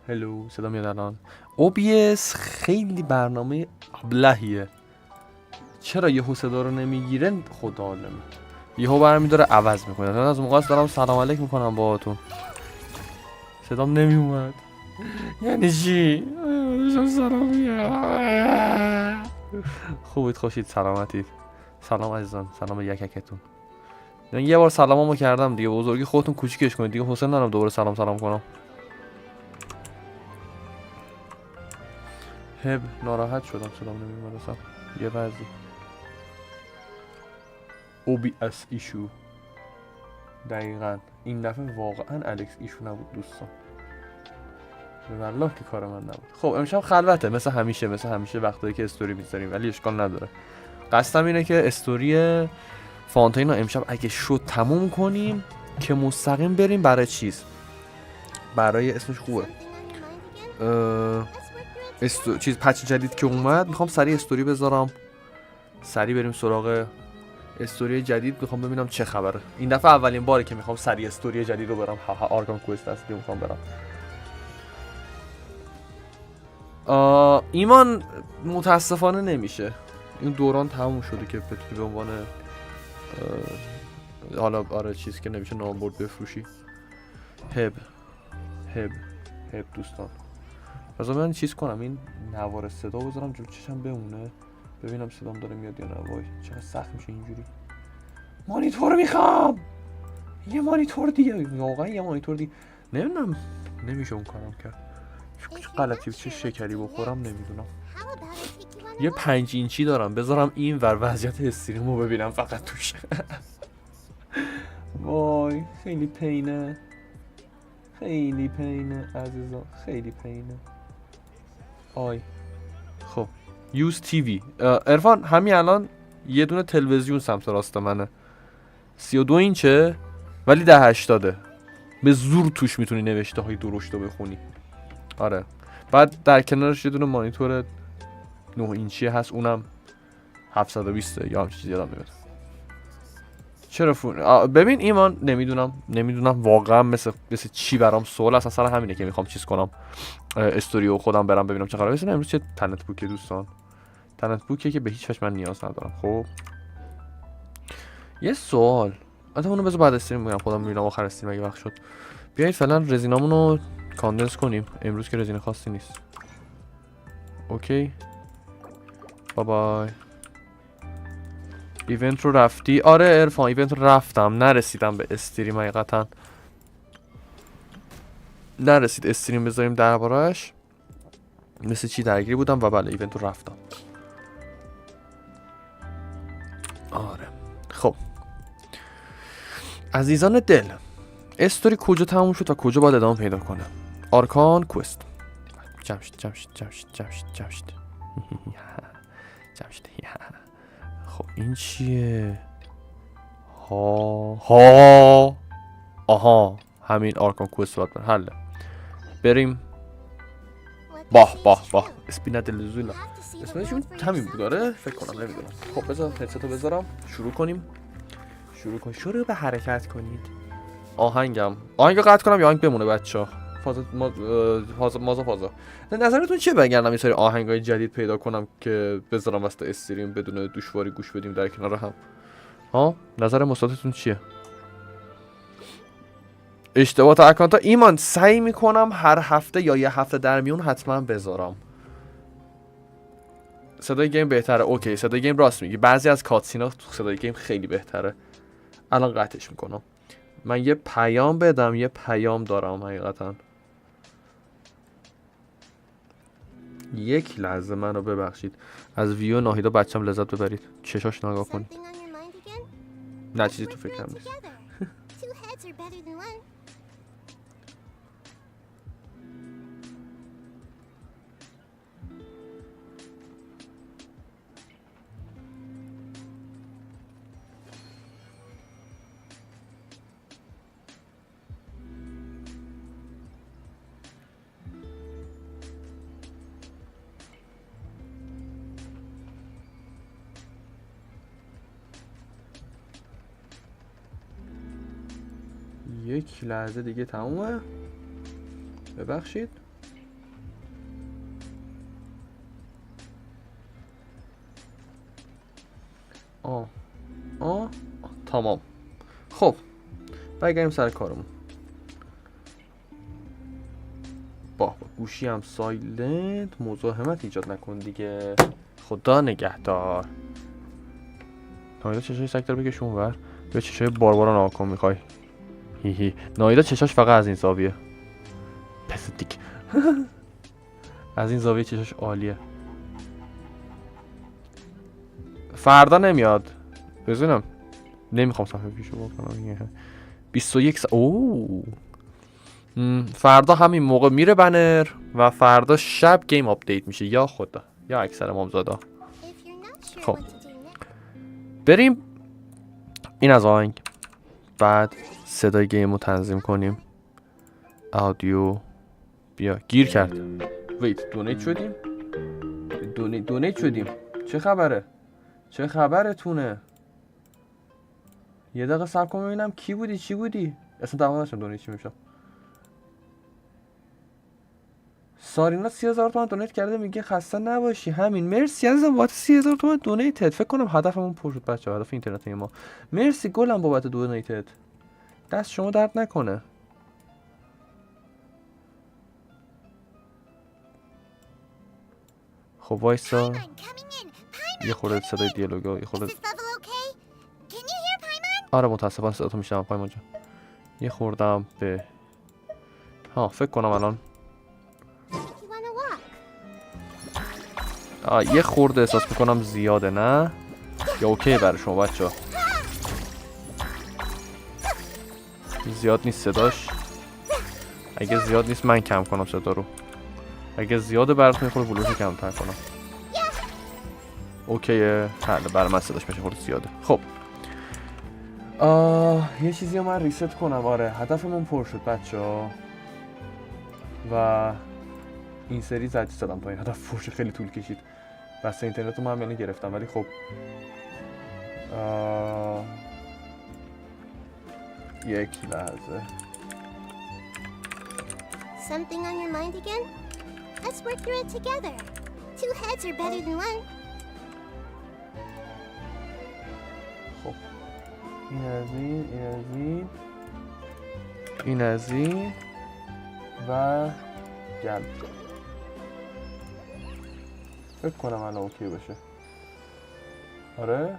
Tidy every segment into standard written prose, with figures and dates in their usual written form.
هلو صدا میاد الان. OBS خیلی برنامه ابلهیه. چرا یهو صدا رو نمیگیره خدا عالمه. یهو برمی داره عوض میکنه. من از موقع دارم سلام علیک میکنم باهاتون. صدام نمیومد. یعنی چی؟ سلام. خوبید خوشید سلامتید. سلام عزیزان، سلام به یککتون. من یه بار سلاممو کردم دیگه، بزرگی خودتون کوچیکش کنید دیگه. حسین ندارم دوباره سلام کنم. هب ناراحت شدم صدام نمیومد اصلا. یه وضعی OBS ایشو. دقیقاً این دفعه واقعا الکس ایشو نبود دوستان. به والله که کار من نبود. خب امشب خلوته مثل همیشه وقتایی که استوری میذاریم، ولی اشکال نداره. قصدم اینه که استوری فونتین رو امشب اگه شد تموم کنیم که مستقیم بریم برای چیز، برای اسمش خوبه چیز پچ جدید که اومد. میخوام سریع استوری بذارم، سریع بریم سراغ استوری جدید. میخوام ببینم چه خبره. این دفعه اولین باره که میخوام سریع استوری جدید رو برم. آرگان کوست هست که میخوام برم. ایمان متاسفانه نمیشه. این دوران تموم شده که بتونی به عنوان حالا آره چیز که نمیشه نامبرد بفروشی. هب دوستان. بذار من چیز کنم، این نوار صدا بذارم جلو چشم بمونه ببینم صدام داره میاد یا نه. وای چقدر سخت میشه اینجوری. مانیتور میخوام، یه مانیتور دیگه، واقعا یه مانیتور دیگه. نمیدونم نمیشه اون کارم کرد. چه غلطی چه شکری بخورم نمیدونم. یه 5 اینچی دارم بذارم این ور وضعیت استریمو ببینم فقط توش. وای خیلی پینه عزیزان، خیلی پینه. آی خب یوز تیوی عرفان همین الان یه دونه تلویزیون سمت راست منه 32 اینچه ولی 1080 به زور توش میتونی نوشته های درشت رو بخونی. آره بعد در کنارش یه دونه مانیتور 9 اینچی هست، اونم 720 یا همچین چیزی یادم نمیاد. چرا ببین ایمان نمیدونم واقعا مثل چی برام سوال اصلا سر همینه که میخوام چیز کنم استوریو خودم برم ببینم چه خبره. امروز چه تنت بوکه دوستان، تنت بوکه که به هیچ وجه من نیاز ندارم. خب یه سوال البته اونو بذار بعد استریم میگم، خودم میبینم آخر استریم اگه وقت شد. بیایید فعلا رزینامونو کاندنس کنیم امروز که رزین خاصی نیست. اوکی بای ایونت رو رفتی؟ آره عرفان ایونت رو رفتم، نرسیدم به استریم حقیقتا، نرسید استریم بذاریم درباره‌اش، مثل چی درگیر بودم و بله ایونت رو رفتم. آره خب عزیزان دل، استوری کجا تموم شد و کجا باید ادامه پیدا کنه؟ آرکان کوست. جمشید خب این چیه؟ آها همین آرکان کوست باید حله. بریم. باه اسپینا دلزولا اسمش اون همین بود داره فکر کنم، نمیدونم. خب بذار هدستو بذارم شروع کنیم. شروع به حرکت کنید. آهنگو قطع کنم یا آهنگ بمونه بچه‌ها؟ فازا نظرتون چیه بگردم یه سری آهنگای جدید پیدا کنم که بذارم واسه استریم بدون دشواری گوش بدیم در کنار هم؟ نظر مثبتتون چیه؟ اشتباهات اکانت ایمان سعی میکنم هر هفته یا یه هفته در میون حتما بذارم. صدای گیم بهتره. اوکی صدای گیم راست میگی، بعضی از کاتسینا صدای گیم خیلی بهتره. الان قطعش میکنم. من یه پیام بدم، یه پیام دارم حقیقتا. یک لحظه منو ببخشید، از ویو ناهیدا بچم لذت ببرید، چشاش نگاه کنید. نه چیزی تو فکرم نیست. یک لحظه دیگه تمومه، ببخشید. تمام. خب برگردیم سر کارمون. با گوشی هم سایلنت، مزاحمت ایجاد نکن دیگه. خدا نگهدار. نایدا چشای سکتر بکش اونور. یا چشای باربارا نگاه کن میخوای. هی نایدا چشاش فقط از این زاویه. پستیک. از این زاویه چشاش عالیه. فردا نمیاد. بزنم. نمیخوام صفحه پیشو بکنم. 21 اوه. فردا همین موقع میره بنر و فردا شب گیم آپدیت میشه. یا خدا یا اکثر مامزادا. خب بریم این از آهنگ، بعد صدای گیم رو تنظیم کنیم. اودیو بیا گیر کرد. ویت دونیت شدیم. دونیت شدیم. چه خبره؟ چه خبرتونه؟ یه دقیقه صبر کن ببینم کی بودی چی بودی. اصلا تمام نشم دونیت چی میشه. سارینا 30,000 تومان دونیت کرده، میگه خسته نباشی. همین مرسی عزیزم بابت 30,000 تومان دونیتت. فکر کنم هدفمون پر شد بچه‌ها، هدف اینترنت ما. مرسی گلم بابت دونیتت. دست شما درد نکنه. خب وایسا یه خورده صدای دیالوگا یه خورده. آره متاسفانه صداتو میشنوم پایمان جان. یه خوردم به فکر کنم الان یه خورده احساس میکنم زیاده، نه یا اوکی برای شما بچه ها؟ زیاد نیست صداش. اگه زیاد نیست من کم کنم صدا رو. اگه زیاده براتون خورده ولومو کمتر کنم. اوکیه. بله برای من صداش میشه خورده زیاده. خب یه چیزی رو من ریست کنم. آره هدفمون پر شد بچه ها و این سری زدی زدم تا این هدف پر شد. خیلی طول کشید. بس اینترنت رو من یعنی گرفتم ولی خب یک لحظه. Something on your mind again? Let's work through it together. Two heads are better than one. خب این از این و گلب. فکر کنم الان اوکی باشه. آره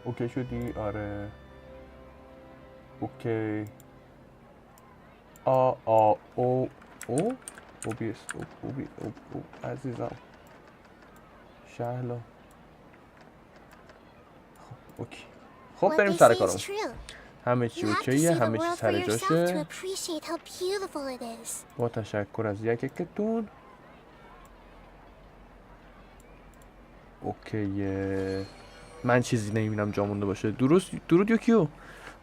اوکی شدی. آره اوکی. او عزیزم شهلا. خب اوکی. خب بریم سر کارم. همه چی اوکیه، همه چی سر جاشه. با تشکر از یکتون. اوکیه. من چیزی نمیبینم جا مونده باشه. درود یوکیو.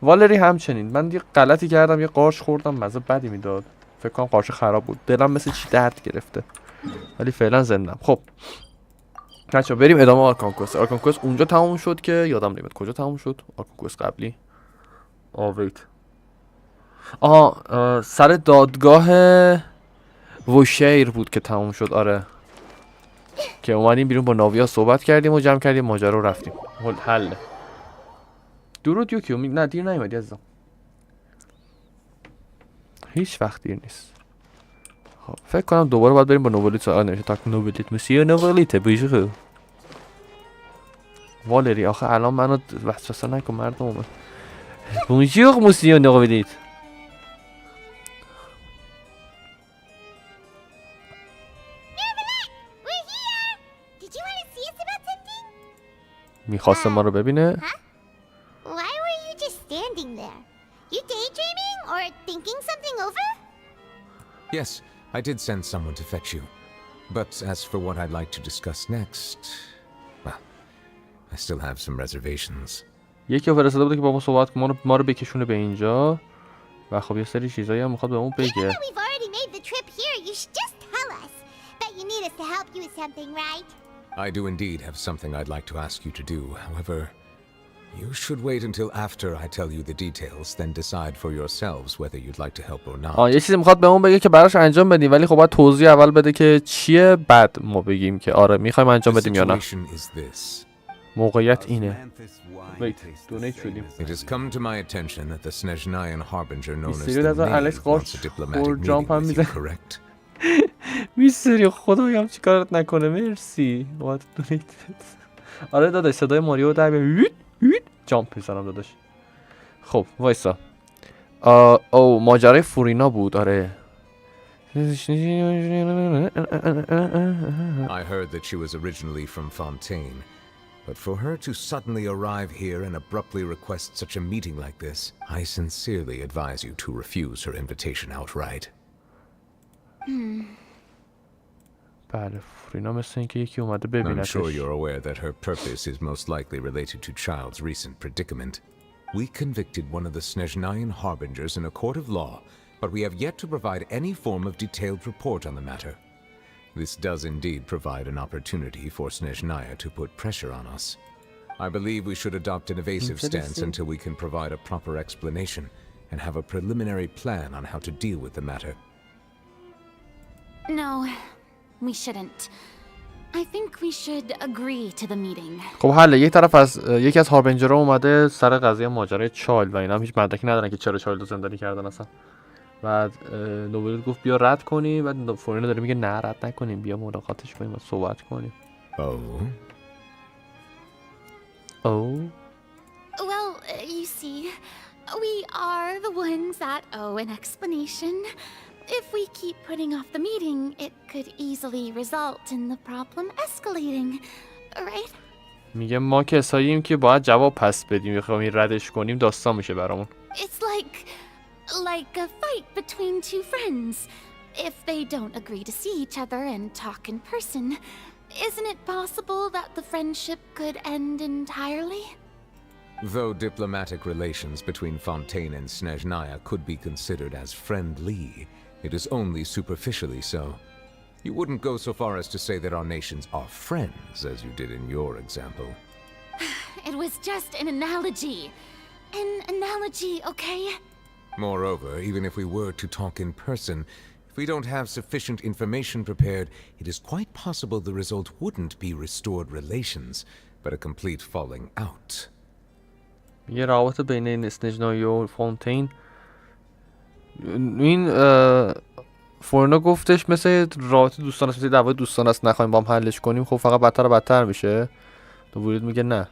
والری همچنین. من یه غلطی کردم، یه قارچ خوردم، مزه بدی میداد. فکر کنم قارچ خراب بود. دلم مثل چی درد گرفته. ولی فعلا زندم. خب بچه‌ها بریم ادامه آرکانکوست. آرکانکوست اونجا تموم شد که یادم نمیاد کجا تموم شد. آرکانکوست قبلی. ویت. سر دادگاه وشیر بود که تموم شد. آره که اومدیم بیرون با ناویا صحبت کردیم و جمع کردیم ماجرا رو رفتیم. حل. درود یوکیو. نه دیر نیومدی عزیزم. هیچ وقت دیر نیست. خب فکر کنم دوباره باید بریم با نوبلیت سوال نمیشه. تاک نوبلیت مسیو نوبلیت بیشو. والری آخه الان منو وسوسه نکن مردم. بونجور مسیو نوبلیت. میخواسته ما رو ببینه. Why were you just standing there? You daydreaming or thinking something over? Yes, I did send someone to fetch you. But as for what I'd like to discuss next, well, I still have some reservations. یکی فرستاده بوده که با ما صحبت کنه، ما رو بکشونه به اینجا و خب یه سری چیزایی هم میخواد بهمون بگه. We've already made the trip here. You should just tell us. Bet you need us to help you with something, right? I do indeed have something I'd like to ask you to do. However, you should wait until after I tell you the details, then decide for yourselves whether you'd like to help or not. یه چیزی میخواد بهمون بگه که براش انجام بدیم ولی خب باید توضیح اول بده که چیه بعد ما بگیم که آره میخوایم انجام بدیم یا نه. موقعیت اینه. ویت دونیت شدیم. It has come to my attention that the Snezhnayan harbinger known as میستری the از الکس Knave قارچ wants a diplomatic خور meeting جامپ هم with you, میزنه. correct? میستری خدایم چیکارت نکنه. مرسی وات دونیت. آره داداش صدای ماریو در بیار. جامپ میزنم داداش. خب وایسا. او ماجرای فورینا بود. آره I heard that she was originally from Fontaine, but for her to suddenly arrive here and abruptly request such a meeting like this, I sincerely advise you to refuse her invitation outright. بله فورینا مثل اینکه یکی اومده I'm ببینتش. sure you're aware that her purpose is most likely related to Child's recent predicament. We convicted one of the Snezhnayan harbingers in a court of law, but we have yet to provide any form of detailed report on the matter. This does indeed provide an opportunity for Snezhnaya to put pressure on us. I believe we should adopt an evasive stance until we can provide a proper explanation and have a preliminary plan on how to deal with the matter. No, we shouldn't. I think we should agree to the meeting. خب حله یکی از هاربنجرها اومده سر قضیه ماجرای چایلد و اینا هم هیچ مدرکی ندارن که چرا چایلد رو زندانی کردن اصلا. بعد نوبل گفت بیا رد کنی. بعد فورینا داره میگه نه رد نکنیم بیا ملاقاتش کنیم و صحبت کنیم. او Well, you see, we are the ones that owe an explanation. If we keep putting off the meeting, it could easily result in the problem escalating, right? میگه ما کساییم که باید جواب پس بدیم. بخوایم ردش کنیم داستان میشه برامون. It's like a fight between two friends. If they don't agree to see each other and talk in person, isn't it possible that the friendship could end entirely? Though diplomatic relations between Fontaine and Snezhnaya could be considered as friendly, it is only superficially so. You wouldn't go so far as to say that our nations are friends, as you did in your example. It was just an analogy. An analogy, okay? Moreover, even if we were to talk in person, if we don't have sufficient information prepared, it is quite possible the result wouldn't be restored relations, but a complete falling out. یه روابط بین این اسنجنایی و فونتین این فورینا گفتش مثل رابطه دوستان است مثل دعوای دوستان است نخواهیم با هم حلش کنیم خب فقط بدتر و بدتر میشه. دوباره میگه نه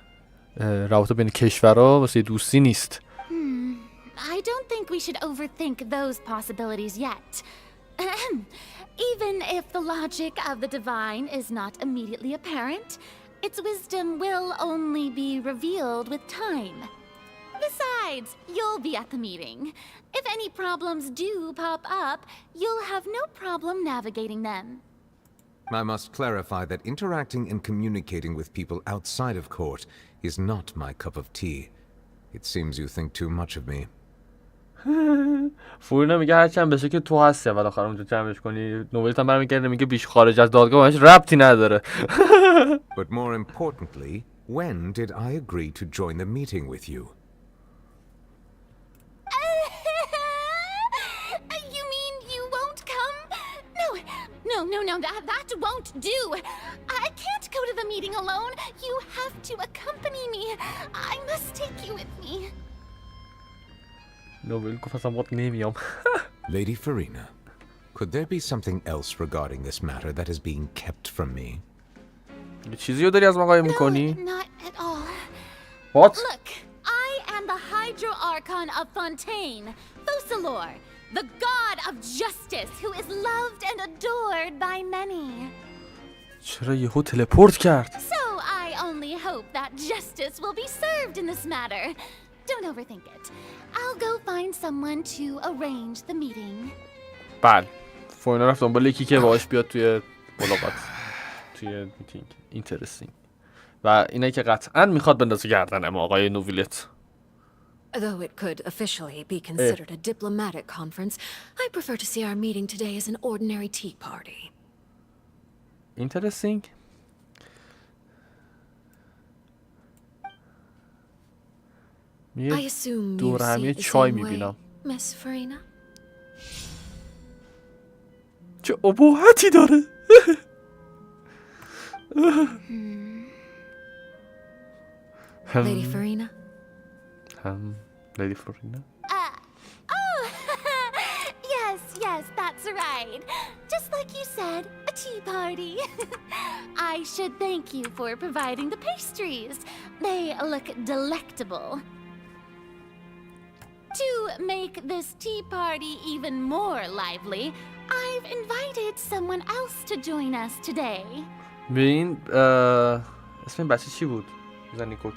روابط بین کشورها مثل دوستی نیست. I don't think we should overthink those possibilities yet. Even if the logic of the divine is not immediately apparent, its wisdom will only be revealed with time. Besides, you'll be at the meeting. If any problems do pop up, you'll have no problem navigating them. I must clarify that interacting and communicating with people outside of court is not my cup of tea. It seems you think too much of me. فورینا میگه هرچند بشه که تو هستی اول آخر اونجا جمعش کنی. نوبلیت هم برمیگرده میگه بیش خارج از دادگاه بهش ربطی نداره. But more importantly, when did I agree to join the meeting with you? You mean you won't come? No, that won't do. I can't go to the meeting alone. You have to accompany me. I must take you with me. نوبل گفت اصلا باید نمیام. Lady Farina, could there be something else regarding this matter that is being kept from me? چیزی رو داری از من قایم میکنی؟ No, not at all. What? Look, I am the Hydro Archon of Fontaine, Fosalor, the god of justice who is loved and adored by many. چرا یهو تلپورت کرد؟ So I only hope that justice will be served in this matter. Don't overthink it. I'll go find someone to arrange the meeting. بله. فورینا رفت دنبال یکی که باهاش بیاد توی ملاقات. توی میتینگ. اینترستینگ. و اینه که قطعاً میخواد بندازه گردن ما آقای نوبلیت. Though it could officially be considered a diplomatic conference, I prefer to see our meeting today as an ordinary tea party. اینترستینگ. I assume you دور see همی it the چای same way, میبینم. Miss Farina. چه ابهتی داره. Lady Farina? Lady Farina? Oh, yes, that's right. Just like you said, a tea party. I should thank you for providing the pastries. They look delectable. To make this tea party even more lively, I've invited someone else to join us today. ببین اسم این بچه چی بود؟ زنی کوک.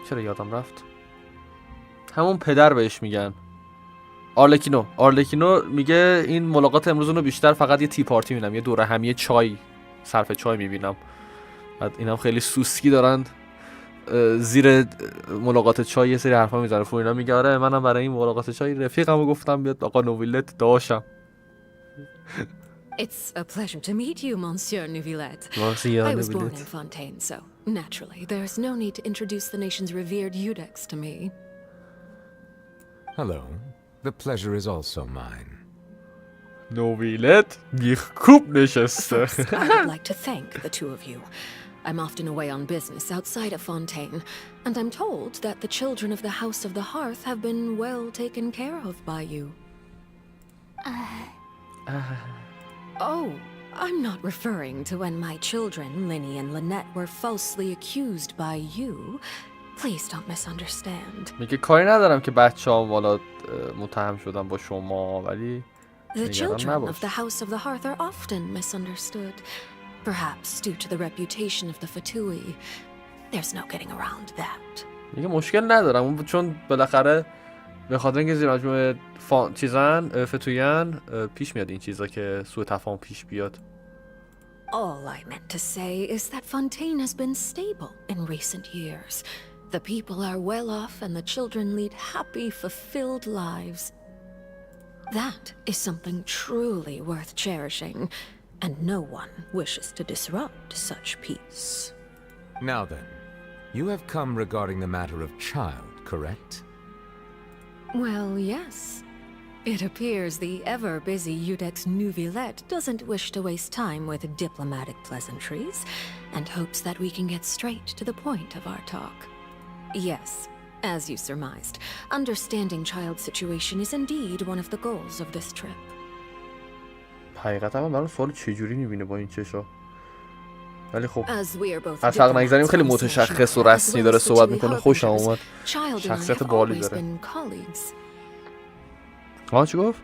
چرا یادم رفت؟ همون پدر بهش میگن. آرلکینو میگه این ملاقات امروز رو بیشتر فقط یه تی پارتی میبینم، یه دوره همیه چای، صرف چای میبینم. بعد اینم خیلی سوسکی دارن زیر ملاقات چای یه سری حرفا میزنه. فورینا میگه آره منم برای این ملاقات چای رفیقمو گفتم بیاد آقا نویلت داشم. It's a pleasure to meet you, Monsieur Neuvillette. Monsieur I was born in Neuvillette. Fontaine, so naturally there's no need to introduce the nation's revered Eudex to me. Hello. The pleasure is also mine. نویلت بیخکوب نشسته. First, I would like to thank the two of you. I'm often away on business outside of Fontaine, and I'm told that the children of the House of the Hearth have been well taken care of by you. Oh, I'm not referring to when my children, Linny and Lynette, were falsely accused by you. Please don't misunderstand. میگه کاری ندارم که بچه‌ام والا متهم شدن با شما ولی The نگران children نباش. of the House of the Hearth are often misunderstood. Perhaps due to the reputation of the Fatui. There's no getting around that. میگه مشکل ندارم اون چون بالاخره به خاطر اینکه زیر مجموعه فتویان پیش میاد این چیزا که سوء تفاهم پیش بیاد. All I meant to say is that Fontaine has been stable in recent years. The people are well off and the children lead happy, fulfilled lives. That is something truly worth cherishing, and no one wishes to disrupt such peace. Now then, you have come regarding the matter of child, correct? Well, yes. It appears the ever-busy Eudex Neuvillette doesn't wish to waste time with diplomatic pleasantries, and hopes that we can get straight to the point of our talk. Yes, as you surmised, understanding child's situation is indeed one of the goals of this trip. حقیقتا من سوال چجوری میبینه با این چشا ولی خب As we are both از حق نگذاریم diplomats خیلی from متشخص و Snezhnaya, رسمی as داره well as صحبت Fatui میکنه خوشم harbingers, اومد Child and I شخصیت have بالی always داره. been colleagues. ها چی گفت؟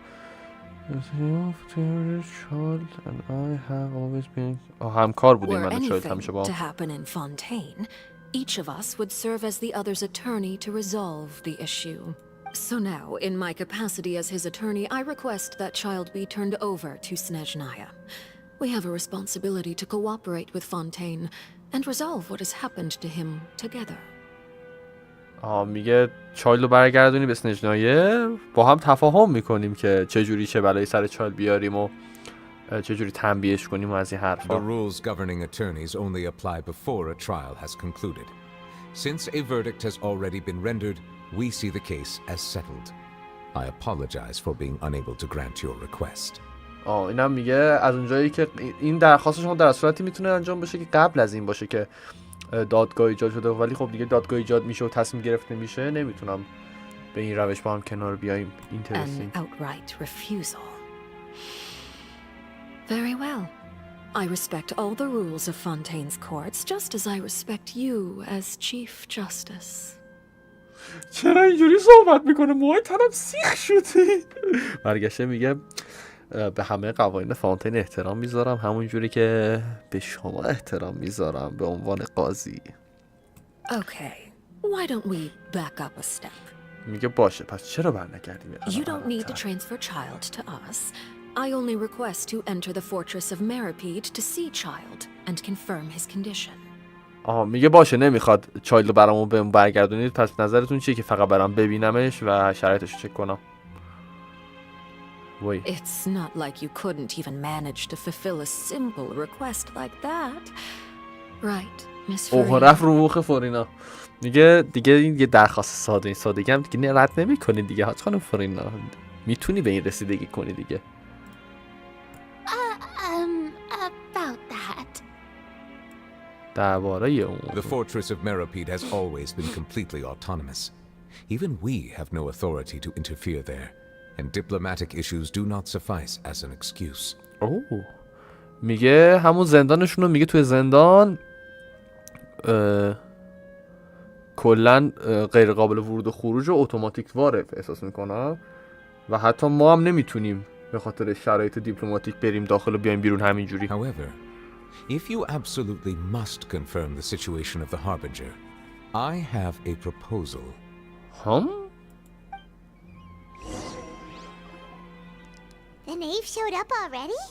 همکار بودیم Were من و چایلد همیشه با anything to هم. happen in Fontaine, each of us would serve as the other's attorney to resolve the issue. So now, in my capacity as his attorney, I request that child be turned over to Snezhnaya. We have a responsibility to cooperate with Fontaine and resolve what has happened to him together. میگه چایلد رو برگردونی به سنجنایه با هم تفاهم میکنیم که چجوری چه بلایی سر چایلد بیاریم و چجوری تنبیهش کنیم و از این The حرفا. rules governing attorneys only apply before a trial has concluded. Since a verdict has already been rendered, we see the case as settled. I apologize for being unable to grant your request. اینم میگه از اونجایی که این درخواست شما در صورتی میتونه انجام بشه که قبل از این باشه که دادگاه ایجاد شده ولی خب دیگه دادگاه ایجاد میشه و تصمیم گرفته میشه نمیتونم به این روش با هم کنار بیایم. اینترستینگ. An outright refusal. Very well. I respect all the rules of Fontaine's courts, just as I respect you as Chief Justice. چرا اینجوری صحبت میکنه؟ موهای تنم سیخ شدی. برگشته میگه به همه قوانین فونتین احترام میذارم همونجوری که به شما احترام میذارم به عنوان قاضی. Okay, why don't we back up a step? میگه باشه پس چرا برنگردیم؟ You don't need to transfer child to us. I only request to enter the fortress of Meripede to see child and confirm his condition. میگه باشه نمیخواد چایلد رو برامون بهم برگردونید پس نظرتون چیه که فقط برام ببینمش و شرایطش رو چک کنم؟ وای. It's not like you couldn't even manage to fulfill a simple request like that. Right, Miss Farina? رفت رو مخ فورینا. میگه دیگه این یه درخواست ساده این سادگی هم دیگه رد نمی‌کنی دیگه حاج خانم فورینا. میتونی به این رسیدگی کنی دیگه. About that. درباره اون The fortress of Meropide has always been completely autonomous. Even we have no authority to interfere there, and diplomatic issues do not suffice as an excuse. اوه میگه همون زندانشون رو میگه توی زندان کلا غیر قابل ورود و خروج و اتوماتیک واره احساس میکنم و حتی ما هم نمیتونیم به خاطر شرایط دیپلماتیک بریم داخل و بیایم بیرون همینجوری. However, if you absolutely must confirm the situation of the Harbinger, I have a proposal. The knave showed up already?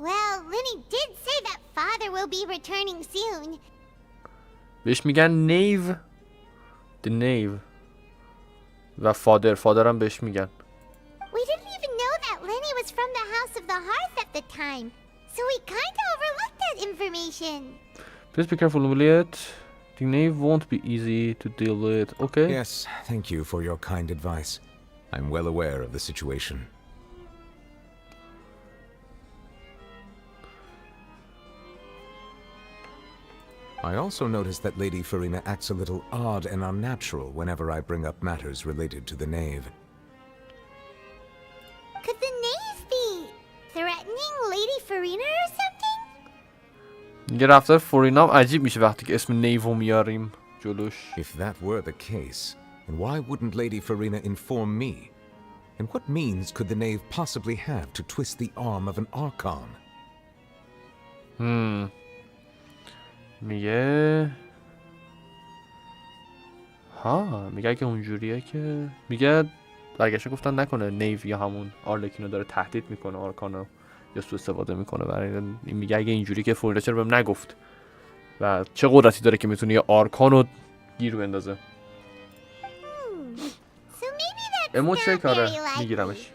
Well, Linny did say that father will be returning soon. بهش میگن نیو The Knave و فادر هم بهش میگن. We didn't even know that Lenny was from the House of the Hearth at the time, so we kinda overlooked that information. Please be careful, Juliet. The Knave won't be easy to deal with. Okay. Yes, thank you for your kind advice. I'm well aware of the situation. I also noticed that Lady Farina acts a little odd and unnatural whenever I bring up matters related to the Knave. Could the knave be threatening Lady Farina or something? یه رفتار فورینا هم عجیب میشه وقتی که اسم نیو میاریم جلوش. If that were the case, then why wouldn't Lady Farina inform me? And what means could the Knave possibly have to twist the arm of an Archon? میگه میگه که اونجوریه که میگه برگشته گفتن نکنه نیو یا همون آرلکینو داره تهدید میکنه آرکانو یا سوء استفاده میکنه برای این میگه اگه اینجوری که فورینا چرا بهم نگفت و چه قدرتی داره که میتونه یه آرکانو گیر بندازه. So maybe that's امو not چه کاره very likely. میگیرمش.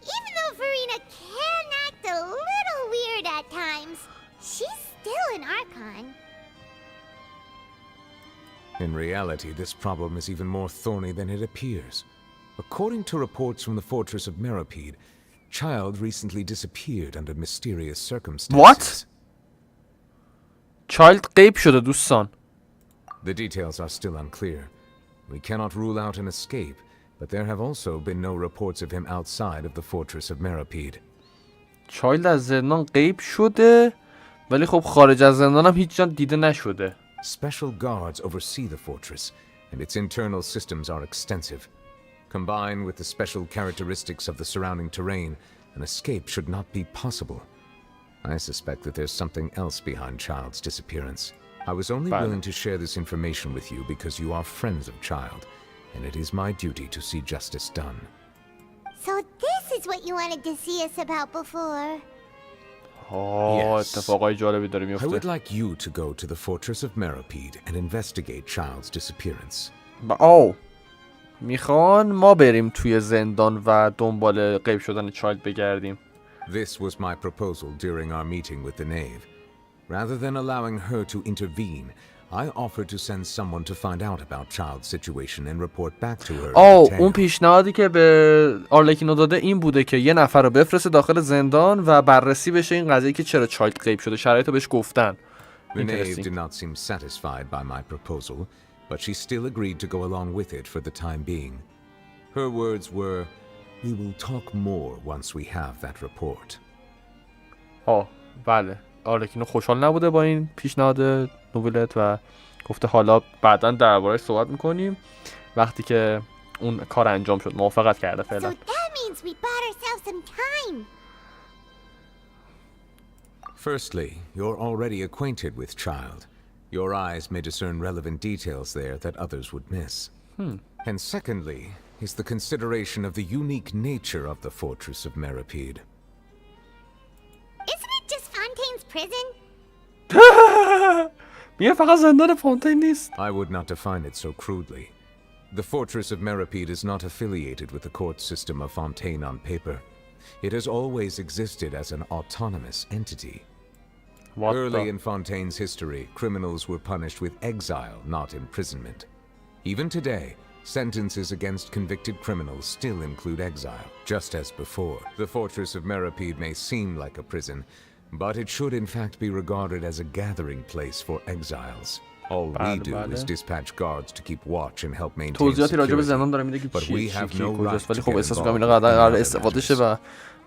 Even though Farina can act a little weird at times, she's still an Archon. In reality, this problem is even more thorny than it appears. According to reports from the fortress of Meropide, Child recently disappeared under mysterious circumstances. What? Child غیب شده دوستان. The details are still unclear. We cannot rule out an escape, but there have also been no reports of him outside of the fortress of Meropide. چایلد از زندان غیب شده ولی خب خارج از زندان هم هیچ جا دیده نشده. Special guards oversee the fortress, and its internal systems are extensive. Combined with the special characteristics of the surrounding terrain, an escape should not be possible. I suspect that there's something else behind Child's disappearance. I was only Fine. willing to share this information with you because you are friends of Child, and it is my duty to see justice done. So this is what you wanted to see us about before. Yes. اتفاقای جالبی داره I میفته. would like you to go to the fortress of Meropide and investigate Child's disappearance. میخوان ما بریم توی زندان و دنبال غیب شدن چایلد بگردیم. This was my proposal during our meeting with the Knave. Rather than allowing her to intervene, I offered to send someone to find out about Child's situation and report back to her. in detail. اون پیشنهادی که به آرلکینو داده این بوده که یه نفر رو بفرسته داخل زندان و بررسی بشه این قضیه که چرا چایلد غیب شده. شرایطو بهش گفتن. The Knave Interesting. did not seem satisfied by my proposal, but she still agreed to go along with it for the time being. Her words were, "We will talk more once we have that report." بله. آرلکینو خوشحال نبوده با این پیشنهاد نوبلت و گفته حالا بعداً درباره‌اش صحبت میکنیم وقتی که اون کار انجام شد. موافقت کرده So فعلا. that means we bought ourselves some time. Firstly, you're already acquainted with Child. Your eyes may discern relevant details there that others would miss. And secondly, is the consideration of the unique nature of the fortress of Meropide. Isn't it just Fontaine's prison? میگه فقط زندان فونتین نیست. I would not define it so crudely. The fortress of Meropide is not affiliated with the court system of Fontaine on paper. It has always existed as an autonomous entity. Early in Fontaine's history, criminals were punished with exile, not imprisonment. Even today, sentences against convicted criminals still include exile, just as before. The fortress of Meropide may seem like a prison, But it should in fact be regarded as a gathering place for exiles. All we do is dispatch guards to keep watch and help maintain توضیحاتی راجع به security. زندان داره میده که But we چیه have چی no کجاست، right ولی to خب get احساس می‌کنم involved اینا in قرار other استفاده شه matters. و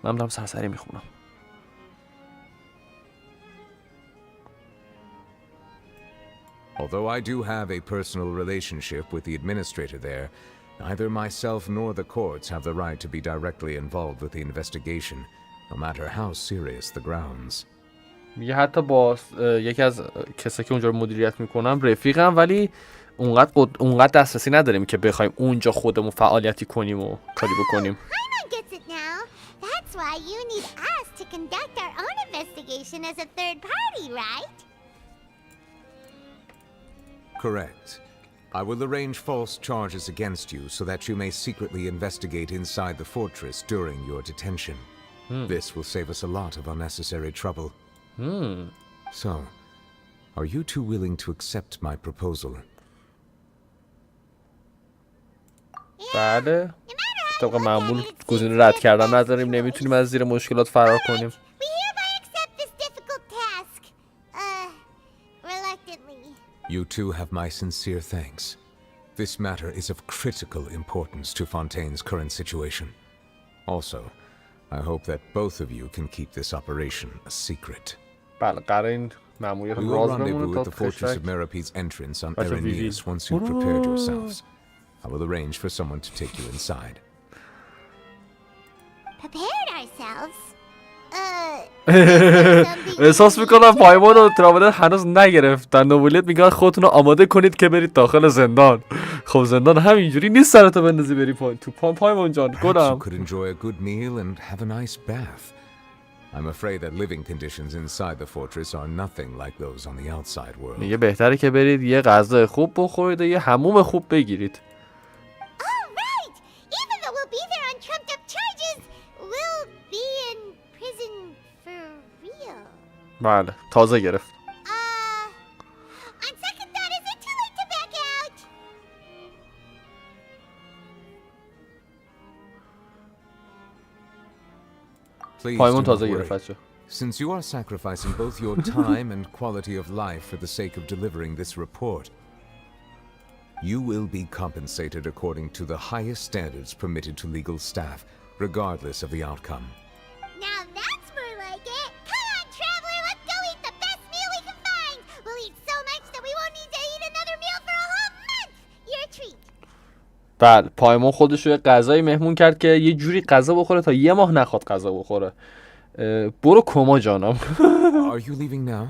من دارم سرسری میخونم. Although I do have a personal relationship with the administrator there, neither myself nor the courts have the right to be directly involved with the investigation, no matter how serious the grounds. میگه حتی با یکی از کسایی که اونجا رو مدیریت میکنم رفیقم، ولی اونقدر دسترسی نداریم که بخوایم اونجا خودمون فعالیتی کنیم و کاری بکنیم. Paimon gets it now. That's why you need us to conduct our own investigation as a third party, right? Correct. I will arrange false charges against you so that you may secretly investigate inside the fortress during your detention. This will save us a lot of unnecessary trouble. So, are you two willing to accept my proposal? بله. طبق معمول گزینه رد کردن نداریم، نمیتونیم از زیر مشکلات فرار کنیم. We hereby accept this difficult task. Reluctantly. You two have my sincere thanks. This matter is of critical importance to Fontaine's current situation. Also, I hope that both of you can keep this operation a secret. بله قرار این مأموریت We will راز rendezvous بمونه at تا the fortress of خشک. Merope's entrance on That's a Erenius VV. once you've prepared yourselves. I will arrange for someone to take you inside. Prepared ourselves? احساس میکنم پایمان و ترامادن هنوز نگرفتن. نوبلیت میگن خودتون رو آماده کنید که برید داخل زندان. خب زندان همینجوری نیست سرتو بندازی بری تو پایمان جان. Perhaps you گلم. could enjoy a good meal and have a nice bath. I'm afraid that living conditions inside the fortress are nothing like those on the outside world. میگه بهتره که برید یه غذا خوب بخورید و یه حموم خوب بگیرید. All right! Even though we'll be there on trumped up charges, we'll be in prison for real. بله تازه گرفت. On second thought, is it too late to back out? Please پایمان do not تازه worry. گرفت بچه. Since you are sacrificing both your time and quality of life for the sake of delivering this report, you will be compensated according to the highest standards permitted to legal staff, regardless of the outcome. Now that's more like it. Come on, traveler, let's go eat the best meal we can find. We'll eat so much that we won't need to eat another meal for a whole month. Your treat. بله پایمان خودش رو یه غذایی مهمون کرد که یه جوری غذا بخوره تا یه ماه نخواد غذا بخوره. برو کما جانم. Are you leaving now?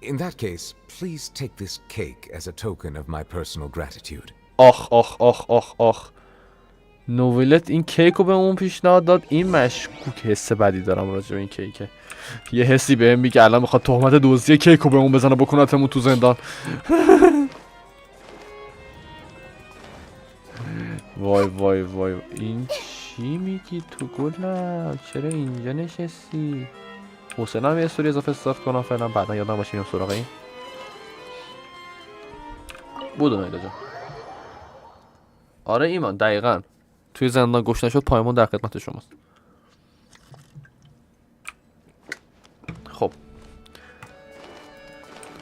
In that case, please take this cake as a token of my personal gratitude. آخ آخ آخ آخ آخ. نوبلیت این کیک رو بهمون پیشنهاد داد. این مشکوک، حس بدی دارم راجع به این کیکه. یه حسی بهم میگه الان میخواد تهمت دزدی کیک رو بهمون بزنه بکنتمون تو زندان. وای وای وای این چی میگی تو گلم؟ چرا اینجا نشستی؟ حسین هم یه استوری اضافه استارت کنم فعلا بعدا یادم باشه اینو سراغ این بودو نایده جا. آره ایمان دقیقا توی زندان گوش نشد پایمان در خدمت شماست. خب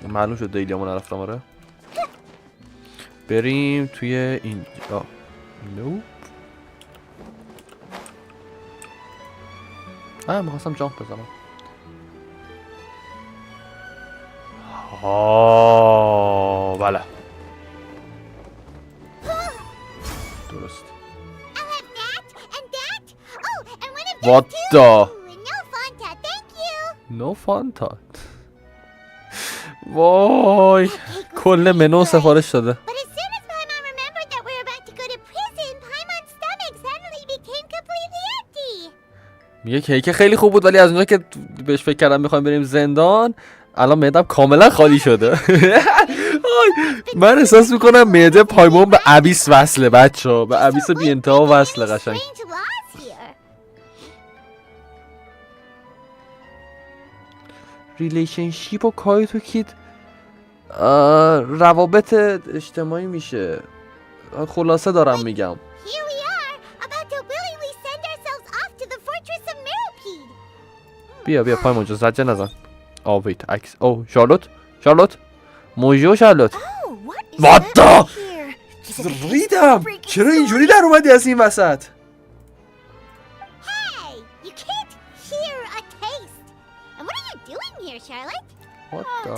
معلوم شد دیلیامو نرفتم. آره بریم توی اینجا. نو میخواستم جامپ بزنم. بله درست. I'll have that and that. Oh, and one of What these the? too. No Fanta, thank you. نو فانتا. وای کل منو سفارش داده. But as soon as Paimon remembered that we were about to go to prison, Paimon's stomach suddenly became completely empty. میگه کیک خیلی خوب بود ولی از اونجا که بهش فکر کردم میخوایم بریم زندان الان معدم کاملا خالی شده. من احساس میکنم معده پایمان به ابیس وصله بچه‌ها، به ابیس بی انتها وصله قشنگ. Strange laws here. ریلیشنشیپ و کایتو کید روابط اجتماعی میشه. خلاصه دارم میگم. Here we are, about to willingly send ourselves off to the fortress of Meropide. بیا پایمون جان زجه نزن. ویت عکس. شارلوت موژو شارلوت. واتا ریدم. چرا اینجوری در اومدی از این وسط؟ Hey, you can't hear a taste. And what are you doing here, Charlotte?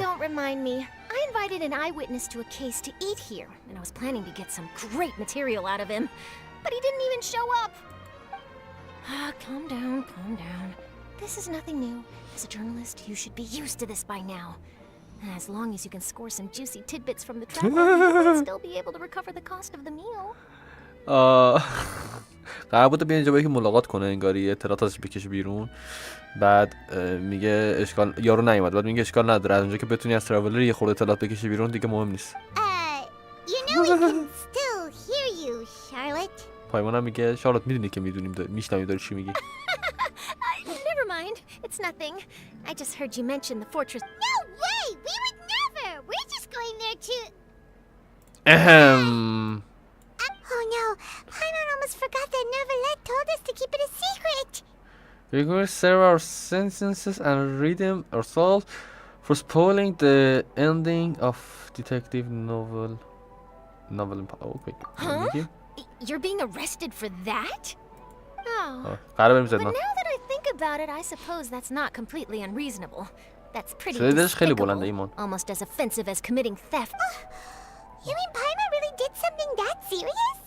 Don't remind me. I invited an eyewitness to a case to eat here, and I was planning to get some great material out of him. But he didn't even show up. Calm down. This is nothing new. As a journalist, you should be used to this by now. As long as you can score some juicy tidbits from the travel, you'll still be able to recover the cost of the meal. قرار بوده بیان اینجا با یکی ملاقات کنه، انگاری اطلاعات ازش بکشه بیرون. بعد میگه اشکال یارو نیومد. بعد میگه اشکال نداره، از اونجا که بتونی از ترافلر یه خورده اطلاعات بکشی بیرون دیگه مهم نیست. You know we can still hear you, Charlotte. پایمانم میگه شارلوت میدونی که میشنویم داری چی میگی. Never mind. It's nothing. I just heard you mention the fortress. No way! We would never! We're just going there to... Oh no, Paimon almost forgot that Neverlet told us to keep it a secret! We're going to serve our sentences and read them ourselves for spoiling the ending of detective novel. Okay. Huh? You're being arrested for that? Oh. قرار بریم But زندان. now that I think about it, I suppose that's not completely unreasonable. That's pretty صدای دلش خیلی بلنده ایمان. despicable. Almost as offensive as committing theft. You mean Paimon really did something that serious?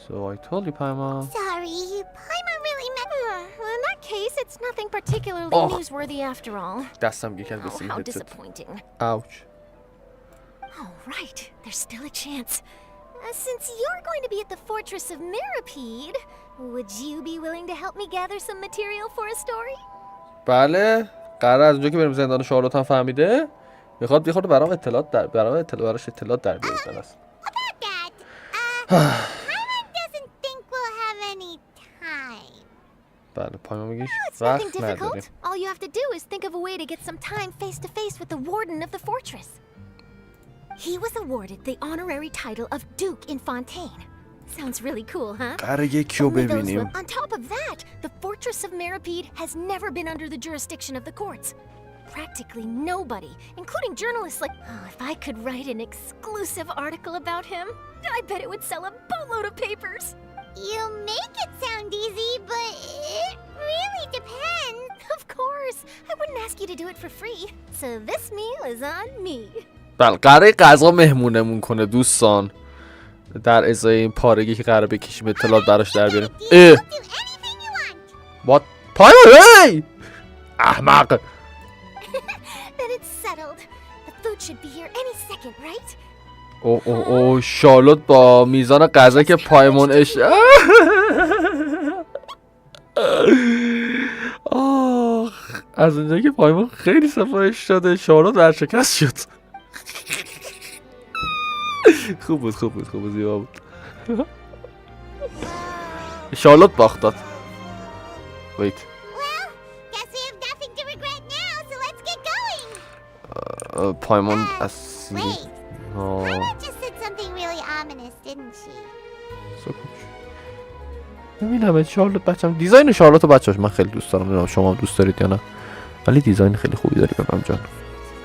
So I told you, Paimon. Sorry, Paimon really meant... Well, in that case, it's nothing particularly Oh. newsworthy after all. دستم گیر کرد به Oh, سیم how هدست. disappointing. Ouch. Oh, right. There's still a chance. Since you're going to be at the fortress of Mirapede, would you be willing to help me gather some material for a story? بله، قرار از اونجا که بریم زندان شارلوت هم فهمیده میخواد بیخورد براش اطلاعات در بیاره. About that, Paimon doesn't think we'll have any time. بله پایمان میگه It's nothing وقت نداریم. difficult. All you have to do is think of a way to get some time face to face with the warden of the fortress. He was awarded the honorary title of Duke in Fontaine. Sounds really cool, huh? قرار یکی رو Only those ببینیم. On top of that, the fortress of Mirapede has never been under the jurisdiction of the courts. Practically nobody, including journalists like... Oh, if I could write an exclusive article about him, I bet it would sell a boatload of papers. You make it sound easy, but it really depends. Of course, I wouldn't ask you to do it for free. So this meal is on me. بله قراره غذا مهمونمون کنه دوستان، در ازای این پارگی که قراره بکشیم اطلاعات براش در بیاریم. We'll do anything you want. وات پایمان هی احمق. Then it's settled. The food should be here any second, right? او شارلوت با میزان غذا که پایمانش از اونجایی که پایمان خیلی سفارش شده شارلوت ورشکست شد. خوب بود زیبا بود. شارلوت باخت داد. ویت Well, guess we have nothing to regret now, so let's get going. پایمان از Wait, Paimon just said something really ominous, didn't she? ببینم شارلوت بچم دیزاین شارلوت و بچه‌اش من خیلی دوست دارم. نمیدونم شما دوست دارید یا نه، ولی دیزاین خیلی خوبی داری ببرم جان.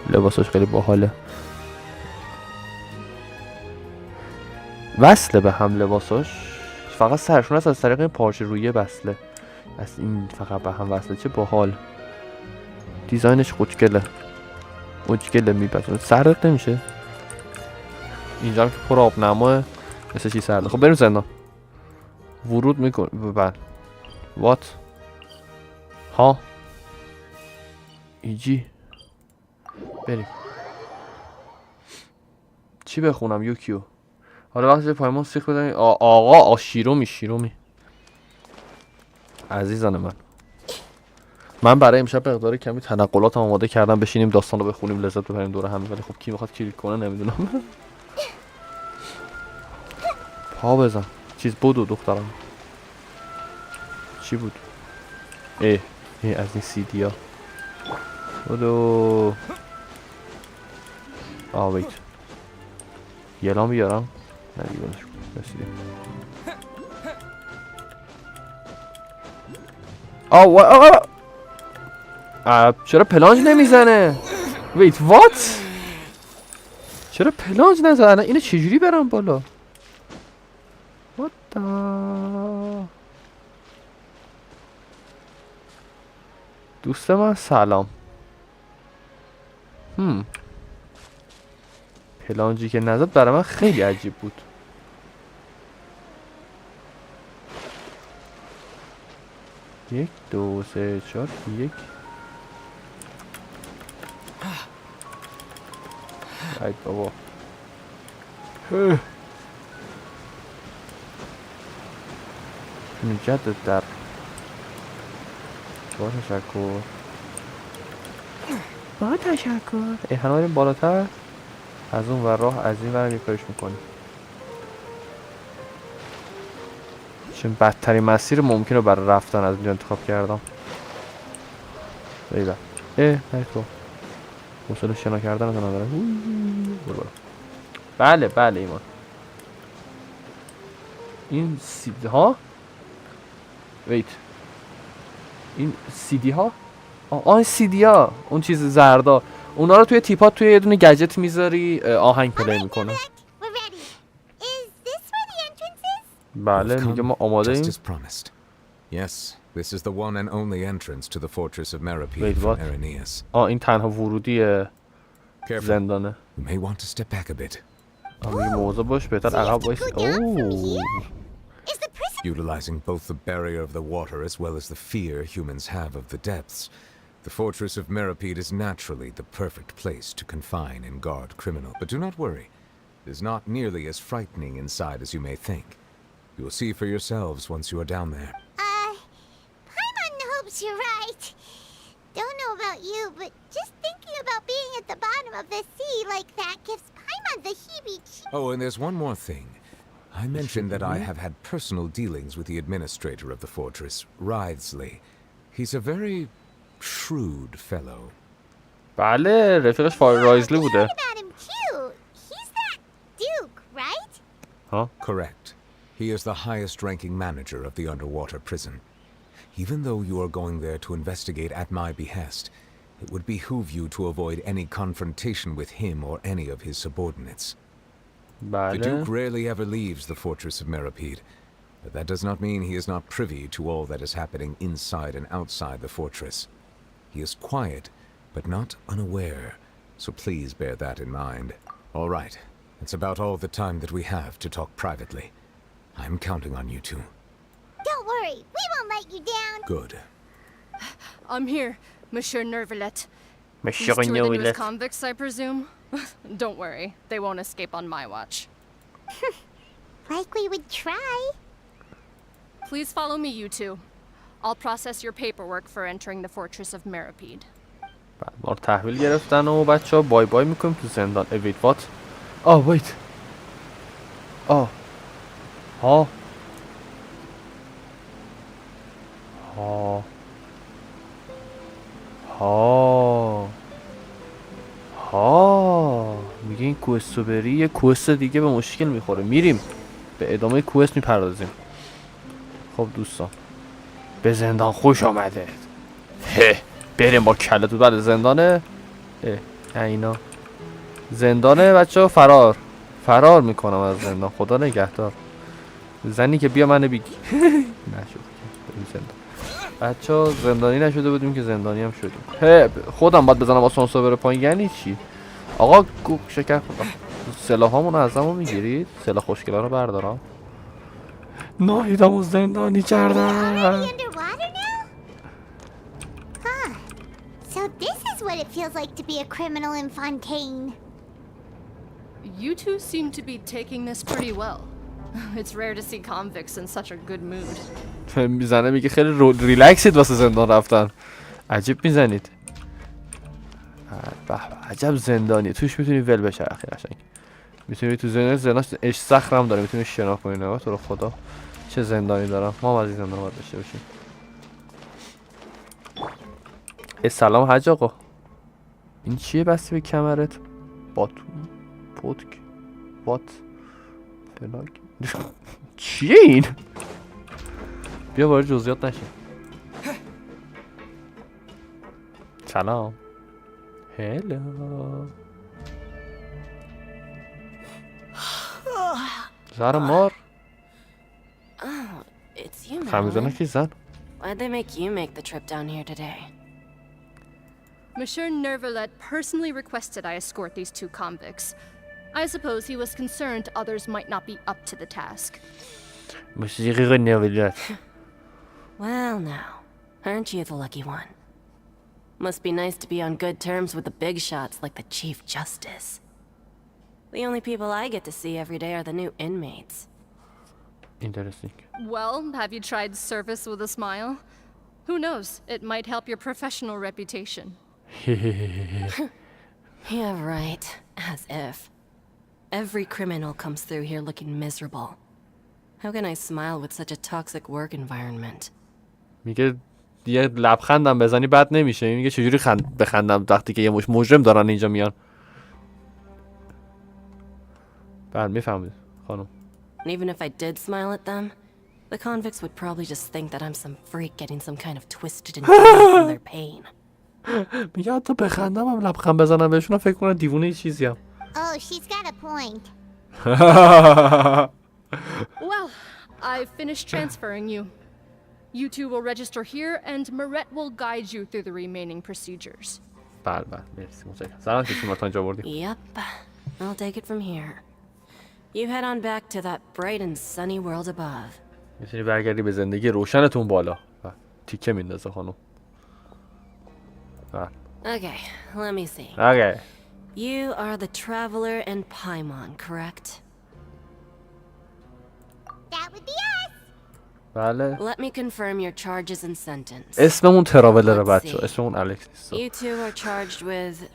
لباسش خیلی باحاله. وصله به هم لباساش، فقط سرشون هست از طریق این پارچه رویه وصله، از این فقط به هم وصله. چه باحال. دیزاینش خوشگله میپسونه. سرد نمیشه اینجا هم که پر آب نماه مثل چی سرده. خب بریم زندان. ورود میکن. بله وات ها ایجی بریم. چی بخونم یوکیو؟ حالا وقتی پایمان سیخ بدنی. آقا شیرومی عزیزان من برای امشب مقدار کمی تنقلات آماده کردم، بشینیم داستان رو بخونیم لذت ببریم دور هم. ولی خب کی میخواد کلیک کنه نمیدونم. پا بزن چیز بودو دخترم. چی بود؟ از این CD ها بودو. ویت یلام بیارم. نه دیگه رسیدیم. چرا پلانج نمیزنه؟ ویت وات؟ چرا پلانج نزنه؟ اینو چجوری برم بالا؟ وات دوست من سلام. پلانجی که نزد برای من خیلی عجیب بود. یک دو سه چهار یک. ای بابا جدد در با تشکر با تشکر. ایهانا بریم بالاتر از اون ور راه از این ور ریپرش میکنیم. چون بدترین مسیر ممکن رو برای رفتن از اینجا انتخاب کردم. بیبا نه تو حوصله شنا کردن رو ندارم. برو. بله ایمان. این سیدی ها ویت این سیدی ها آن سیدی ها اون چیز زردا اونا رو توی تیپات توی یه دونه گجت میذاری آهنگ پلی میکنه. بله میگه ما آماده ایم. Yes, this is the one and only entrance to the fortress of Meripede from Irenaeus. این تنها ورودی زندانه. You may want to step back a bit. میگه موضوع باش بهتر عقب وایس. Utilizing both the barrier of the water as well as the fear humans have of the depths, the fortress of Meripede is naturally the perfect place to confine and guard criminals. But do not worry, it is not nearly as frightening inside as you may think. You will see for yourselves once you are down there. Paimon hopes you're right. Don't know about you, but just thinking about being at the bottom of the sea like that gives Paimon the heebie-jeebies. Oh, and there's one more thing. I mentioned that I have had personal dealings with the administrator of the fortress, Writhsley. He's a very shrewd fellow. بله رفیقش رایزلی بوده. About him too. He's that Duke, right? Huh? Correct. He is the highest-ranking manager of the underwater prison. Even though you are going there to investigate at my behest, it would behoove you to avoid any confrontation with him or any of his subordinates. The Duke rarely ever leaves the fortress of Meripede, but that does not mean he is not privy to all that is happening inside and outside the fortress. He is quiet, but not unaware, so please bear that in mind. All right, it's about all the time that we have to talk privately. I'm counting on you two. Don't worry, we won't let you down. Good. I'm here, Monsieur Nervalet. Monsieur These two are the Nervalet. newest convicts, I presume? Don't worry, they won't escape on my watch. Like we would try. Please follow me, you two. I'll process your paperwork for entering the fortress of Meripede. ما رو تحویل گرفتن و بچه ها بای بای میکنیم تو زندان. ویت وات ویت ها میگه این کوست رو بری یه کوست دیگه به مشکل میخوره. میریم به ادامه کوست میپردازیم. خب دوستان به زندان خوش آمده. بریم با کله تو بعد زندانه. اینا زندانه بچه ها. فرار میکنم از زندان. خدا نگهدار. زنی که بیا منو بگی. نشد زندان بچه ها. زندانی نشده بودیم که زندانی هم شدیم. خودم باید بزنم آسانسور بره پایین یعنی چی؟ آقا شکر خودم. سلاح هامونو از همون میگیرید. سلاح خوشگلا رو بردارم. ناهیدمو زندانی کردن. So this is what it feels like to be a criminal in Fontaine. You two seem to be taking this pretty well. It's rare to see convicts in such a good mood. میزنه میگه خیلی ریلکسید واسه زندان رفتن. عجیب میزنید. عجب زندانی. توش میتونی ول بچرخی قشنگ. میتونی تو زندان اش صخرم داره. میتونی شنا کنی. نگاه تو رو خدا چه زندانی دارم. ما هم از این زندان باید داشته باشیم. سلام حاج آقا. این چیه بستی به کمرت؟ پودک فلاک چیه این؟ بیا وارد جزئیات نشیم. سلام. هلو. زهر مار. Oh, it's you, خمیزانه Madeline. کی زن؟ Why'd they make you make the trip down here today? Monsieur Nervalet personally requested I escort these two convicts. I suppose he was concerned others might not be up to the task. موسیقی نویلت. Well, now, aren't you the lucky one? Must be nice to be on good terms with the big shots like the Chief Justice. The only people I get to see every day are the new inmates. Interesting. Well, have you tried service with a smile? Who knows? It might help your professional reputation. Yeah, right. As if. Every criminal comes through here looking miserable. How can I smile with such a toxic work environment? میگه یه لبخندم بزنی بد نمیشه. میگه چجوری بخندم وقتی که یه مجرم دارن اینجا میان. بله میفهمید خانم. And even if I did smile at them, the convicts would probably just think that I'm some freak getting some kind of twisted infinity from their pain. میگه حتی بخندم هم لبخند بزنم بهشون فکر کنن دیوونه چیزی هم. Oh, she's got a point. Well, I've finished transferring you. You two will register here, and Marette will guide you through the remaining procedures. بله بله مرسی متشکرم. سلام که شما تا اینجا بردیم. Yep, I'll take it from here. You head on back to that bright and sunny world above. میتونی برگردی به زندگی روشنتون بالا. تیکه میندازه خانم. بله. Okay, let me see. اوکی. You are the Traveler and Paimon, correct? That would be us. بله. Let me confirm your charges and sentence. اسممون تراولره Let's بچه. see. اسممون الکس نیست. You two are charged with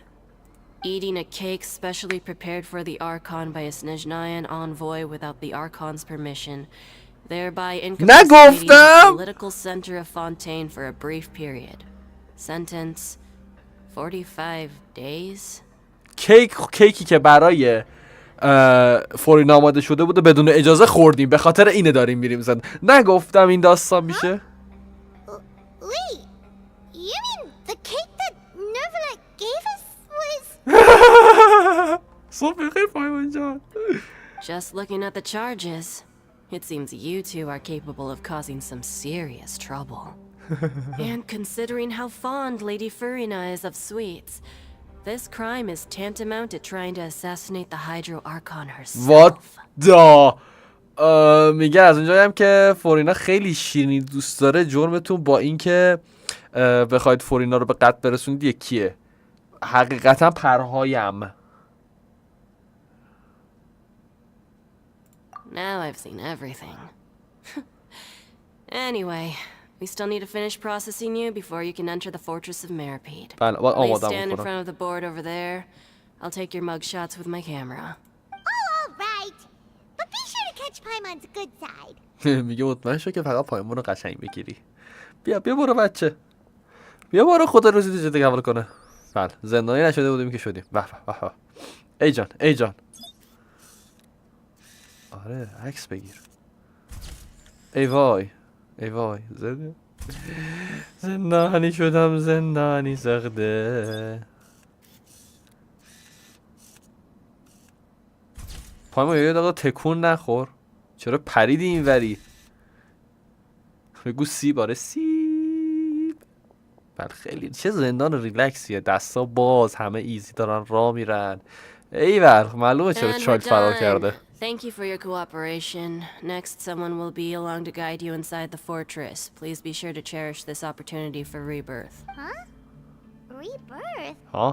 eating a cake specially prepared for the Archon by a Snezhnayan envoy without the Archon's permission, thereby incapacitating the political center of Fontaine for a brief period. Sentence 45 days? کیکی که برای فورین آماده شده بوده بدون اجازه خوردیم به خاطر اینه داریم میریم زد. نگفتم این داستان میشه. Wait, you mean the cake that Nervalet gave us was... صبح بخیر پایمان جان. Just looking at the charges, it seems you two are capable of causing some serious trouble. And considering how fond Lady Furina is of sweets, this crime is tantamount to trying to assassinate the Hydro Archon herself. What the... میگه از اونجایی هم که فورینا خیلی شیرینی دوست داره جرمتون با اینکه بخواید فورینا رو به قتل برسونید یکیه. حقیقتا پرهایم. Now I've seen everything. Anyway, we still need to finish processing you before you can enter the fortress of Meripede. بله Please آمادم stand in میکنم. front of the board over there. I'll take your mug shots with my camera. Oh, all right. But be sure to catch Paimon's good side. میگه مطمئن شو که فقط پایمون رو قشنگ بگیری. بیا برو بچه. بیا برو خدا روزی تو جده قبول کنه. بله زندانی نشده بودیم که شدیم. به به به. ای جان. آره عکس بگیر. ای وای زندانی شدم زندانی سخته. پایما یه دقیقه تکون نخور. چرا پریدی این وری؟ بگو سیب. آره سیب. بله خیلی چه زندان ریلکسیه. دستا باز همه ایزی دارن راه میرن. ایول معلومه چرا And we're چایلد فرار done. کرده. Thank you for your cooperation. Next, someone will be along to guide you inside the fortress. Please be sure to cherish this opportunity for rebirth. Huh? Rebirth? ها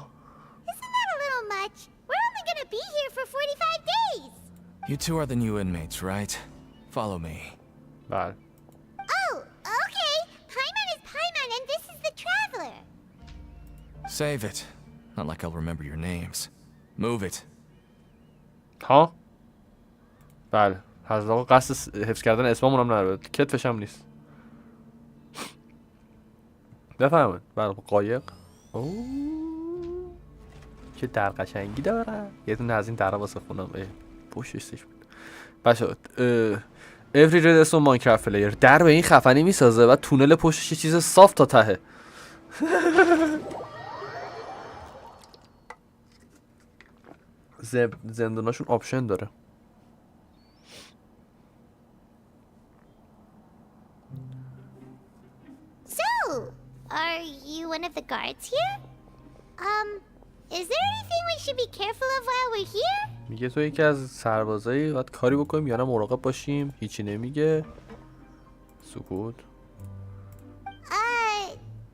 Isn't that a little much? We're only gonna be here for 45 days. You two are the new inmates, right? Follow me. بله Oh, okay. Paimon is Paimon and this is the Traveler. Save it. Not like I'll remember your names. Move it. ها بله از آقا قصد حفظ کردن اسممون هم نداره. کتفش هم نیست. بفهمید بله قایق. اوه چه در قشنگی داره. یه دونه از این درها واسه خونم. پشتش بود بچه. Every Redstone Minecraft player در به این خفنی میسازه و تونل پشتش یه چیز صاف تا تهه. زنداناشون آپشن داره. So, are you one of the guards here? Is there anything we should be careful of while we're here? میگه تو یکی از سربازایی باید کاری بکنیم یا نه مراقب باشیم. هیچی نمیگه. سکوت.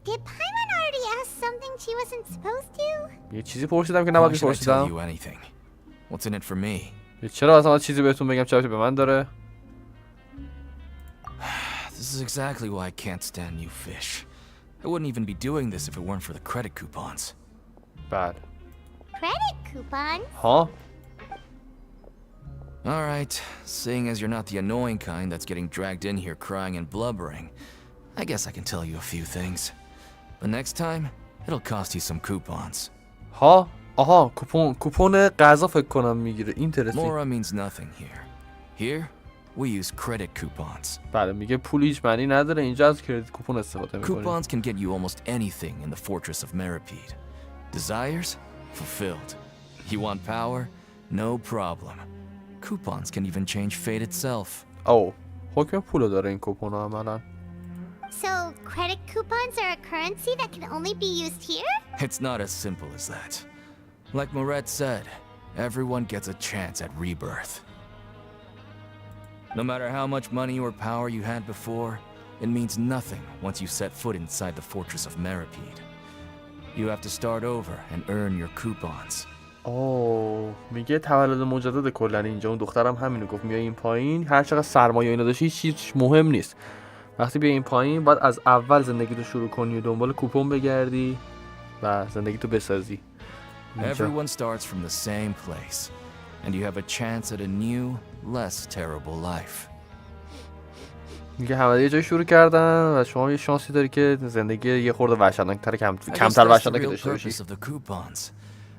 Did Paimon already ask something she wasn't supposed to? یه چیزی پرسیدم که نباید Why should I tell میپرسیدم. you anything? What's in it for me? چرا اصلا چیزی بهتون بگم چه به من داره؟ This is exactly why I can't stand you fish. I wouldn't even be doing this if it weren't for the credit coupons. بله. Credit coupons? ها؟ Alright, seeing as you're not the annoying kind that's getting dragged in here crying and blubbering, I guess I can tell you a few things. But next time, it'll cost you some coupons. ها؟ آها کوپون غذا فکر کنم میگیره. اینترسینگ. Mora means nothing here. Here, we use credit coupons. بله میگه پول هیچ معنی نداره. اینجا از کردیت کوپون استفاده میکنیم. Coupons can get you almost anything in the fortress of Meripede. Desires? Fulfilled. You want power? No problem. Coupons can even change fate itself. او حکم پولو داره این کوپون ها عملا. So, credit coupons are a currency that can only be used here? It's not as simple as that. Like Moret said, everyone gets a chance at rebirth. No matter how much money or power you had before, it means nothing once you set foot inside the fortress of Meripede. You have to start over and earn your coupons. اوه میگه تولد مجدد کلا اینجا. اون دخترم همینو گفت. میای این پایین هر چقدر سرمایه اینا داشتی هیچ مهم نیست. وقتی بیای این پایین باید از اول زندگی تو شروع کنی و دنبال کوپن بگردی و زندگی تو بسازی. Everyone starts from the same place, and you have a chance at a new, less terrible life. میگه همه یه جای شروع کردن و شما یه شانسی داری که زندگی یه خورده وحشتناک‌تر کمتر that's the وحشتناک real داشته باشی. purpose of the coupons.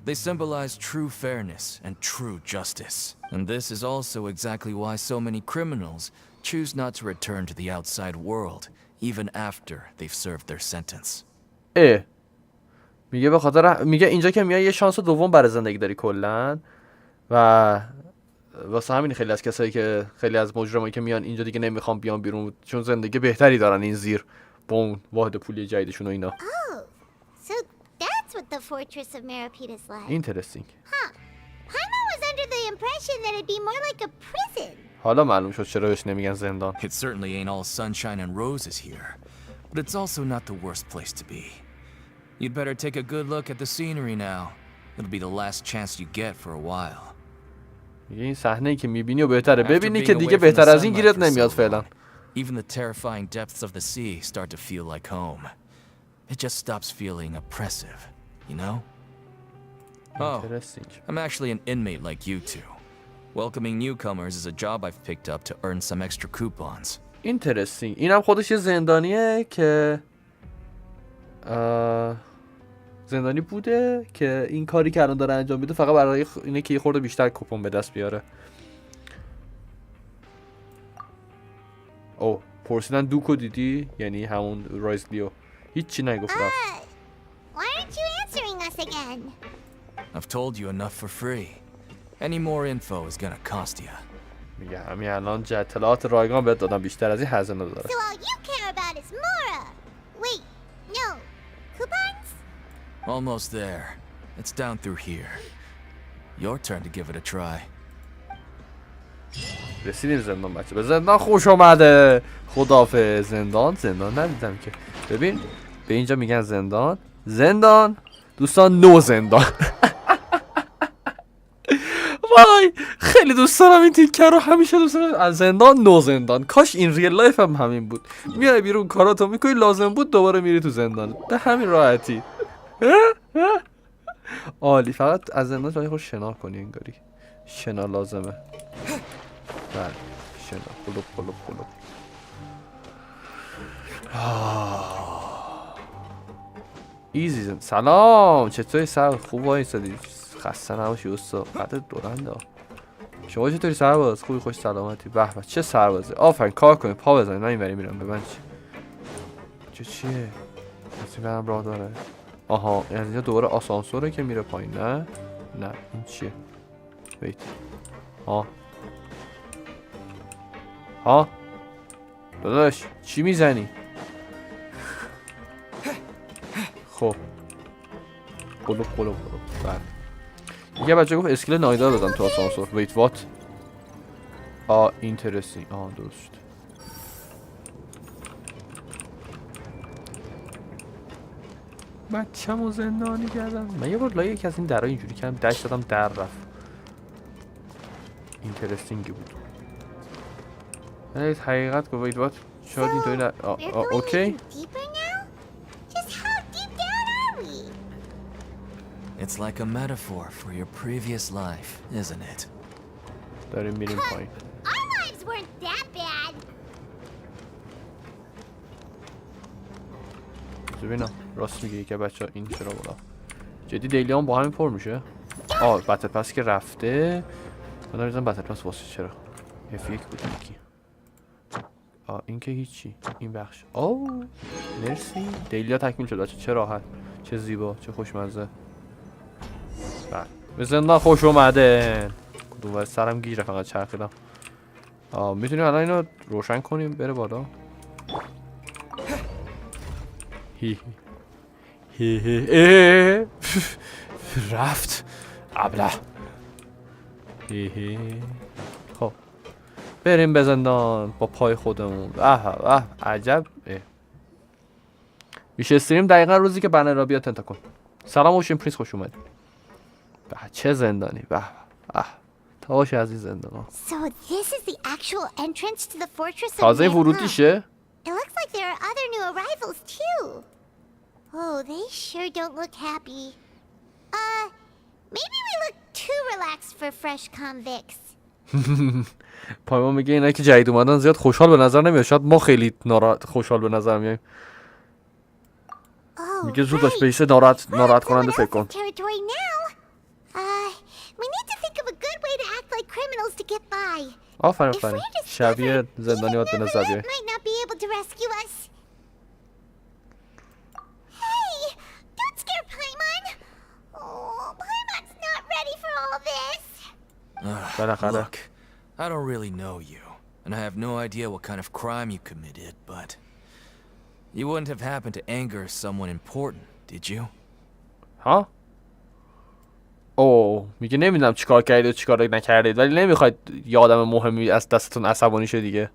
They symbolize true fairness and true justice. And this is also exactly why so many criminals choose not to return to the outside world, even after they've served their sentence. میگه به خاطر میگه اینجا که میای یه شانس دوم برای زندگی داری کلا و واسه همین خیلی از کسایی که خیلی از مجرمایی که میان اینجا دیگه نمیخوام بیان بیرون چون زندگی بهتری دارن این زیر با اون واحد پولی جدیدشون و اینا. Oh, so that's what the fortress of Meripede is like. اینترستینگ. Huh. Paimon was under the impression that it'd be more like a prison. حالا معلوم شد چرا بهش نمیگن زندان. It certainly ain't all sunshine and roses here, but it's also not the worst place to be. You'd better take a good look at the scenery now. It'll be the last chance you get for a while. میگه این صحنه‌ای که میبینی و بهتره ببینی که دیگه بهتر از این گیرت نمیاد فعلا. Even the terrifying depths of the sea start to feel like home. It just stops feeling oppressive, you know? Oh, I'm actually an inmate like you two. Welcoming newcomers is a job I've picked up to earn some extra coupons. اینترستینگ. اینم خودش یه زندانیه که زندانی بوده که این کاری که الان داره انجام میده فقط برای اینه که یه خورده بیشتر کوپن به دست بیاره. او پرسیدن دوکو دیدی؟ یعنی همون رایزلیو. هیچی نگفت رفت. Why aren't you answering us again? I've told you enough for free. Any more info is gonna cost you. میگه همین الان اطلاعات رایگان بهت دادم بیشتر از این هزینه داره. So all you care about is Mora. Wait, no. Coupons? Almost there. It's down through here. Your turn to give it a try. رسیدیم زندان بچه. به زندان خوش اومده. خداحافظ. زندان ندیدم که. ببین به اینجا میگن زندان دوستان نو زندان. وای خیلی دوست دارم این تیکه رو. همیشه دوست دارم از زندان نو زندان. کاش این ریل لایف هم همین بود. میای بیرون کاراتو میکنی لازم بود دوباره میری تو زندان به همین راحتی. عالی. فقط از زندان جایی خود شنا کنی انگاری. شنا لازمه. بله شنا قلوب. ایزی. سلام چطوری سرباز؟ خوب وایسادی؟ خسته نباشی استاد. قدرت بلنده. شما چطوری سرباز؟ خوبی خوش سلامتی؟ به به چه سربازه. آفرین کار کنید پا بزنید. من اینوری میرم. به من چیه؟ کسی برم راه داره. آها این اینجا دوباره آسانسوره که میره پایین. نه این چیه؟ ویت ها داداش چی میزنی؟ خب قلوب بله یه بچه گفت اسکیل نایدار بزن تو آسانسور. ویت وات اینترستینگ درست شد. بچه‌مو زندانی کردم. من یه بار لایه یکی از این درها اینجوری کردم دش دادم در رفت. اینترستینگی بود. حقیقت گفت ویت وات شاید اینطوری اوکی. It's like a metaphor for your previous life, isn't it? داریم میریم پایین. Our lives weren't that bad. ببینم راست میگه که بچه این چرا بالا جدی دیلی هم با همین پر میشه. بتل پس که رفته من نمیدونم بتل پس واسه چرا F1 بود یکی. این که هیچی این بخش. مرسی دیلی ها تکمیل شد بچه. چه راحت چه زیبا چه خوشمزه. بله به زندان خوش اومده. کدوم سرم گیره فقط چرخیدم. میتونیم الان اینو روشن کنیم بره بالا. رفت ابله. خب بریم به زندان با پای خودمون. عجب. میشه استریم دقیقا روزی که بنر را بیاد تنتا کن. سلام اوشین پرینس خوش اومد. چه زندانی. تاش از این زندان. So this is the actual entrance to the fortress of تازه Nirvana. ورودیشه. It looks like there are other new arrivals too. Oh, they sure don't look happy. Maybe we look too relaxed for fresh convicts. پایما میگه اینا که جدید اومدن زیاد خوشحال به نظر نمیاد. شاید ما خیلی خوشحال به نظر میایم. میگه زود باش به ایسه ناراحت کننده فکر کن. We need to think of a good way to act like criminals to get by. آفرین شبیه زندانی باید به نظر بیای. Might not be able to rescue us. Hey, don't scare Paimon. Oh, Paimon's not ready for all this. Look, I don't really know you, and I have no idea what kind of crime you committed, but you wouldn't have happened to anger someone important, did you? ها؟ میگه نمیدونم چیکار کردید و چیکار نکردید ولی نمیخواید یه آدم مهمی از دستتون عصبانی شه دیگه.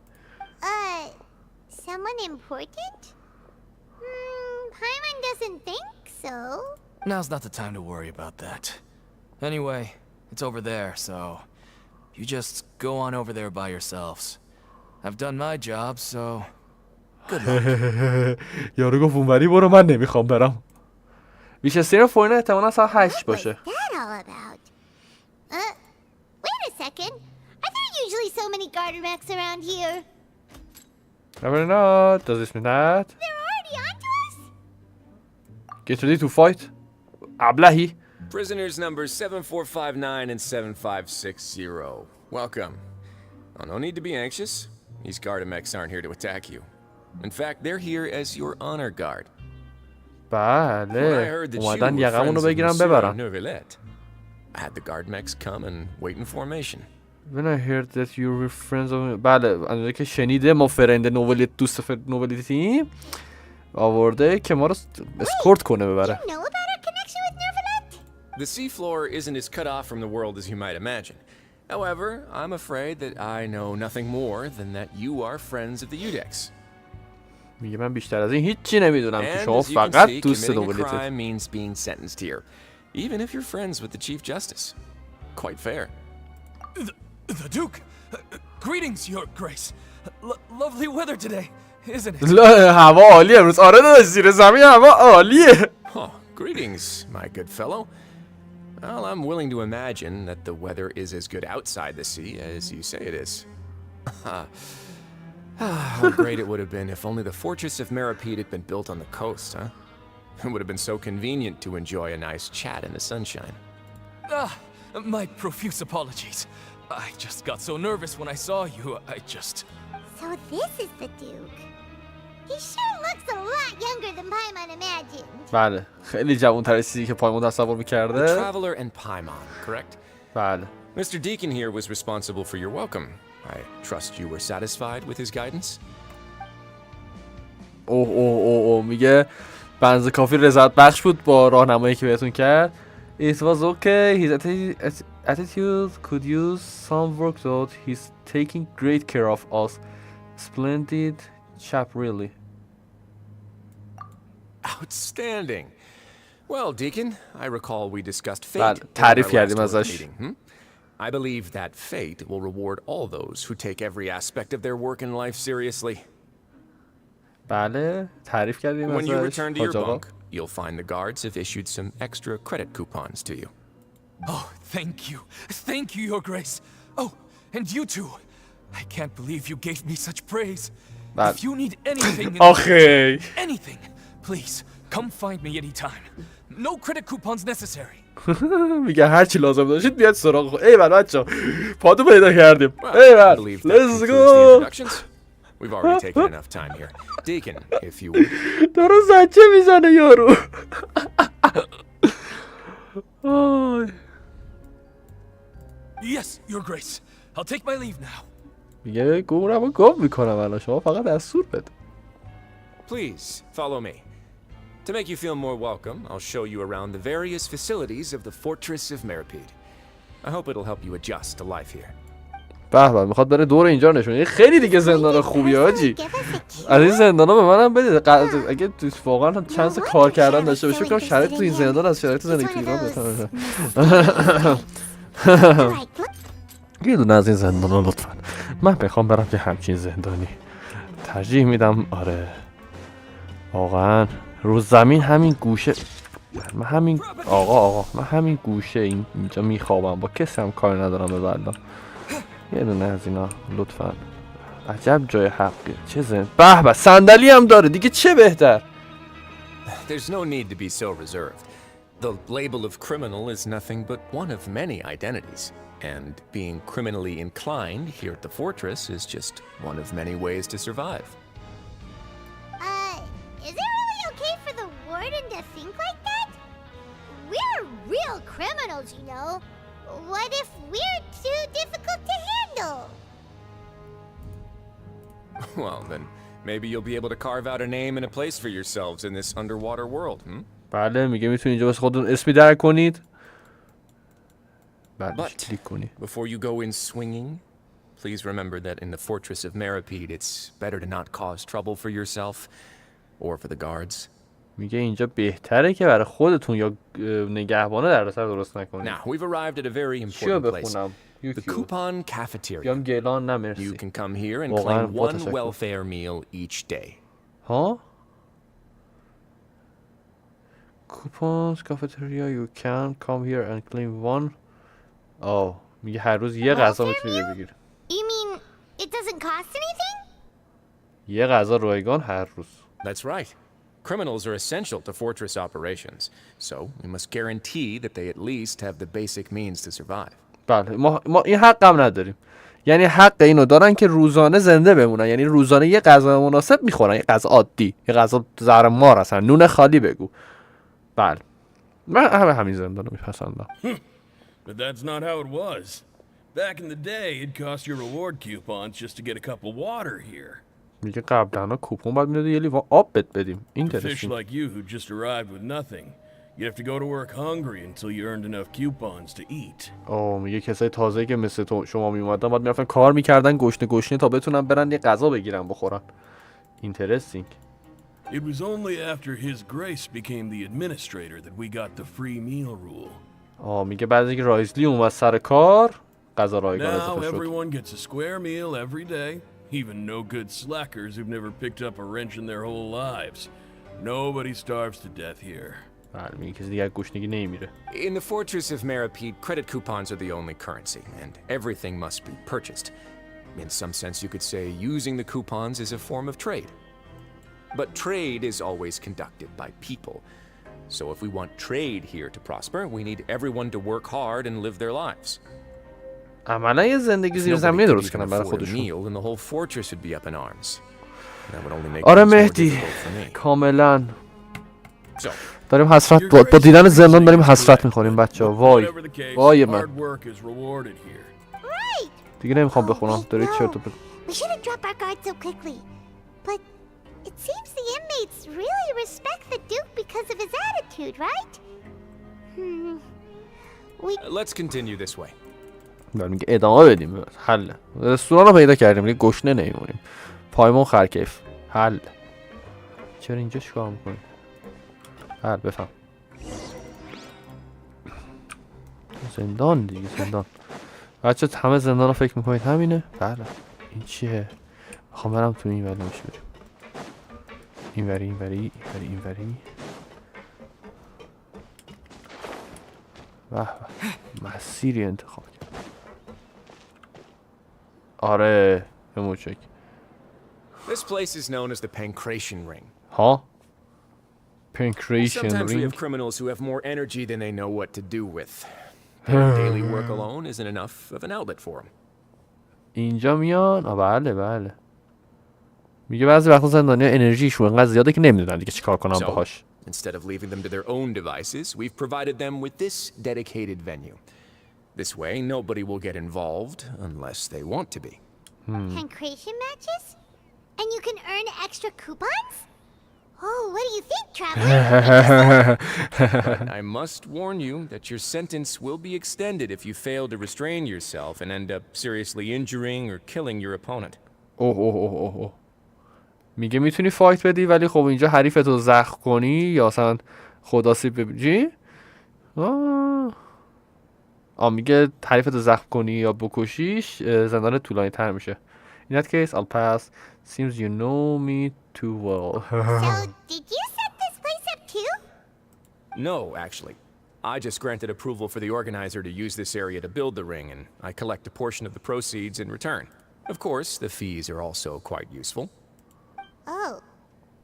Someone important? Paimon doesn't think so. Now's not the time to worry about that. Anyway, it's over there, so you just go on over there by yourselves. I've done my job, so good luck. یارو گفت اونوری برو من نمیخوام برم. ویچستر فورن احتمالا ساعت 8 باشه. Wait a second. Are there usually so many Gardermechs around here? Never know. Does this mean that? They're already onto us? Get ready to fight. Ablahi. Prisoners numbers 7459 and 7560. Welcome. Oh, no need to be anxious. These Gardermechs aren't here to attack you. In fact, they're here as your honor guard. بله اومدن یقمونو بگیرن ببرن. I had the Gardermechs come and wait in formation. When I heard that you were friends of... بله اونجا که شنیده ما فرند نوبلیت دوست نوبلیتی آورده که ما رو اسکورت کنه ببره. You know about our connection with Nervalet? The seafloor isn't as cut off from the world as you might imagine. However, I'm afraid that I know nothing more than that you are friends of the Udex. میگه من بیشتر از این هیچی نمیدونم که شما فقط دوست نوبلیتید. crime means being sentenced here, even if you're friends with the Chief Justice. Quite fair. The Duke! Greetings, Your Grace. Lovely weather today, isn't it? هوا عالیه امروز. آره داداش زیر زمین هوا عالیه. Oh, greetings, my good fellow. Well, I'm willing to imagine that the weather is as good outside the sea as you say it is. How great it would have been if only the fortress of Meripede had been built on the coast, huh? It would have been so convenient to enjoy a nice chat in the sunshine. My profuse apologies. I just got so nervous when I saw you, So this is the Duke. He sure looks a lot younger than Paimon imagined. بله خیلی جوان‌تر از چیزی که پایمون تصور می‌کرده. The Traveler and Paimon, correct? بله. Mr. Deacon here was responsible for your welcome. I trust you were satisfied with his guidance? اوه میگه بنز کافی رضایت بخش بود با راهنمایی که بهتون کرد. It was okay. His attitude could use some work though. He's taking great care of us. Splendid chap, really. Outstanding. Well, Deacon, I recall we discussed fate بله in our تعریف last کردیم work ازش. meeting. I believe that fate will reward all those who take every aspect of their work in life seriously. بله تعریف کردیم When you ازش. return to your حاج آقا. bunk, you'll find the guards have issued some extra credit coupons to you. Oh, thank you. Thank you, Your Grace. Oh, and you too. I can't believe you gave me such praise. بله. If you need anything in آخه anything, please come find me anytime. No credit coupons necessary. میگه هر چی لازم داشتید بیاد سراغ خود. ایول بچه‌ها پادو پیدا کردیم. Well, I ایول believe that let's concludes the go. introductions. We've already taken enough time here. Deacon, if you would. داره زجه میزنه یارو. آی. Yes, Your Grace. I'll take my leave now. میگه گورمو گم میکنم الان شما فقط دستور بده. Please, follow me. To make you feel more welcome, I'll show you around the various facilities of the Fortress of Meripede. I hope it'll help you adjust to life here. به به میخواد بره دور اینجا نشونه. خیلی دیگه زندان خوبی حاجی. از این زندانا به منم بدید. اگه واقعا چانس کار کردن داشته باشه که شرایط تو این زندان از شرایط زندگی تو ایران بهتره. یه دونه از این زندانا لطفا. من میخوام برم که همچین زندانی. ترجیح میدم آره. واقعا رو زمین همین گوشه من همین آقا من همین گوشه اینجا میخوابم با کسی هم کار ندارم به والله. یه دونه از اینا لطفا. عجب جای حقیه. چه به به صندلی هم داره دیگه چه بهتر. There's no need to be so reserved. The label of criminal is nothing but one of many identities. And being criminally inclined here at the fortress is just one of many ways to survive. Is it really okay for the warden to think like that? We're real criminals, you know. What if we're too difficult to handle? Well, then maybe you'll be able to carve out a name and a place for yourselves in this underwater world, hmm? بله میگه میتونید اینجا واسه خودتون اسمی در کنید. بله کلیک کنید. Before you go in swinging, please remember that in the Fortress of Meripede, it's better to not cause trouble for yourself or for the guards. میگه اینجا بهتره که برای خودتون یا نگهبانه دردسر درست نکنید. Now, we've arrived at a very چیو important place. بخونم؟ The coupon cafeteria. بیام گیلان نه مرسی. You can come here and واقعاً claim با one تشکر. welfare meal each day. ها؟ Coupons cafeteria you can come here and claim one. میگه هر روز یه غذا میتونی بگیری. You mean it doesn't cost anything? یه غذا رایگان هر روز. That's right. Criminals are essential to fortress operations, so we must guarantee that they at least have the basic means to survive. بله ما این حق هم نداریم. یعنی حق اینو دارن که روزانه زنده بمونن. یعنی روزانه یه غذا مناسب میخورن، یه غذا عادی، یه غذا زهرمار اصلا، نون خالی بگو. بله من همین زندان رو میپسندم. But that's not how it was. Back in the day, it cost your reward coupons just to get a cup of water here. میگه قبلا کوپون باید میدادی یه لیوان آب بهت بدیم. A fish اینترسینگ. like you who just arrived with nothing, you'd have to go to work hungry until you earned enough coupons to eat. میگه کسای تازه‌ای که مثل تو شما میومدن باید میرفتن کار میکردن گشنه تا بتونن برن یه غذا بگیرن بخورن. اینترسینگ. It was only after His Grace became the administrator that we got the free meal rule. میگه بعد از اینکه رایزلی اومد سر کار غذا رایگان Now اضافه شد. everyone gets a square meal every day, even no good slackers who've never picked up a wrench in their whole lives. Nobody starves to death here. بله میگه کسی دیگه گشنگی نمیره. In the Fortress of Meripede, credit coupons are the only currency, and everything must be purchased. In some sense, you could say using the coupons is a form of trade. But trade is always conducted by people. So if we want trade here to prosper, we need everyone to work hard and live their lives. عملا یه زندگی زیر زمینی درست کنن برای خودشون. آره مهدی کاملا. داریم حسرت با دیدن زندان داریم حسرت میخوریم بچه‌ها. وای وای من دیگه نمیخوام بخونم. دارید چرت و پرت. We shouldn't drop our guard so quickly. But it seems the inmates really respect the Duke because of his attitude, right? Let's continue this way. داریم میگه ادامه بدیم. حل. رستوران رو پیدا کردیم دیگه گشنه نمیمونیم. پایمون خرکیف. حل. چرا اینجا چیکار میکنی؟ حل بفهم. زندان دیگه زندان. بچه همه زندان رو فکر میکنید همینه؟ بله. این چیه؟ میخوام برم تو این ولی میشه بریم. اینوری اینوری اینوری اینوری. واه مسیری انتخاب کرد. آره موچک. This place is known as the Pancration Ring. ها؟ Pancration Sometimes we Ring. have criminals who have more energy than they know what to do with. Their daily work alone isn't enough of an outlet for them. اینجا میان. بله بله. میگه بعضی وقتا زندانیا انرژیشون انقدر زیاده که نمیدونن دیگه چیکار کنن باهاش. Instead of leaving them to their own devices, we've provided them with this dedicated venue. This way, nobody will get involved unless they want to be. Pancration matches? And you can earn extra coupons? Oh, what do you think, Traveler? But I must warn you that your sentence will be extended if you fail to restrain yourself and end up seriously injuring or killing your opponent. اوه میگه میتونی فایت بدی ولی خب اینجا حریفتو زخم کنی یا اصلا خداسیب ببینی. میگه حریفتو زخم کنی یا بکشیش زندان طولانی تر میشه. In that case, I'll pass. Seems you know me too well. So, did you set this place up too? No, actually. I just granted approval for the organizer to use this area to build the ring, and I collect a portion of the proceeds in return. Of course, the fees are also quite useful. Oh.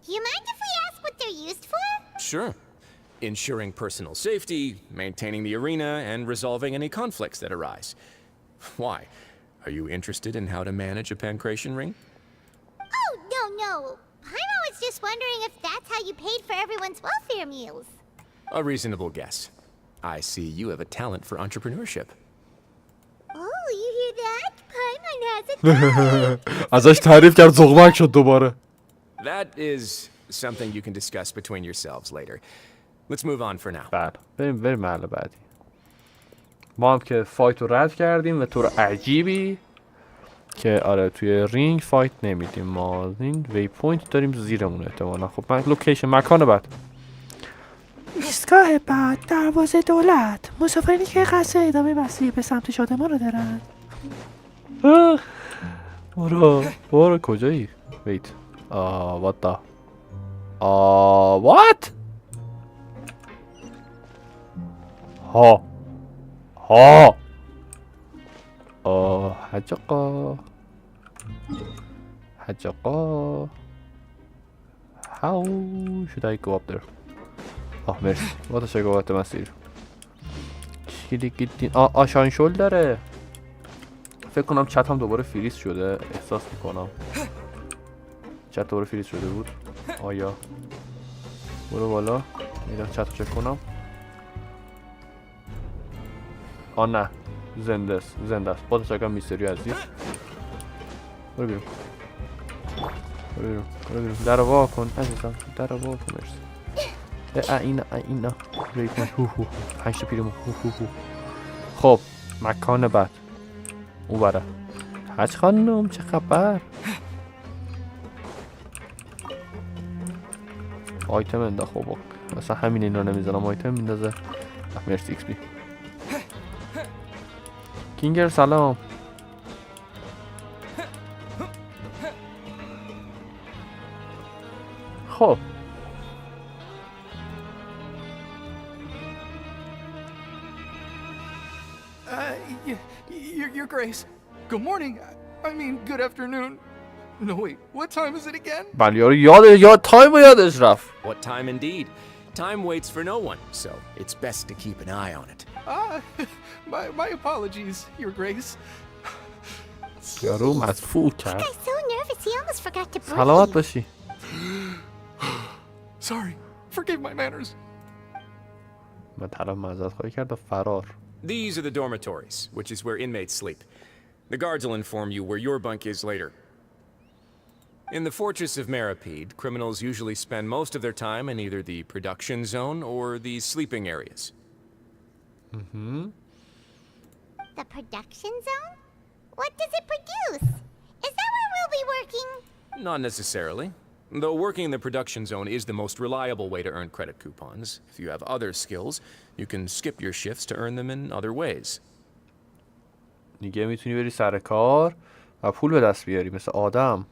Do you mind if we ask what they're used for? Sure. Ensuring personal safety, maintaining the arena, and resolving any conflicts that arise. Why? Are you interested in how to manage a pancration ring? Oh, no. Paimon was just wondering if that's how you paid for everyone's welfare meals. A reasonable guess. I see you have a talent for entrepreneurship. Oh, you hear that? Paimon has a talent. ازش تعریف کرد زغمک شد دوباره. That is something you can discuss between yourselves later. Let's move on for now. بله بریم محل بعدی. ما هم که فایت رو رد کردیم و طور عجیبی که آره توی رینگ فایت نمیدیم ما. این وی پوینت داریم زیرمون احتمالا. خب من لوکیشن مکان بعد ایستگاه بعد دروازه دولت. مسافرینی که قصد ادامه مسیر به سمت شادمان رو دارن. برو کجایی؟ ویت what the what ها حجقا how should I go up there مرسی با تشکر مسیر آشانشل داره. فکر کنم چت هم دوباره فریز شده. احساس میکنم چت دوباره فریز شده بود. آیا برو بالا میرم چت رو چک کنم. نه زنده است. با تشکر میستری عزیز. برو بیرون در رو وا کن عزیزم. در رو وا کن. مرسی. اینا ریتم 5 تا پیرمون. خب مکان بعد اون بره. حج خانم چه خبر؟ آیتم انده. خب مثلا همین اینا نمیزنم آیتم میندازه. مرسی ایکس بی. کینگر سلام. خب Your Grace. Good morning. I mean, good afternoon. No, wait. What time is it again? بله یاد تایم یادش رفت. What time indeed? Time waits for no one, so it's best to keep an eye on it. My apologies, Your Grace. یارو مدفوع کرد. That guy's so nervous he almost forgot to breathe. سلامت باشی. Sorry. Forgive my manners. من طلب معذرت خواهی کرد و فرار. These are the dormitories, which is where inmates sleep. The guards will inform you where your bunk is later. In the Fortress of Meripede, criminals usually spend most of their time in either the production zone or the sleeping areas. The production zone? What does it produce? Is that where we'll be working? Not necessarily. Though working in the production zone is the most reliable way to earn credit coupons, if you have other skills, you can skip your shifts to earn them in other ways. دیگه میتونی بری سر کار و پول به دست بیاری مثل آدم.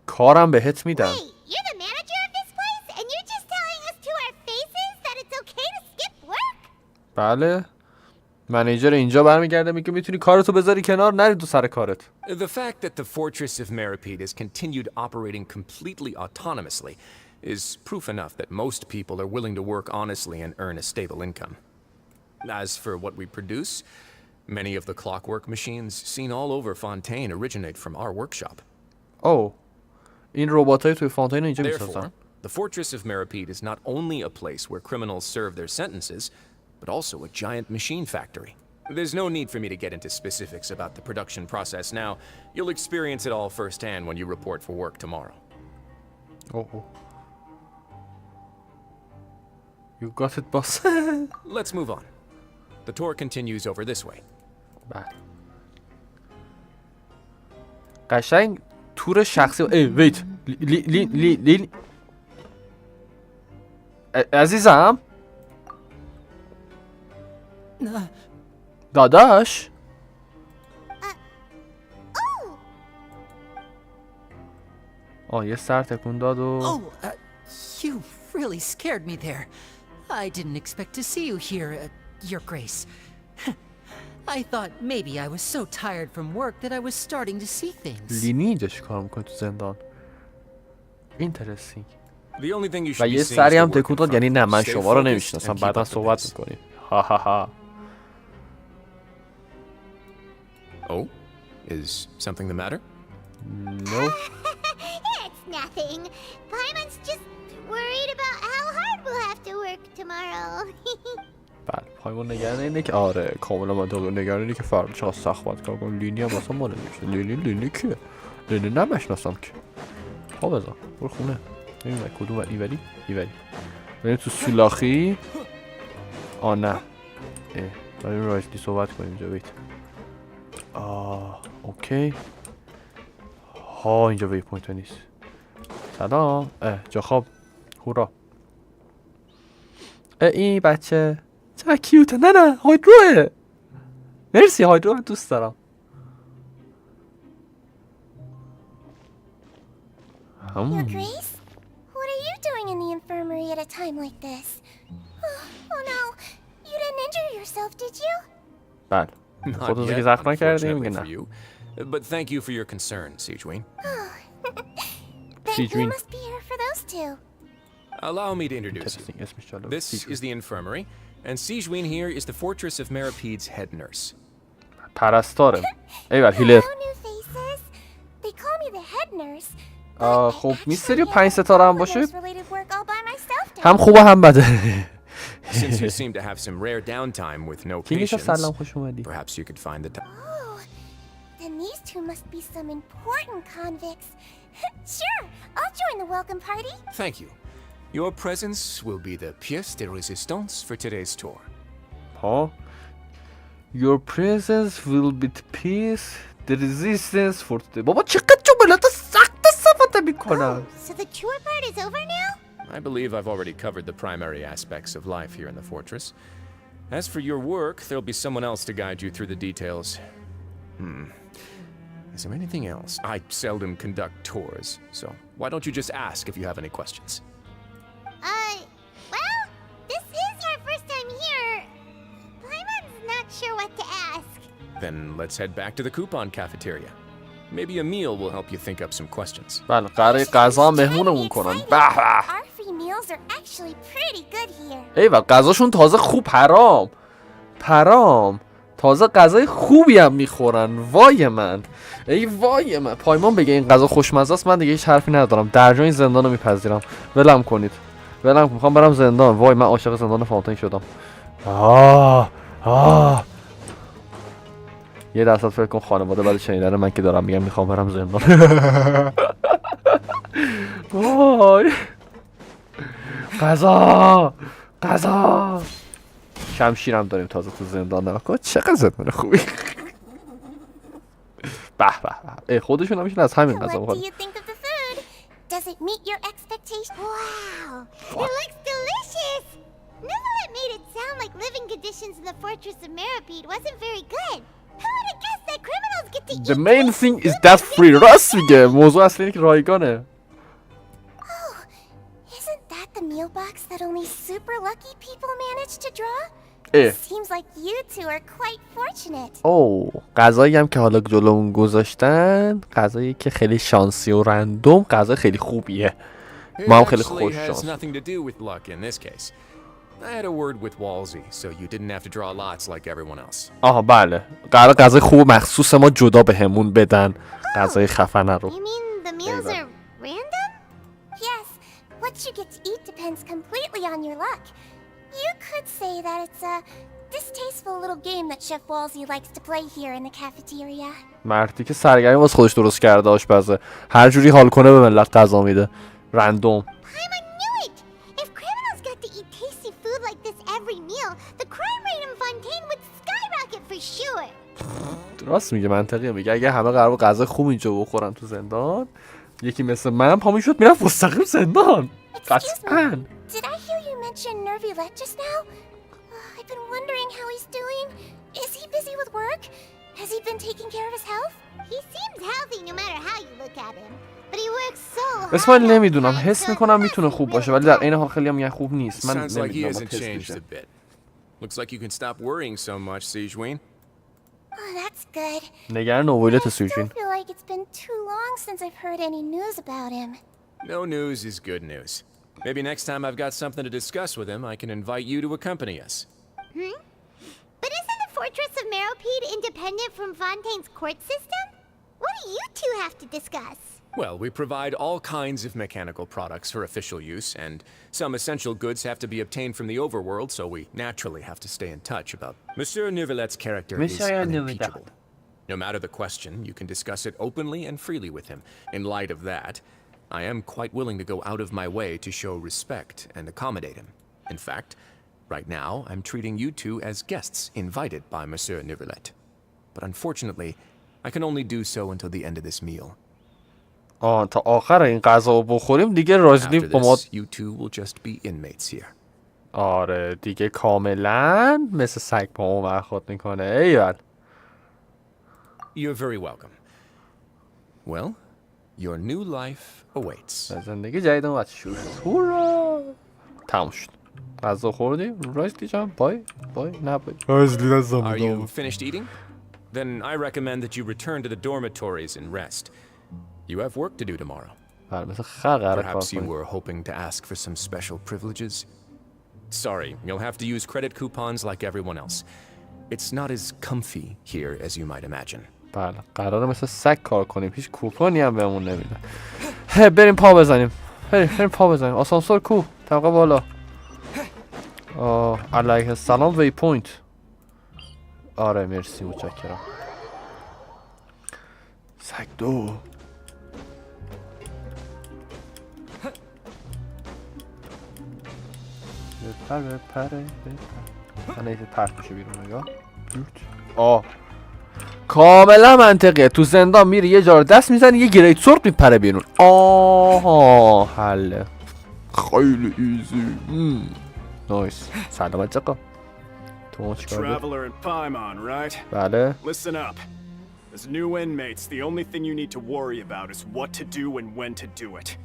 کارم بهت میدم. Wait, you're the manager of this place and you're just telling us to our faces that it's okay to skip work? بله. منیجر اینجا برمیگرده میگه میتونی کارتو بذاری کنار نری تو سر کارت. The fact that the Fortress of Meripede has continued operating completely autonomously is proof enough that most people are willing to work honestly and earn a stable income. As for what we produce, many of the clockwork machines seen all over Fontaine originate from our workshop. Oh. این رباتای توی فونتین اینجا میسازن. The Fortress of Meripede is not only a place where criminals serve their sentences, but also a giant machine factory. There's no need for me to get into specifics about the production process now. You'll experience it all firsthand when you report for work tomorrow. Oh. You got it, boss. Let's move on. The tour continues over this way. بله. قشنگ تور شخصی. ویت. لی عزیزم. داداش. یه سر تکون داد و You really scared me there. I didn't expect to see you here, Your Grace. I thought maybe I was so tired from work that I was starting to see things. لینی اینجا چیکار میکنه تو زندان؟ اینترستینگ. و یه سری هم تکون داد یعنی نه من شما رو نمیشناسم بعدا صحبت میکنیم. ها ها ها. Oh? Is something the matter? No. It's nothing. Paimon's just worried about how hard we'll have to work tomorrow. بله پایمون نگران اینه که آره کاملا منطقی نگران اینه که فردا چقدر سخت باید کار کنم. لینی هم واسه ما نمیشه. لینی کیه؟ لینی نمیشناسم که. ها بذار برو خونه. نمیدونم کدوم ایوری بریم تو سولاخی. نه داریم رایتلی صحبت کنیم اینجا. بیت اوکی. ها اینجا وی پوینت نیست. سلام. جا خواب. هورا. این بچه چقدر کیوته. نه هایدروه. مرسی هایدرو من دوست دارم. Your Grace? What are you doing in the infirmary at a time like this? Oh no, you didn't injure yourself, did you? بله. خودتو که زخم نکردی میگه نه. But thank you for your concern, Sigewin. Then who must be here for those two? Allow me to introduce you. This is the infirmary, and Sigewin here is the Fortress of Meripede's head nurse. پرستارم. ایول هیلر. They call me the head nurse. خب میستری 5 ستاره هم باشه هم خوبه هم بده. Since you seem to have some rare downtime with no patients, perhaps you could find the time. Oh, then these two must be some important convicts. Sure, I'll join the welcome party. Thank you. Your presence will be the pièce de résistance for today's tour. Your presence will be the pièce de résistance for today. بابا چقدر جملات سخت استفاده میکنم. So the tour part is over now? I believe I've already covered the primary aspects of life here in the fortress. As for your work, there'll be someone else to guide you through the details. Is there anything else? I seldom conduct tours, so why don't you just ask if you have any questions? Well, this is our first time here. Paimon's not sure what to ask. Then let's head back to the coupon cafeteria. Maybe a meal will help you think up some questions. بله قراره غذا مهمونمون کنن. Our free meals are actually pretty good here. ایول غذاشون تازه خوب. پرام تازه غذای خوبی هم میخورن. وای من پایمان بگه این غذا خوشمزه است من دیگه هیچ حرفی ندارم. درجا این زندان رو میپذیرم. ولم کنید. ولم میخوام برم زندان. وای من عاشق زندان فونتین شدم. یه درصد فکر کن خانواده بعد شنیدن من که دارم میگم میخوام برم زندان. وای غذا شمشیرم داریم تازه تو زندان. نکن چقدر زندان خوبی. به به خودشون همیشه از همین غذا میخواد. Does it meet your expectations? Wow, it looks delicious. Neverlet made it sound like living conditions in the fortress of Meripede wasn't very good. Who would have guessed that criminals get to eat? The main thing is that free. راست میگه. موضوع اصلی اینه که رایگانه. Oh, isn't that the meal box that only super lucky people manage to draw? Seems like you two are quite fortunate. غذایی هم که حالا جلومون گذاشتن غذایی که خیلی شانسی و رندوم، غذا خیلی خوبیه. ما هم خیلی خوش شانس. I had a word with Walsey, so you didn't have to draw lots like everyone else. بله. قرار غذای خوب مخصوص ما جدا بهمون بدن. غذای خفنه رو. You mean the meals are random? Yes. What you get to eat depends completely on your luck. You could say that it's a distasteful little game that Chef Walsey likes to play here in the cafeteria. مردی که سرگرمی واسه خودش درست کرده آشپزه. هر جوری حال کنه به ملت غذا میده. رندوم. I knew it. If criminals got to eat tasty food like this every meal, the crime rate in Fontaine would skyrocket for sure. راست میگه، منطقیه. میگه اگه همه قرار غذا خوب اینجا بخورن تو زندان، یکی مثل من پا میشد میرفت مستقیم زندان. قطعاً. Did I hear you mention Nervilet just now? I've been wondering how he's doing. Is he busy with work? Has he been taking care of his health? He seems healthy no matter how you look at him. But he works so hard. اسماعیل نمیدونم، حس میکنم میتونه خوب باشه ولی در عین حال خیلی هم میگن خوب نیست. من نمیدونم. Looks like you can stop worrying so much, Sijuin. Oh, that's good. نگران نوبلیت I سوجین. feel like it's been too long since I've heard any news about him. No news is good news. Maybe next time I've got something to discuss with him, I can invite you to accompany us. But isn't the Fortress of Meripede independent from Fontaine's court system? What do you two have to discuss? Well, we provide all kinds of mechanical products for official use, and some essential goods have to be obtained from the overworld, so we naturally have to stay in touch about Monsieur Nervilet's character is unimpeachable. No matter the question, you can discuss it openly and freely with him. In light of that, I am quite willing to go out of my way to show respect and accommodate him. In fact, right now, I'm treating you two as guests invited by Monsieur Nervilet. But unfortunately, I can only do so until the end of this meal. تا آخر این غذا رو بخوریم دیگه رازلی با ما. You two will just be inmates here. آره دیگه کاملا مثل سگ با ما برخورد میکنه. ایول. You're very welcome. Well, your new life awaits. زندگی جدید اومد شروع. هورا. تموم شد. غذا خوردیم. رازلی جان بای نه بای. رازلی دستم. Are you finished eating? Then I recommend that you return to the dormitories and rest. You have work to do tomorrow. Perhaps you were hoping to ask for some special privileges? Sorry, you'll have to use credit coupons like everyone else. It's not as comfy here as you might imagine. بله قراره مثل سگ کار کنیم، هیچ کوپانی هم بهمون نمیدن. بریم پا بزنیم. بریم پا بزنیم. آسانسور کو؟ طبقه بالا. علیه السلام وی پوینت. آره مرسی متشکرم. سگ دو. بپره من ایت پرت میشه بیرون نگاه. کاملا منطقیه. تو زندان میری یه جا رو دست میزنی یه گریت سورد میپره بیرون. حله خیلی ایزی. نایس. سلامت چقا تو چیکار بله. Listen up. As new inmates, the only thing you need to worry about is what to do and when to do it.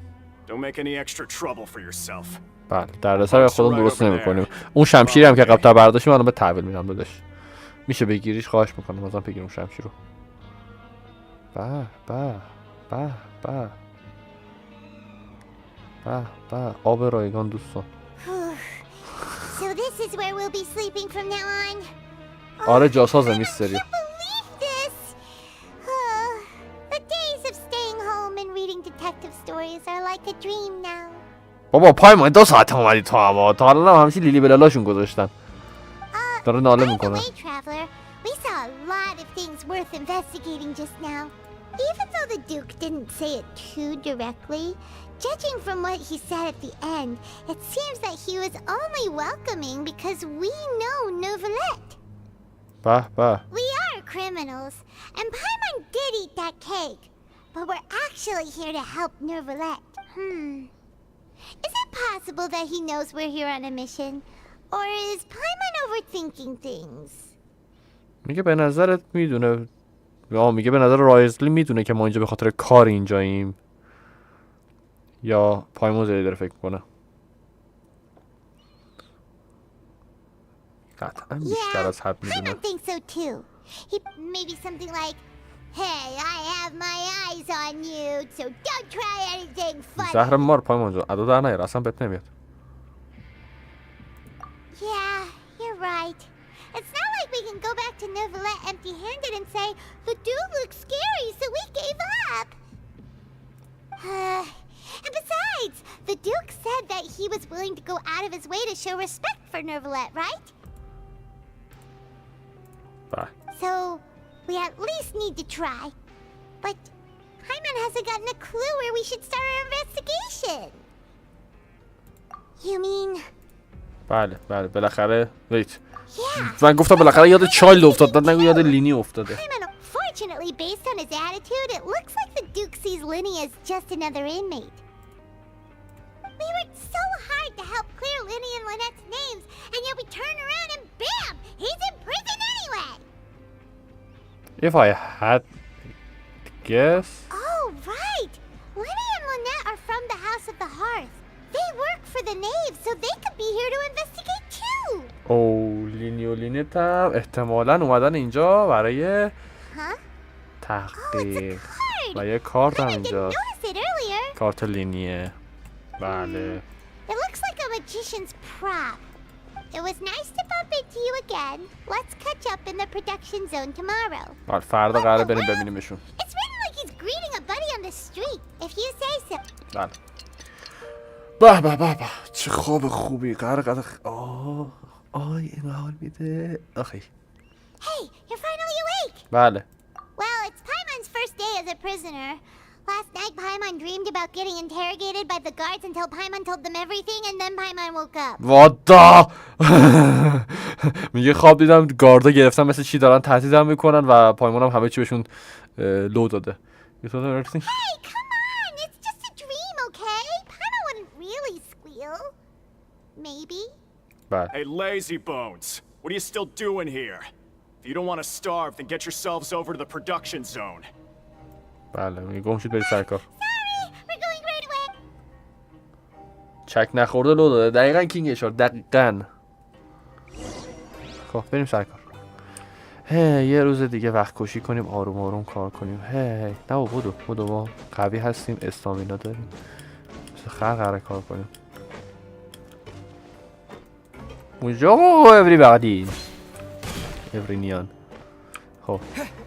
Don't make any extra trouble for yourself. بله دردسر به خودم درست نمی‌کنیم. اون شمشیری هم که قبلا برداشتیم الان به تحویل میدم داداش. میشه بگیریش خواهش میکنم ازم بگیرم شمشیر رو. آب رایگان دوستان. So this is where we'll be sleeping from now on. آره جاسازه میستری. The days of staying home and reading detective stories are like a dream now. بابا پایمان 2 ساعت اومدی تو هوا، تا حالا همچی لیلی بلالاشون گذاشتن. داره ناله میکنه. We saw a lot of things worth investigating just now. Even though the Duke didn't say it too directly, judging from what he said at the end, it seems that he was only welcoming because we know Novelette. We are criminals, and Paimon did eat that cake, but we're actually here to help Novelette. Is it possible that he knows we're here on a mission? Or is Paimon overthinking things? میگه به نظرت میدونه، میگه به نظر رایزلی میدونه که ما اینجا به خاطر کار اینجاییم، یا پایمون زیادی داره فکر کنه. قطعا بیشتر از حد میدونه. I think so too. He maybe something like, "Hey, I have my eyes on you, so don't try anything funny." زهر مار پایمون جا ادا در نیار، اصلا بهت نمیاد. Yeah, you're right. It's not like we can go back to Novelette empty-handed and say, "The dude looks scary, so we gave up." And besides, the Duke said that he was willing to go out of his way to show respect for Novelette, right? So, we at least need to try. But Paimon hasn't gotten a clue where we should start our investigation. You mean... بله بالاخره ویت. من گفتم بالاخره یاد چایلد افتاد، نگو یاد لینی افتاده. Fortunately, based on his attitude, it looks like the Duke sees Linny as just another inmate. We worked so hard to help clear Linny and Lynette's names, and yet we turn around and bam! He's in prison anyway! If I had to guess... Oh, right! Linny and Lynette are from the House of the Hearth. They work for the Knave, so they could be here to investigate too! لینی و لینت هم احتمالاً اومدن اینجا برای تحقیق و یه کارت هم اینجا. کارت لینیه. بله. It looks like a magician's prop. It was nice to bump into you again. Let's catch up in the production zone tomorrow. بله فردا قراره بریم ببینیمشون. It's written like he's greeting a buddy on the street, if you say so. بله. چه خواب خوبی قراره آی این حال میده. آخی. Hey, you're finally awake. بله. Well, it's Paimon's first day as a prisoner. Last night, Paimon dreamed about getting interrogated by the guards until Paimon told them everything, and then Paimon woke up. What the? میگه خواب دیدم گاردا گرفتن مثل چی دارن تهدیدم میکنن و پایمون هم همه چی بهشون لو داده. Hey, come on! It's just a dream, okay? Paimon wouldn't really squeal. Maybe. Bad. Hey, lazy bones. What are you still doing here? If you don't want to starve, then get yourselves over to the production zone. بله میگه گم شید برید سر کار. Sorry, we're going right away. چک نخورده لو داده. دقیقاً کینگ اشار. دقیقاً. خب بریم سر کار. یه روز دیگه وقت کشی کنیم، آروم آروم کار کنیم. نه بودو با قوی هستیم، استامینا داریم. مثل خر قراره کار کنیم. اونجا everybody everyone. خب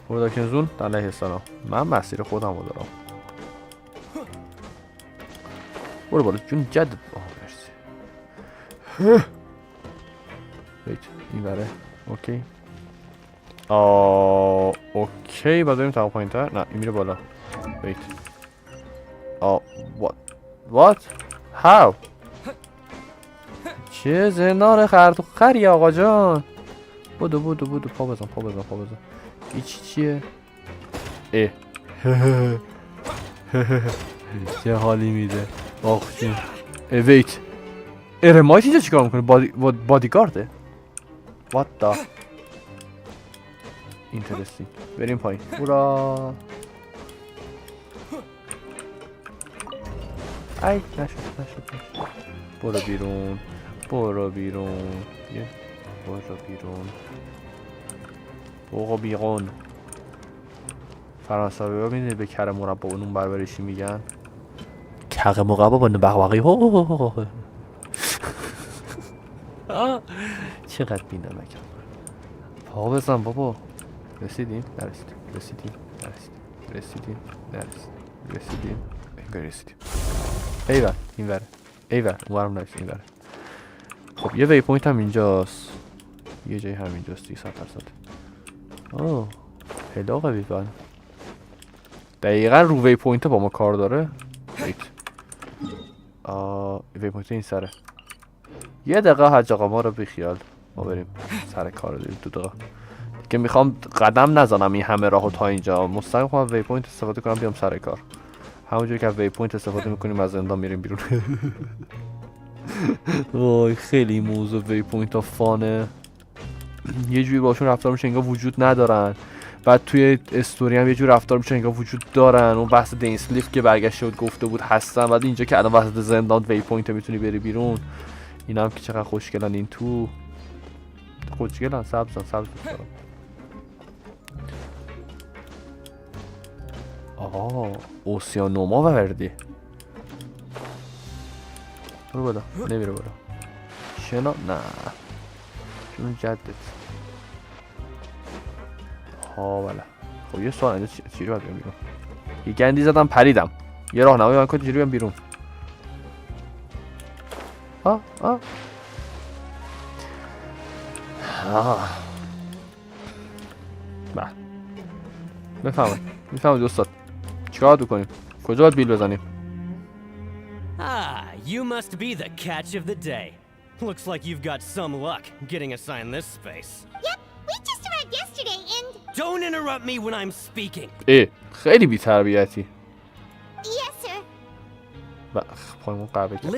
پروداکشن علیه السلام. من مسیر خودم رو دارم. برو بالا جون جد. مرسی. بیت این بره. اوکی. اوکی بعد بریم تمام پایین تر. نه این میره بالا. بیت. what how چه زندان خرد و خری آقا جان. بودو پا بزن این چیه؟ چه حالی میده آخ جون. ویت ارمایت اینجا چیکار میکنه؟ بادیگارده؟ what the interesting. بریم پایین. برا ای نشد. برو بیرون. بوقو بیرون. فرانسوی ها میدونی به کره مربا و نون بربرشی میگن؟ کره مربا با نون بغبغی. چقدر بینمکم. پا بزن بابا. رسیدیم؟ نرسیدیم. انگار رسیدیم. ایوه این وره. ایول اونورم نمیشه این بره. خب یه وی پوینت هم اینجاست، یه جایی همینجاست 300%. اوه خیلی قوی بان. دقیقا رو وی پوینت با ما کار داره. ویت وی پوینت این سره. یه دقیقه حاج آقا ما رو بیخیال، ما بریم سر کار داریم. 2 دقیقه که میخوام قدم نزنم این همه راهو تا اینجا، مستقیم خواهم وی پوینت استفاده کنم بیام سر کار. همونجوری که وی پوینت استفاده میکنیم از زندان میریم بیرون. وای خیلی موضوع وی پوینت ها فانه، یه جوری باشون رفتار میشه انگار وجود ندارن. بعد توی استوری هم یه جور رفتار میشه انگار وجود دارن. اون بحث دینسلیف که برگشته بود گفته بود هستن، بعد اینجا که الان وسط زندان وی پوینت میتونی بری بیرون. اینا هم که چقدر خوشگلن، این تو خوشگلن، سبزن دارم. اوسیانوما وردی. برو بالا. نمیره بالا. شنا نه چون جدت. بله. خب یه سوال اینجا چیزی باید بیام بیرون. یه گندی زدم پریدم. یه راهنمایی من کنید چجوری بیام بیرون. بله. میفهمم دوستات. چیکار بکنیم؟ کجا باید بیل بزنیم؟ You must be the catch of the day. Looks like you've got some luck getting assigned this space. Yep, we just arrived yesterday and... Don't interrupt me when I'm speaking. خیلی بی‌تربیتی. Yes, sir.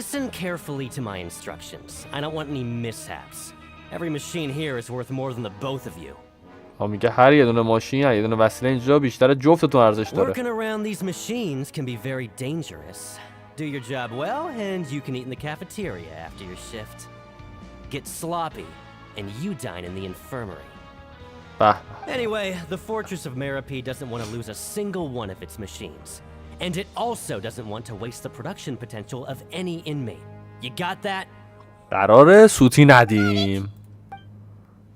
Listen carefully to my instructions. I don't want any mishaps. Every machine here is worth more than the both of you. میگه هر یه دونه ماشین یه دونه وسیله اینجا بیشتر جفتتون ارزش داره. Working around these machines can be very dangerous. Do your job well and you can eat in the cafeteria after your shift. Get sloppy and you dine in the infirmary. Anyway, the Fortress of Merope doesn't want to lose a single one of its machines. And it also doesn't want to waste the production potential of any inmate. You got that? قراره سوتی ندیم.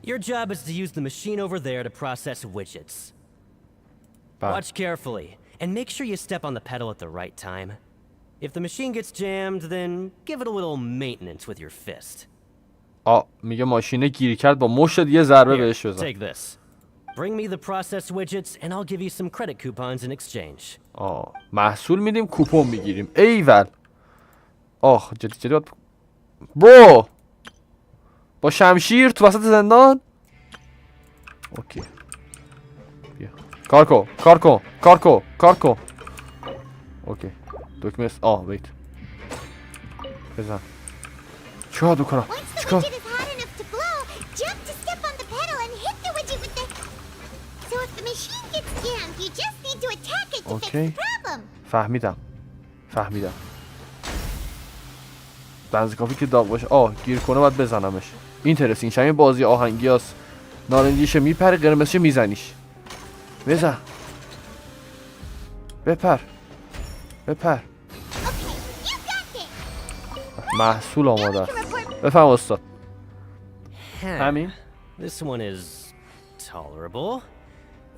Your job is to use the machine over there to process widgets. Watch carefully, and make sure you step on the pedal at the right time. If the machine gets jammed, then give it a little maintenance with your fist. میگه ماشینه گیر کرد با مشت یه ضربه بهش بزن. Take this. Bring me the process widgets, and I'll give you some credit coupons in exchange. محصول میدیم کوپن میگیریم. ایول. جدی برو. با شمشیر تو وسط زندان. اوکی. بیا. کار کن. اوکی. دکمه ویت. بزن. چیکار بکنم؟ چیکار؟ اوکی. فهمیدم. بنز کافی که داغ باشه. گیر کنه باید بزنمش. اینترسینگ شبیه بازی آهنگی هست. نارنجیشه میپره، قرمزشه میزنیش. بزن. بپر. محصول آماده است. بفهم استاد. همین. This one is tolerable.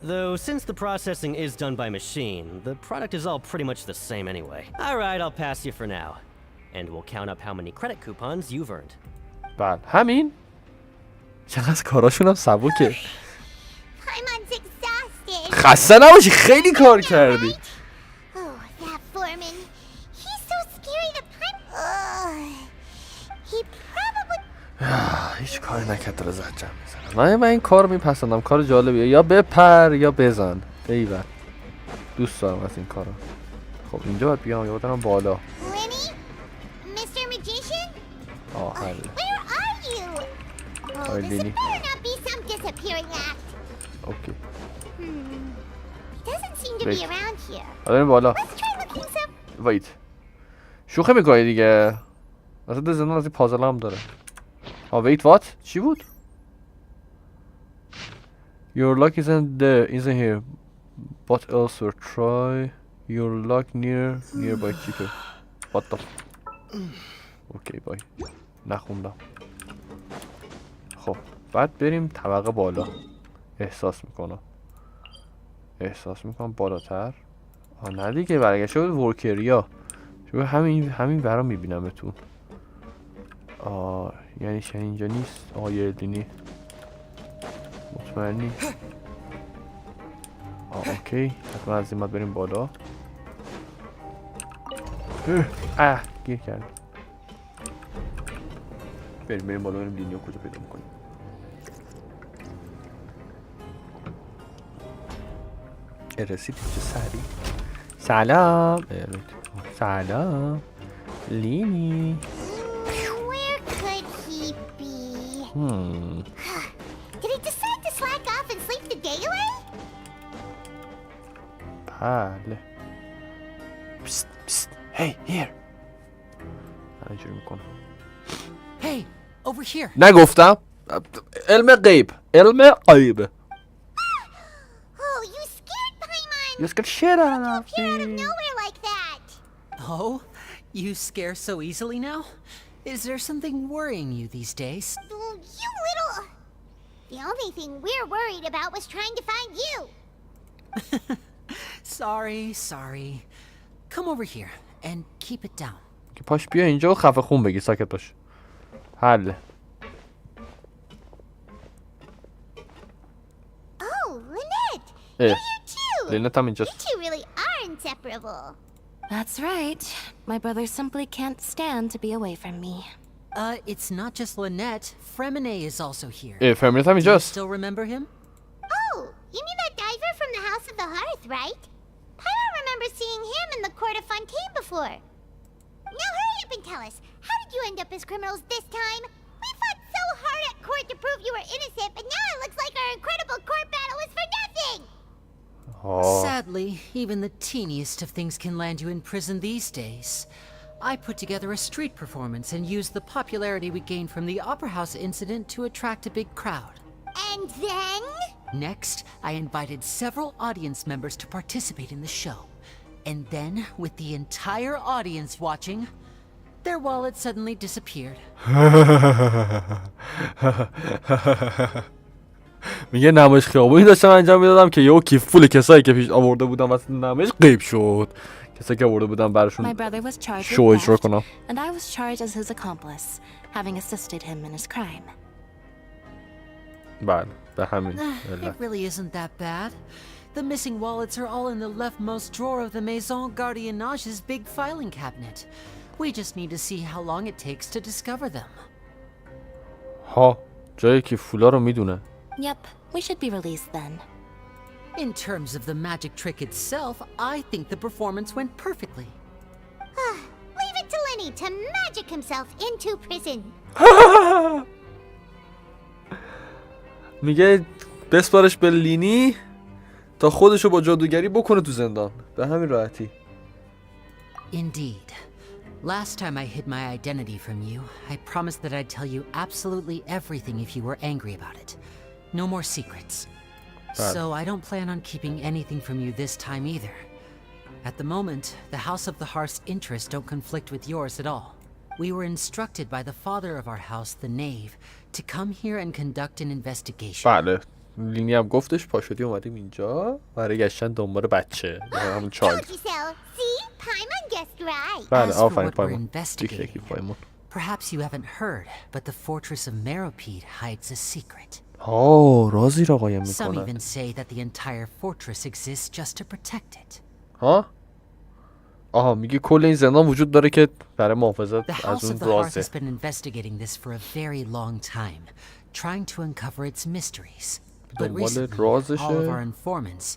Though since the processing is done by machine, the product is all pretty much the same anyway. All right, I'll pass you for now. And we'll count up how many credit coupons you've earned. بله همین. چقدر کاراشون هم سبکه. خسته نباشی، خیلی کار کردی. هیچ کاری نکرد داره زد جمع میزنم. من این کار میپسندم، کار جالبیه. یا بپر یا بزن. ایول دوست دارم از این کارا. خب اینجا باید بیام یا برم بالا. لینی. اوکی. بریم بالا. وایت. شوخه میکنی دیگه. مثلا زندان از این پازل هم داره. ویت وات؟ چی بود؟ Your luck isn't here. What else or try your luck nearby keeper. What the اوکی بای. نخوندم. خب بعد بریم طبقه بالا. احساس میکنم بالاتر. نه دیگه برگشته بود ورکریا. چون همین ورا میبینمتون. یعنی اینجا نیست آقای دینی؟ مطمئنی؟ اوکی، حتما از این باید بریم بالا. گیر کردیم. بریم بالا، بریم دینی رو کجا پیدا میکنیم. رسید چه سریع. سلام. سلام لینی. Where could he be? Did he decide to slack off and sleep the day away? بله. پست پست. Hey, here. اینجوری میکنم. Hey, over here. نگفتم. علم غیب. علم غیب. Oh, you scared Paimon! You scared shit out of me. Out of nowhere like that. Oh, you scare so easily now? Is there something worrying you these days? You little... The only thing we're worried about was trying to find you. Sorry. Come over here and keep it down. پاش بیا اینجا و خفه خون بگی، ساکت باش. حل. Oh, Lynette! You're here too! لینت هم اینجاست. You two really are inseparable. That's right. My brother simply can't stand to be away from me. It's not just Lynette. Fremine is also here. فرمینت هم Do you اینجاست. still remember him? Oh, you mean that diver from the House of the Hearth, right? I don't remember seeing him in the court of Fontaine before. Now hurry up and tell us, how did you end up as criminals this time? We fought so hard at court to prove you were innocent, but now it looks like our incredible court battle was for nothing! Sadly, even the teeniest of things can land you in prison these days. I put together a street performance and used the popularity we gained from the Opera House incident to attract a big crowd. And then? Next, I invited several audience members to participate in the show. And then, with the entire audience watching, their wallet suddenly disappeared. میگه نمایش خیابونی داشتم انجام میدادم که یهو کیف فول کسایی که پیش آورده بودم واسه نمایش غیب شد. کسایی که آورده بودم براشون شو اجرا کنم. And I was charged as his accomplice, having assisted him in his crime. بله، به همین. It really isn't that bad. The missing wallets are all in the leftmost drawer of the Maison Gardiennage's big filing cabinet. We just need to see how long it takes to discover them. ها، جایی که فولا رو میدونه. Yep, we should be released then. In terms of the magic trick itself, I think the performance went perfectly. Leave it to Lenny to magic himself into prison. میگه بسپارش به لینی تا خودشو با جادوگری بکنه تو زندان. به همین راحتی. Indeed. Last time I hid my identity from you, I promised that I'd tell you absolutely everything if you were angry about it. No more secrets. So I don't plan on keeping anything from you this time either. At the moment, the House of the Hearth's interests don't conflict with yours at all. We were instructed by the father of our house, the Knave, to come here and conduct an investigation. بله. لینی هم گفتش پا شدی اومدیم اینجا برای گشتن دنبال بچه. همون چایلد. بله، آفرین پایمون. پایمون. Perhaps you haven't heard, but the fortress of Meropide hides a secret. رازی رو قایم Some میکنه. even say that the entire fortress exists just to protect it. میگه کل این زندان وجود داره که برای محافظت The از House اون of the Hearth رازه. has been investigating this for a very long time, trying to uncover its mysteries. But recently, all of our informants,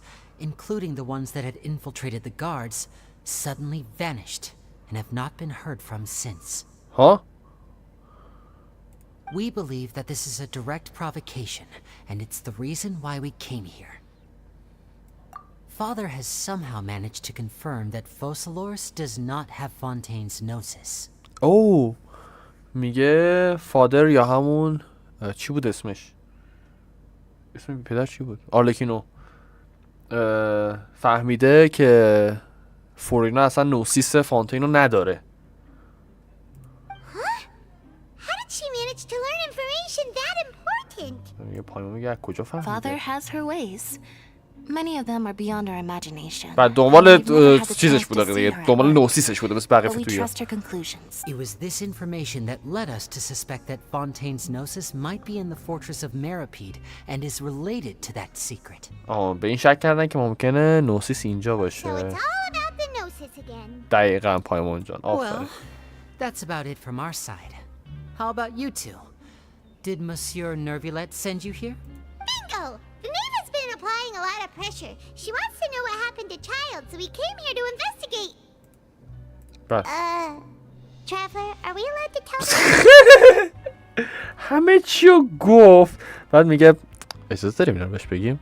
including the ones that had infiltrated the guards, suddenly vanished and have not been heard from since. We believe that this is a direct provocation, and it's the reason why we came here. Father has somehow managed to confirm that Focalors does not have Fontaine's gnosis. میگه فادر یا همون چی بود اسمش؟ اسم پدر چی بود؟ آرلکینو فهمیده که فورینا اصلا نوسیس فانتین رو نداره. Important. یه پایمون میگه کجا فهمیده؟ Father has her ways. Many of them are beyond our imagination. بعد دنبال چیزش بوده دیگه، دنبال نوسیسش بوده مثل بقیه But we فتویا. trust her conclusions. It was this information that led us to suspect that Fontaine's Gnosis might be in the fortress of Meripede and is related to that secret. به این شک کردن که ممکنه نوسیس اینجا So باشه. it's all about the Gnosis again. دقیقاً پایمان جان. آفرین. Well, that's about it from our side. How about you two? Did Monsieur Nervulette send you here? Bingo! The maid has been applying a lot of pressure. She wants to know what happened to Child, so we came here to investigate. بله. Traveler, are we allowed to tell them? همه چیو گفت. بعد میگه اجازه داریم اینو بهش بگیم؟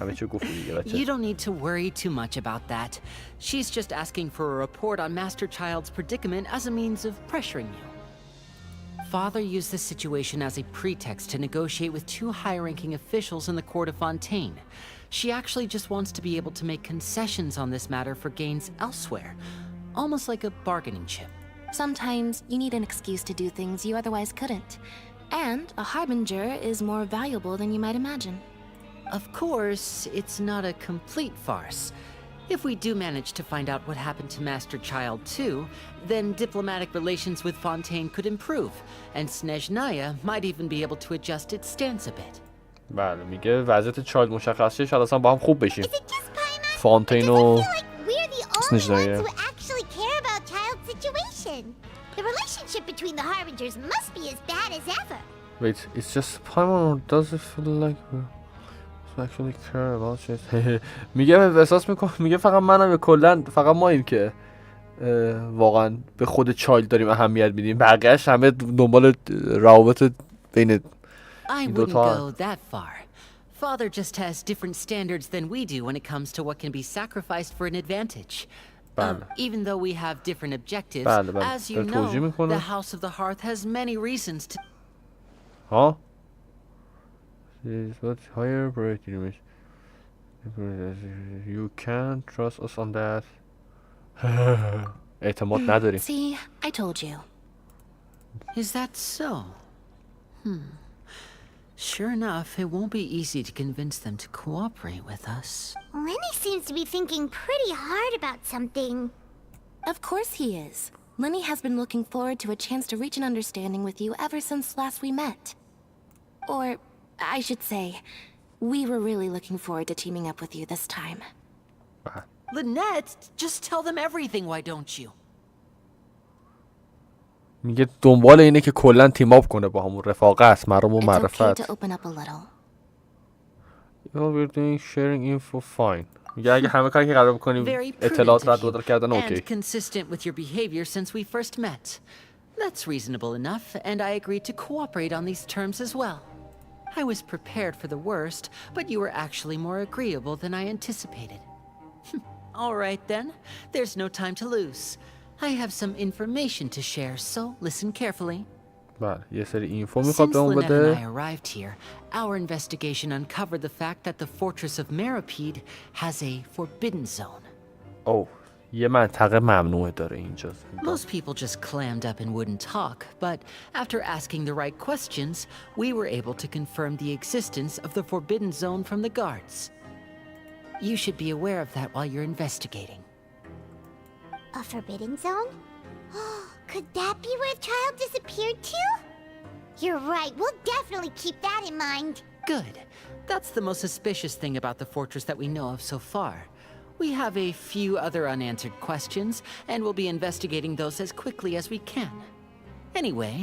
همه چیو گفت دیگه بچه. You don't need to worry too much about that. She's just asking for a report on Master Child's predicament as a means of pressuring you. Father used this situation as a pretext to negotiate with two high-ranking officials in the court of Fontaine. She actually just wants to be able to make concessions on this matter for gains elsewhere, almost like a bargaining chip. Sometimes you need an excuse to do things you otherwise couldn't. And a harbinger is more valuable than you might imagine. Of course, it's not a complete farce. If we do manage to find out what happened to Master Child too, then diplomatic relations with Fontaine could improve, and Snezhnaya might even be able to adjust its stance a bit. بله میگه وضعیت چایلد مشخص شه، شاید اصلا با هم خوب بشیم. فانتین و Snezhnaya. Who actually care about Child's situation? The relationship between the harbingers must be as bad as ever. Wait, it's just Paimon, or does it feel like we actually care about it? میگه احساس میکنم، میگه فقط منم کلا فقط ماییم که واقعا به خود چایلد داریم اهمیت میدیم، بقیه‌اش همه دنبال روابط بین I wouldn't go that far. Father just has different standards than we do when it comes to what can be sacrificed for an advantage. Even though we have different objectives, as you know, the House of the Hearth has many reasons to... Huh? What higher priority? You can't trust us on that. اعتماد نداریم. See, I told you. Is that so? Sure enough, it won't be easy to convince them to cooperate with us. Lenny seems to be thinking pretty hard about something. Of course he is. Lenny has been looking forward to a chance to reach an understanding with you ever since last we met. Or, I should say, we were really looking forward to teaming up with you this time. Lynette, just tell them everything, why don't you? میگه دنبال اینه که کلا تیم اپ کنه با همون رفاقت، مرام و معرفت. We're doing sharing info fine. میگه اگه همه کاری که قرار بکنیم اطلاعات رد و بدل کردن اوکی. And consistent with your behavior since we first met. That's reasonable enough, and I agreed to cooperate on these terms as well. I was prepared for the worst, but you were actually more agreeable than I anticipated. All right then, there's no time to lose. I have some information to share, so listen carefully. بله یه سری اینفو میخواد به اون Since Lynette بده. and I arrived here, our investigation uncovered the fact that the fortress of Meripede has a forbidden zone. اوه یه منطقه ممنوعه داره اینجا. Most people just clammed up and wouldn't talk, but after asking the right questions, we were able to confirm the existence of the forbidden zone from the guards. You should be aware of that while you're investigating. A forbidden zone? Could that be where Child disappeared to? You're right, we'll definitely keep that in mind. Good. That's the most suspicious thing about the fortress that we know of so far. We have a few other unanswered questions, and we'll be investigating those as quickly as we can. Anyway,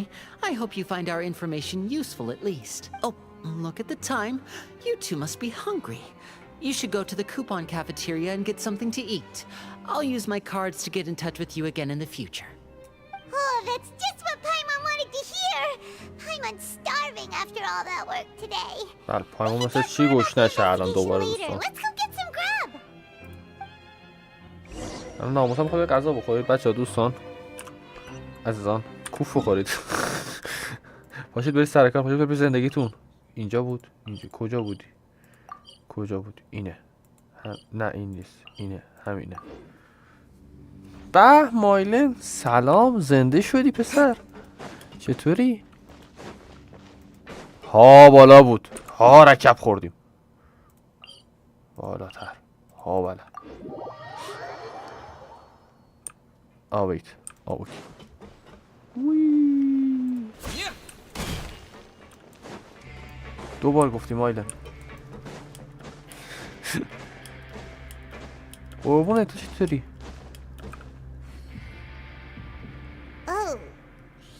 I hope you find our information useful at least. Oh, look at the time. You two must be hungry. You should go to the coupon cafeteria and get something to eat. I'll use my cards to get in touch with you again in the future. Oh, that's just what Paimon wanted to hear! Paimon's starving after all that work today. بله پایمان مثل چی گوش نشه الان دوباره دوستان. Let's go get some grub! الان ناموسم میخواد غذا بخورید بچه‌ها دوستان. عزیزان کوف بخورید. پاشید برید سر کار، پاشید برید زندگیتون. اینجا بود. اینجا کجا بودی؟ کجا بود؟ اینه. نه این نیست. اینه. همینه. به مایلن سلام، زنده شدی پسر؟ چطوری؟ ها بالا بود. ها رکب خوردیم. بالاتر. ها بالا. ویت. اوکی. دو بار گفتیم آیلن. قربونه تو چطوری؟ Oh,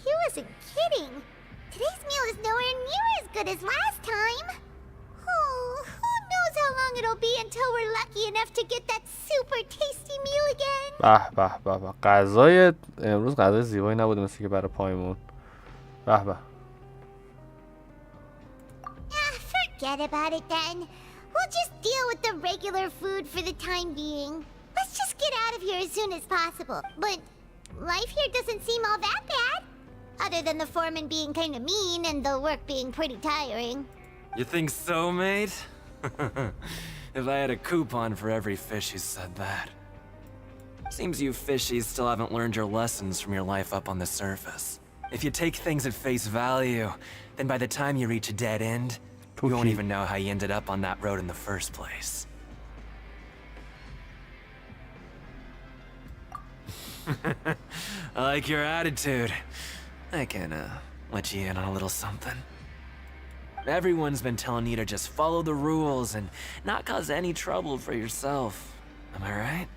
he wasn't kidding. Today's meal is nowhere near as good as last time. Oh, who knows how long it'll be until we're lucky enough to get that super tasty meal again. به غذای امروز غذای زیبایی نبود مثل که برای پایمون. به Forget about it then. We'll just deal with the regular food for the time being. Let's just get out of here as soon as possible. But life here doesn't seem all that bad. Other than the foreman being kind of mean and the work being pretty tiring. You think so, mate? If I had a coupon for every fish who said that. Seems you fishies still haven't learned your lessons from your life up on the surface. If you take things at face value, then by the time you reach a dead end, you won't even know how you ended up on that road in the first place. I like your attitude. I can, let you in on a little something. Everyone's been telling you to just follow the rules and not cause any trouble for yourself. Am I right?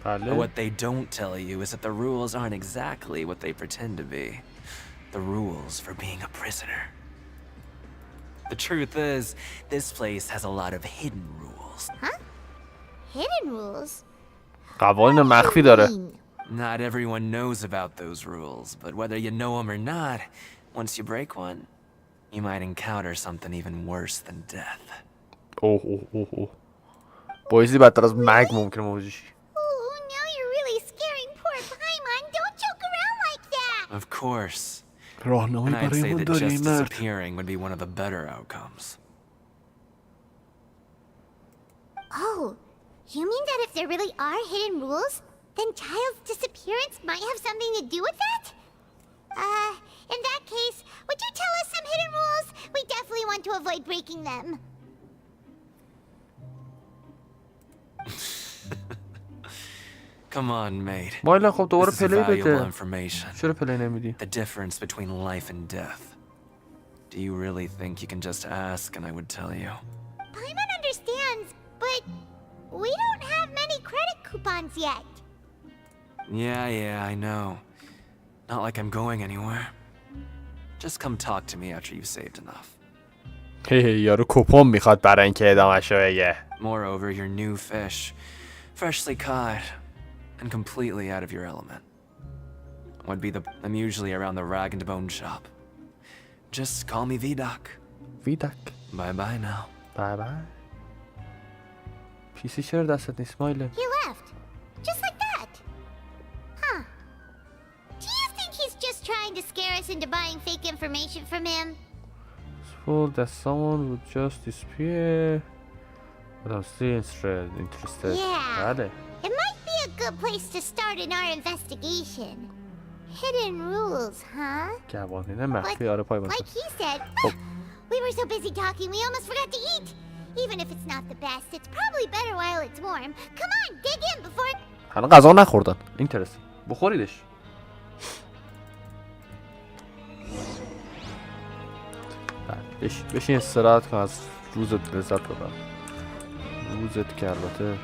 But what they don't tell you is that the rules aren't exactly what they pretend to be. The rules for being a prisoner. The truth is, this place has a lot of hidden rules. Huh? Hidden rules? قوانین مخفی داره. Not everyone knows about those rules, but whether you know them or not, once you break one, you might encounter something even worse than death. اوه. بایزی بدتر از مرگ ممکنه موجودش. Oh, now you're really scaring poor Paimon. Don't joke around like that. Of course. راهنمایی And I'd say برای that داره just این مرد. disappearing would be one of the better outcomes. Oh, you mean that if there really are hidden rules, then Child's disappearance might have something to do with that? In that case, would you tell us some hidden rules? We definitely want to avoid breaking them. Come on, mate. مایلا خب دوباره This is پلی valuable بده. information. چرا پلی نمیدی؟ The difference between life and death. Do you really think you can just ask and I would tell you? Paimon understands, but we don't have many credit coupons yet. Yeah, I know. Not like I'm going anywhere. Just come talk to me after you've saved enough. یارو کوپن میخواد برای اینکه ادامه‌شو بگه. Moreover, you're new fish, freshly caught, and completely out of your element. I'm usually around the rag and bone shop. Just call me Vidak. Vidak. Bye now. Bye. پیسی چرا دستت نیست مایله؟ He left. Just like that. Huh. Do you think he's just trying to scare us into buying fake information from him? Suppose that someone would just disappear. But I'm still interested. Yeah. بله. It might be a good place to start in our investigation. Hidden rules, huh? قوانین مخفی آره پای Like he said, we were so busy talking we almost forgot to eat. Even if it's not the best, it's probably better while it's warm. Come on, dig in before... هنوز غذا نخوردن. اینترسی. بخوریدش. بشین استراحت کن از روزت لذت ببر. روزت که البته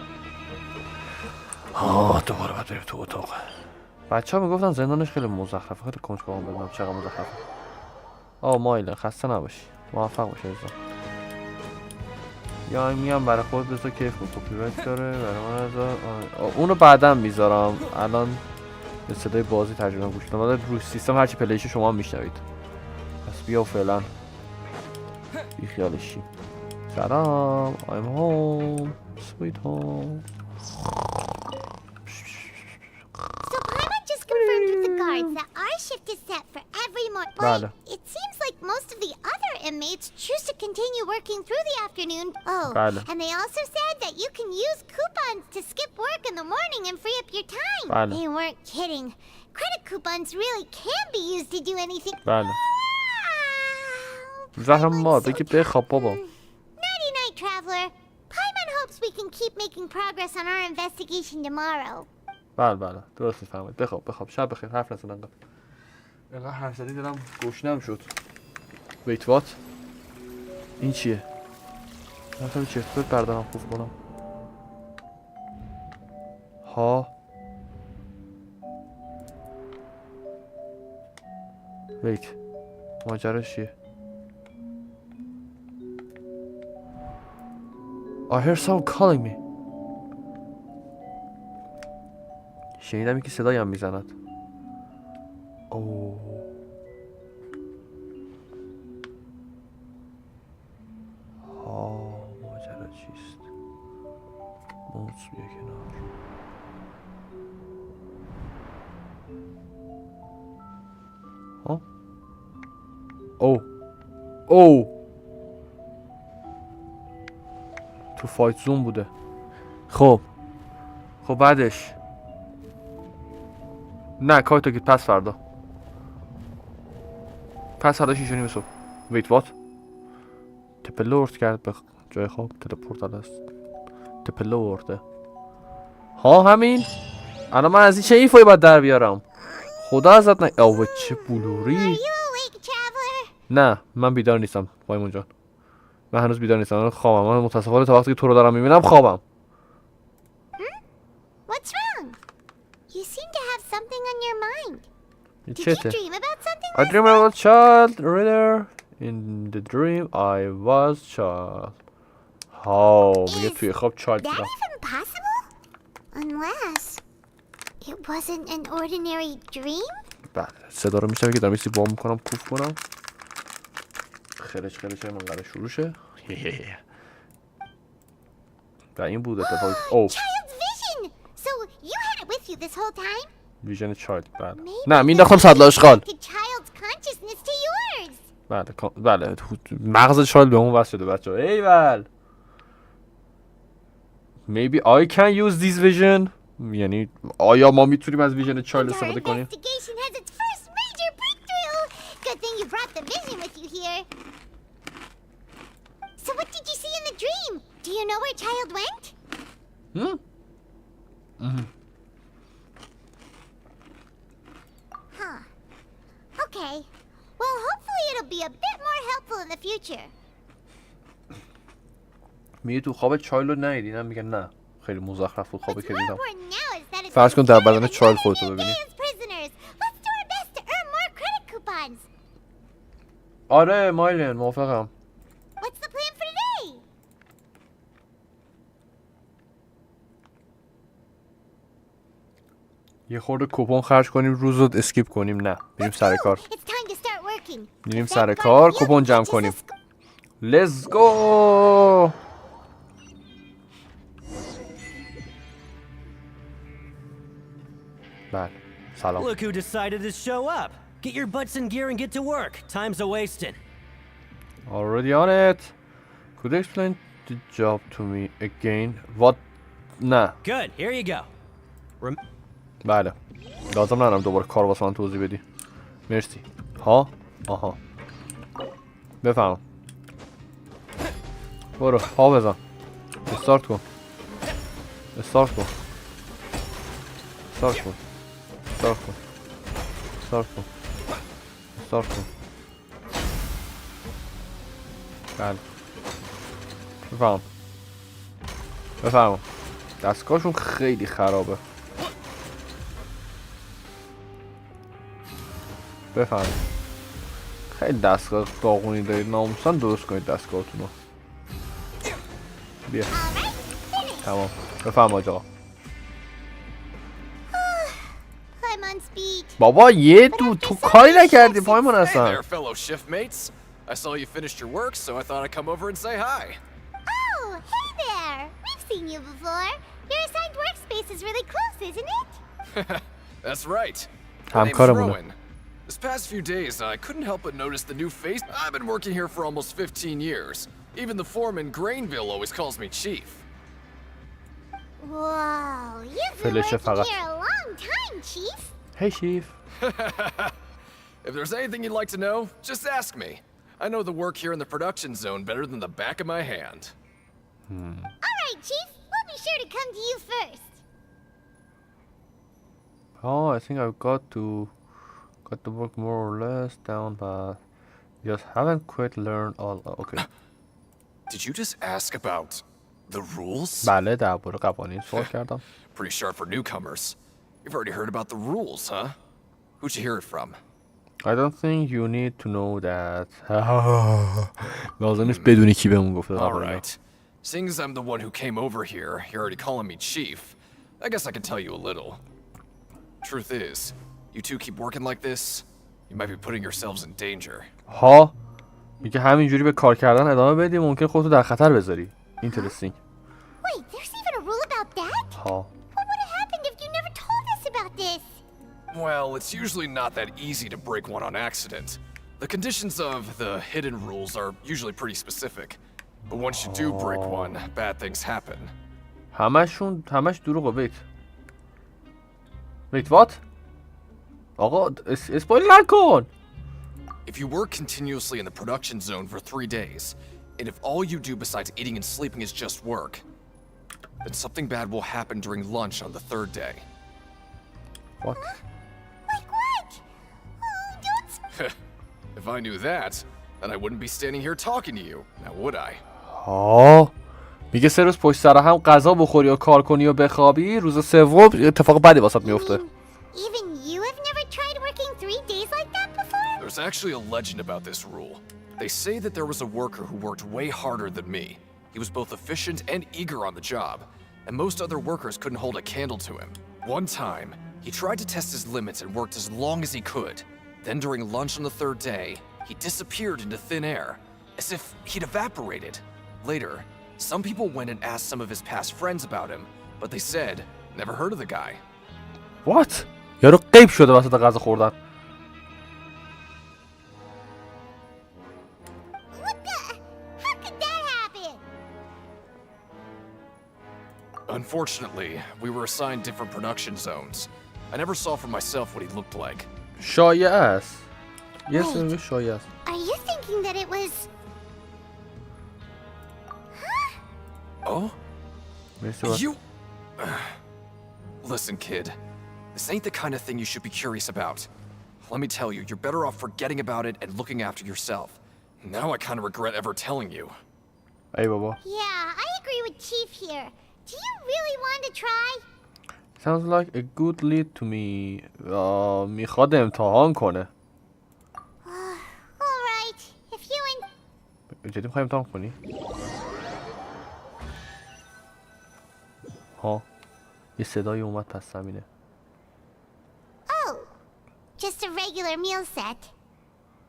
دوباره باید بریم تو اتاق. بچه ها میگفتن زندانش خیلی مزخرفه. خیلی کنجکاوم بدونم چقدر مزخرفه. مایله خسته نباشی. موفق باشی عزیزم. یا میگم برای خود بذار کیف کن. کپی رایت داره برای من بذار. اونو بعدا میذارم. الان به صدای بازی ترجمه گوش کنم. روی سیستم هرچی پلیش شما هم میشنوید. پس بیا و فعلا بی خیالشی. سلام. I'm home. Sweet home. So Paimon just confirmed with the guards that our shift is set for every morning. But it seems like most of the other inmates choose to continue working through the afternoon. And they also said that you can use coupons to skip work in the morning and free up your time. They weren't kidding. Credit coupons really can be used to do anything. زهرم ما بگی بخواب بابا. Nighty night, traveler. Paimon hopes we can keep making progress on our investigation tomorrow. بله درست میفهمید. بخواب شب بخیر. حرف نزن انقدر حرف زدی دلم گشنم شد. ویت وات؟ این چیه؟ رفتم چرت پرت بردارم خوب کنم. ها ویت ماجراش چیه؟ I hear someone calling me. شنیدم که صدایم میزند. اوه ها ماجرا چیست؟ موت بیا کنار. ها او تو فایت زون بوده. خب بعدش نه کارتو که پس فردا شیشه نیم صبح. ویت وات تپلورد کرد به جای خواب. تلپورتال است. تپلورده. ها همین. الان من از این چه ایفایی باید در بیارم؟ خدا ازت نه. اوه چه بلوری. نه من بیدار نیستم پایمون جان. من هنوز بیدار نیستم. من خوابم. من متاسفانه تا وقتی که تو رو دارم میبینم خوابم. What's wrong? You seem to have something on your mind. Did you چته؟ dream about something? I dream about child reader. In the dream I was child. ها میگه توی خواب چایلد That بودم. even possible? Unless it wasn't an ordinary dream? بله صدا رو میشنم که دارم ایسی بام میکنم کوف کنم. خلش من قرار شروع شه. و این بود اتفاقی. اوه Child's vision! So you had it with you this whole time? ویژن چایلد. بله نه مینداختم صد اشغال. Connected child's consciousness to yours. بله مغز چایلد به اون وصل شده بچه ها. ایول Maybe I can use this vision. یعنی آیا ما میتونیم از ویژن چایلد استفاده کنیم؟ Investigation has its first major breakthrough. Good thing you brought the vision with you here. So what did you see in the dream? Do you know where child went? Huh. Okay. Well, hopefully it'll be a bit more helpful in the future. میگه تو خواب چایلد رو ندیدی؟ نه میگه نه خیلی مزخرف بود خوابی که دیدم. Important now is that it's فرض کن در بدن and چایلد letting خودتو you ببینی. stay as prisoners. Let's do our best to earn more credit coupons. آره مایلن موافقم. What's the plan for today? یه خورده کوپن خرج کنیم روز رو اسکیپ کنیم. نه بریم سر کار. It's time to start working. میریم سر کار کوپن جمع کنیم. Let's go. بله سلام. Look who decided to show up. Get your butts in gear and get to work. Time's a-wasting. Already on it. Could you explain the job to me again? What? نه. Good, here you go. بله لازم ندارم دوباره کار واسه من توضیح بدی. مرسی. ها؟ آها بفهم. برو ها بزن. استارت کن. استارت کن. استارت کن. استارت کن. استارت کن. استارت کن. بله بفهم. بفهم. دستگاهشون خیلی خرابه. بفهم. خیلی دستگاه داغونی دارید. ناموساً درست کنید دستگاهتون رو. بیا تمام. بفهم آقا. بابا یه تو کاری نکردی پایمون اصلا. Hey there, fellow shiftmates. I saw you finished your work, so I thought I'd come over and say hi. Oh, hey there! We've seen you before. Your assigned workspace is really close, isn't it? That's right. My name's همکارمونه. Rowan. This past few days, I couldn't help but notice the new face. I've been working here for almost 15 years. Even the foreman, Grainville, always calls me Chief. Whoa, you've been working here a long time, Chief. Hey, Chief. If there's anything you'd like to know, just ask me. I know the work here in the production zone better than the back of my hand. Alright, Chief. We'll be sure to come to you first. Oh, I think I've got the work more or less down, but just haven't quite learned all. Okay. Did you just ask about the rules? بله درباره قوانین سوال کردم. Pretty sharp for newcomers. You've already heard about the rules, huh? Who'd you hear it from? I don't think you need to know that. لازم نیست بدونی کی بهمون گفته. All right. Seeing as I'm the one who came over here, you're already calling me chief. I guess I can tell you a little. Truth is, you two keep working like this, you might be putting yourselves in danger. ها میگه همینجوری به کار کردن ادامه بدی ممکن خودتو در خطر بذاری. Interesting. Wait, there's even a rule about that? ها. What would have happened if you never told us about this? Well, it's usually not that easy to break one on accident. The conditions of the hidden rules are usually pretty specific. But once you do break one, bad things happen. همش دروغه. Wait, what? آقا اسپویل نکن. If you work continuously in the production zone for 3 days, and if all you do besides eating and sleeping is just work, then something bad will happen during lunch on the 3rd day. What? Like what? Oh, don't... If I knew that, then I wouldn't be standing here talking to you, now would I? میگه 3 روز پشت سر هم غذا بخوری و کار کنی و بخوابی روز سوم اتفاق بدی واسط میفته. Even you have never tried working 3 days like that before? There's actually a legend about this rule. They say that there was a worker who worked way harder than me. He was both efficient and eager on the job, and most other workers couldn't hold a candle to him. One time, he tried to test his limits and worked as long as he could. Then during lunch on the 3rd day, he disappeared into thin air, as if he'd evaporated. Later, some people went and asked some of his past friends about him, but they said, never heard of the guy. What? یارو غیب شده وسط غذا خوردن. What the? How could that happen? Unfortunately, we were assigned different production zones. I never saw for myself what he looked like. شایعه است. یه سری شایعه است. Are you thinking that it was... Oh? You... Listen, kid. This ain't the kind of thing you should be curious about. Let me tell you, you're better off forgetting about it and looking after yourself. Now I kind of regret ever telling you. Hey, Baba. Yeah, I agree with Chief here. Do you really want to try? Sounds like a good lead to me. میخواد امتحان کنه. Alright, if you and... جدی میخوای امتحان کنی؟ ها یه صدایی اومد پس زمینه. Oh, just a regular meal set.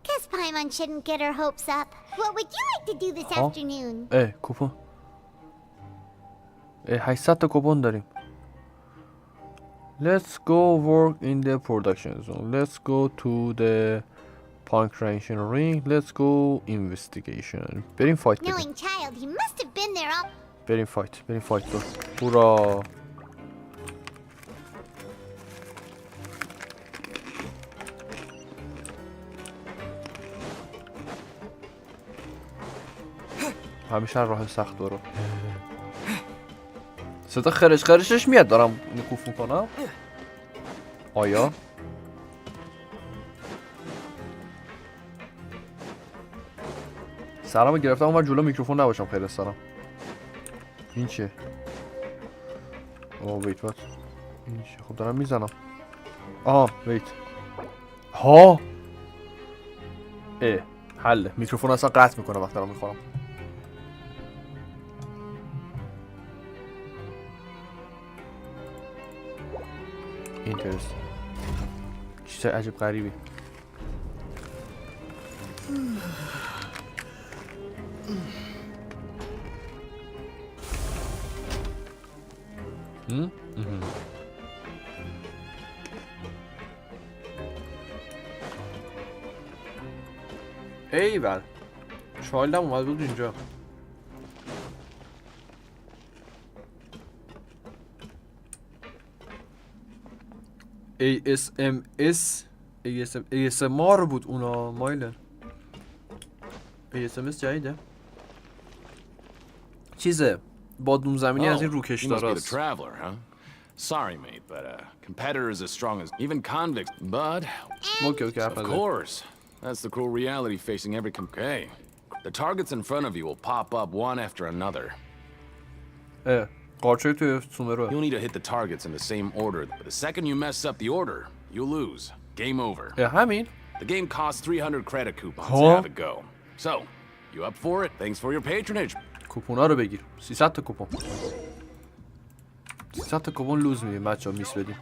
Guess Paimon shouldn't get her hopes up. What would you like to do this afternoon? کوپن. 800 تا کوپن داریم. Let's go work in the production zone. Let's go to the punctuation ring. Let's go investigation. بریم فایت بدیم. Knowing child, he must have been there all... بریم فایت دو. هورا. همیشه راه سخت برو. صدا خرشش میاد دارم نکوف میکنم. آیا؟ سلام گرفتم اون جلو میکروفون نباشم خیلی سلام. این چه؟ ویت وات این چه؟ خب دارم میزنم. ویت ها حله میکروفون اصلا قطع میکنه وقتی دارم میخورم. اینترست چیز عجیب غریبی. ایول چایلدم اومد بود اینجا. ASMR بود اونا مایلر. SMS جدیده چیزه بادوم زمینی از این روکشداراست. traveler, huh? Sorry, mate, but competitors as strong as even convicts. But okay, of course, that's the cruel reality facing every okay. The targets in front of you will pop up one after another. قارچه توی سومروه. You'll need to hit the targets in the same order, but the second you mess up the order, you'll lose. Game over. همین. The game costs 300 credit coupons to have it go. So, you up for it? Thanks for your patronage. کوپونا رو بگیر. 300 تا کوپون. 300 تا کوپون لوز میدیم بچه‌ها میس بدیم.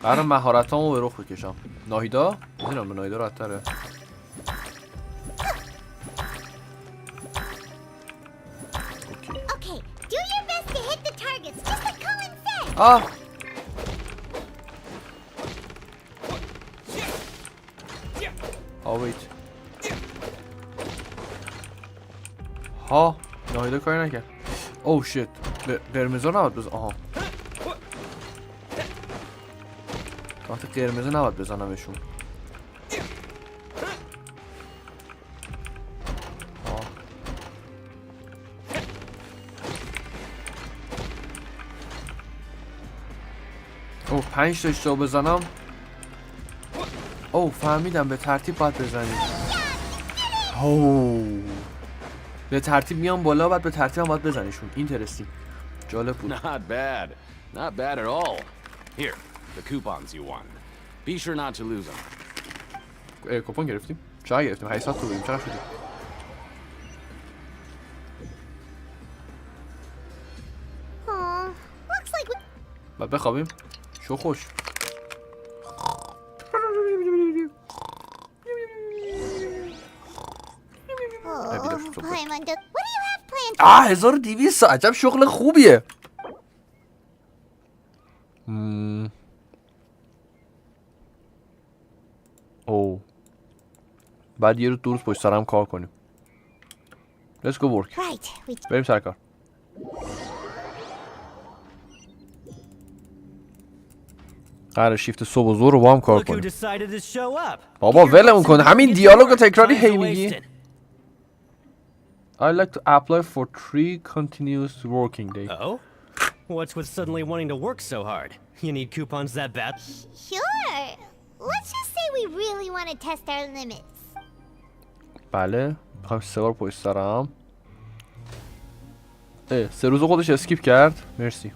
قرار مهارتامو به رخ بکشم. ناهیدا؟ میدونم به ناهیدا راحت‌تره. Okay, do your best to hit the targets, just like Colin said. wait. ها ناهیدا کاری نکرد. اوه شیت. قرمزا نباید بزن. آها. وقتی قرمزا نباید بزنمشون. اوه 5 تا اشتباه بزنم. اوه فهمیدم به ترتیب باید بزنیم. اوه به ترتیب میام بالا بعد به ترتیب هم باید بزنیشون. اینترسینگ. جالب بود. Not bad. Not bad at all. Here, the coupons you won. Be sure not to lose them. کوپون گرفتیم؟ چقدر گرفتیم؟ 800 تا بودیم. چقدر شدیم؟ Looks like we... بعد بخوابیم؟ شو خوش. Paimon, what do you have planned? 1200 عجب شغل خوبیه. اوه بعد یه روز دو روز پشت سر هم کار کنیم. Let's go work. بریم سر کار. قرار شیفت صبح و ظهر رو با هم کار کنیم. بابا ولمون کن همین دیالوگو تکراری هی میگی. I like to apply for 3 continuous working days. Oh? What's with suddenly wanting to work so hard? You need coupons that bad? Sure. Let's just say we really want to test our limits. بله میخوایم 3 بار پشت سرم. 3 روز خودش اسکیپ کرد. مرسی.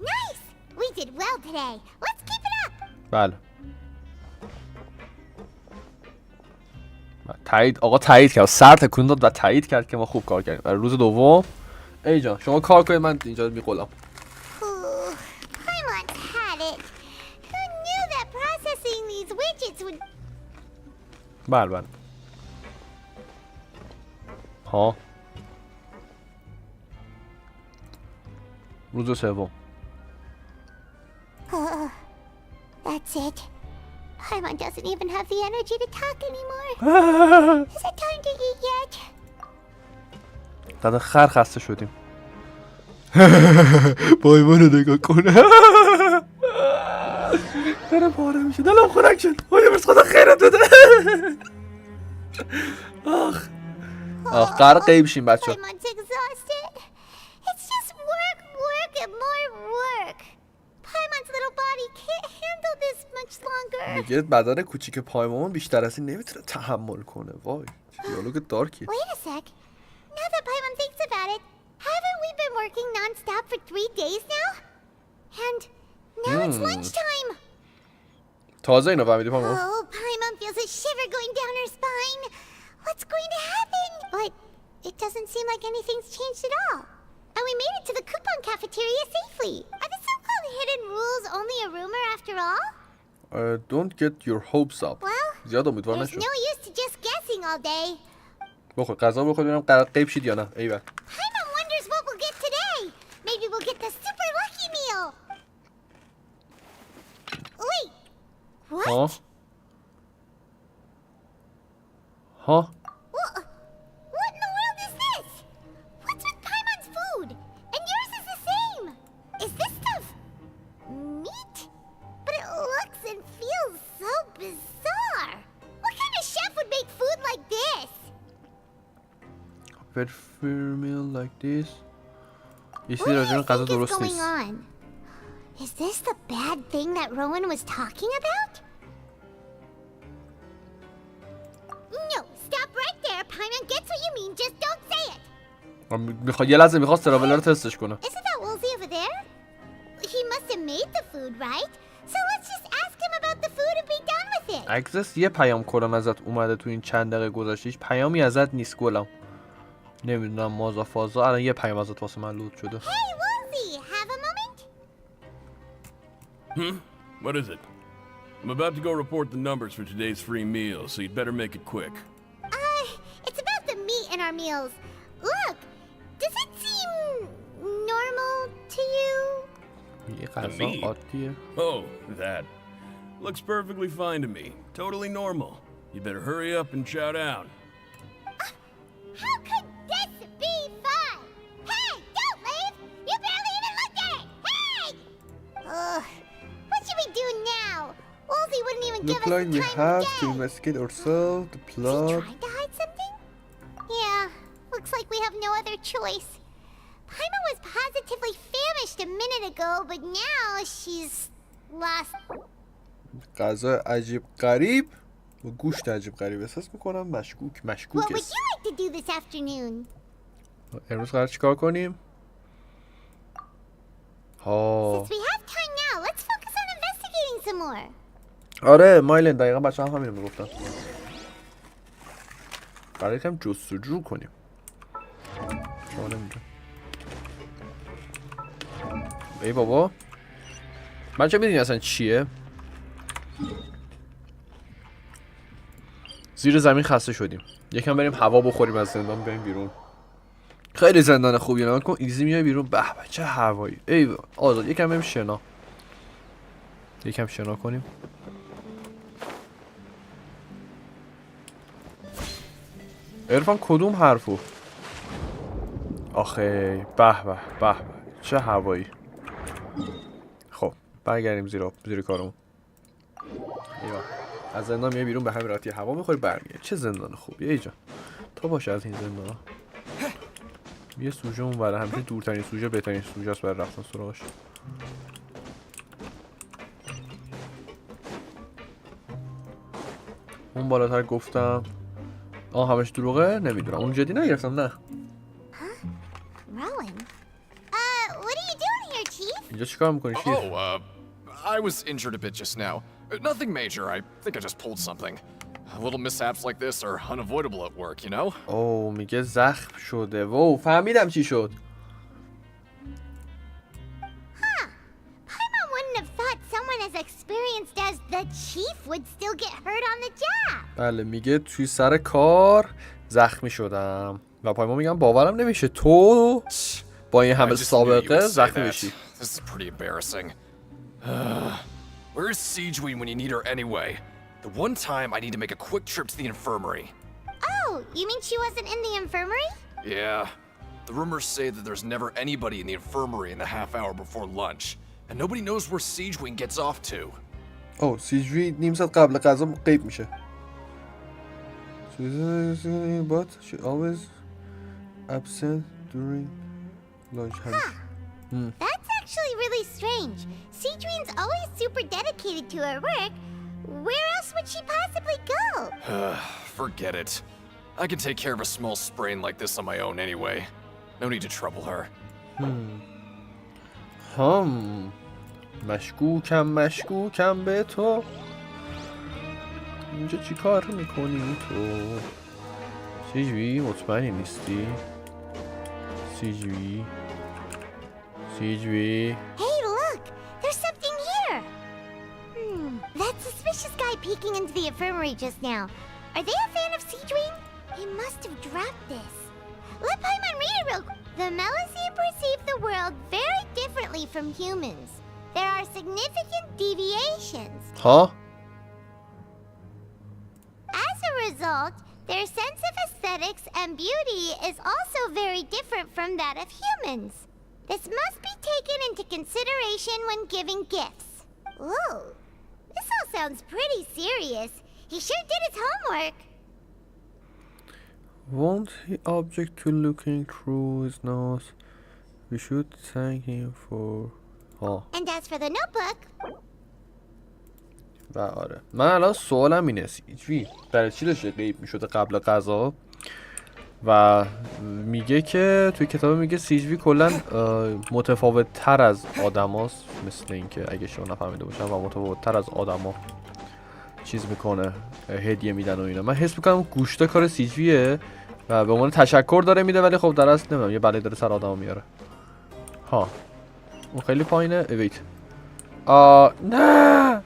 Nice. We did well today. Let's keep it up. بله. تایید آقا تایید کرد. سر تکون داد و تایید کرد که ما خوب کار کردیم. برای روز دوم ای جان شما کار کنید من اینجا میقولم. Paimon had it. Who knew that processing these widgets would... بله. ها. روز سوم. That's it. Paimon doesn't even have the energy to talk anymore. Is it time to eat yet? داده خر خسته شدیم. پایمان رو نگاه کنه. داره پاره میشه. دلم خنک شد. آیا برس خدا خیرت بده. قرار قیب شیم بچه. Paimon's exhausted. It's just work, work, and more work. Paimon's little body can't handle this much longer. میگه بدن کوچیک پایمان بیشتر از این نمیتونه تحمل کنه. وای دیالوگ دارکیه. Wait a sec. Now that Paimon thinks about it, haven't we been working non-stop for 3 days now? And now it's lunchtime. تازه اینو فهمیدی پایمان. Oh, Paimon feels a shiver going down her spine. What's going to happen? But it doesn't seem like anything's changed at all. And we made it to the coupon cafeteria safely. Are the so-called hidden rules only a rumor after all? Don't get your hopes up. Well, زیاد امیدوار there's نشو. no use to just guessing all day. بخور غذا بخور ببینم قرار قیب شید یا نه. ایول. Paimon wonders what we'll get today. Maybe we'll get the super lucky meal. Wait. What? ها؟ ها؟ What in the world is this? What's with Paimon's food? And yours is the same. Is this stuff meat? But it looks and feels so bizarre. What kind of prepared for meal like this. یه چیزی راجع به غذا درست نیست. Is this the bad thing that Rowan was talking about? No, stop right there. Paimon gets what you mean. Just don't say it. یه لحظه میخواست تراولر رو تستش کنه. Isn't that Woolsey over there? He must have made the food, right? So let's just ask him about the food and be done with it. اکسس یه پیام کلان ازت اومده تو این چند دقیقه گذشته. هیچ پیامی ازت نیست گلم. نمیدونم مازا فازا الان یه پیام ازت واسه من لود شده. Hey Woolsey, have a moment? What is it? I'm about to go report the numbers for today's free meal, so you'd better make it quick. It's about the meat in our meals. Look, does it seem normal to you? یه غذا عادیه. Oh, that. Looks perfectly fine to me. Totally normal. You better hurry up and chow down. How could this be fun? Hey, don't leave! You barely even looked at it! Hey! What should we do now? Woolsey wouldn't even give us Look like we have to investigate ourselves, the plot. Is she trying to hide something? Yeah, looks like we have no other choice. Paimon was positively famished a minute ago, but now she's lost. غذا عجیب غریب و گوشت عجیب غریب احساس میکنم مشکوک What would است. you like to do this afternoon? امروز قرار چیکار کنیم؟ Since we have time now, let's focus on investigating some more. آره مایلن دقیقا بچه هم همین رو میگفتن. قرار یکم جستجو کنیم. شما نمیدونم. ای بابا بچه میدونی اصلا چیه؟ زیر زمین خسته شدیم. یکم بریم هوا بخوریم از زندان بریم بیرون. خیلی زندان خوبیه نگاه کن ایزی میای بیرون به به چه هوایی. ای آزاد یکم بریم شنا. یکم شنا کنیم. عرفان کدوم حرفو؟ آخه به به به به چه هوایی. خب برگردیم زیر کارمون. ایوه از زندان میای بیرون به همین راحتی هوا میخوری برمیگردی. چه زندان خوبیه ایجا. تا باشه از این زندان ها. یه سوژه اون وره همیشه دورترین سوژه بهترین سوژه است برای رفتن سراغش. اون بالاتر گفتم همش دروغه نمیدونم اون جدی نگرفتم نه. Rowan? What are you doing here, Chief? اینجا چیکار میکنی شیف؟ I was injured a bit just now. Nothing major. I think I just pulled something. Little mishaps like this are unavoidable at work, you know? اوه میگه زخم شده. واو فهمیدم چی شد. Paimon wouldn't have thought someone as experienced as the Chief would still get hurt on the job. بله میگه توی سر کار زخمی شدم و پایما میگم باورم نمیشه تو با این همه سابقه زخمی بشی. This is pretty embarrassing. Where's Siegeween when you need her anyway? The one time I need to make a quick trip to the infirmary. Oh, you mean she wasn't in the infirmary? Yeah. The rumors say that there's never anybody in the infirmary in the half hour before lunch, and nobody knows where Siegeween gets off to. اوه سیجوی نیم ساعت قبل غذا غیب میشه. But she always absent during lunch. That's actually really strange. Siegeween's always super dedicated to her work. Where else would she possibly go? Forget it. I can take care of a small sprain like this on my own anyway. No need to trouble her. مشکوکم به تو. اینجا چی کار میکنی تو؟ سیجوی مطمئنی نیستی؟ سیجوی Hey, look! There's something here! That suspicious guy peeking into the infirmary just now. Are they a fan of Siegeween? He must have dropped this. Let Paimon read it real quick. The Melusine perceive the world very differently from humans. There are significant deviations. Huh? As a result, their sense of aesthetics and beauty is also very different from that of humans. This must be taken into consideration when giving gifts. Ooh, this all sounds pretty serious. He sure did his homework. Want the object to looking through his nose. We should thank him for. And as for the notebook. و آره من الان سوالم اینه سیجوی برای چی داشته غیب میشده قبل غذا و میگه که توی کتاب میگه سیجوی کلا متفاوت تر از آدم هاست، مثل اینکه اگه شما نفهمیده باشم، و متفاوت تر از آدم ها چیز میکنه، هدیه میدن و اینا. من حس میکنم گوشت کار سیجویه و به عنوان تشکر داره میده، ولی خب در اصل نمیدونم یه بلایی داره سر آدم میاره. ها اون خیلی پایینه. ویت نه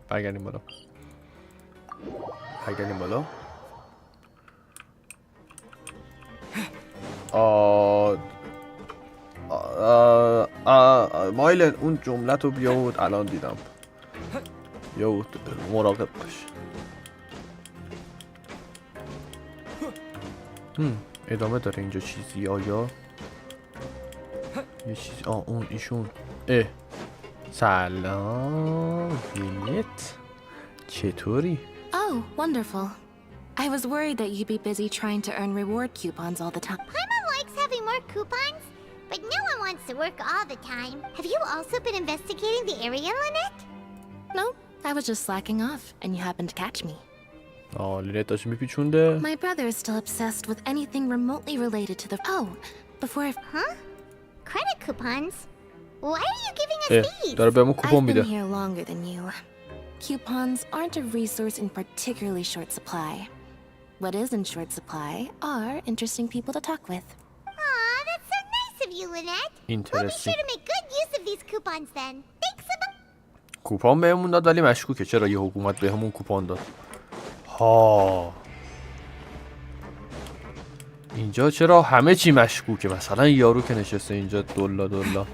برگردیم بالا. مایلن اون جملت رو بیاود الان دیدم. بیاود مراقب باش. ادامه داره اینجا چیزی آیا؟ یه چیزی اون ایشون سلام دونیت چطوری؟ Oh, wonderful. I was worried that you'd be busy trying to earn reward coupons all the time. Paimon likes having more coupons, but no one wants to work all the time. Have you also been investigating the area, Lynette? No, I was just slacking off, and you happened to catch me. لینت داشت میپیچونده. My brother is still obsessed with anything remotely related to the... Oh, before I... Huh? Credit coupons? Why are you giving us these? داره بهمون کوپن میده. I've been here longer than you. Coupons aren't a resource in particularly short supply. What is in short supply are interesting people to talk with. Aw, that's so nice of you, Lynette. We'll be sure to make good use of these coupons then. Thanks a bunch. کوپن بهمون داد ولی مشکوکه چرا یه حکومت بهمون کوپن داد. ها اینجا چرا همه چی مشکوکه؟ مثلا یارو که نشسته اینجا دلا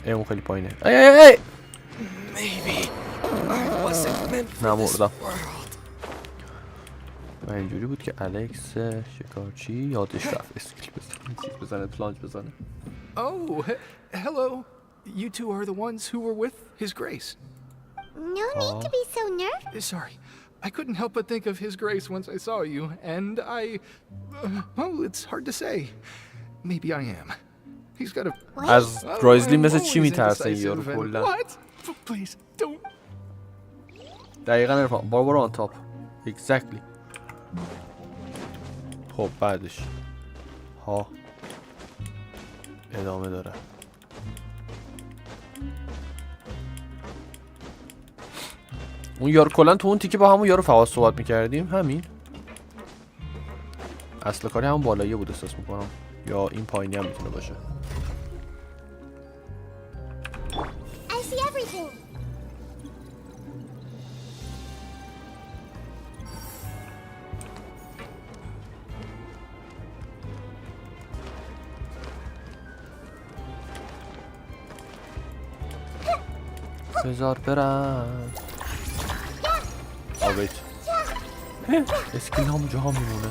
اون خیلی پایینه. ای نمردم. و اینجوری بود که الکس شکارچی یادش رفت اسکیل بزنه پلانج بزنه. Oh, hello. You two are the ones who were with His Grace. No need to be so nervous. Sorry. I couldn't help but think of His Grace once I saw you, and well, it's hard to say. Maybe I am. He's got a... از گرایزلی مثل چی میترسه این یارو کلا؟ What? Please, don't... دقیقا نرفان برو on top. Exactly. خب بعدش ها ادامه داره. اون یارو کلا تو اون تیکه با همون یارو فواز صحبت میکردیم. همین اصل کاری همون بالاییه بود احساس میکنم، یا این پایینی هم میتونه باشه. I see everything. بذار برم. آویت اسکیل همون جا میمونه.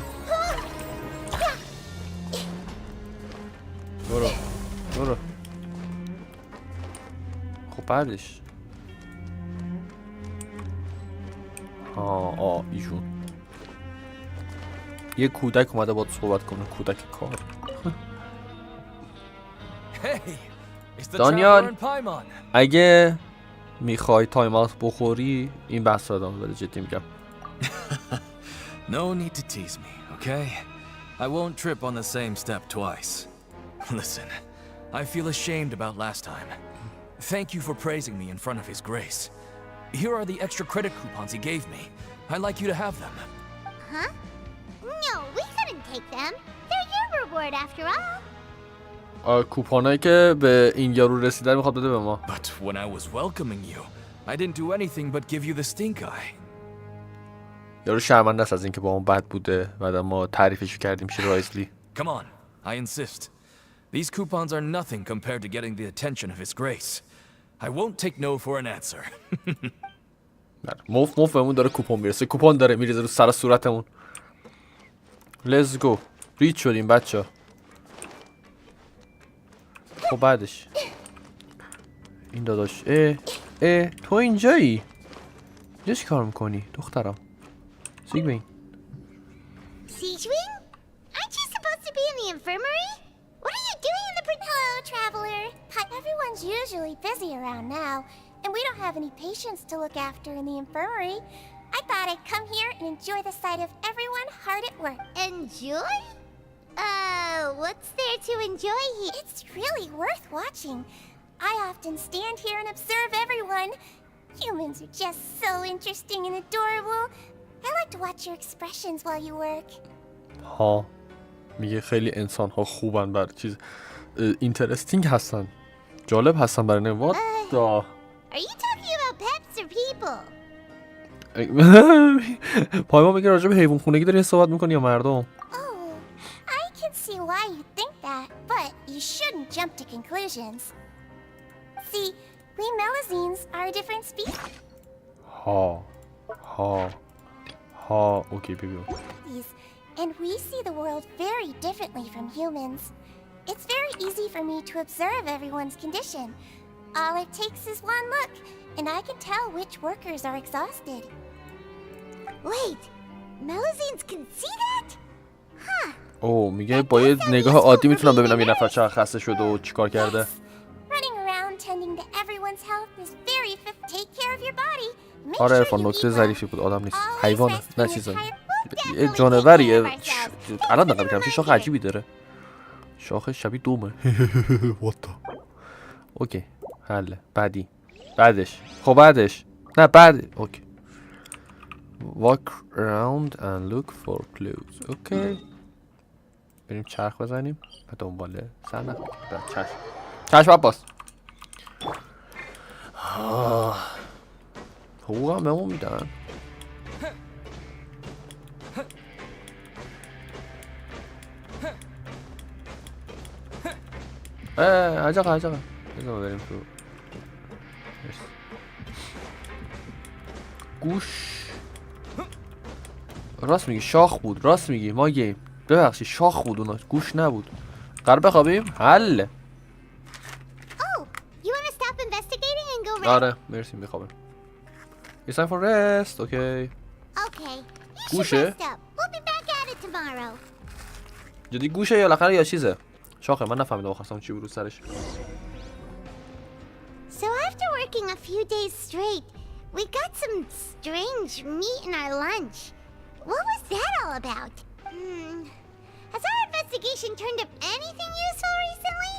برو خب بعدش ایشون یه کودک اومده باید صحبت کنه. کودک کار. دانیال اگه میخوای تایم آوت بخوری این بحث رو ادامه بده، جدی میگم. No need to tease me, okay? I won't trip on the same step twice. Listen, I feel ashamed about last time. Thank you for praising me in front of His Grace. Here are the extra credit coupons he gave me. I'd like you to have them. Huh? No, we couldn't take them. They're your reward after all. کوپانایی که به این یارو رسیدن میخواد بده به ما. But when I was welcoming you, I didn't do anything but give you the stink eye. یارو شرمنده است از اینکه با اون بد بوده بعد ما تعریفش کردیم میشه رایزلی. Come on, I insist. These coupons are nothing compared to getting the attention of His Grace. I won't take no for an answer. مفت بهمون داره کوپن میرسه. کوپن داره میریزه رو سر صورتمون. Let's go. ریچ شدیم بچه. خب بعدش این داداش تو اینجایی؟ اینجا چی کار میکنی دخترم؟ سیگوین Siegewing? Aren't you supposed to be in the infirmary? What are you doing in the Hello, traveler. Everyone's usually busy around now, and we don't have any patients to look after in the infirmary. I thought I'd come here and enjoy the sight of everyone hard at work. Enjoy? What's there to enjoy here? It's really worth watching. I often stand here and observe everyone. Humans are just so interesting and adorable. I like to watch your expressions while you work. ها میگه خیلی انسان ها خوبن بر چیز اینترستینگ هستن جالب هستن برای نه وات دا Are you talking about pets or people? پایما میگه راجع به حیوان خونگی داری صحبت میکنی یا مردم I can see why you think that, but you shouldn't jump to conclusions. See, we Melazines are a different species. ها اوکی بگو And we see the world very differently from humans. It's very easy for me to observe everyone's condition. All it takes is one look, and I can tell which workers are exhausted. Wait, Melazines can see that? Huh. اوه میگه با یه نگاه عادی میتونم ببینم یه نفر چقدر خسته شده و چیکار کرده Running around tending to everyone's health is very take care of your body. آره عرفان نکته ظریفی بود آدم نیست حیوانه نه چیزایی یه جانوریه الان دقیقه میکنم چه شاخ عجیبی داره شاخ شبیه دومه اوکی حله بعدش خب بعدش نه بعد اوکی walk around and look for clues اوکی بریم چرخ بزنیم و دنبال سر نکنیم چشم عباس حقوق هم بهمون میدن عجقه بذار بریم تو گوش راست میگی شاخ بود راست میگی ما گیم ببخشید شاخ بود اونا گوش نبود قرار بخوابیم حل آره مرسی میخوابم It's time for rest okay گوشه جدی گوشه یا لخنه یا چیزه شاخه من نفهمیدم خواستم چی بود رو سرش So after working a few days straight, we got some strange meat in our lunch. What was that all about? Has our investigation turned up anything useful recently?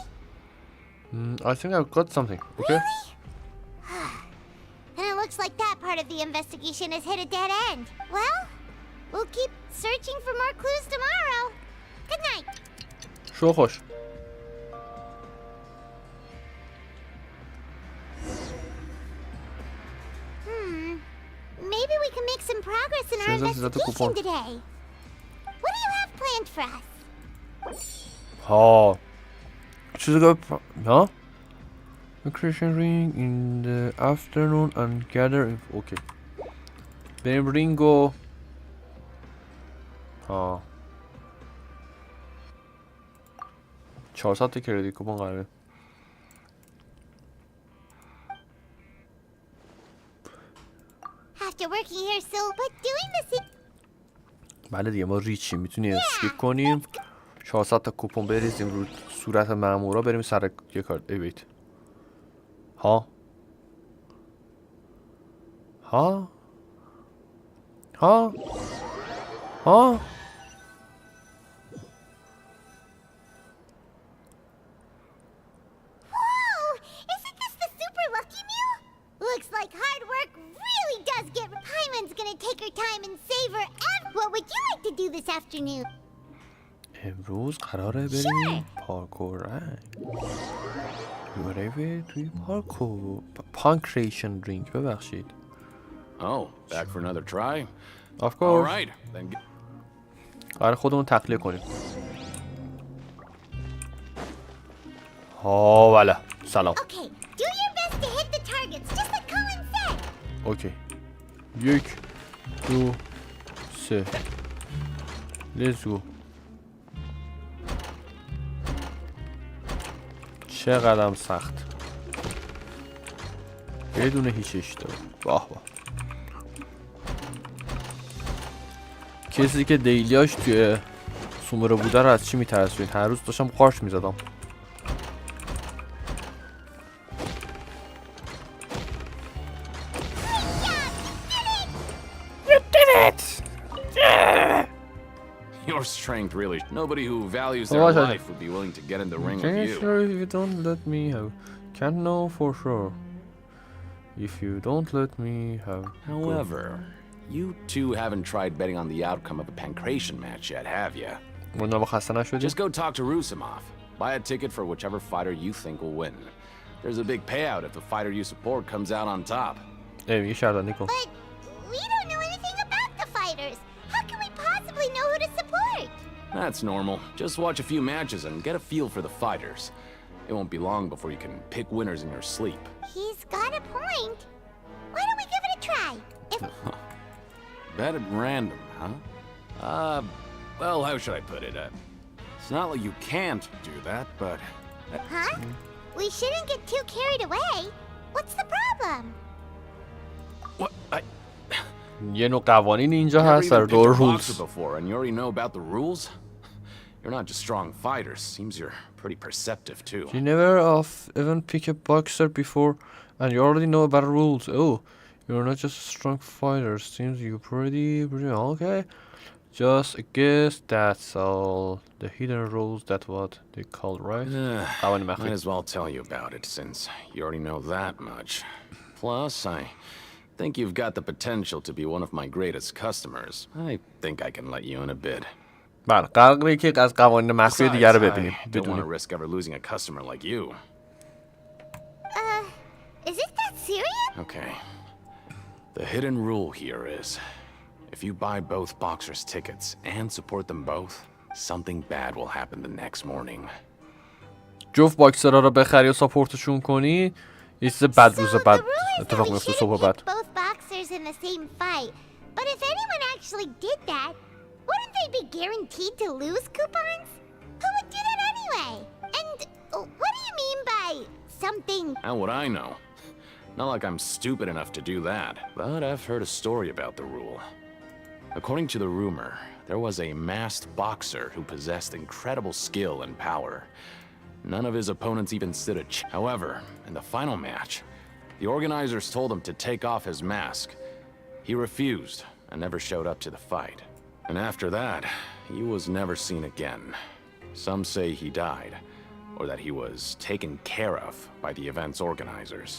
I think I've got something, okay? Really? Then it looks like that part of the investigation has hit a dead end. Well, we'll keep searching for more clues tomorrow. Good night. شو خوش Maybe we can make some progress in our investigation today. What do you have planned for us? ها چیزی که ها Creation ring in the afternoon and gather okay بریم رینگو ها 400 کردیت کوپن قراره After working here so but doing this بله دیگه ما ریچی میتونیم اسکیپ کنیم 400 تا کوپن بریزیم رو صورت مامورا بریم سر یه کار ای ویت ها Looks like hard work really does get... Paimon's gonna take her time and save her and... What would you like to do this afternoon? امروز قراره بریم پارکور بریم توی پارکور پانکریشن درینک ببخشید Oh, back for another try? Of course. All right, then... قراره خودمون تقلیه کنیم ها بله سلام Okay, do your best to hit the targets, just like Colin said. اوکی 1 2 3 Let's go چقدرم سخت بدون هیچ اشتباه باه کسی که دیلیاش توی سومره بوده رو از چی میترسونید؟ هر روز داشتم قارچ میزدم. Your strength, really. Nobody who values their life would be willing to get in the ring with you. Sure, if you don't let me have. Can't know for sure. If you don't let me have. However, you two haven't tried betting on the outcome of a pancration match yet, have you? Just go talk to Rusimov. Buy a ticket for whichever fighter you think will win. There's a big payout if the fighter you support comes out on top. Hey, you shot Nico. But we don't know anything about the fighters. How can we possibly know who to support? That's normal. Just watch a few matches and get a feel for the fighters. It won't be long before you can pick winners in your sleep. He's got a point. Why don't we give it a try? If... Bet at random, huh? Well, how should I put it? It's not like you can't do that, but... Huh? We shouldn't get too carried away. What's the problem? What? یه نوع قوانین اینجا هست در دور rules. Before, and you already know about the rules? You're not just strong fighters. Seems you're pretty perceptive too. You never even pick a boxer before, and you already know about the rules. Oh, you're not just a strong fighter. Seems you pretty okay. Just a guess. That's all. The hidden rules. That's what they call, right? Might as well tell you about it since you already know that much. Plus, I think you've got the potential to be one of my greatest customers. I think I can let you in a bid. بله قراره که از قوانین مخفی دیگر رو ببینیم. I don't want to risk ever losing a customer like you. Is it that serious? Okay. The hidden rule here is, if you buy both boxers' tickets and support them both, something bad will happen the next morning. جفت باکسرها رو بخری و ساپورتشون کنی یه چیز بد روز بعد اتفاق میفته صبح بعد. Both boxers in the same fight. But if anyone actually did that, wouldn't they be guaranteed to lose coupons? Who would do that anyway? And what do you mean by something? How would I know? Not like I'm stupid enough to do that, but I've heard a story about the rule. According to the rumor, there was a masked boxer who possessed incredible skill and power. None of his opponents even stood a chance. However, in the final match, the organizers told him to take off his mask. He refused and never showed up to the fight. And after that, he was never seen again. Some say he died, or that he was taken care of by the event's organizers.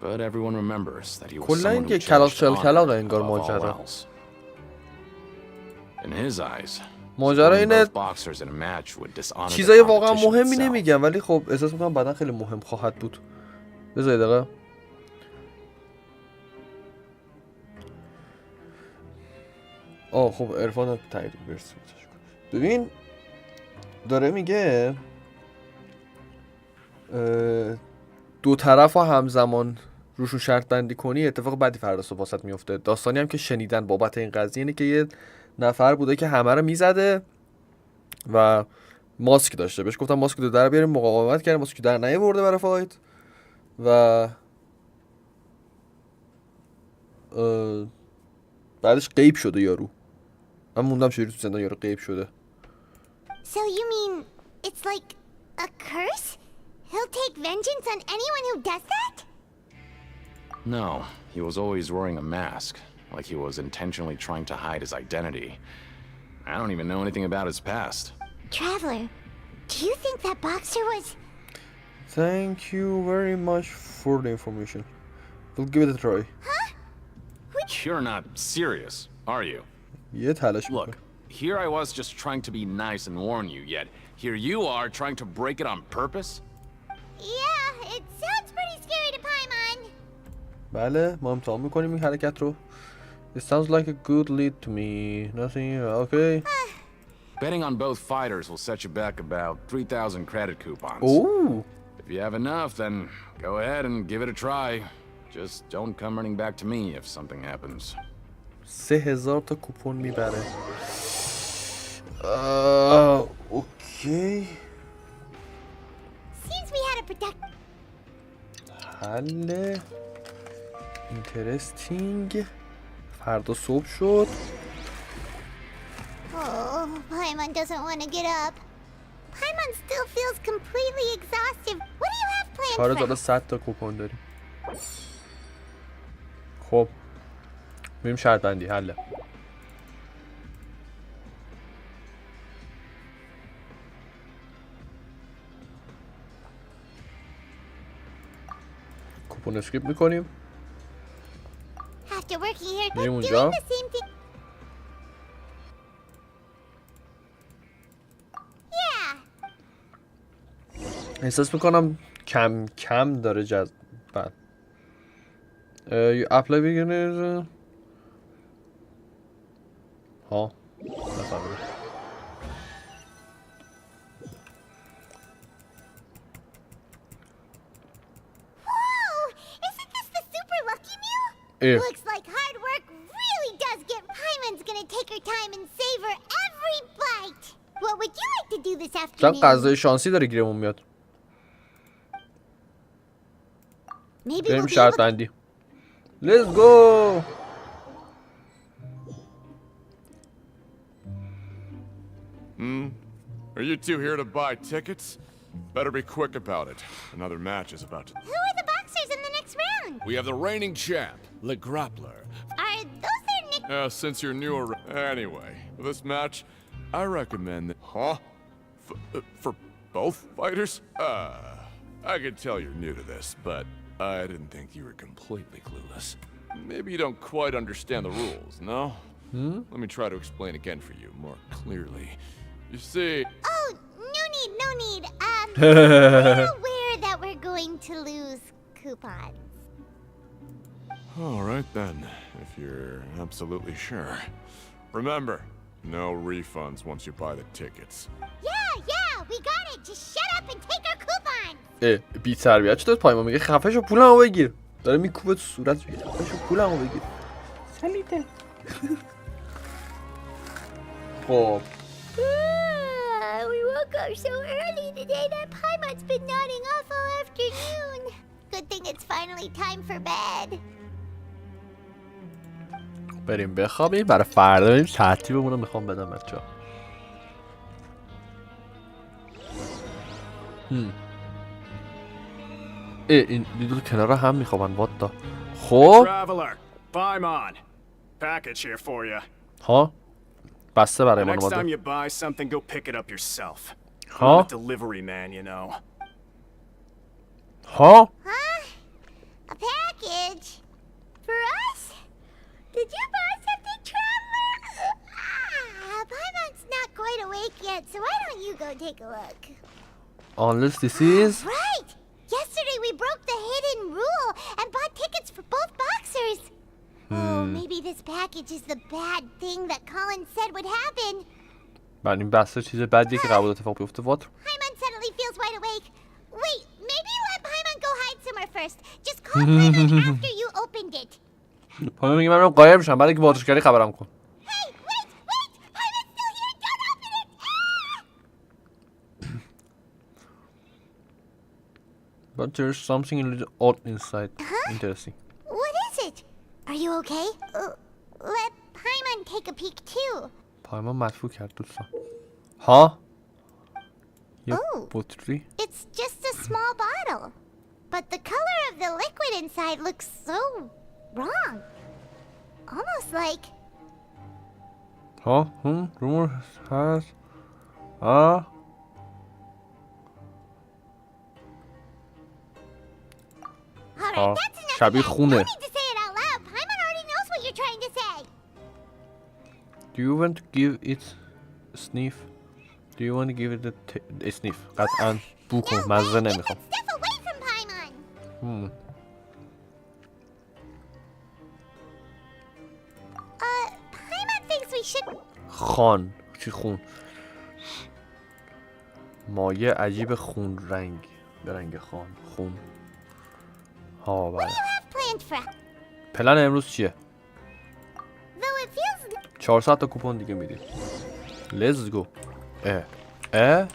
But everyone remembers that he was someone who cherished honor above all else. In his eyes, ماجرا اینه boxers in a match would dishonor چیزای the واقعا competition مهمی itself. نمیگم ولی خب احساس میکنم بعدا خیلی مهم خواهد بود. بذار دقیقه خب عرفان تایید برسی ببین داره میگه دو طرف همزمان روشون شرط بندی کنی اتفاق بدی فردا صبح واسط میفته. داستانی هم که شنیدن بابت این قضیه اینه که یه نفر بوده که همه رو میزده و ماسک داشته. بهش گفتم ماسک رو در بیاریم، مقاومت کرد، ماسک در نیاورده برای فایت و بعدش غیب شده یارو. من موندم چجوری تو زندان یارو غیب شده. So you mean it's like a curse? He'll take vengeance on anyone who does that? No, he was always wearing a mask, like he was intentionally trying to hide his identity. I don't even know anything about his past. Traveler, do you think that boxer was... Thank you very much for the information. We'll give it a try. Huh? You're not serious, are you? Look, here I was just trying to be nice and warn you, yet here you are trying to break it on purpose? Yeah, it sounds pretty scary to Paimon. بله ما امتحان میکنیم این حرکت رو. It sounds like a good lead to me. Nothing, okay. Betting on both fighters will set you back about 3,000 credit coupons. Ooh. If you have enough, then go ahead and give it a try. Just don't come running back to me if something happens. 3,000 تا کوپن میبره. اوکی. Seems we had a productive... حله. اینترستینگ. فردا صبح شد. Paimon doesn't want to get up. Paimon still feels completely exhausted. What do you have planned for? 4100 تا کوپن داریم. خب بریم شرط بندی حله. کوپن اسکیپ میکنیم. After working here, میریم doing اونجا. the same thing. Yeah. احساس میکنم کم کم داره بعد you apply beginners ها نفهمیدم. Whoa! Isn't this the super lucky meal? Yeah. Looks like hard work really does get Paimon's gonna take her time and savor every bite. What would you like to do this چند afternoon? غذای شانسی داره گیرمون میاد. Maybe بریم we'll be شرط able بندی. Let's go. Are you two here to buy tickets? Better be quick about it. Another match is about to... Who are the boxers in the next round? We have the reigning champ, Le Grappler. Are those their nick? Since you're newer... Anyway, for this match, I recommend that... Huh? For both fighters? I can tell you're new to this, but I didn't think you were completely clueless. Maybe you don't quite understand the rules, no? Let me try to explain again for you more clearly. You see... Oh, no need. We're aware that we're going to lose coupons. All right then, if you're absolutely sure. Remember, no refunds once you buy the tickets. Yeah, we got it. Just shut up and take our coupons. بی تربیت چطور پایمان میگه خفه شو پولمو بگیر. داره میکوبه تو صورت میگه خفه شو پولمو بگیر. سلیته. خب We woke up so early today that Paimon's been nodding off all afternoon. Good thing it's finally time for bed. بریم بخوابیم برای فردا بریم ترتیبمون رو میخوام بدم بچه‌ها. این دو کنار هم میخوابن واتا. خب Traveler, Paimon. Package here for you. ها بسته برای The من next time اومده. you buy something, go pick it up yourself. I'm ها a delivery man, you know. ها A package? For us? Did you buy something, Traveler? Paimon's not quite awake yet, so why don't you go take a look? unless this is Right! Yesterday we broke the hidden rule and bought tickets for both boxers. Oh, maybe this package is the bad thing that Colin said would happen. من این بسته چیز بدیه که قبول اتفاق بیفته وات. Paimon suddenly feels wide awake. Wait, maybe let Paimon go hide somewhere first. Just call Paimon after you opened it. پایمان میگه من قایر میشم بعد اینکه بازشگری خبرم کن. Hey, wait! Paimon's still here! Don't open it! But there's something a little odd inside. Interesting. What is it? Are you okay? Let Paimon take a peek too. پایمان مدفوع کرد دوستان. ها یه Oh. بطری. It's just a small bottle. But the color of the liquid inside looks so wrong. Almost like... ها rumor has ها Alright, that's enough شبیه of that. No خونه. need to say it out loud. Paimon already knows what you're trying to say. Do you want to give it a sniff? Do you want to give it a sniff? قطعا بو کن مزه نمیخوام. Step away from Paimon. Paimon thinks we should... خان چی خون مایه عجیب خون رنگ به رنگ خون ها بله What do you have planned for... پلن امروز چیه؟ Though it feels... 400 تا کوپن دیگه میدیم Let's go اه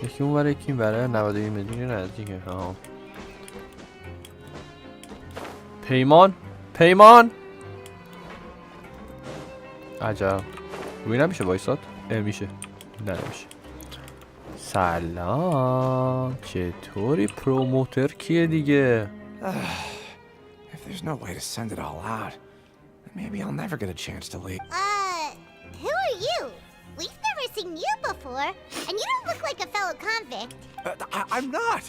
یکی اون بره یکی این بره 91 میلیون نزدیکه ها پیمان عجب روی نمیشه وایساد؟ میشه نه نمیشه. سلام چطوری؟ پروموتر کیه دیگه؟ If there's no way to send it all out, maybe I'll never get a chance to leave. Who are you? We've never seen you before, and you don't look like a fellow convict. I'm not!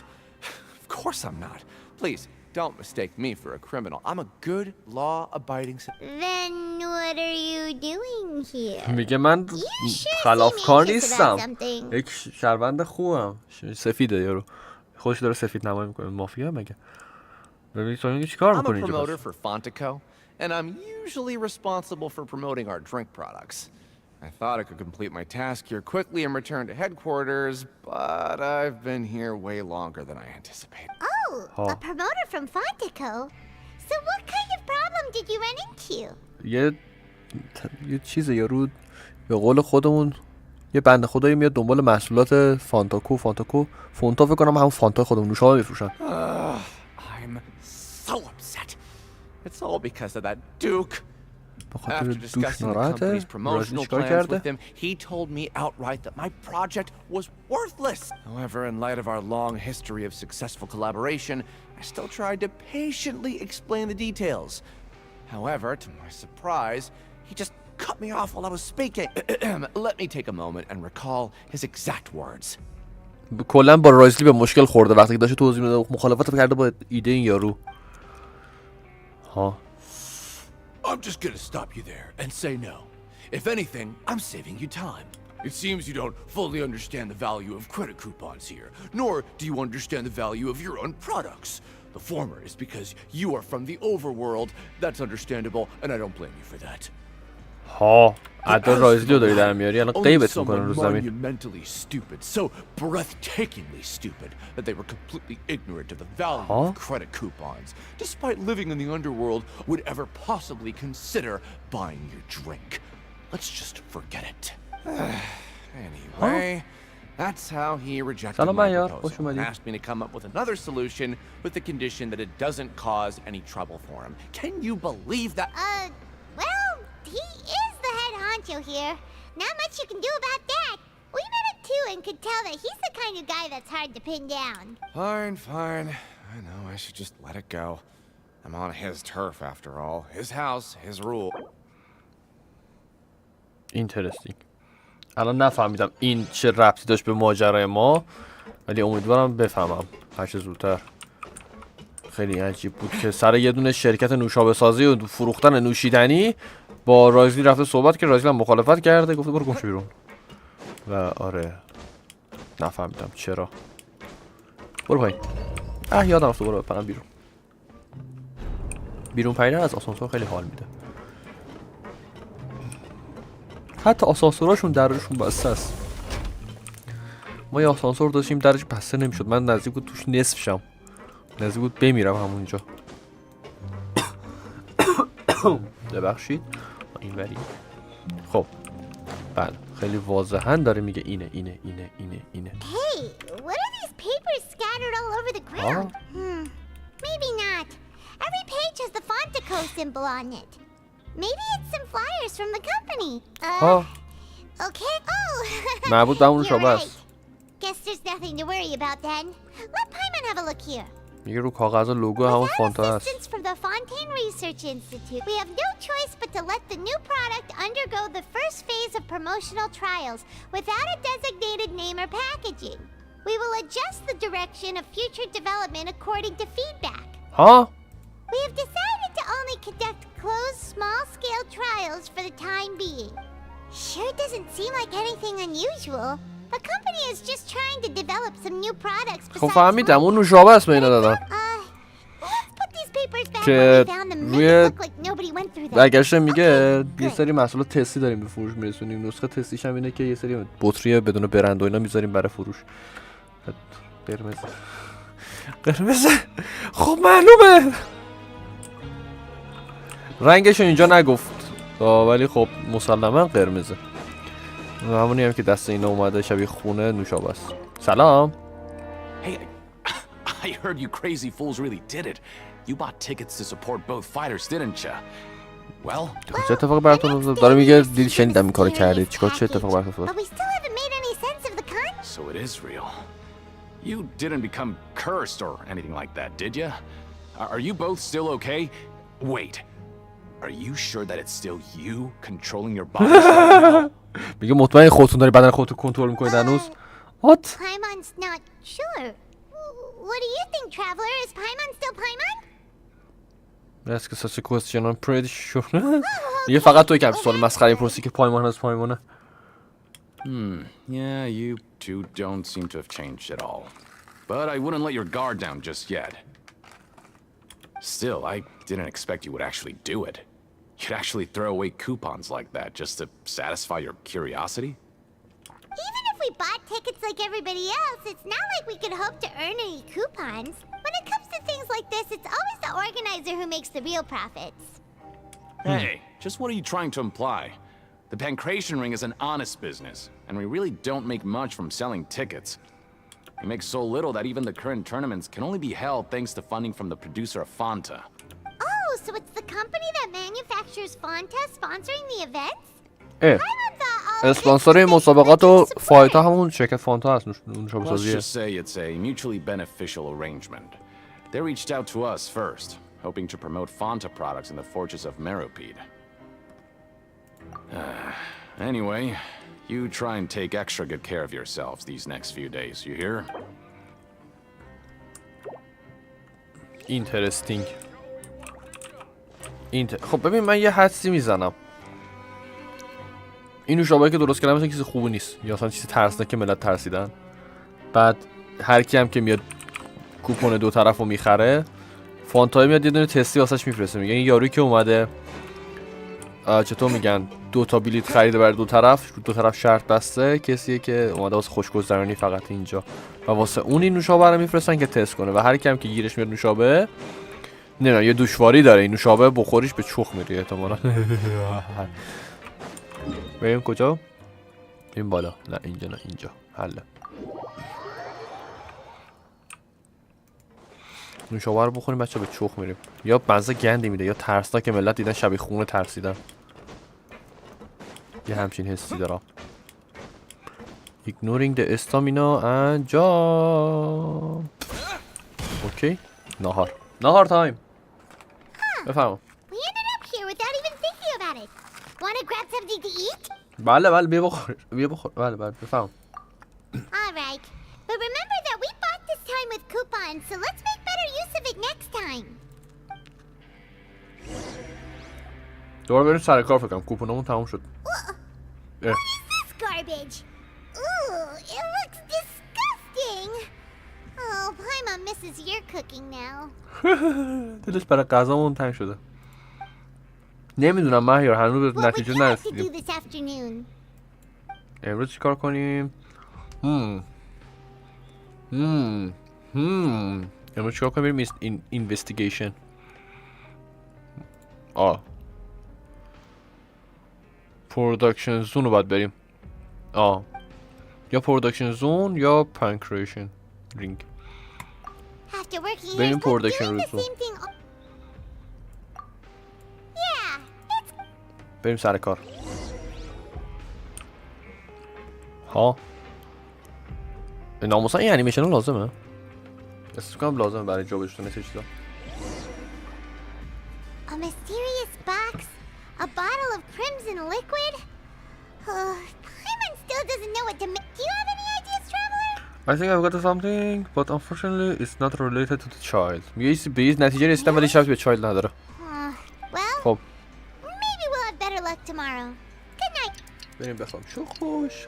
Of course I'm not. Please, don't mistake me for a criminal. I'm a good, law-abiding citizen. Then what are you doing here? میگه من خلافکار نیستم. یک شهروند خوبم. سفیده یارو. خودش داره سفید نمایی میکنه. مافیا مگه؟ ببین تو میگی چیکار میکنی اینجا؟ I'm a promoter for Fontico, and I'm usually responsible for promoting our drink products. I thought I could complete my task here quickly and return to headquarters, but I've been here way longer than I anticipated. Oh, a promoter from Fontico? So what kind of problem did you run into? یه چیزه یارو به قول خودمون یه بنده خدایی میاد دنبال محصولات فانتاکو فونتا فکر کنم همون فانتا خودمون نوشابه میفروشن. I'm so upset. It's all because of that Duke. After discussing the company's promotional plans with him, he told me outright that my project was worthless. However, in light of our long history of successful collaboration, I still tried to patiently explain the details. However, to my surprise, he just cut me off while I was speaking. Let me take a moment and recall his exact words. کلا با رایزلی به مشکل خورده وقتی داشت توضیح میداد مخالفت کرده با ایده این یارو. ها I'm just gonna stop you there and say no. If anything, I'm saving you time. It seems you don't fully understand the value of credit coupons here, nor do you understand the value of your own products. The former is because you are from the overworld. That's understandable, and I don't blame you for that. ها عدد رایزلی رو داری در میاری الان قیبت میکنن رو زمین. Monumentally stupid, so breathtakingly stupid that they were completely ignorant of the value of credit coupons, despite living in the underworld, would ever possibly consider buying your drink. Let's just forget it. Anyway, that's how he rejected my proposal and asked me to come up with another solution with the condition that it doesn't cause any trouble for him. Can you believe that? Well, he is the head honcho here. Not much you can do about that. We met him too and could tell that he's the kind of guy that's hard to pin down. Fine. I know I should just let it go. I'm on his turf after all. His house, his rule. Interesting. الان نفهمیدم این چه ربطی داشت به ماجرای ما ولی امیدوارم بفهمم هرچه زودتر. خیلی عجیب بود که سر یه دونه شرکت نوشابه سازی و فروختن نوشیدنی با رایزلی رفته صحبت که رایزلی هم مخالفت کرده گفته برو گم شو بیرون. و آره نفهمیدم چرا. برو پایین. یادم رفت برو بپرم بیرون پریدن از آسانسور خیلی حال میده. حتی آسانسوراشون درشون بسته است. ما یه آسانسور داشتیم درش بسته نمیشد. من نزدیک بود توش نصف شم. نزدیک بود بمیرم همونجا. ببخشید اینوری. خب بله خیلی واضحا داره میگه اینه. Hey, what are these papers scattered all over the ground? Maybe not. Every page has the Fontico symbol on it. Maybe it's some flyers from the company. Okay. Oh, مربوط به اون شعبه است. Guess there's nothing to worry about then. Let Paimon have a look here. میگه رو کاغذ لوگو همون فانتا هست. Assistance from the Fontaine Research Institute. We have no choice but to let the new product undergo the first phase of promotional trials without a designated name or packaging. We will adjust the direction of future development according to feedback. We have decided to only conduct closed, small-scale trials for the time being. Sure doesn't seem like anything unusual. The company is just trying to develop some new products besides. خب فهمیدم اون نوشابه است به اینا دادن. که روی برگشته میگه یه سری محصولات تستی داریم به فروش میرسونیم. نسخه تستیش هم اینه که یه سری بطری بدون برند و اینا میذاریم برای فروش. قرمزه خب معلومه رنگشو اینجا نگفت ولی خب مسلما قرمزه. همونی هم که دست اینا اومده شبیه خونه نوشابه است. سلام. Hey, I heard you crazy fools really did it. You bought tickets to support both fighters, didn't ya? Well, چه اتفاقی براتون افتاد؟ داره میگه دید شنیدم این کارو کردید. چیکار چه اتفاقی براتون افتاد؟ But we still haven't made any sense of the con. so it is real. You didn't become cursed or anything like that, did you? Are you both still okay? Wait. Are you sure that it's still you controlling your body right now? میگه مطمئن خودتون داری بدن خودتون کنترل میکنید هنوز؟ What? Paimon's not sure. What do you think, Traveler? Is Paimon still Paimon? That's such a question. I'm pretty sure. میگه فقط توی که همچین سوال مسخره پرسی که پایمان از پایمانه. Yeah, you two don't seem to have changed at all. But I wouldn't let your guard down just yet. Still, I didn't expect you would actually do it. You'd actually throw away coupons like that just to satisfy your curiosity? Even if we bought tickets like everybody else, it's not like we could hope to earn any coupons. When it comes to things like this, it's always the organizer who makes the real profits. Hey, just what are you trying to imply? The Pancration Ring is an honest business, and we really don't make much from selling tickets. We make so little that even the current tournaments can only be held thanks to funding from the producer of Fanta. Oh, so it's the company that manufactures Fanta sponsoring the events? اسپانسر مسابقات و فایت ها همون شرکت فانتا هست. نوشابه Let's سازیه. just say it's a mutually beneficial arrangement. They reached out to us first, hoping to promote Fanta products in the fortress of Meropide. Anyway, you try and take extra good care of yourselves these next few days, you hear? Interesting. خب ببین من یه حدسی میزنم. این نوشابه‌ای که درست کردم مثلا چیز خوبی نیست یا مثلا چیز ترسناک که ملت ترسیدن. بعد هر کی هم که میاد کوپن دو طرفو میخره فانتا میاد یه دونه تستی واسش میفرسته. میگه این یارویی که اومده چطور میگن 2 تا بلیت خریده برای دو طرف شرط بسته کسیه که اومده واسه خوشگذرانی فقط اینجا و واسه اون این نوشابه رو میفرستن که تست کنه و هر کی هم که گیرش میاد نوشابه نه یه دشواری داره این نوشابه بخوریش به چخ میری احتمالاً. بریم کجا؟ این بالا. نه اینجا نه اینجا. حله. نوشابه رو بخوریم بچه به چخ میریم. یا مزه گندی میده یا ترسناک که ملت دیدن شبیه خونه ترسیدن. یه همچین حسی دارم. Ignoring the stamina and jump. اوکی. نهار تایم. بفرما. We ended up here without even thinking about it. Want to grab something to eat? بله بیا بخور. بله بفرما. All right. But remember that we bought this time with coupons, so let's make better use of it next time. دوباره بریم سر کار فکرم کوپنمون تموم شد. What is this garbage? Ooh, it looks disgusting. Oh, Paimon misses your cooking now. دلش برای غذامون تنگ شده. نمیدونم مهیار هنوز به نتیجه نرسیدیم. امروز چیکار کنیم؟ امروز چیکار کنیم؟ بریم اینوستیگیشن. پروداکشن زون رو باید بریم. یا پروداکشن زون یا پانکریشن رینگ. بریم پروداکشن زون. بریم سر کار. ناموسا این انیمیشن لازمه؟ احساس کنم لازمه برای جا بشتن چیزا. A mysterious box, a bottle of crimson liquid. Paimon still doesn't know what to make. Do you have any ideas, Traveler? I think I've got something, but unfortunately it's not related to the child. میگه به یه نتیجه رسیدم ولی شبیه به چایلد نداره. Well, maybe we'll have better luck tomorrow. Good night. بریم بخوام. شو خوش.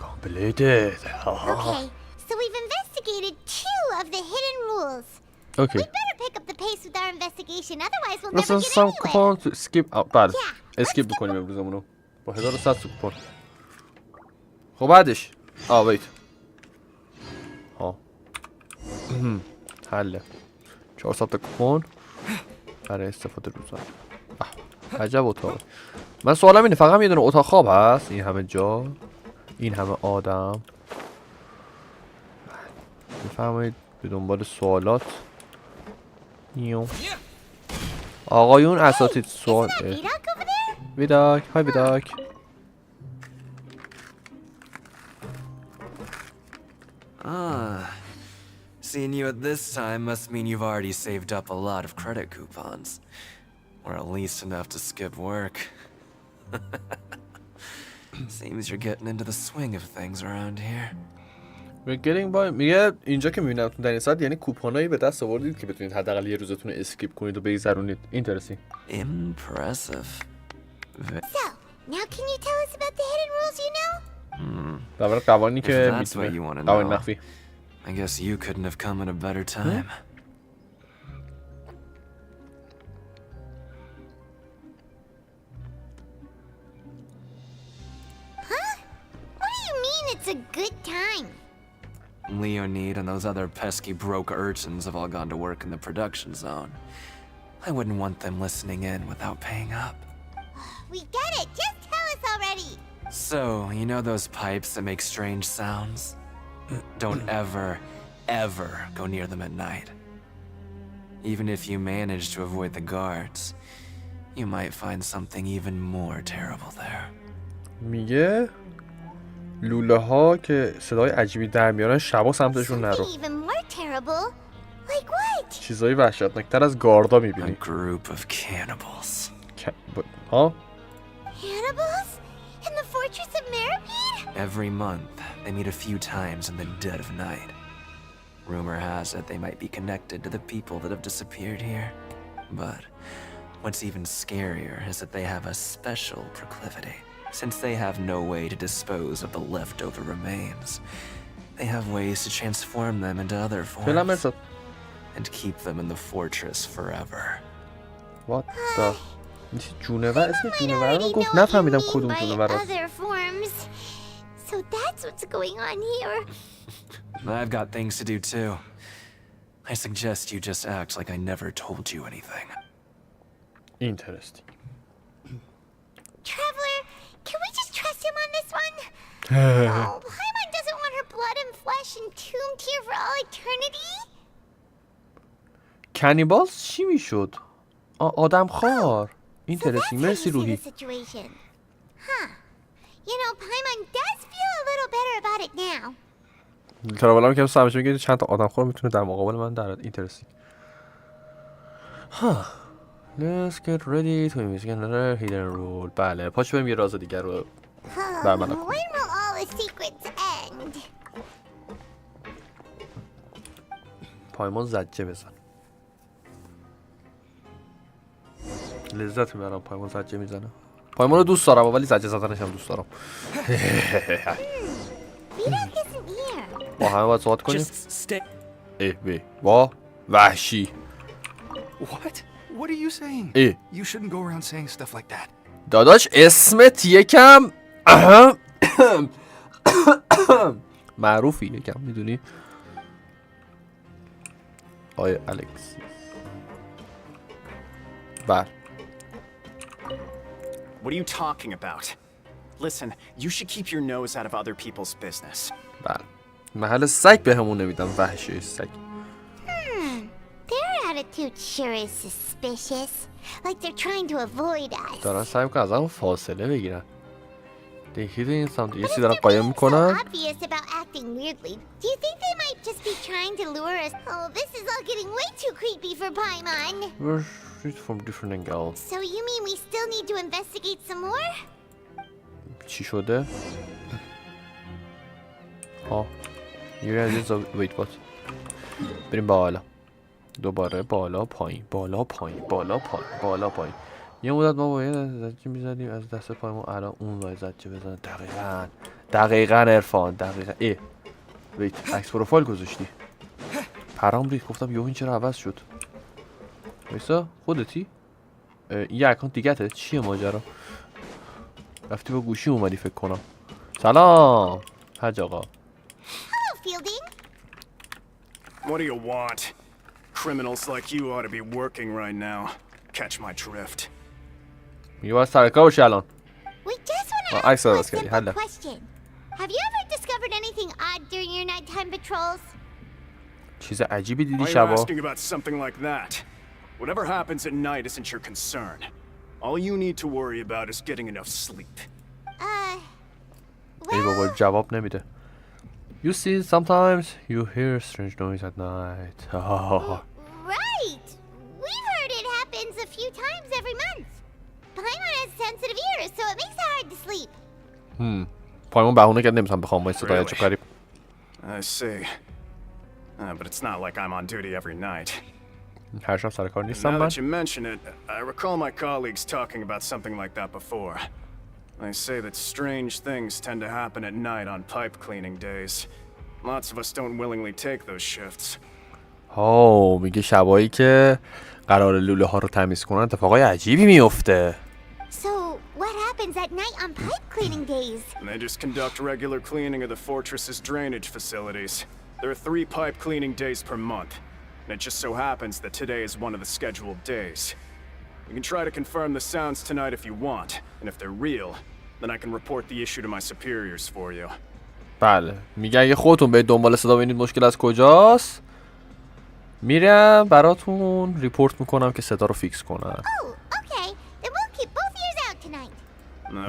Completed. Okay, so we've investigated 2 of the hidden rules. Okay. We'd better pick up the pace with our investigation, otherwise we'll Let's never send get some anywhere. coupon to skip out. بله. اسکیپ بکنیم امروزمونو. با 1100 کوپن. خب بعدش. ویت. حله. 400 تا کوپن برای استفاده روزانه. عجب اتاق. من سوالم اینه فقط یه دونه اتاق خواب هست این همه جا این همه آدم بفرمایید به دنبال سوالات. آقایون اساتید سوال. ویداک، های ویداک. Seeing you at this time must mean you've already saved up a lot of credit coupons. Or at least enough to skip work. Seems you're getting into the swing of things around here. We're getting by. میگه اینجا که میبینمتون در این ساعت یعنی کوپانایی به دست آوردید که بتونید حداقل یه روزتون رو اسکیپ کنید و بگذرونید. اینترسینگ. Impressive. So, now can you tell us about the hidden rules you know? در قوانینی If که that's what you میتونه want to قوانین know, مخفی. I guess you couldn't have come at a better time. Huh? What do you mean it's a good time? Leonid and those other pesky broke urchins have all gone to work in the production zone. I wouldn't want them listening in without paying up. We get it. Just tell us already. So, you know those pipes that make strange sounds? Don't ever go near them at night. Even if you manage to avoid the guards, you might find something even more terrible there. میگه لوله ها که صدای عجیبی در میارن شبا سمتشون نرو. Even more terrible? Like what? چیزایی وحشتناکتر از گاردا میبینی. A group of cannibals. ها؟ Cannibals? In the fortress of Meripede? Every month, they meet a few times in the dead of night. Rumor has it they might be connected to the people that have disappeared here. But what's even scarier is that they have a special proclivity. Since they have no way to dispose of the leftover remains, they have ways to transform them into other forms and keep them in the fortress forever. What the? جونور اسم جونور رو گفت نفهمیدم کدوم جونور است. Other forms. So that's what's going on here. I've got things to do too. I suggest you just act like I never told you anything. Interesting. Traveler, can we just trust him on this one? Oh, Paimon doesn't want her blood and flesh entombed here for all eternity? کنیبالز چی میشد؟ آدم خار. اینترسینگ. مرسی روحی. Huh. You know, Paimon does feel a little better about it now. تراولا میگم سمش میگه چند تا آدم خور میتونه در مقابل من در اینترسینگ. ها. Let's get ready to investigate another hidden rule. بله، پاش بریم یه راز دیگر رو برملا کنیم. When will all the secrets end? پایمان زجه بزن. لذت میبرم پایمان زجه میزنه. پایمان رو دوست دارم ولی زجه زدنش هم دوست دارم. با همه باید صحبت کنیم. وا وحشی. What? What are you saying? You shouldn't go around saying stuff like that. داداش اسمت یکم معروفی یکم میدونی؟ آیا الکسی. بله. What are you talking about? Listen, you should keep your nose out of other people's business. بله. محل سگ به همون نمیدم وحشی سگ. Their attitude sure is suspicious. Like they're trying to avoid us. دارن سعی میکنن از همون فاصله بگیرن. دیگه این سمت یه چیزی دارن قایم میکنن. Obvious about acting weirdly. Do you think they might just be trying to lure us? Oh, this is all getting way too creepy for Paimon. We're shoot from different angles. So you mean we still need to investigate some more? چی شده؟ ها. یه از ویت بات. بریم بالا. دوباره بالا پایین بالا پایین بالا پایین بالا پایین. یه مدت ما باید زجه میزدیم از دست پایمون الان اون باید زجه بزنه. دقیقاً عرفان دقیقاً. ویت عکس پروفایل گذاشتی. پرام ریخت گفتم یهو این چرا عوض شد. وایسا خودتی؟ یه اکانت دیگته چیه ماجرا؟ رفتی با گوشی اومدی فکر کنم. سلام حاج آقا. Hello, Fielding. What do you want? Criminals like you ought to be working right now. Catch my drift. میگه باید سرکار باشی الان. We just want to عکس ask you a درست کردی simple حله. question. Have you ever discovered anything odd during your nighttime patrols? چیز عجیبی دیدی Why are you شبا؟ asking about something like that? Whatever happens at night isn't your concern. All you need to worry about is getting enough sleep. ای بابا جواب نمیده. You see, sometimes you hear strange noise at night. Right! We've heard it happens a few times every month. Paimon has sensitive ears, so it makes it hard to sleep. پایمون بهونه کرد نمیتونم بخوام با این صدای عجب غریب. I see. But it's not like I'm on duty every night. هر شب سر کار نیستم Now من. that you mention it, I recall my colleagues talking about something like that before. They say that strange things tend to happen at night on pipe cleaning days. Lots of us don't willingly take those shifts. میگه شبایی که قرار لوله ها رو تمیز کنن اتفاقای عجیبی میفته. So, what happens at night on pipe cleaning days? They just conduct regular cleaning of the fortress's drainage facilities. There are 3 pipe cleaning days per month. And it just so happens that today is one of the scheduled days. You can try to confirm the sounds tonight if you want, and if they're real, then I can report the issue to my superiors for you. بله میگه اگه خودتون به دنبال صدا ببینید مشکل از کجاست میرم براتون ریپورت میکنم که صدا رو فیکس کنن. Oh, okay. Then we'll keep both ears out tonight.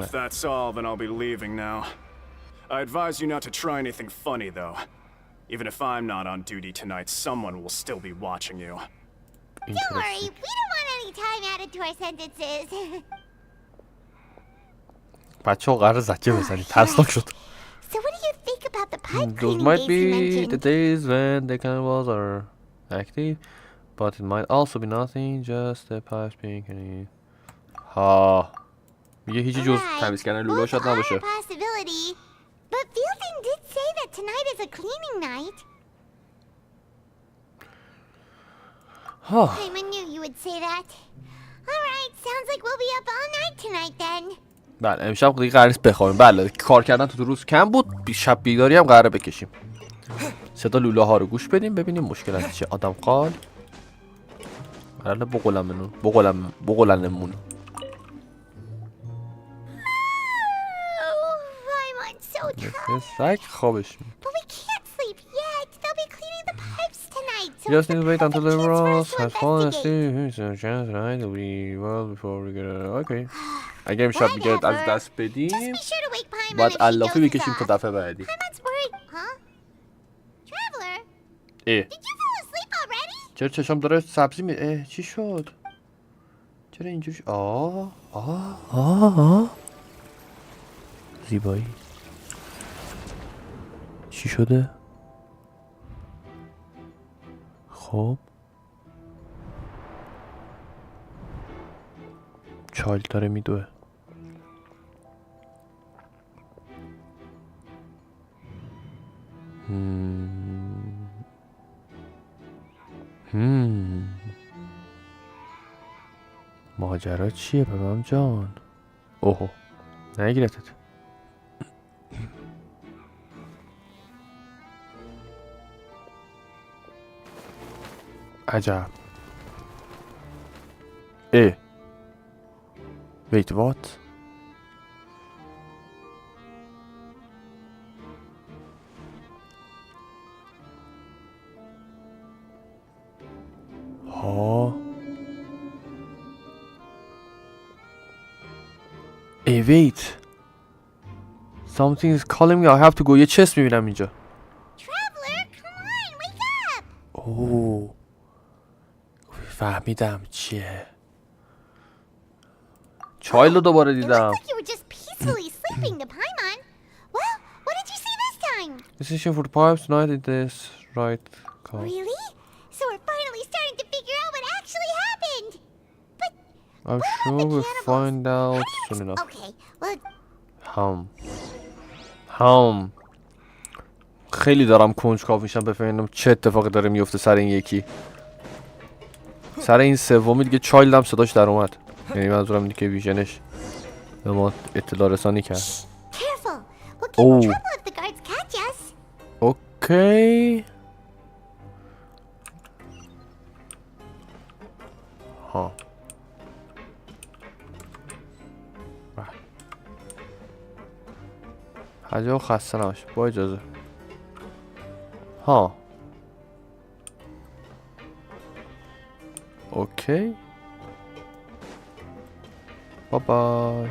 If that's all, then I'll be leaving now. I advise you not to try anything funny, though. Even if I'm not on duty tonight, someone will still be watching you. Don't worry, we don't want any time added to our sentences. بچه ها قرار زجه بزنید ترسناک شد. So what do you think about the pipe Those cleaning might days you be mentioned? the days when the cannibals are active, but it might also be nothing, just the pipes being clean. ها میگه هیچی جز تمیز کردن لوله شاید نباشه. Possibility. But Fielding did say that tonight is a cleaning night. I knew you would say that. Alright, sounds like we'll be up all night tonight then. بله امشب دیگه قرار نیست بخوابیم. بله کار کردن تو روز کم بود، شب بیداری هم قراره بکشیم. صدا لوله ها رو گوش بدیم ببینیم مشکل از چیه. آدم قال قراره بقلنمون. سگ خوابش میاد. But we can't sleep yet. They'll be cleaning the pipes tonight. So Just need to wait until the Ross has fallen asleep. So chance tonight will be well before we get okay. اگه امشب دیگه از دست بدیم باید علافی بکشیم تا دفعه بعدی. Paimon's worried, huh? Traveler, اه did you fall asleep already? چرا چشم داره سبزی می چی شد؟ چرا اینجوری زیبایی چی شده؟ خب چایلد داره میدوه. ماجرا چیه بابام جان؟ اوه نگیرتت. عجب. Wait, what? Wait. Something is calling me. I have to go. یه چست میبینم اینجا. Traveler, come on, wake up! اوه فهمیدم چیه. چایلد رو دوباره دیدم. It looked like you were just peacefully sleeping to Paimon. Well, what did you see this time? Decision for the pipes tonight it is right call. Really? So we're finally starting to figure out what actually happened. But I'm sure we'll find out soon enough. okay, well, خیلی دارم کنجکاو میشم بفهمم چه اتفاقی داره میفته سر این یکی. سر این سومی دیگه چایلدم صداش در اومد. یعنی منظورم اینه که ویژنش به ما اطلاع رسانی کرد. careful. We'll get in trouble if the guards catch us. اوکی. ها. حاجه خسته نباش با اجازه. ها اوکی بابای.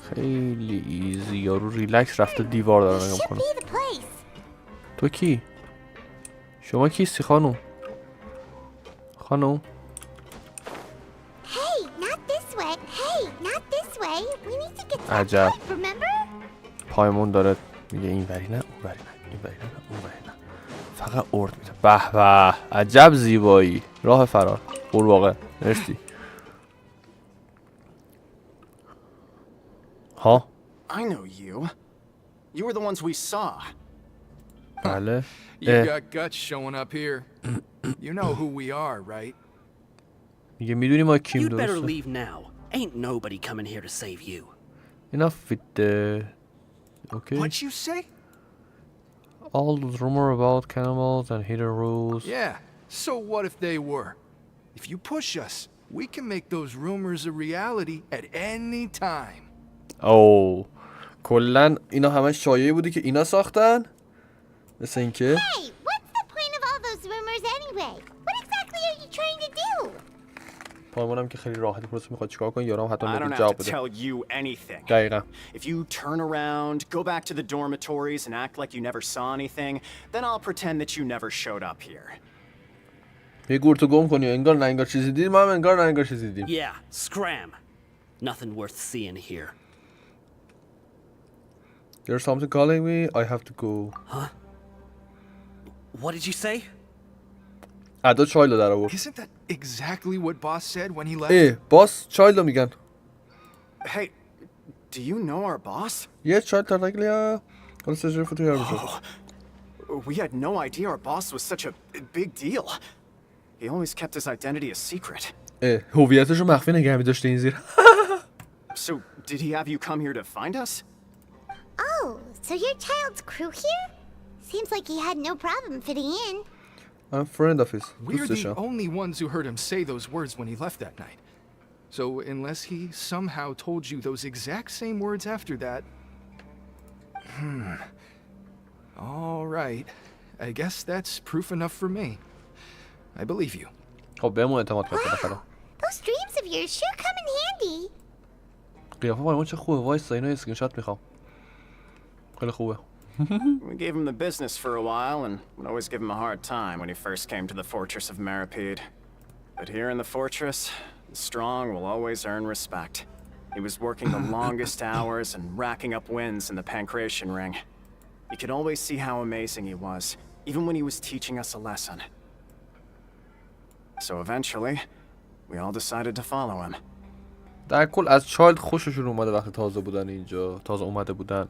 خیلی ایزی. یارو ریلکس رفته دیوار داره نگاه کنه. تو کی؟ شما کیستی خانوم؟ خانوم؟ عجب. پایمون داره میگه این وری نه اون وری نه این وری نه اون وری نه. فقط ارد میده. به به عجب زیبایی. راه فرار. قورباغه. مرسی. ها؟ I know you. You were the ones we saw. بله. You got guts showing up here. You know who we are, right? میگه میدونی ما کیم You'd better درسته؟ leave now. Ain't nobody coming here to save you. Enough with the... Okay. What'd you say? All those rumor about cannibals and hidden rules. Yeah, so what if they were? If you push us, we can make those rumors a reality at any time. Oh. کلن اینا همه شایعه بودی که اینا ساختن؟ مثل اینکه Hey, what's the point of all those rumors anyway? What exactly are you trying to do? پایمونم که خیلی راحتی پروسه میخواد چیکار کنه یارم حتما I don't بده have جواب to بده. tell you anything. دقیقا. If you turn around, go back to the dormitories and act like you never saw anything, then I'll pretend that you never showed up here. یه گورتو گم کنی انگار نه انگار چیزی دیدیم ما هم انگار نه انگار چیزی دیدیم. Yeah, scram. Nothing worth seeing here. There's something calling me. I have to go. Huh? What did you say? ادا چایلو در آورد. Isn't that exactly what boss said when he left? باس چایلو میگن. Hey, do you know our boss? Yes, child Tartaglia. We had no idea our boss was such a big deal. He always kept his identity a secret. هویتشو مخفی نگه می‌داشته این زیر. So, did he have you come here to find us? Oh, so your child's crew here? Seems like he had no problem fitting in. I'm a friend of his. We're the only ones who heard him say those words when he left that night. So unless he somehow told you those exact same words after that... All right. I guess that's proof enough for me. I believe you. خب بهمون اعتماد کن بالاخره. Those dreams of yours sure come in handy. قیافه مال چه خوبه وایس اینا اسکرین شات میخوام. خیلی خوبه. We gave him the business for a while and would always give him a hard time when he first came to the fortress of Meripede. But here in the fortress, the strong will always earn respect. He was working the longest hours and racking up wins in the Pancration ring. You could always see how amazing he was, even when he was teaching us a lesson. So eventually, we all decided to follow him. در کل از چایلد خوششون اومده وقتی تازه بودن اینجا، تازه اومده بودن.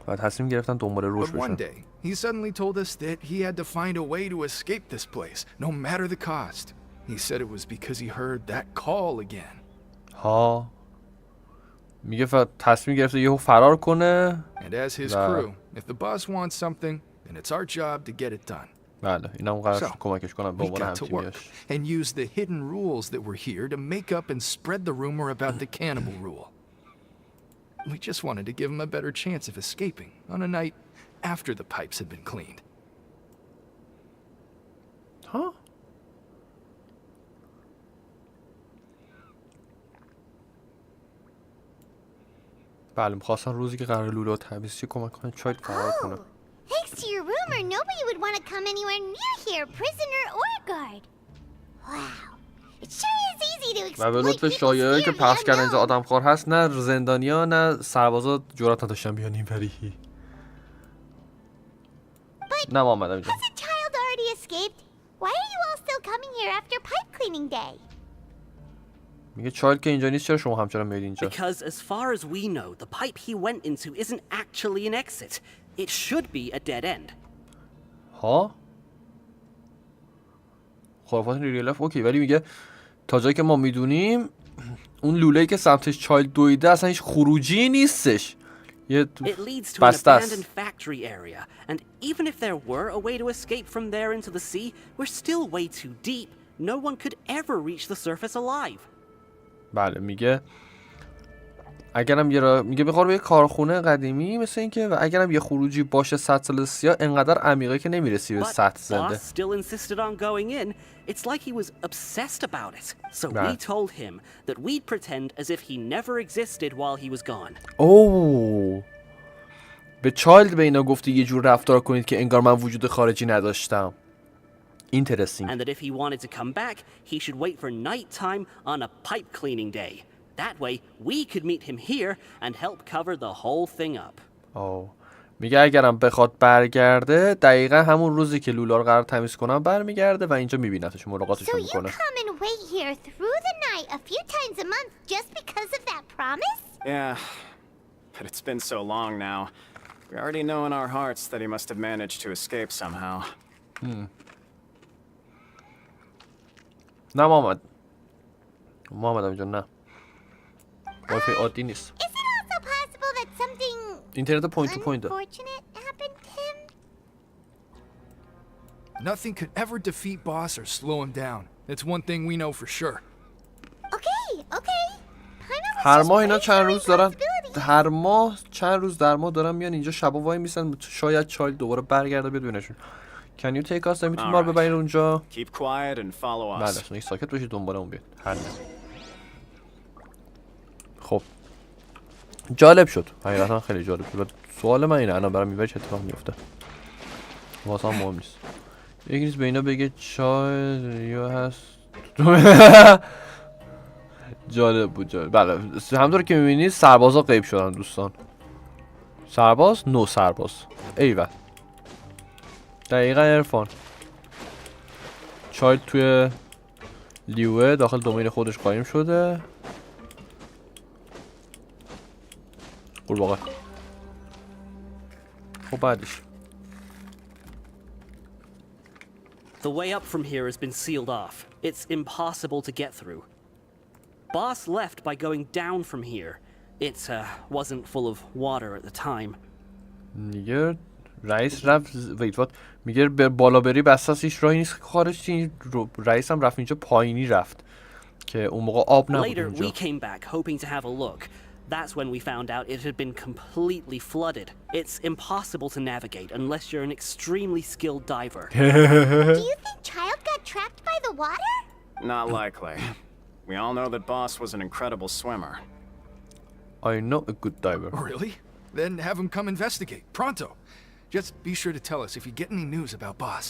و تصمیم گرفتن دنبال روش But one بشن. day, he suddenly told us that he had to find a way to escape this place, no matter the cost. He said it was because he heard that call again. ها. میگه تصمیم گرفته یهو فرار کنه. And as his crew, if the boss wants something, then it's our job to get it done. بله، اینم قرار کمکش کنم به We عنوان got to work همتیمیاش. and use the hidden rules that were here to make up and spread the rumor about the cannibal rule. We just wanted to give him a better chance of escaping on a night after the pipes had been cleaned. Huh? بله می‌خواستن روزی که قرار لوله و تمیزی کمک کنه چایلد فرار کنه. Thanks to your rumor, nobody would want to come anywhere near here, prisoner or guard. Wow. It sure is easy to و به exploit لطف people's شایعه fear که of the پخش کردن اینجا unknown. آدمخوار هست نه زندانیا نه سربازا جرأت نداشتن بیان اینوری. نه ما اومدم اینجا. Hasn't child already escaped? Why are you all still coming here after pipe cleaning day? میگه چایلد که اینجا نیست چرا شما همچنان میاد اینجا؟ Because as far as we know, the pipe he went into isn't actually an exit. It should be a dead end. ها؟ خرافات ریلیف اوکی ولی میگه تا جایی که ما میدونیم اون لوله‌ای که سمتش چایلد دویده اصلا هیچ خروجی نیستش. یه It leads to an بسته است. abandoned factory area, and even if there were a way to escape from there into the sea, we're still way too deep. No one could ever reach the surface alive. بله میگه اگرم میگه بخواد یه کارخونه قدیمی مثل این که و اگرم یه خروجی باشه 100 سال سیاه انقدر عمیقه که نمیرسی به سطح زنده. Boss still insisted on going in. It's like he was obsessed about it. So we told him that we'd pretend as if he never existed while he was gone. اوه به چایلد به اینا گفتی یه جور رفتار کنید که انگار من وجود خارجی نداشتم. Interesting. And that if he wanted to come back, he should wait for night time on a pipe cleaning day. That way, we could meet him here and help cover the whole thing up. Oh. میگه اگرم بخواد برگرده دقیقا همون روزی که لولا رو قرار تمیز کنم برمیگرده و اینجا میبینتش ملاقاتش میکنه. So you come and wait here through the night a few times a month just because of that promise? Yeah, but it's been so long now. We already know in our hearts that he must have managed to escape somehow. نه محمد اینجا نه وایفای عادی نیست. Is it also possible that something اینترنت پوینت تو پوینت unfortunate happened to him? Nothing could ever defeat Boss or slow him down. It's one thing we know for sure. Okay. هر ماه اینا چند روز دارن چند روز در ماه دارن میان اینجا شبا وای میسن شاید چایلد دوباره برگرده بیاد ببینشون. Can you take us؟ میتونی ما رو ببرین اونجا؟ Keep quiet and follow us. بله ساکت باشید دنبالمون بیاد. حل. خب جالب شد حقیقتا خیلی جالب شد. سوال من اینه الان برام میبره چه اتفاق میفته واسه هم مهم نیست. یکی نیست به اینا بگه چای یا هست جالب بود بله همطور که میبینید سربازا غیب شدن دوستان. سرباز نو سرباز ایول دقیقا عرفان چایلد توی لیوه داخل دومین خودش قایم شده. قورباغه خب بعدش The way up from here has been sealed off. It's impossible to get through. Boss left by going down from here. It wasn't full of water at the time. میگه رئیس رفت میگه به بالا بری بساس هیچ راهی نیست خارج چی رئیس هم رفت اینجا پایینی رفت که اون موقع آب نبود Later اینجا. we came back hoping to have a look. That's when we found out it had been completely flooded. It's impossible to navigate unless you're an extremely skilled diver. Do you think Child got trapped by the water? Not likely. We all know that Boss was an incredible swimmer. I know a good diver. Really? Then have him come investigate. Pronto. Just be sure to tell us if you get any news about Boss.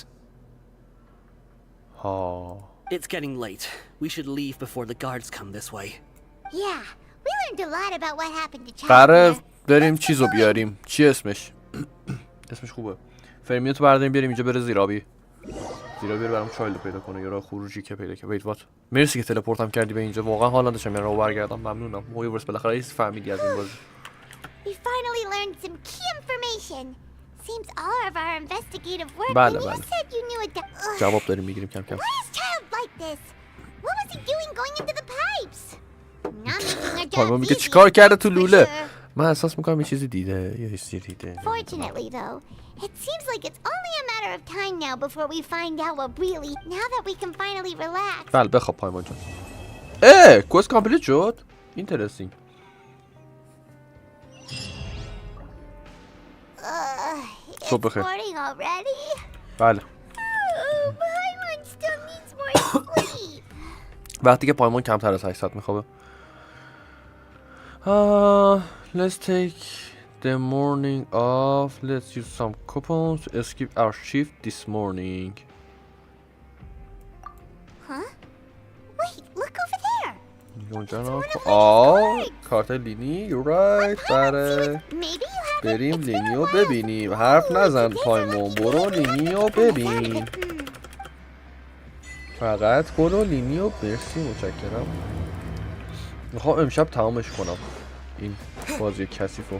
It's getting late. We should leave before the guards come this way. Yeah, we learned a lot about what happened to Child. قراره بریم چیزو بیاریم. چی اسمش؟ اسمش خوبه. فرمیتو برداریم بیاریم اینجا بره زیرابی. زیرابی رو برام چایلد پیدا کنه یا راه خروجی که پیدا کنه. ویت وات. مرسی که تلپورتم کردی به اینجا. واقعا حالا داشتم من رو برگردم. ممنونم. مویورس بالاخره هیچ فهمیدی از این بازی. We finally learned some key information. Seems all of our investigative work. بله And you بله. said you knew a جواب داریم میگیریم کم کم. Why is Child like this? What was he doing going into the pipes? Not making our پایما jobs میگه easy, چیکار کرده that's تو for لوله؟ sure. من احساس میکنم یه چیزی دیده یه چیزی دیده. Fortunately, though, it seems like it's only a matter of time now before we find out what really. Now that we can finally relax. بله بخواب پایما جان. کوست کامپلیت شد. اینترستینگ. صبح بخیر. Morning already. بله. Paimon still needs more sleep. وقتی که پایمان کمتر از 8 ساعت میخوابه. Let's take the morning off. Let's use some coupons to skip our shift this morning. Huh? Wait, look over there. اونجا کارت لینی. You're right. بله. بریم لینیو ببینیم. حرف نزن پایمون. برو لینیو ببین. فقط برو لینیو. مرسی متشکرم. میخوام امشب تمامش کنم این بازی کثیفو.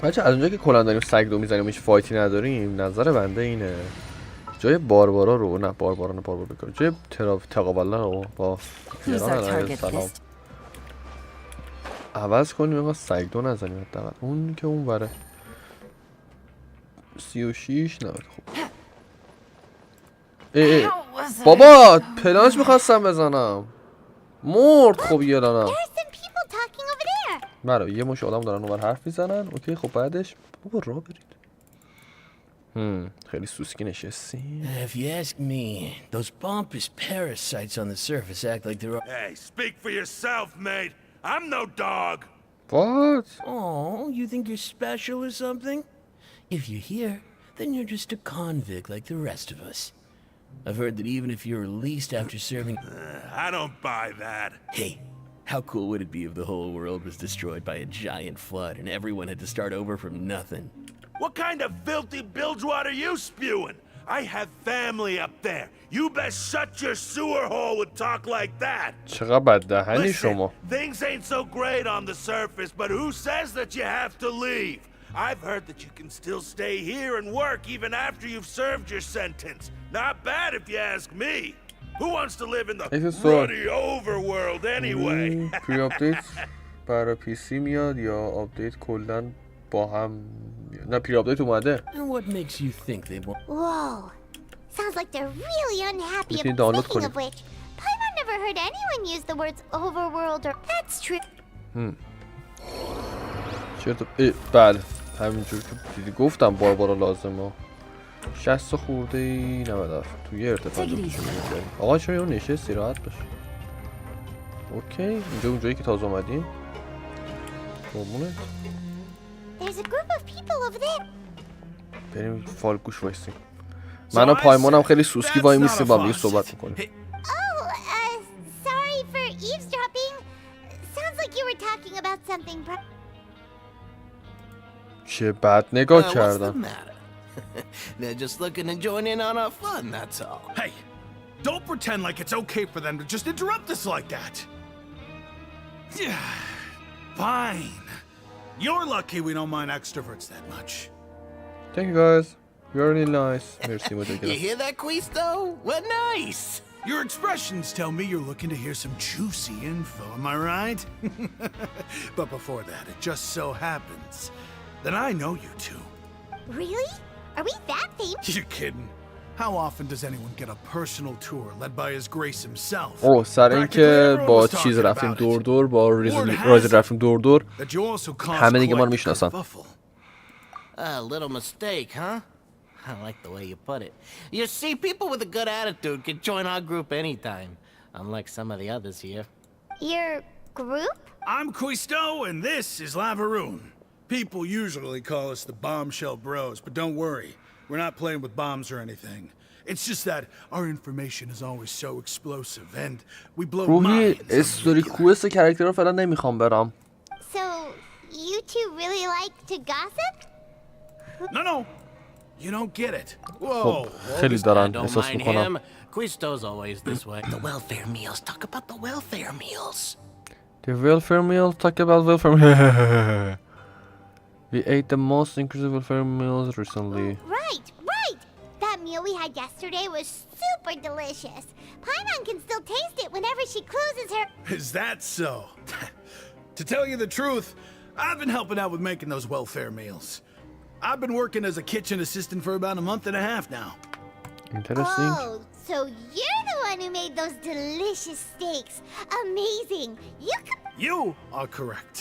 بچه از اونجا که کلا داریم سگ دو میزنیم هیچ فایتی نداریم نظر بنده اینه جای باربارا رو نه باربارا بکنیم جای تقابلا رو با سلام عوض کنیم اینقدر سگ دو نزنیم حداقل اون که اون بره 36 نه خوب بابا پلانچ میخواستم بزنم مرد. خب یلانم. There are some people talking over there. بله یه مش آدم دارن اونور حرف میزنن. اوکی خب بعدش بابا راه برید. خیلی سوسکی نشستیم. If you ask me, those pompous parasites on the surface act like they're... Hey, speak for yourself, mate. I'm no dog. What? Oh, you think you're special or something? If you're here, then you're just a convict like the rest of us. I've heard that even if you're released after serving... I don't buy that. Hey, how cool would it be if the whole world was destroyed by a giant flood and everyone had to start over from nothing? What kind of filthy bilgewater are you spewing? I have family up there. You best shut your sewer hole and talk like that. چقدر بد دهنی شما. Things ain't so great on the surface, but who says that you have to leave? I've heard that you can still stay here and work even after you've served your sentence. Not bad if you ask me. Who wants to live in the ruddy overworld anyway? پری آپدیت برای پی سی میاد یا آپدیت کلا با هم؟ نه پری آپدیت اومده. And what makes you think they won't? Whoa. Sounds like they're really unhappy. میتونی دانلود Speaking کنی. of which, Paimon never heard anyone use the words overworld or... That's true. چرا بله همینجور که دیدی گفتم باربارا لازمه. 60 خورده ای 90 تو یه ارتفاع آقا چرا اون نشست استراحت باشه. اوکی اینجا اونجایی که تازه اومدیم قربونت. There's a group of people over there. بریم فال گوش وایسیم. من و پایمانم خیلی سوسکی وای میستیم با هم دیگه صحبت میکنیم. Oh, sorry for eavesdropping. Sounds like you were talking about something. چه بد نگاه کردم. They're just looking to join in on our fun, that's all. Hey, don't pretend like it's okay for them to just interrupt us like that. Fine. You're lucky we don't mind extroverts that much. Thank you guys. You're really nice. Merci, You hear that, Quisto? What nice. Your expressions tell me you're looking to hear some juicy info, am I right? But before that, it just so happens that I know you two. Really? Are we that famous? You're kidding. How often does anyone get a personal tour led by His Grace himself? سر اینکه با چیز رفتیم دور دور با رایز رفتیم دور دور همه دیگه ما رو میشناسن. A little mistake, huh? I like the way you put it. You see, people with a good attitude can join our group anytime, unlike some of the others here. Your group? I'm Quisto, and this is Lavaroon. People usually call us the Bombshell Bros, but don't worry. We're not playing with bombs or anything. It's just that our information is always so explosive, and we blow روحی استوری کوست کاراکتر رو فعلا نمیخوام برام. So, you two really like to gossip? No. You don't get it. خب خیلی دارن احساس میکنم. Quisto's always this way. The welfare meals. Talk about the welfare meals. The welfare meals. Talk about welfare meals. We ate the most inclusive welfare meals recently. Right. That meal we had yesterday was super delicious. Paimon can still taste it whenever she closes her... Is that so? To tell you the truth, I've been helping out with making those welfare meals. I've been working as a kitchen assistant for about a month and a half now. Interesting. Oh, so you're the one who made those delicious steaks. Amazing. You are correct.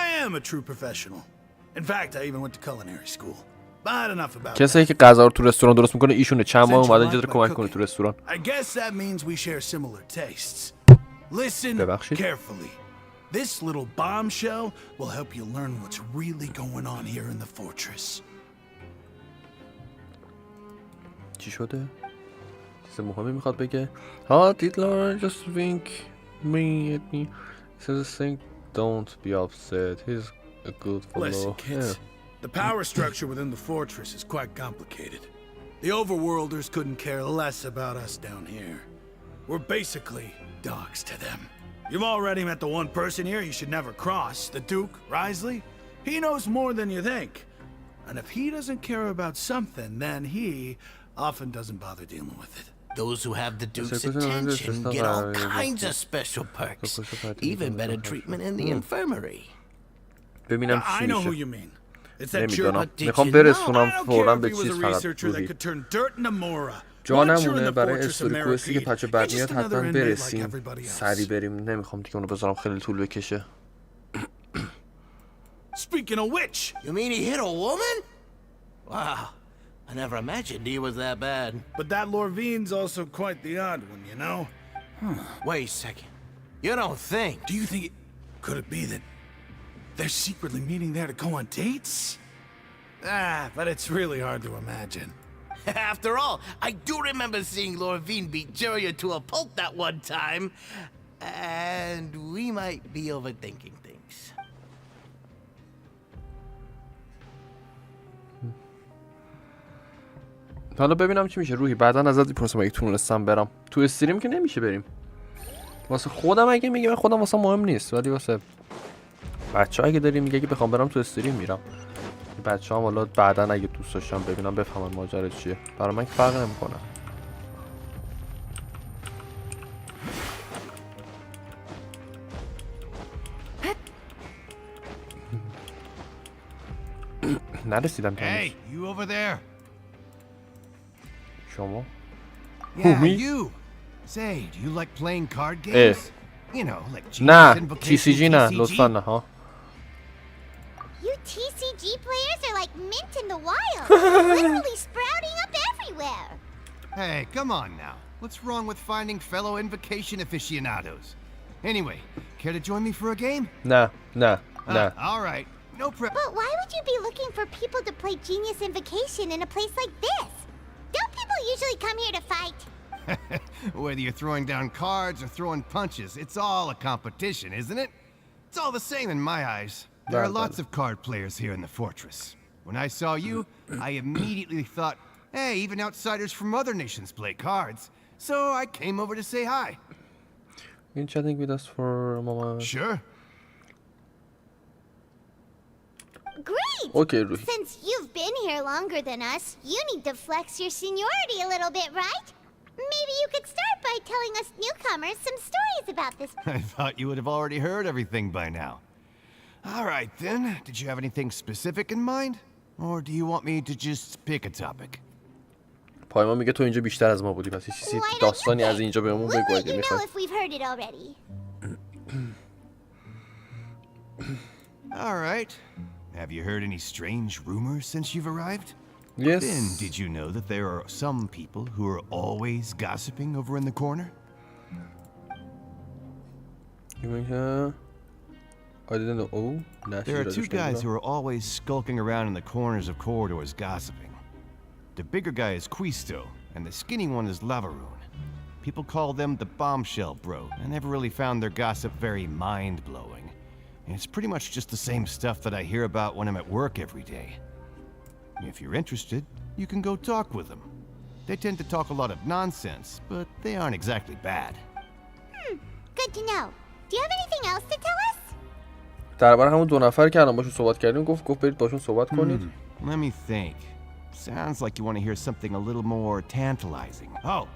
I am a true professional. In fact, I even went to culinary school. But enough about کسی که غذا رو تو رستوران درست میکنه ایشونه. چند ماه اومده اینجا کمک کنه تو رستوران. I guess that means we share similar tastes. Listen carefully. This little bombshell will help you learn what's really going on here in the fortress. چی شده؟ چیز مهمی میخواد بگه. How did Lauren just wink me at me? Says think don't be upset. He's a good fellow. Listen, kids. The power structure within the fortress is quite complicated. The overworlders couldn't care less about us down here. We're basically dogs to them. You've already met the one person here you should never cross, the Duke, Risley. He knows more than you think. And if he doesn't care about something, then he often doesn't bother dealing with it. Those who have the Duke's attention get all kinds of special perks. Even better treatment in the infirmary. I know who you mean. It's that نمیدونم. میخوام برسونم فوراً به چیز فقط روحی. جانمونه برای استوری کوستی که پچ بعد میاد حتما برسیم. سری بریم، نمیخوام دیگه اونو بذارم خیلی طول بکشه. Speaking of which, You mean he hit a woman? Wow, I never imagined he was that bad. but that Lorvine's also quite the odd one, you know? Wait a second. You don't think? Do you think could it be that they're secretly meeting there to go on dates? But it's really hard to imagine. After all, I do remember seeing Lorvine beat Julia to a pulp that one time. And we might be overthinking things. حالا ببینم چی میشه. روحی بعدا ازت میپرسم اگه تونستم برم. تو استریم که نمیشه بریم. واسه خودم اگه میگم خودم واسه مهم نیست، ولی واسه بچه‌ها اگه داریم میگه که بخوام برم تو استریم میرم. بچه‌ها حالا بعدا اگه دوست داشتم ببینم بفهمن ماجرا چیه. برای من که فرق نمیکنه. نرسیدم Hey, you over there? شما Yeah, you. Say, do you like playing card games? You know, like نه TCG نه لطفا نه ها. You TCG players are like mint in the wild. Literally sprouting up everywhere. Hey, come on now. What's wrong with finding fellow invocation aficionados? Anyway, care to join me for a game? نه نه نه. All right. No prep. But why would you be looking for people to play Genius Invocation in a place like this? Don't people usually come here to fight? Whether you're throwing down cards or throwing punches, it's all a competition, isn't it? It's all the same in my eyes. There are lots of card players here in the fortress. When I saw you, I immediately thought, hey, even outsiders from other nations play cards. So I came over to say hi. You chatting with us for a moment? Sure. Great! Okay, Ruhi. Since you've been here longer than us, you need to flex your seniority a little bit, right? Maybe you could start by telling us newcomers some stories about this. I thought you would have already heard everything by now. All right, then. Did you have anything specific in mind? Or do you want me to just pick a topic? پایما میگه تو اینجا بیشتر از ما بودی، پس چیزی داستانی از اینجا بهمون بگو اگه میخوای. If we've heard it already. All right. Have you heard any strange rumors since you've arrived? Yes. Then did you know that there are some people who are always gossiping over in the corner? I didn't know. Oh, there are two guys who are always skulking around in the corners of corridors gossiping. The bigger guy is Quisto, and the skinny one is Lavaroon. People call them the bombshell bro. I never really found their gossip very mind-blowing. It's pretty much just the same stuff that I hear about when I'm at work every day. If you're interested, you can go talk with them. They tend to talk a lot of nonsense, but they aren't exactly bad. Good to know. Do you have anything else to tell us? درباره همون دو نفر که الان باشون صحبت کردیم گفت برید باشون صحبت کنید. Let me think. Sounds like you want to hear something a little more tantalizing. Oh,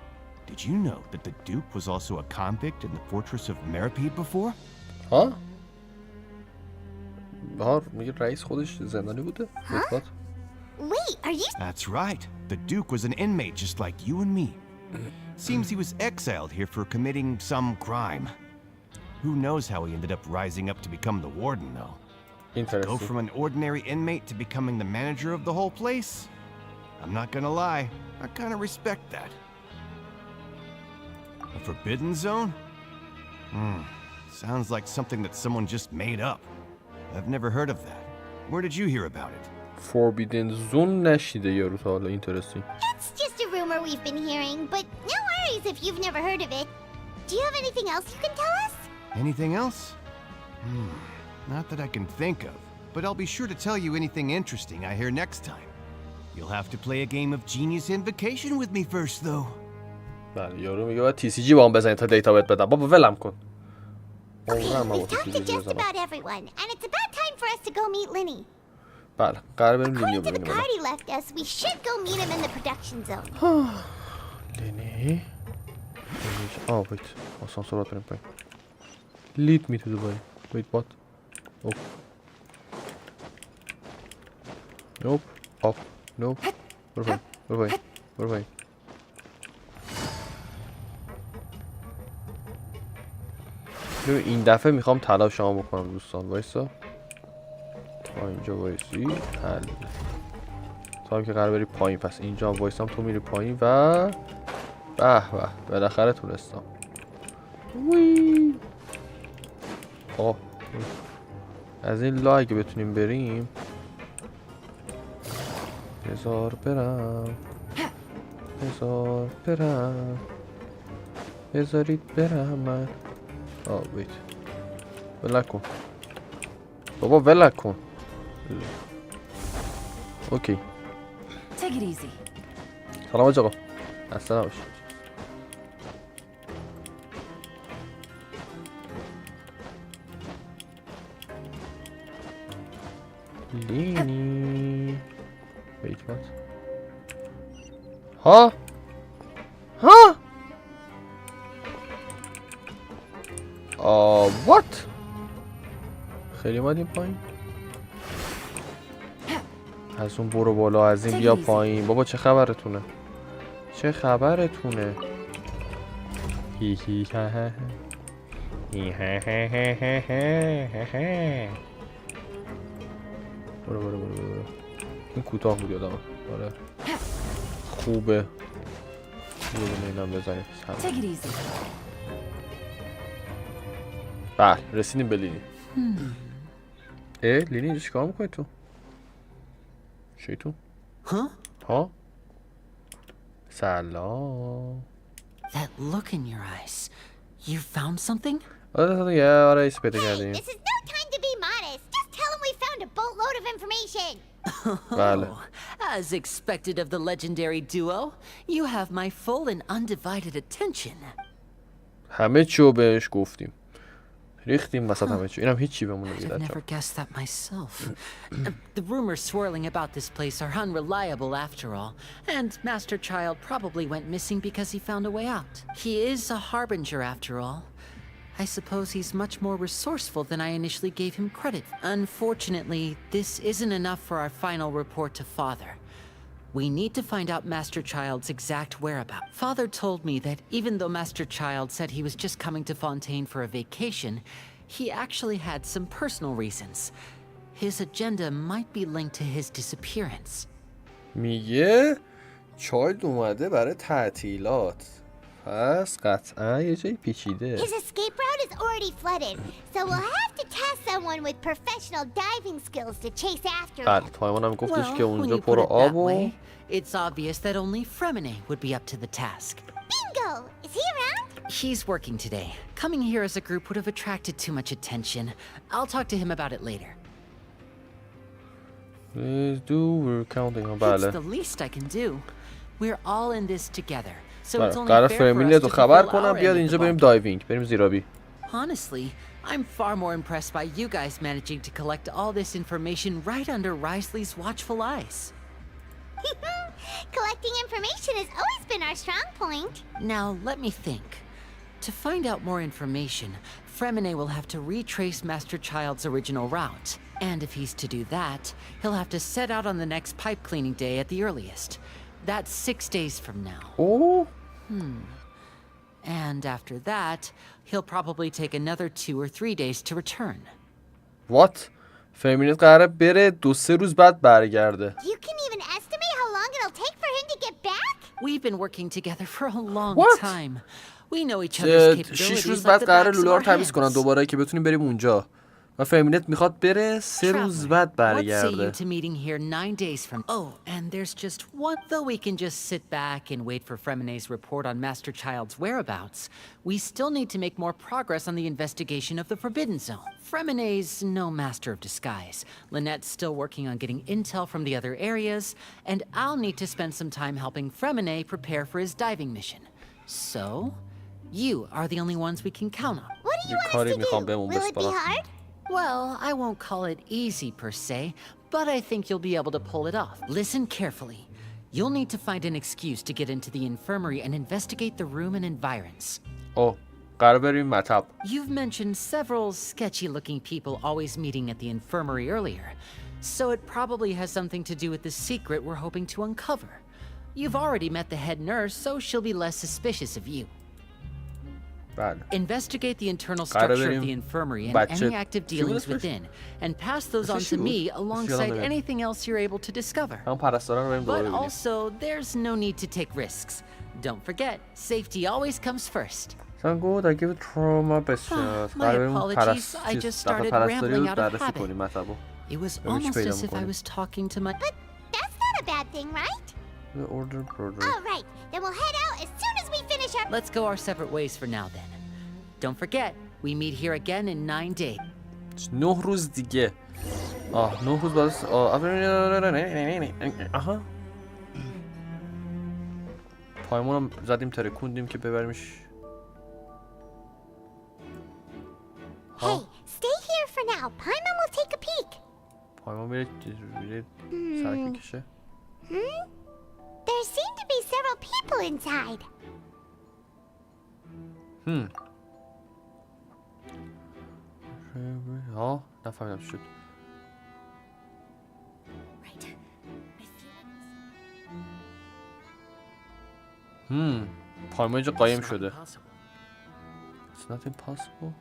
did you know that the Duke was also a convict in the fortress of Meripede before? ها؟ بهار میگه رئیس خودش زندانی بوده؟ Wait, are you? That's right. The Duke was an inmate just like you and me. Seems he was exiled here for committing some crime. Who knows how he ended up rising up to become the warden, though. Interesting. Go from an ordinary inmate to becoming the manager of the whole place? I'm not gonna lie, I kinda respect that. A forbidden zone? Sounds like something that someone just made up. I've never heard of that. Where did you hear about it? Forbidden zone نشیده یارو تا حالا. Interesting. It's just a rumor we've been hearing, but no worries if you've never heard of it. Do you have anything else you can tell us? Anything else? Not that I can think of, but I'll be sure to tell you anything interesting I hear next time. You'll have to play a game of Genius Invocation with me first, though. بله یارو میگه باید TCG با هم بزنید تا دیتا بهت بدم. بابا ولم کن. We've talked to just about everyone, and it's about time for us to go meet Linny. بله قرار بریم لینیو According to the ببینیم. card he left us, we should go meet him in the production zone. لینی ویت آسانسورات بریم پایین. Lead me to Dubai. Wait, what? Oh. Nope. Up. Nope. We're fine. این دفعه میخوام تلاش شما بکنم دوستان. وایسا تا اینجا وایسی حل. تا هم که قرار بری پایین، پس اینجا وایسام تو میری پایین و به به بالاخره تونستم. وی آه از این لایک بتونیم بریم. بذار برم بذارید برم من. ویت ولک کن بابا، ولک کن. اوکی سلام آقا، خسته نباش. لینی ویت وات ها وات خیلی اومدیم پایین. از اون برو بالا، از این بیا پایین. بابا چه خبرتونه؟ هی هی ها ها هی ها ها ها ها. برو این کوتاه بود یادمه. آره خوبه. یه دونه اینم بزنیم. بله رسیدیم به لینی. لینی اینجا چیکار میکنی تو؟ شیطون؟ ها؟ سلام. That look in your eyes. You found something? آره ایست پیدا کردیم. This is no time to be modest. Just tell him we found a boatload of information. بله. As expected of the legendary duo, you have my full and undivided attention. همه چیو بهش گفتیم. ریختیم وسط همه چی. اینم هیچی بمونه دیگه. I've never guessed that myself. The rumors swirling about this place are unreliable after all, and Master Child probably went missing because he found a way out. He is a harbinger after all. I suppose he's much more resourceful than I initially gave him credit. Unfortunately, this isn't enough for our final report to Father. We need to find out Master Child's exact whereabouts. Father told me that even though Master Child said he was just coming to Fontaine for a vacation, he actually had some personal reasons. His agenda might be linked to his disappearance. میگه چایلد اومده برای تعطیلات. پس قطعا یه جایی پیچیده. His escape route is already flooded, so we'll have to task someone with professional diving skills to chase after him. بله تایمان هم گفتش که اونجا پر آب و It's obvious that only Fremine would be up to the task. Bingo! Is he around? He's working today. Coming here as a group would have attracted too much attention. I'll talk to him about it later. Please do, we're counting on بله. It's the least I can do. We're all in this together. So it's only قرار fair for فرمینه us تو to خبر fulfill کنم our بیاد end of اینجا the بریم bargain. دایوینگ، بریم زیرابی. Honestly, I'm far more impressed by you guys managing to collect all this information right under Risley's watchful eyes. Collecting information has always been our strong point. Now, let me think. To find out more information, Fremine will have to retrace Master Child's original route. And if he's to do that, he'll have to set out on the next pipe cleaning day at the earliest. That's 6 days from now. Oh? And after that, he'll probably take another 2 or 3 days to return. What? فرمینه قراره بره 2-3 روز بعد برگرده. You can even estimate how long it'll take for him to get back? We've been working together for a long What? time. We know each other's capabilities 6 روز like بعد the قراره backs of لوله رو our تمیز کنن hands. دوباره که بتونیم بریم اونجا. و فرمینت میخواد بره 3 روز بعد What say برگرده. you to meeting here 9 days from... Oh, and there's just one... Though we can just sit back and wait for Fremine's report on Master Child's whereabouts, we still need to make more progress on the investigation of the Forbidden Zone. Fremine's no master of disguise. Lynette's still working on getting intel from the other areas, and I'll need to spend some time helping Fremine prepare for his diving mission. So, you are the only ones we can count on. What do you want us to do? Will it be hard? Well, I won't call it easy per se, but I think you'll be able to pull it off. Listen carefully. You'll need to find an excuse to get into the infirmary and investigate the room and environs. Oh, قرار بریم مطب. You've mentioned several sketchy-looking people always meeting at the infirmary earlier, so it probably has something to do with the secret we're hoping to uncover. You've already met the head nurse, so she'll be less suspicious of you. Investigate the internal structure of the infirmary and any active dealings within, and pass those on to me alongside anything else you're able to discover. But also, there's no need to take risks. Don't forget, safety always comes first. Good, I give trauma My apologies, I just started rambling out of habit. It was almost as if I was talking to my... But that's not a bad thing, right? The order. All right, then we'll head out as soon as we finish our... Let's go our separate ways for now then. Don't forget, we meet here again in 9 days. 9 روز دیگه. 9 روز بعد آها. پایمون رو زدیم ترکوندیم که ببریمش. Hey, stay here for now. Paimon will take a peek. پایمون میره سرک میکشه. There seem to be several people inside. نفهمیدم چی شد. پایمون اینجا قایم شده. It's not impossible.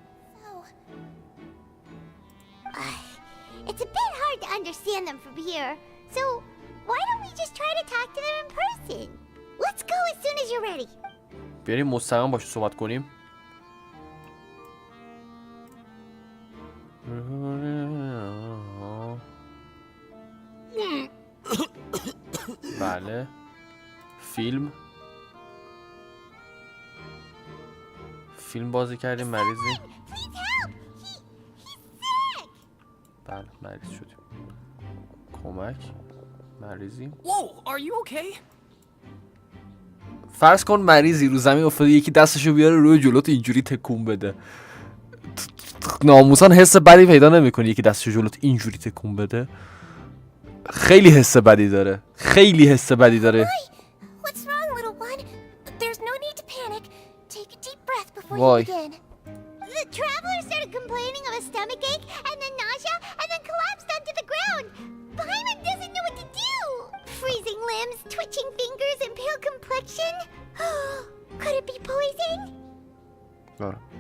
It's a bit hard to understand them from here, so why don't we just try to talk to them in person? Let's go as soon as you're ready. بیاریم مستقیم باشه صحبت کنیم. بله. فیلم بازی کردیم مریضی. بله مریض شدیم. کمک مریضیم. فرض کن مریضی رو زمین افتاده یکی دستشو بیاره روی جلوت اینجوری تکون بده. ناموسان حس بدی پیدا نمی‌کنی یکی دستشو جلوت اینجوری تکون بده. خیلی حس بدی داره. What's wrong, little one? There's no need to panic. Take a deep breath before Why? you begin. The traveler started complaining of a stomachache and then nausea and then collapsed onto the ground. Paimon doesn't know what to do. Freezing limbs, twitching fingers, and pale complexion. Could it be poison?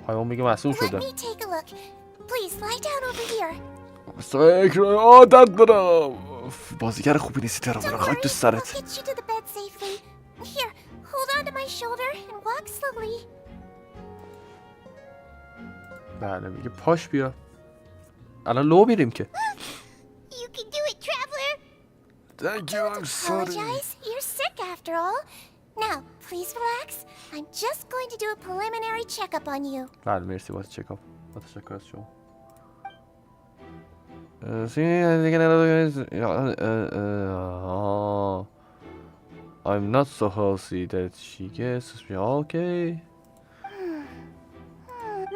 پایمون میگه مسئول شده. Let me take a look. Please lie down over here. درد دارم. بازیگر خوبی نیستی ترا خاک تو سرت. I'll get you to the bed safely. Here, hold on to my shoulder and walk slowly. بله میگه پاش بیا. الان لو میریم که. You can do it, traveler. Thank you, I'm sorry. Apologize. You're sick after all. Now, please relax. I'm just going to do a preliminary checkup on you. بله مرسی واسه چکاپ. با تشکر از شما. I'm not so healthy that she gets me okay.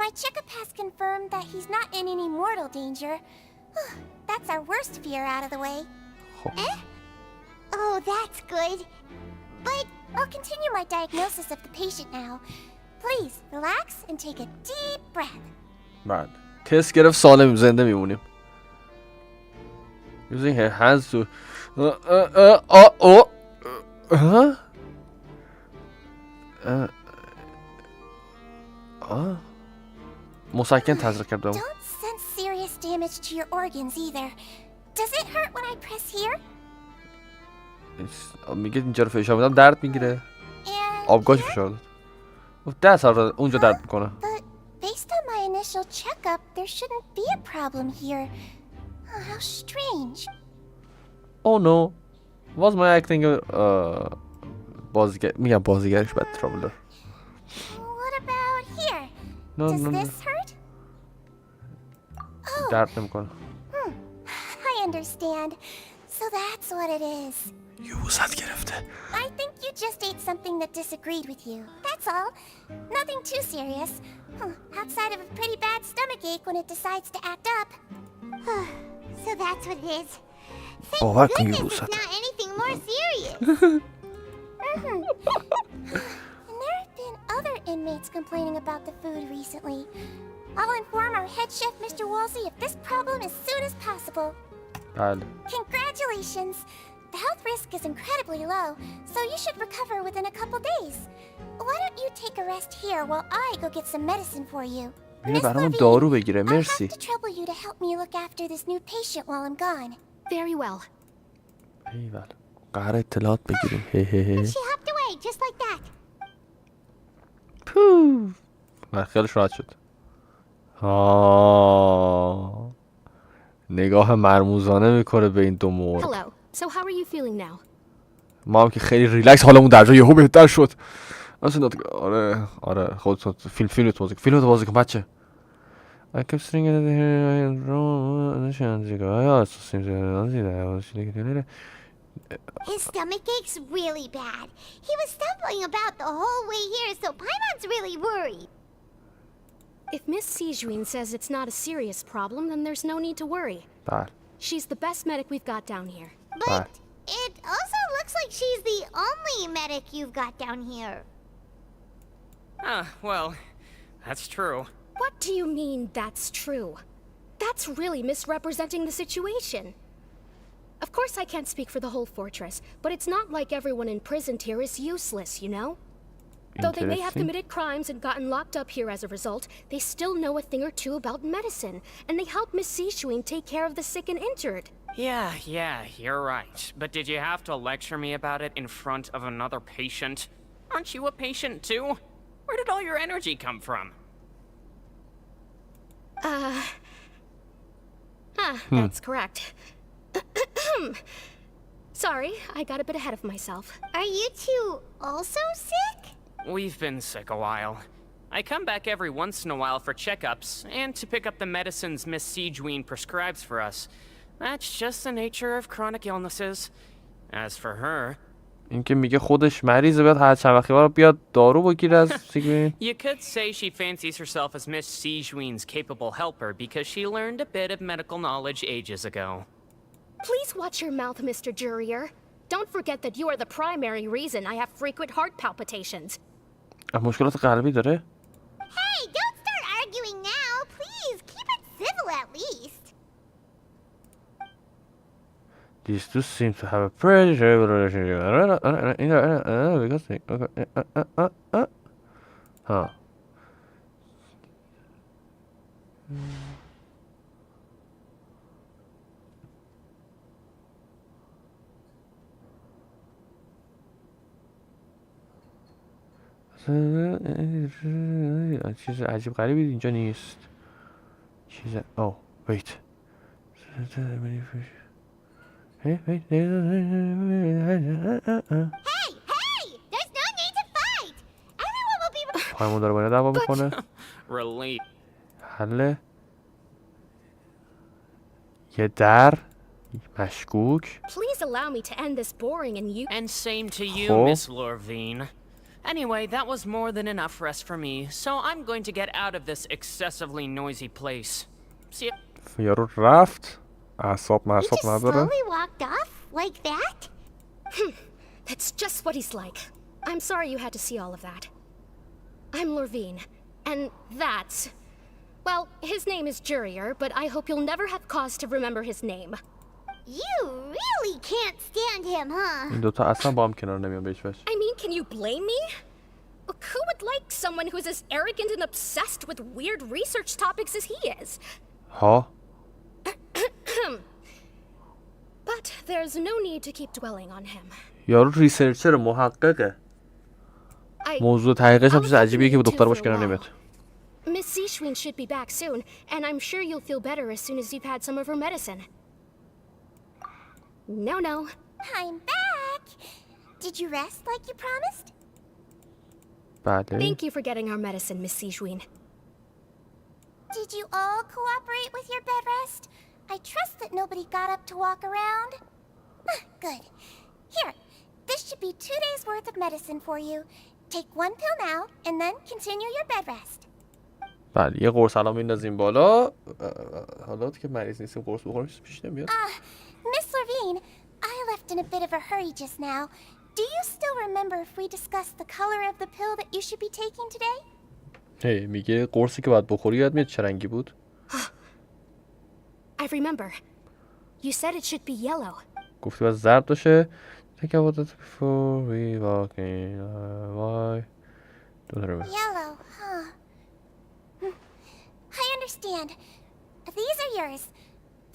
My checkup has confirmed that he's not in any mortal danger. That's our worst fear out of the way. Eh? Oh, that's good. But I'll continue my diagnosis of the patient now. Please relax and take a deep breath. بعد تست گرفت سالم زنده میمونیم. Using her hands to مسکن تزریق کردم. Don't sense serious damage to your organs either. Does it hurt when I press here? میگه اینجا رو فشار میدم درد میگیره. آبگاهش فشار داد. دست اونجا درد میکنه. But based on my initial checkup, there shouldn't be a problem here. How strange. Oh no. Was my acting میگم بازیگرش بد ترابلر. What about here? Does this hurt? Oh. درد نمیکنه. I understand. So that's what it is. یوزت گرفته. I think you just ate something that disagreed with you. That's all. Nothing too serious. Outside of a pretty bad stomachache when it decides to act up. So that's what it is. باور کن Goodness, یوزت. it's not anything more serious. And there have been other inmates complaining about the food recently. I'll inform our head chef, Mr. Wolsey, of this problem as soon as possible. بله. Congratulations! The health risk is incredibly low, so you should recover within a couple days. Why don't you take a rest here while I go get some medicine for you? میره برامون دارو بگیره. I'll مرسی. have to trouble you to help me look after this new patient while I'm gone. Very well. ایول. قرار اطلاعات بگیریم. هه هه هه. She hopped away just like that. من خیالش راحت شد. نگاه مرموزانه میکنه به این دو مرغ. Hello. So how are you feeling now? ما هم که خیلی ریلکس حالمون در جای یهو بهتر شد. آره خودت فیلم تو بازی کن بچه. I kept singing at the His stomach ache's really bad. He was stumbling about the whole way here, so Paimon's really worried. If Miss Sijuin says it's not a serious problem, then there's no need to worry. بله. She's the best medic we've got down here. بله. It also looks like she's the only medic you've got down here. Well, that's true. What do you mean, that's true? That's really misrepresenting the situation. Of course I can't speak for the whole fortress, but it's not like everyone imprisoned here is useless, you know? Though they may have committed crimes and gotten locked up here as a result, they still know a thing or two about medicine, and they help Miss Sishuin take care of the sick and injured. Yeah, you're right. But did you have to lecture me about it in front of another patient? Aren't you a patient too? Where did all your energy come from? That's correct. Sorry, I got a bit ahead of myself. Are you two also sick? We've been sick a while. I come back every once in a while for checkups and to pick up the medicines Miss Sijuin prescribes for us. That's just the nature of chronic illnesses. As for her, اینکه میگه خودش مریضه بیاد هر چند وقتی بار بیاد دارو بگیره از سیگوین. you could say she fancies herself as Miss Sijuin's capable helper because she learned a bit of medical knowledge ages ago. Please watch your mouth, Mr. Jurier. Don't forget that you are the primary reason I have frequent heart palpitations. مشکلات قلبی داره؟ Hey, don't start arguing now. Please, keep it civil at least. These two seem to have a pretty terrible relationship. Huh. چیز عجیب غریبی اینجا نیست. چیز wait. Hey, there's no need to fight. Everyone will be پایمون داره باید دعوا بکنه. Relate. حله. یه در مشکوک. Please allow me to end this boring and same to you, Miss Lorvine. Anyway, that was more than enough rest for me, so I'm going to get out of this excessively noisy place. See ya. یارو رفت. اعصاب You just نداره. slowly walked off like that? That's just what he's like. I'm sorry you had to see all of that. I'm Lorvine, and that's... Well, his name is Jurier, but I hope you'll never have cause to remember his name. You really can't stand him, huh? این دوتا اصلا با هم کنار نمیان به هیچ وجه. I mean, can you blame me? Who would like someone who's as arrogant and obsessed with weird research topics as he is? ها؟ But there's no need to keep dwelling on him. یارو ریسرچر محققه. موضوع تحقیقش هم چیز عجیبیه که با دختر باش کنار نمیاد. Miss Sishuin should be back soon, and I'm sure you'll feel better as soon as you've had some of her medicine. No. I'm back. Did you rest like you promised? بله. Thank you for getting our medicine, Miss Sishuin. Did you all cooperate with your bed rest? I trust that nobody got up to walk around. Good. Here, this should be 2 days worth of medicine for you. Take 1 pill now, and then continue your bed rest. بله یه قرص الان میندازیم بالا. حالا که مریض نیستیم قرص بخوریم پیش نمیاد. Miss Lorvine, I left in a bit of a hurry just now. Do you still remember if we discussed the color of the pill that you should be taking today? هی میگه قرصی که باید بخوری یاد میاد چه رنگی بود؟ I remember. You said it should be yellow. گفتی باید زرد باشه. Think about it before we walk in. Why? Yellow, huh? I understand. These are yours.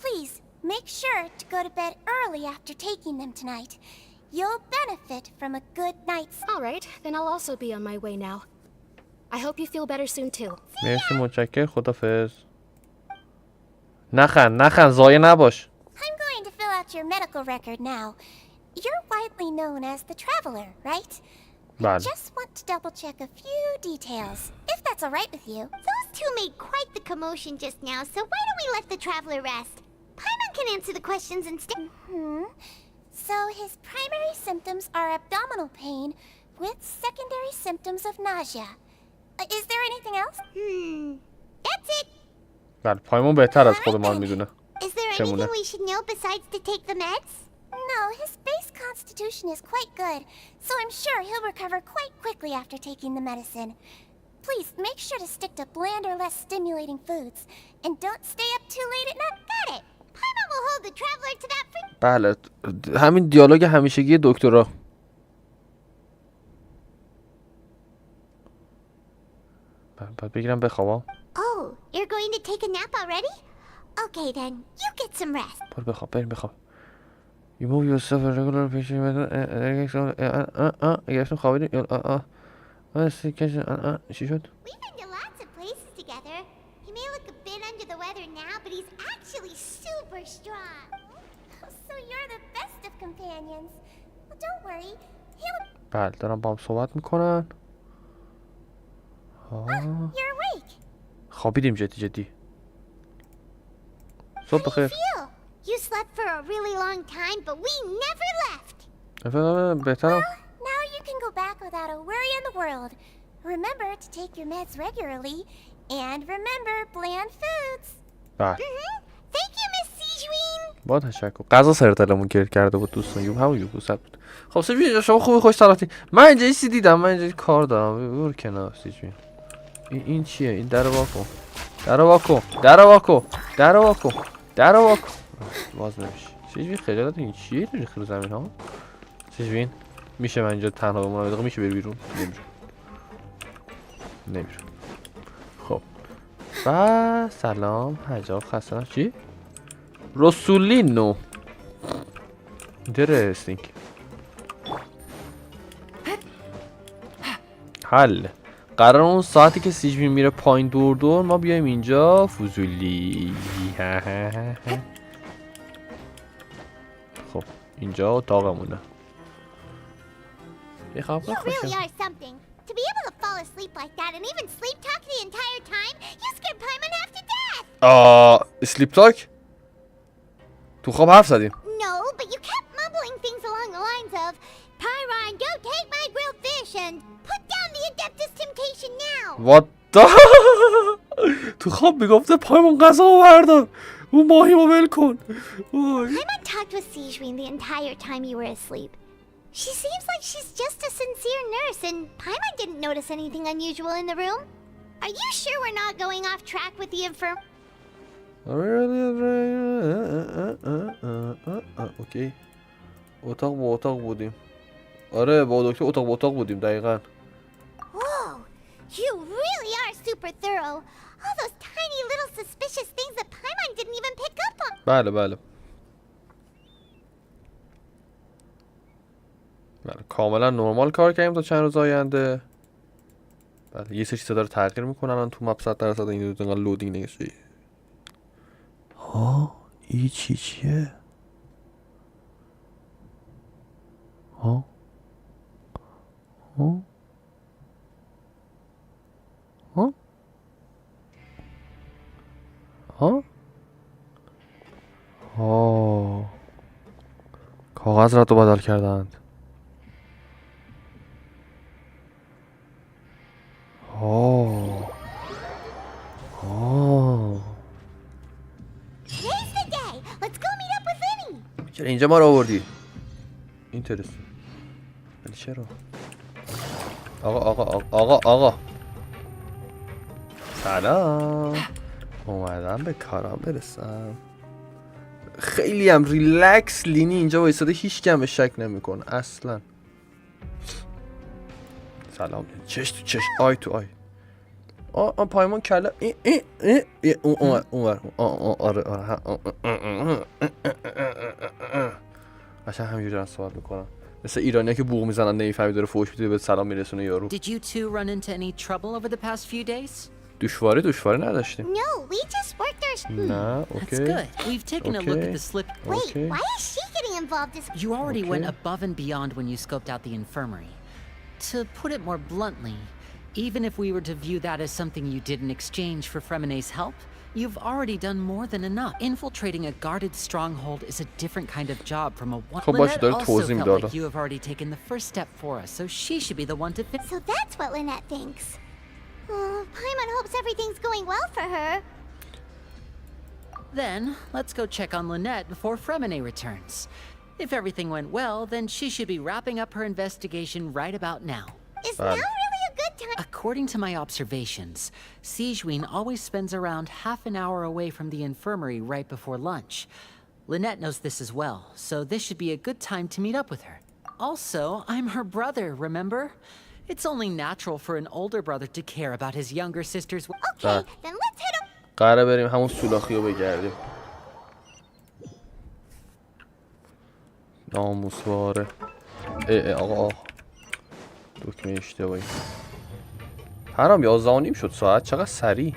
Please, make sure to go to bed early after taking them tonight. You'll benefit from a good night's... Alright, then I'll also be on my way now. I hope you feel better soon too. مرسی متشکر خدافظ. نخند زایه نباش. I'm going to fill out your medical record now. You're widely known as the Traveler, right? I just want to double check a few details, if that's alright with you. Those two made quite the commotion just now, so why don't we let the Traveler rest? Paimon can answer the questions instead. So his primary symptoms are abdominal pain with secondary symptoms of nausea. Is there anything else? That's it. بله پایمون بهتر از خود ما میدونه. Is there anything we should know besides to take the meds? No, his base constitution is quite good, so I'm sure he'll recover quite quickly after taking the medicine. Please make sure to stick to bland or less stimulating foods, and don't stay up too late at night. Got it. Paimon will hold the Traveler to that free... بله همین دیالوگ همیشگی دکترا. بعد بگیرم بخوابم. Oh, you're going to take a nap already? Okay then, you get some rest. برو بخواب بریم بخواب. You move yourself a regular patient گرفتیم خوابیدیم چی شد؟ We've been to lots of places together. He may look a bit under the weather now, but he's actually super strong. So you're the best of companions. Well, don't worry. He'll... بله دارم با هم صحبت میکنن. You're awake. خوابیدیم جدی. صبح بخیر. You slept for a really long time, but we never left. بهترم. Now you can go back without a worry in the world. Remember to take your meds regularly, and remember bland foods. بله. Thank you, Miss Sijuin. با تشکر. غذا سر دلمون گیر کرده بود دوستان. همون یوبوست بود. خب سیجوین شما خوبی خوش سلامتی. من اینجا چیزی دیدم. من اینجا کار دارم. برو کنار سیجوین. این چیه؟ این درو واکن. باز نمیشه. سیجوین خجالت این چیه ریخت رو زمین ها؟ سیجوین میشه من اینجا تنها بمونم دقیقه میشه بری بیرون؟ نمیره. خب و سلام حجاب خسته چی؟ رسولینو درستینگ حل قرار اون ساعتی که سیجوین میره پایین دور ما بیایم اینجا فوزولی. خب اینجا اتاقمونه. یه خواب You really are something. To be able to fall asleep like that and even sleep talk the entire time, you scared Paimon half to death. اسلیپ تاک؟ تو خواب حرف زدیم. No, but you kept mumbling things along the lines of, Pyron, go take my grilled fish and put down the Adeptus temptation now. What the تو خواب میگفته پایمون غذا بردار. اون ماهیمو ول کن. Paimon talked with Sijuin the entire time you were asleep. She seems like she's just a sincere nurse, and Paimon didn't notice anything unusual in the room. Are you sure we're not going off track with the اوکی. اتاق بودیم. آره با دکتر اتاق بودیم دقیقاً. Whoa, you really are super thorough. All those tiny little suspicious things that Paimon didn't even pick up on. بله کاملا نرمال کار کردیم تا چند روز آینده. بله یه سری چیزا داره تغییر میکنن الان تو مپ 100% این دو لودینگ نگشه. این چیه؟ کاغذ را تو بدل کردند. چرا اینجا ما رو آوردی؟ اینترستی. ولی چرا؟ آقا سلام. اومدم به کارم برسم. خیلی هم ریلکس لینی اینجا وایساده، هیچ کم به شک نمیکنه اصلا. سلام، چش تو چش، آی تو آی. پایمان کلا اون آره قشنگ همینجوری دارن صحبت میکنن، مثل ایرانی‌ها که بوق میزنن نمیفهمی داره فوش میده به سلام میرسونه یارو. Did you two run into any trouble over the past few days? دشواری نداشتیم. No, we just worked our... نه، That's اوکی. good. We've taken a look at the slip. Wait, why is she getting involved as... You already went above and beyond when you scoped out the infirmary. To put it more bluntly, even if we were to view that as something you did in exchange for Fremene's help, you've already done more than enough. Infiltrating a guarded stronghold is a different kind of job from a one. Lynette also felt like you have already taken the first step for us, so she should be the one to fit. So that's what Lynette thinks. Paimon hopes everything's going well for her. Then, let's go check on Lynette before Fremene returns. If everything went well, then she should be wrapping up her investigation right about now. Is now really a good time? According to my observations, Sigewinne always spends around half an hour away from the infirmary right before lunch. Lynette knows this as well, so this should be a good time to meet up with her. Also, I'm her brother, remember? It's only natural for an older brother to care about his younger sister's... Okay, then let's hit him. قراره بریم همون سولاخی رو بگردیم. ناموسواره. آقا دکمه اشتباهی. حرام 11:30 شد ساعت، چقدر سریع.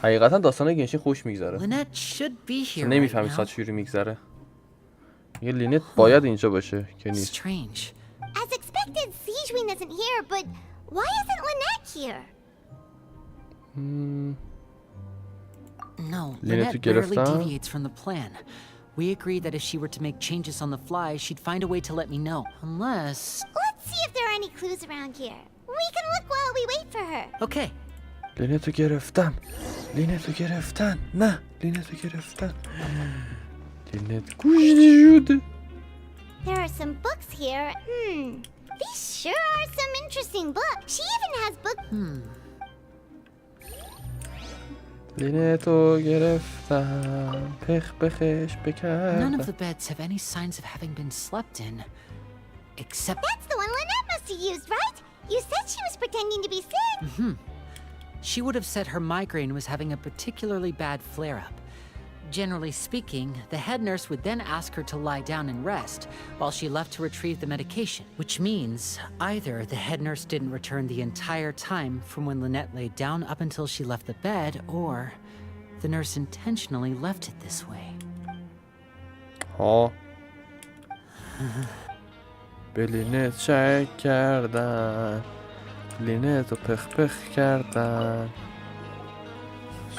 حقیقتا داستان گنشین خوش میگذره. نمیفهمی ساعت چجوری میگذره. یه لینت باید اینجا باشه که نیست. As expected, Sigewinne isn't here, but why isn't Lynette here? No, Lynette barely deviates from the plan. We agreed that if she were to make changes on the fly, she'd find a way to let me know. Unless... Let's see if there are any clues around here. We can look while we wait for her. Okay. لینتو گرفتن. نه لینتو گرفتن. لینت گوشتی شده. There are some books here. These sure are some interesting books. She even has books. لینتو گرفتن. پخش بکردن. None of the beds have any signs of having been slept in. Except... That's the one Lynette must have used, right? You said she was pretending to be sick. She would have said her migraine was having a particularly bad flare-up. Generally speaking, the head nurse would then ask her to lie down and rest, while she left to retrieve the medication. Which means, either the head nurse didn't return the entire time from when Lynette laid down up until she left the bed, or the nurse intentionally left it this way. به لینت شک کردن. لینت رو پخ کردن.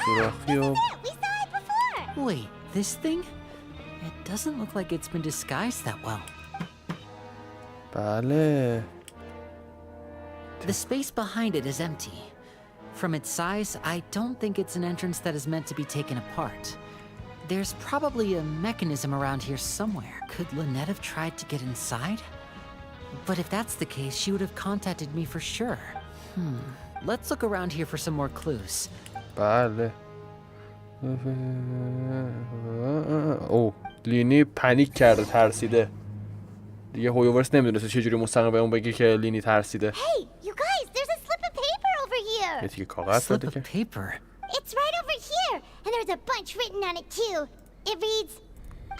سوراخی و... Wait, this thing? It doesn't look like it's been disguised that well. بله. The space behind it is empty. From its size, I don't think it's an entrance that is meant to be taken apart. There's probably a mechanism around here somewhere. Could Lynette have tried to get inside? But if that's the case, she would have contacted me for sure. Let's look around here for some more clues. بله. او لینی پنیک کرده، ترسیده دیگه. هویورس نمیدونسته چجوری مستقیم به اون بگه که لینی ترسیده. Hey, you guys, there's a slip of paper over here. یه تیکه کاغذ داده که. It's right over here, and there's a bunch written on it too. It reads,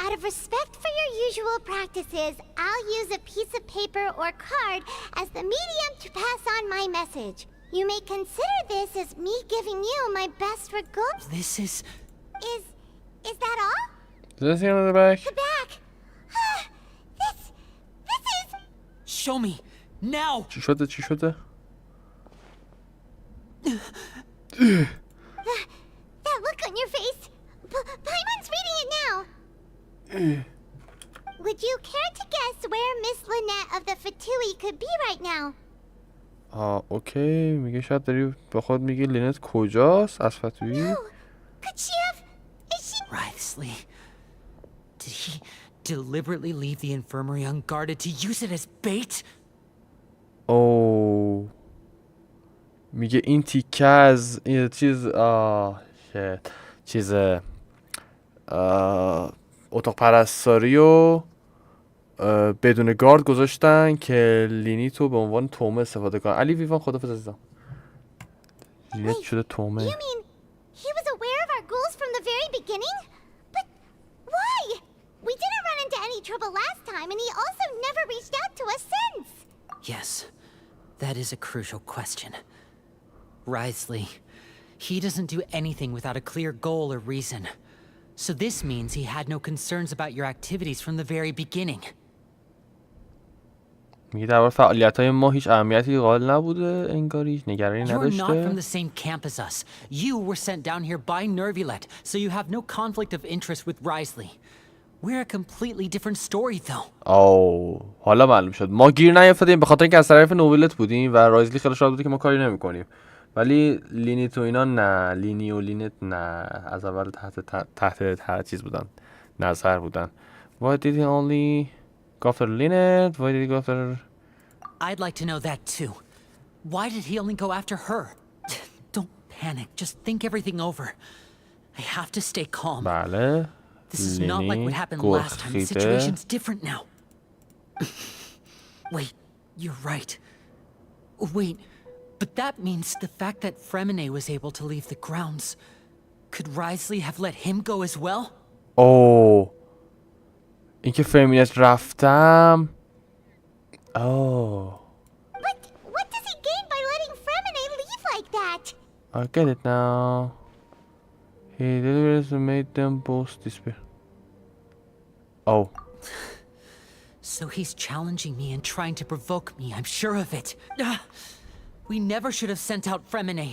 out of respect for your usual practices, I'll use a piece of paper or card as the medium to pass on my message. You may consider this as me giving you my best regards. This is... Is that all? Does that see on the back? The back. This is... Show me, now! چی شده؟ That look on your face. Paimon's reading it now. Would you care to guess where Miss Lynette of the Fatui could be right now? اوکی. میگه شاید داری به خود میگی لینت کجاست از فتویی؟ Could she have... Is she... Writhesly. Did he deliberately leave the infirmary unguarded to use it as bait? اوه. میگه این تیکه از اتاق پرستاری و بدون گارد گذاشتن که لینیت رو به عنوان تومه استفاده کنن. علی ویوان خدافظ عزیزم. لینیت شده تومه. You mean he was aware of our goals from the very beginning? But why? We didn't run into any trouble last time, and he also never reached out to us since. Yes, that is a crucial question. Wriothesley, he doesn't do anything without a clear goal or reason. So this means he had no concerns about your activities from the very beginning. میگه در مورد فعالیت‌های ما هیچ اهمیتی قائل نبوده، انگاری هیچ نگرانی You're not from نداشته. the same camp as us. You were sent down here by Nervulet, so you have no conflict of interest with Wriothesley. We're a completely different story though. حالا معلوم شد. ما گیر نیافتادیم به خاطر اینکه از طرف نوبلت بودیم و رایزلی خیلی شاد بوده که ما کاری نمی‌کنیم. ولی لینیت و اینا نه، لینی و لینت نه، از اول تحت هر چیز بودن، نظر بودن. Why did he only go after Lynette? Why did he go after... I'd like to know that too. Why did he only go after her? Don't panic, just think everything over. I have to stay calm. بله. This is not like what happened last time. The situation's different now. Wait, you're right. Wait, but that means the fact that Fremine was able to leave the grounds. Could Wriothesley have let him go as well? اینکه فرمینت رفتم. But what does he gain by letting Fremine leave like that? I get it now. He deliberately made them both despair. So he's challenging me and trying to provoke me, I'm sure of it. We never should have sent out Fremine.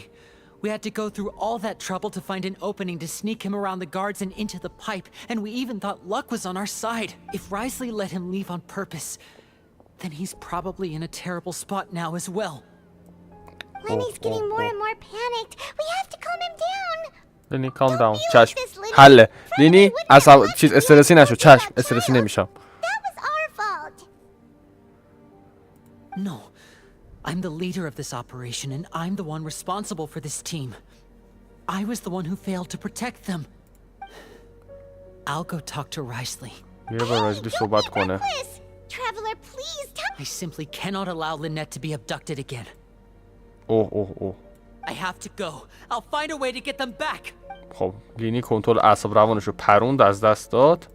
We had to go through all that trouble to find an opening to sneak him around the guards and into the pipe, and we even thought luck was on our side. If Wriothesley let him leave on purpose, then he's probably in a terrible spot now as well. Lenny's getting more and more panicked. We have to calm him down. لینی calm down. چشم. حله. لینی چیز استرسی نشو. چشم. استرسی نمیشم. That was our fault. No. I'm the leader of this operation, and I'm the one responsible for this team. I was the one who failed to protect them. I'll go talk to Wriothesley. Traveler, please tell I simply cannot allow Lynette to be abducted again. I have to go. I'll find a way to get them back. خب لینی کنترل اعصاب روانش رو پروند از دست داد.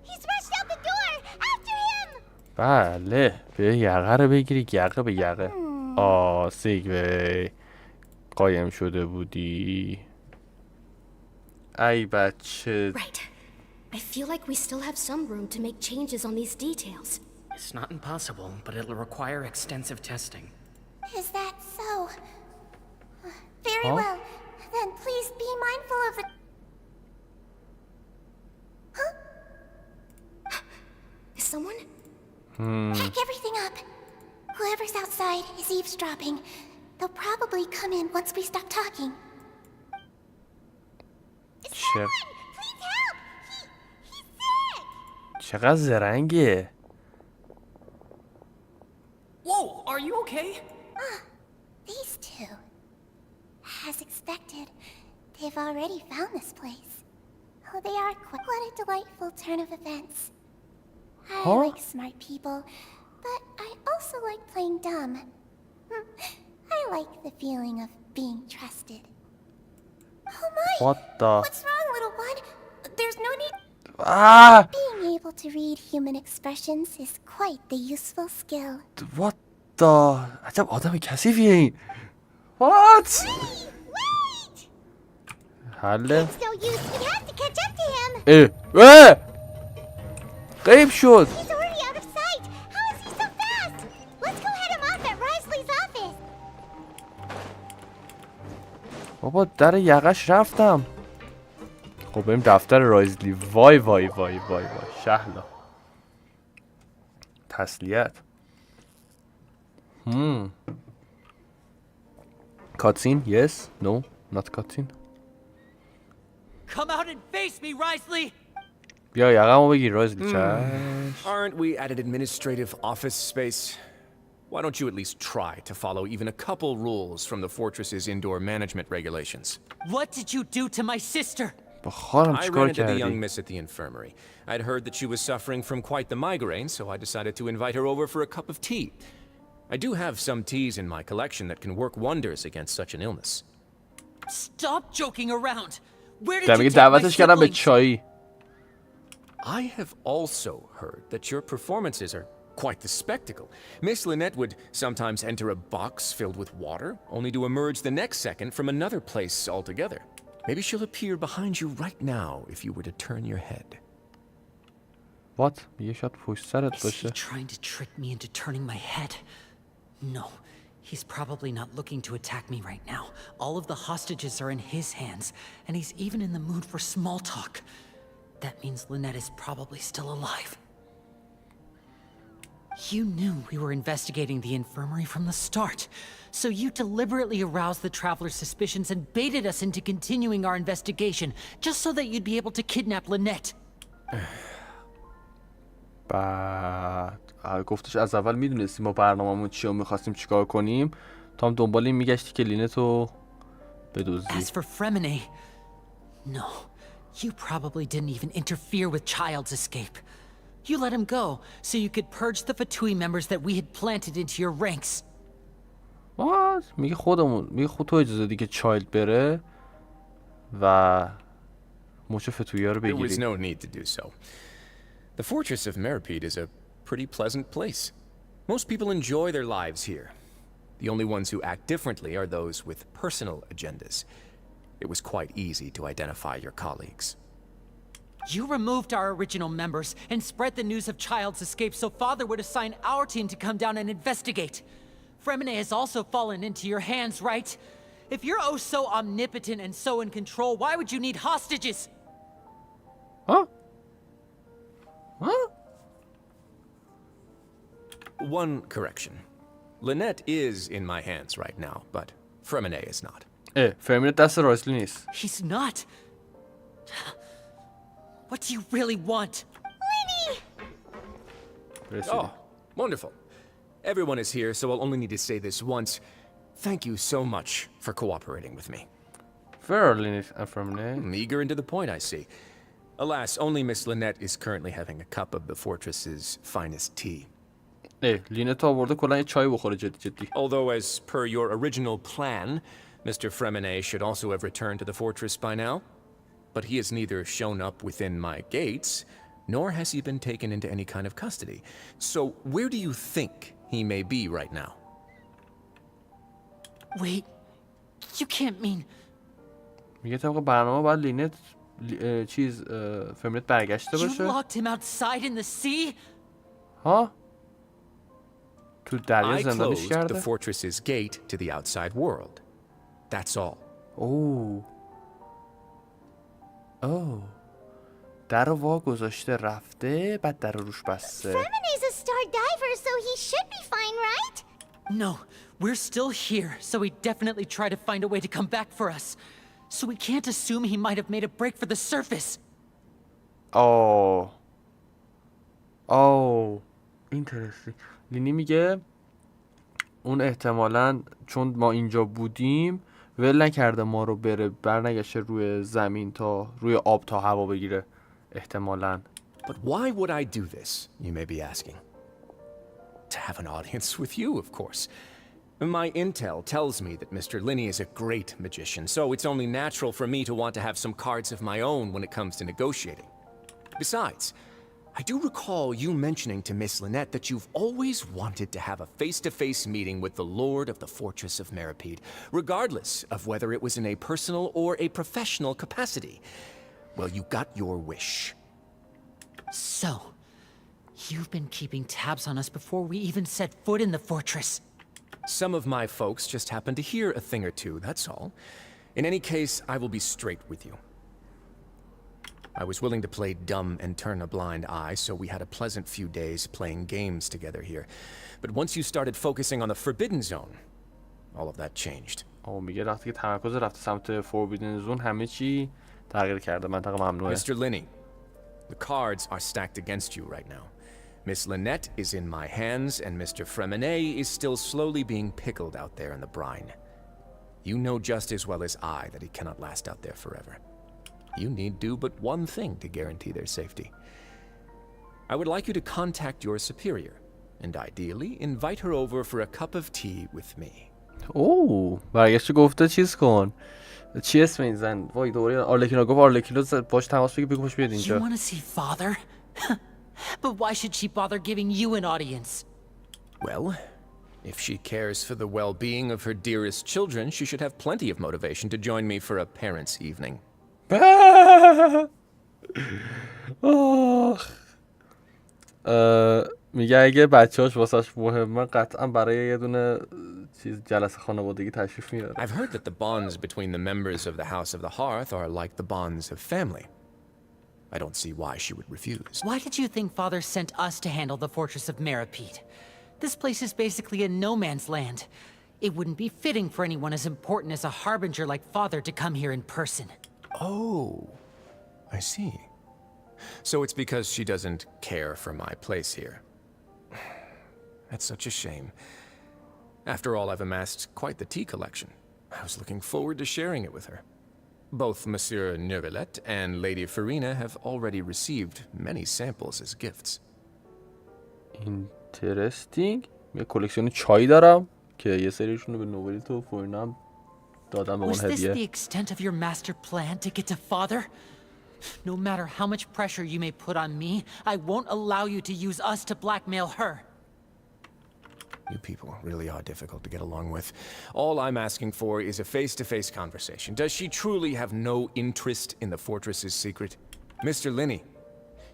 He's rushed out the door. After him. بله به یقه رو بگیری، یقه به یقه. سیگوی قایم شده بودی. ای بچه. Right. I feel like we still have some room to make changes on these details. It's not impossible, but it'll require extensive testing. Is that so? Very well. Then please be mindful of the... Huh? Is someone? Pack everything up. Whoever's outside is eavesdropping. They'll probably come in once we stop talking. Please help! He's sick! چقدر زرنگه. Whoa, are you okay? These two. As expected, they've already found this place. Oh, they are quite... What a delightful turn of events. I like smart people, but I also like playing dumb. I like the feeling of being trusted. Oh my! What's wrong, little one? There's no need... Being able to read human expressions is quite the useful skill. What the... عجب آدم کثیفیه این. What? Wait! حله. It's no use. We have to catch up to him. غیب شد. He's already out of sight. How is he so fast? Let's go head him off at Wriothesley's office. بابا در یقش رفتم. خب بریم دفتر رایزلی. وای وای وای وای وای شهلا. تسلیت. Cutscene? Yes? No? Not cutscene? Come out and face me, Wriothesley! بیا یقمو بگیر رایزلی. چشم. Aren't we at an administrative office space? Why don't you at least try to follow even a couple rules from the fortress's indoor management regulations? What did you do to my sister? با خواهرم I چیکار ran into the young کردی؟ miss at the infirmary. I'd heard that she was suffering from quite the migraine, so I decided to invite her over for a cup of tea. I do have some teas in my collection that can work wonders against such an illness. Stop joking around. Where did در you میگه take my دعوتش کردم به siblings? چایی. I have also heard that your performances are quite the spectacle. Miss Lynette would sometimes enter a box filled with water, only to emerge the next second from another place altogether. Maybe she'll appear behind you right now if you were to turn your head. What? میگه شاید پشت سرت Is he باشه. trying to trick me into turning my head? No, he's probably not looking to attack me right now. All of the hostages are in his hands, and he's even in the mood for small talk. That means Lynette is probably still alive. You knew we were investigating the infirmary from the start, so you deliberately aroused the traveler's suspicions and baited us into continuing our investigation, just so that you'd be able to kidnap Lynette. بعد گفتش از اول میدونستیم ما برنامه‌مون چیه و میخواستیم چیکار کنیم، تا هم دنبال این میگشتی که لینتو بدزدی. As for Fremine, no, you probably didn't even interfere with Child's escape. You let him go so you could purge the Fatui members that we had planted into your ranks. What? میگه خود تو اجازه دی که چایلد بره و مچ فتویا رو There was بگیری. no need to do so. The fortress of Meripede is a pretty pleasant place. Most people enjoy their lives here. The only ones who act differently are those with personal agendas. It was quite easy to identify your colleagues. You removed our original members and spread the news of Child's escape so Father would assign our team to come down and investigate. Fremine has also fallen into your hands, right? If you're oh so omnipotent and so in control, why would you need hostages? Huh? Huh? One correction. Lynette is in my hands right now, but Fremine is not. فرمینه دست رایسلی نیست. He's not. What do you really want? Oh, wonderful. Everyone is here, so I'll only need to say this once. Thank you so much for cooperating with me. Where are Lynette and Fremine? Eager and to the point, I see. Alas, only Miss Lynette is currently having a cup of the fortress's finest tea. لینت آورده کلا یه چای بخوره جدی. Although, as per your original plan, Mr. Fremine should also have returned to the fortress by now. But he has neither shown up within my gates, nor has he been taken into any kind of custody. So where do you think he may be right now? Wait, you can't mean... میگه طبق برنامه باید لینت فرمینت برگشته You باشه. locked him outside in the sea? ها؟ تو دریا I زندانش closed the کرده؟ fortress's gate to the outside world. That's all. در رو وا گذاشته رفته بعد در رو روش بسته. Fremine's a star diver, so he should be fine, right? No, we're still here, so he definitely tried to find a way to come back for us. So we can't assume he might have made a break for the surface. اینترستی. لینی میگه اون احتمالاً چون ما اینجا بودیم ول نکرده ما رو بره برنگشه روی زمین تا روی آب تا هوا بگیره احتمالاً. But why would I do this, you may be asking? To have an audience with you, of course. My intel tells me that Mr. Linney is a great magician, so it's only natural for me to want to have some cards of my own when it comes to negotiating. Besides, I do recall you mentioning to Miss Lynette that you've always wanted to have a face-to-face meeting with the Lord of the Fortress of Meripede, regardless of whether it was in a personal or a professional capacity. Well, you got your wish. So, you've been keeping tabs on us before we even set foot in the fortress. Some of my folks just happened to hear a thing or two, that's all. In any case, I will be straight with you. I was willing to play dumb and turn a blind eye, so we had a pleasant few days playing games together here. But once you started focusing on the Forbidden Zone, all of that changed. میگه وقتی که تمرکز رفته سمت فوربیدن زون همه چی تغییر کرده. منطقه ممنوعه. Mr. Linney, the cards are stacked against you right now. Miss Lynette is in my hands, and Mr. Fremine is still slowly being pickled out there in the brine. You know just as well as I that he cannot last out there forever. you need do but one thing to guarantee their safety. I would like you to contact your superior, and ideally invite her over for a cup of tea with me. اوه برگشت گفته چیز کن. چی اسم این زن؟ وای دوباره آرلکینا گفت آرلکینا باش تماس بگیر بگو بیاد اینجا. You want to see father? But why should she bother giving you an audience? Well, if she cares for the well-being of her dearest children, she should have plenty of motivation to join me for a parents' evening. میگه اگه بچه‌هاش واسش مهمه قطعا برای یه دونه چیز جلسه خانوادگی تشریف میاره. I've heard that the bonds between the members of the House of the Hearth are like the bonds of family. I don't see why she would refuse. Why did you think father sent us to handle the fortress of Meripede? This place is basically a no man's land. It wouldn't be fitting for anyone as important as a harbinger like father to come here in person. Oh, I see. So it's because she doesn't care for my place here. That's such a shame. After all, I've amassed quite the tea collection. I was looking forward to sharing it with her. Both Monsieur Nervillet and Lady Farina have already received many samples as gifts. Interesting. یه کلکسیون چای دارم که یه سریشون رو به نوبلیت و فورینا هم دادم به اون Was this هدیه. the extent of your master plan to get to father? No matter how much pressure you may put on me, I won't allow you to use us to blackmail her. You people really are difficult to get along with. All I'm asking for is a face-to-face conversation. Does she truly have no interest in the fortress's secret? Mr. Linney,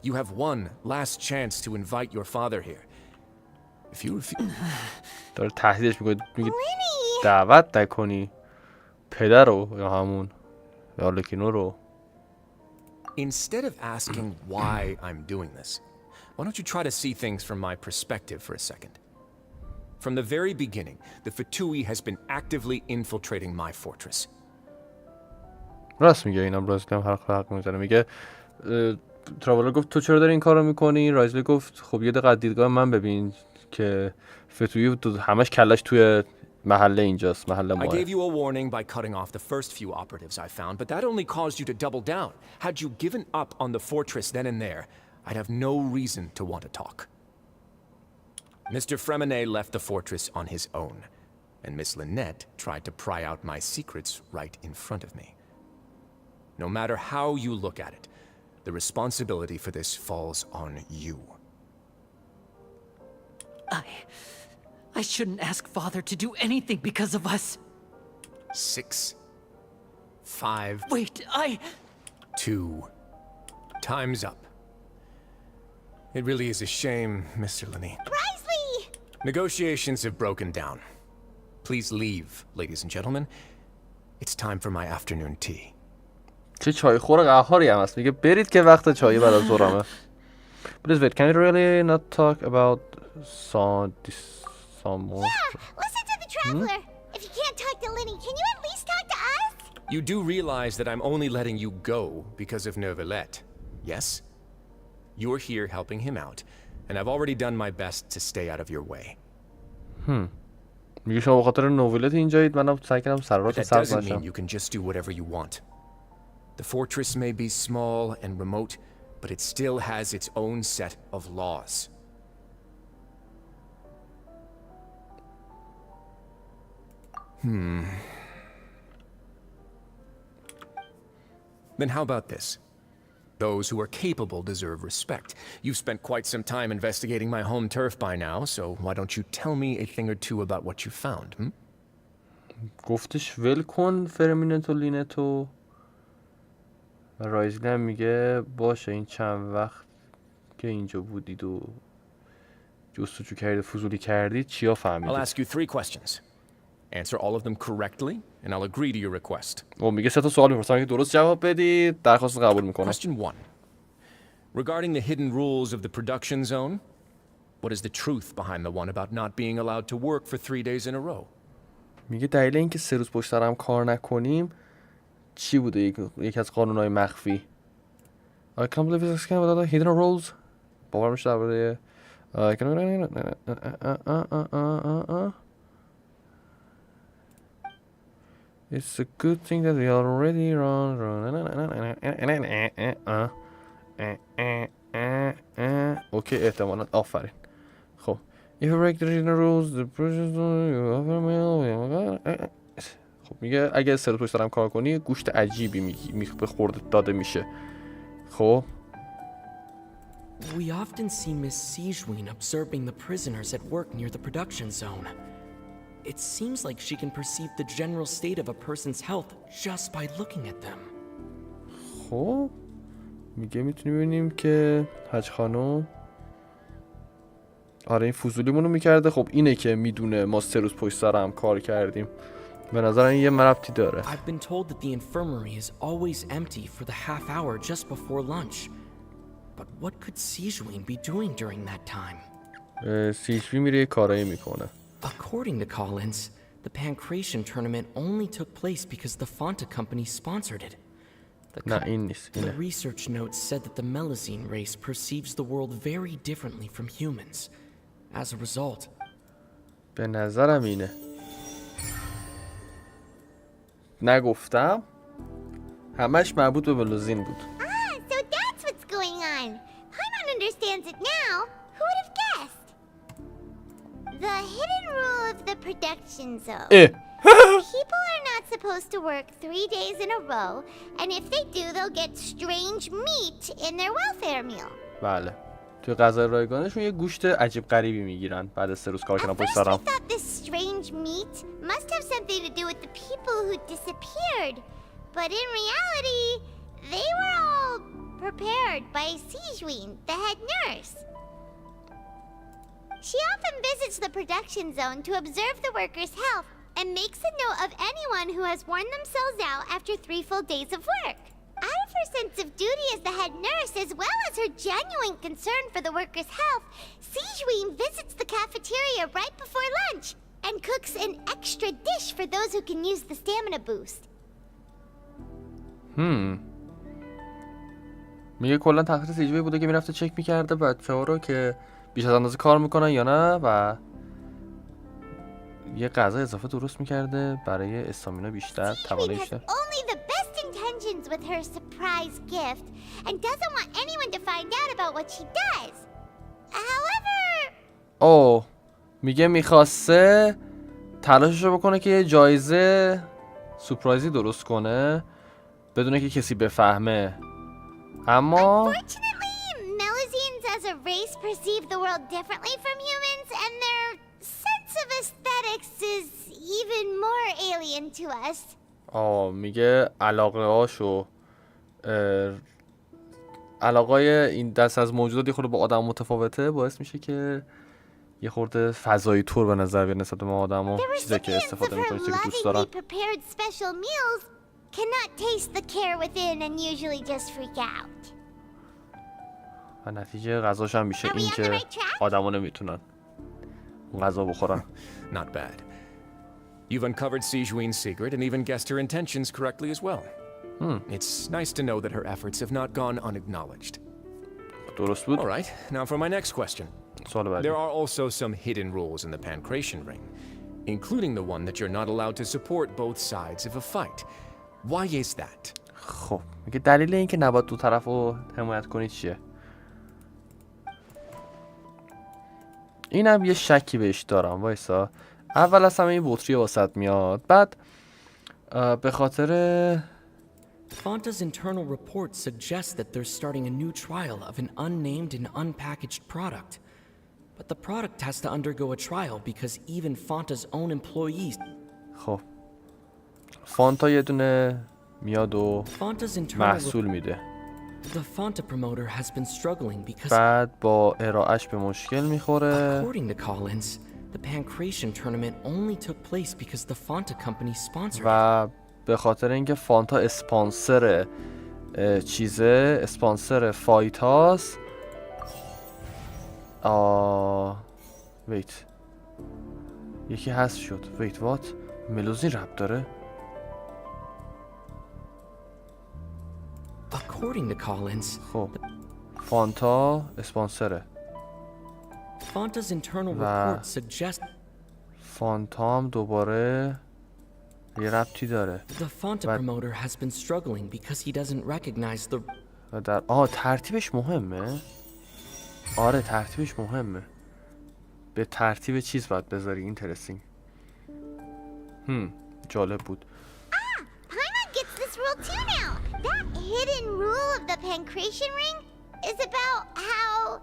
you have one last chance to invite your father here. If you refuse... داره تهدیدش میگه دعوت نکنی پدر رو یا همون یا آرلکینو رو. Instead of asking why I'm doing this, why don't you try to see things from my perspective for a second? From the very beginning, the Fatui has been actively infiltrating my fortress. راست میگه اینم رایزلی هم حرف میزنه. میگه تراولر گفت تو چرا داری این کارو میکنی؟ رایزلی گفت خب یه دقیقه دیدگاه من ببین که فتوی همش کلش توی محله اینجاست، محله I ماه. gave you a warning by cutting off the first few operatives I found, but that only caused you to double down. Had you given up on the fortress then and there, I'd have no reason to want to talk. Mr. Fremenet left the fortress on his own, and Miss Lynette tried to pry out my secrets right in front of me. No matter how you look at it, the responsibility for this falls on you. I shouldn't ask father to do anything because of us. 6, 5... Wait, 2. Time's up. It really is a shame, Mr. Linney. Risley! Negotiations have broken down. Please leave, ladies and gentlemen. It's time for my afternoon tea. چه چای خور قهاری هم هست. میگه برید که وقت چای بعد از ظهرمه. Please wait, can you really not talk about some more? Yeah, listen to the traveler. If you can't talk to Linny, can you at least talk to us? You do realize that I'm only letting you go because of Nervillet, yes? You're here helping him out, and I've already done my best to stay out of your way. میگه شما به خاطر نوولت اینجایید، منم سعی کردم سرات سبز نشم. That doesn't mean you can just do whatever you want. The fortress may be small and remote, but it still has its own set of laws. Then how about this? Those who are capable deserve respect. You've spent quite some time investigating my home turf by now, so why don't you tell me a thing or two about what you found, گفتش ول کن فرمینتو لینتو. رایزلی هم میگه باشه این چند وقت که اینجا بودید و جستجو کردید فضولی کردید چیا فهمیدید؟ I'll ask you 3 questions. Answer all of them correctly, and I'll agree to your request. میگه 3 تا سوال میپرسم که درست جواب بدید درخواست قبول میکنم. Question 1. Regarding the hidden rules of the production zone, what is the truth behind the one about not being allowed to work for 3 days in a row? میگه دلیل اینکه 3 روز پشت سر هم کار نکنیم چی بوده؟ یکی از قانونهای مخفی. I can't believe this kind of hidden rules. باور میشه درباره It's a good thing that we already run. اوکی احتمالاً آفرین. خب if you break the rules the process خب میگه اگه سر پشت سرم کار کنی گوشت عجیبی به خورد داده میشه. خب We often see Miss Siegewien observing the prisoners at work near the production zone. It seems like she can perceive the general state of a person's health just by looking at them. خب میگه میتونیم ببینیم که حاج خانم آره این فضولیمونو میکرده. خب اینه که میدونه ما 3 روز پشت سر هم کار کردیم. به نظر این یه ربطی داره. I've been told that the infirmary is always empty for the half hour just before lunch. But what could Siegewien be doing during that time? سیجوی میره یه کارایی میکنه. According to Collins, the Pancration tournament only took place because the Fonta company sponsored it. نه این نیست. The research notes said that the Melazine race perceives the world very differently from humans. As a result, به نظرم اینه. نگفتم. همش مربوط به ملوزین بود. So that's what's going on. Paimon understands it now. Who would have guessed? The hidden rule of the production zone. People are not supposed to work 3 days in a row, and if they do, they'll get strange meat in their welfare meal. بله. توی غذای رایگانشون یه گوشت عجیب غریبی میگیرن بعد از 3 روز کار کردن پشت سرم. I thought this strange meat must have something to do with the people who disappeared, but in reality, they were all prepared by Siegewien, the head nurse. She often visits the production zone to observe the workers' health and makes a note of anyone who has worn themselves out after 3 full days of work. Out of her sense of duty as the head nurse, as well as her genuine concern for the workers' health, Siegewien visits the cafeteria right before lunch and cooks an extra dish for those who can use the stamina boost. میگه کلا تقصیر سیجوی بوده که میرفته چک میکرده بچه‌ها رو که بیش از اندازه کار میکنن یا نه و یه غذا اضافه درست میکرده برای استامینا بیشتر، توانایی بیشتر. Only the best intentions with her surprise gift and doesn't want anyone to find out about what she does. However, میگه میخواسته تلاششو بکنه که یه جایزه سورپرایزی درست کنه بدون که کسی بفهمه. اما unfortunately, Melazines as a race perceive the world differently from humans, and their sense of aesthetics is even more alien to us. میگه علاقای این دست از موجودات یه خورده با آدم متفاوته، باعث میشه که یه خورده فضایی طور به نظر بیاد نسبت به ما آدم‌ها. چیزی که استفاده می‌کنه چیزی که دوست دارن. Prepared special meals cannot taste the care within and usually just freak out. و نتیجه غذاش هم میشه این که آدم‌ها نمیتونن غذا بخورن. Not bad. You've uncovered Siegewin's secret and even guessed her intentions correctly as well. It's nice to know that her efforts have not gone unacknowledged. درست بود. All right, now for my next question. There are also some hidden rules in the Pancration ring, including the one that you're not allowed to support both sides of a fight. Why is that? خب میگه دلیل این که نباید دو طرف رو حمایت کنی چیه؟ اینم یه شکی بهش دارم. وایسا اول از همه این بطری واسط میاد، بعد به خاطر Fonta's internal report suggests that they're starting a new trial of an unnamed and unpackaged product. But the product has to undergo a trial because even Fonta's own employees. خب فانتا یه دونه میاد و محصول میده. The Fonta promoter has been struggling because بعد با ارائهش به مشکل میخوره. According to Collins, the Pancration tournament only took place because the Fonta company sponsored و به خاطر اینکه فانتا اسپانسر اسپانسر فایت هاست. ویت یکی هست شد. ویت وات ملوزین رب داره. According to Collins, خب فانتا اسپانسره. Fonta's internal report suggests فانتا هم دوباره یه ربطی داره. The Fonta promoter has been struggling because he doesn't recognize the... ترتیبش مهمه؟ آره ترتیبش مهمه. به ترتیب چیز باید بذاری. اینترستینگ. جالب بود. Paimon gets this rule too now. That hidden rule of the pancreation ring is about how,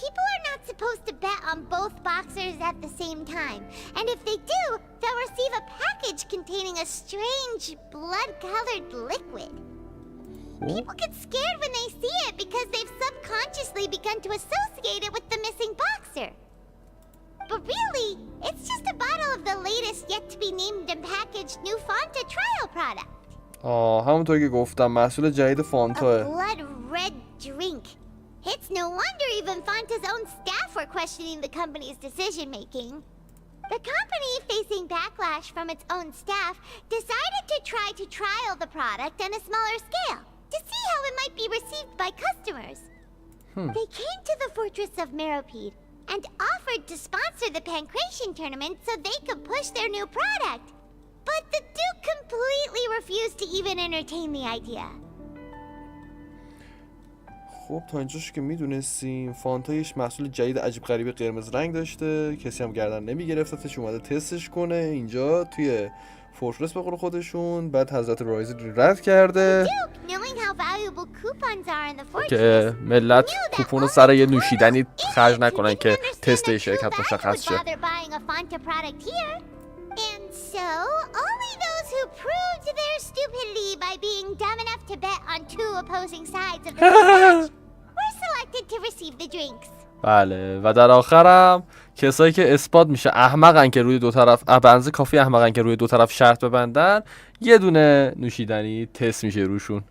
people are not supposed to bet on both boxers at the same time. And if they do, they'll receive a package containing a strange blood-colored liquid. People get scared when they see it because they've subconsciously begun to associate it with the missing boxer. But really, it's just a bottle of the latest yet-to-be-named and packaged new Fonta trial product. همونطور که گفتم محصول جدید فانتا. A blood-red drink. It's no wonder even Fonta's own staff were questioning the company's decision-making. The company, facing backlash from its own staff, decided to try to trial the product on a smaller scale to see how it might be received by customers. They came to the fortress of Meropide and offered to sponsor the pancreation tournament so they could push their new product. But the Duke completely refused to even entertain the idea. خب تا اینجاش که میدونستیم فانتا یه محصول جدید عجیب غریب قرمز رنگ داشته، کسی هم گردن نمیگرفتش، اومده تستش کنه اینجا توی فورترس به قول خودشون. بعد حضرت رایزی رد کرده که ملت کوپون سر یه نوشیدنی خرج نکنن که تست شرکت مشخص شه. And so, only those who proved their stupidity by being dumb enough to bet on two opposing sides of the match were selected to receive the drinks. بله و در آخرم کسایی که اثبات میشه احمقن که روی دو طرف بنز کافی احمقن که روی دو طرف شرط ببندن، یه دونه نوشیدنی تست میشه روشون.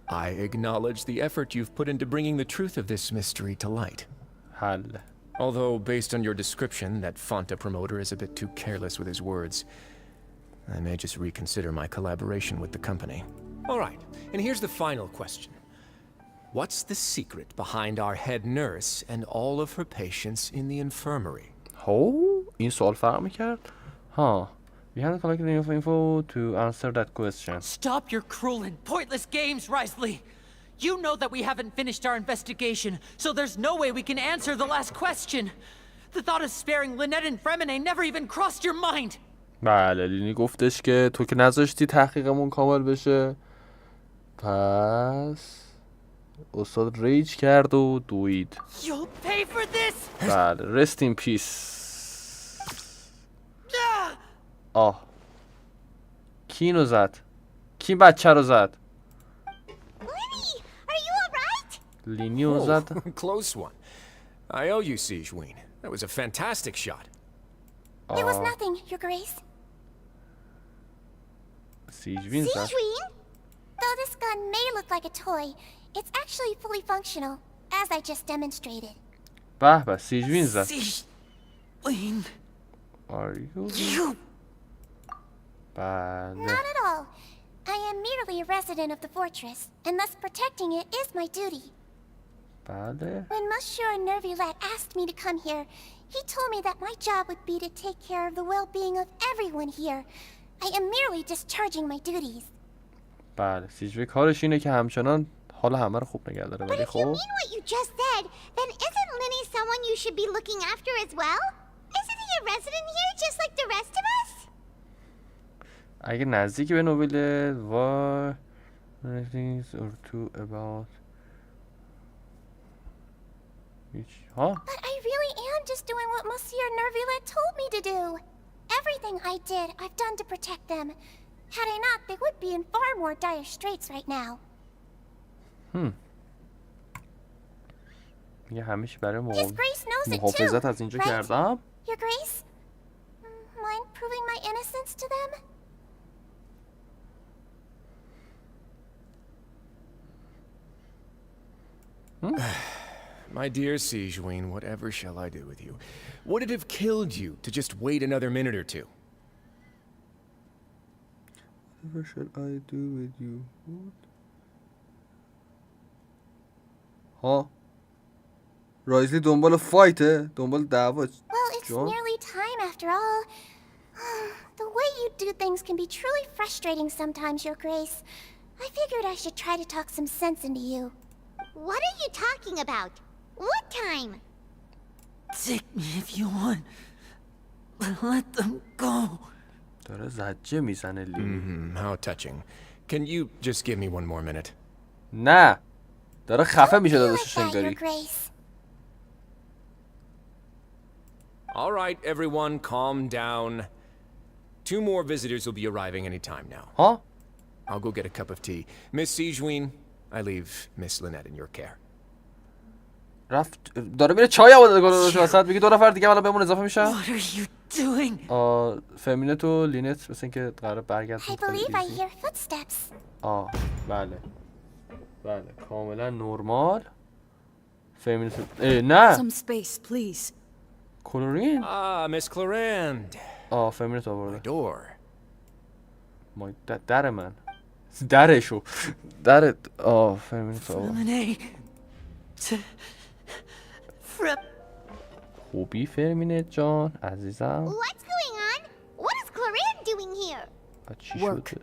I acknowledge the effort you've put into bringing the truth of this mystery to light. حل. Although, based on your description, that Fonta promoter is a bit too careless with his words, I may just reconsider my collaboration with the company. All right, and here's the final question. What's the secret behind our head nurse and all of her patients in the infirmary? این سوال فرق میکرد؟ We haven't collected enough info to answer that question. Stop your cruel and pointless games, Risley! You know that we haven't finished our investigation, so there's no way we can answer the last question. The thought of sparing Lynette and Fremine never even crossed your mind. بله لینی گفتش که تو که نذاشتی تحقیقمون کامل بشه، پس استاد ریج کرد و دوید. You'll pay for this. بله rest in peace. کی اینو زد؟ کی بچه رو زد؟ لینی رو زد. Close one. I owe you, Siegeween. That was a fantastic shot. It was nothing, Your Grace. Siegeween زد. Siegeween? Though this gun may look like a toy, it's actually fully functional, as I just demonstrated. به به سیجوین زد. Siegeween. Are you? بله. Not at all. I am merely a resident of the fortress, and thus protecting it is my duty. بله. When Monsieur Nervulette asked me to come here, he told me that my job would be to take care of the well-being of everyone here. I am merely discharging my duties. بله سیجوی کارش اینه که همچنان حال همه رو خوب نگه داره. ولی But if you mean what you just said, then isn't Linny someone you should be looking after as well? Isn't he a resident here just like the rest of us? اگه نزدیکی به نوبله و things or two about But I really am just doing what Monsieur Nervulette told me to do. Everything I did, I've done to protect them. Had I not, they would be in far more dire straits right now. یه همیشه برای His Grace knows it محافظت too, از اینجا right? کردم. Your Grace? Mind proving my innocence to them? My dear Siegeween, whatever shall I do with you? Would it have killed you to just wait another minute or two? Whatever shall I do with you? ها رایزلی دنبال فایته؟ دنبال دعوا؟ Well, it's nearly time after all. The way you do things can be truly frustrating sometimes, Your Grace. I figured I should try to talk some sense into you. What are you talking about? What time? Take me if you want. Let them go. داره زجه میزنه لینی. How touching. Can you just give me one more minute? نه داره خفه میشه داداشش انگاری. All right, everyone, calm down. 2 more visitors will be arriving any time now. Huh? I'll go get a cup of tea. Miss Sijween, I leave Miss Lynette in your care. رفت داره میره چای آماده کنه داداش وسط میگه 2 نفر دیگه حالا بهمون اضافه میشن. What are you doing? فمینت و لینت مثل اینکه قراره برگردن. I believe I hear footsteps. بله کاملا نرمال. فمینت نه Some space, please. کلورین. Miss Clarend. فمینت آورده. Door. در من. درشو. در فمینت آورده. خوبی فرمینت جان عزیزم. What's going on? What is Clarend doing here? چی شده؟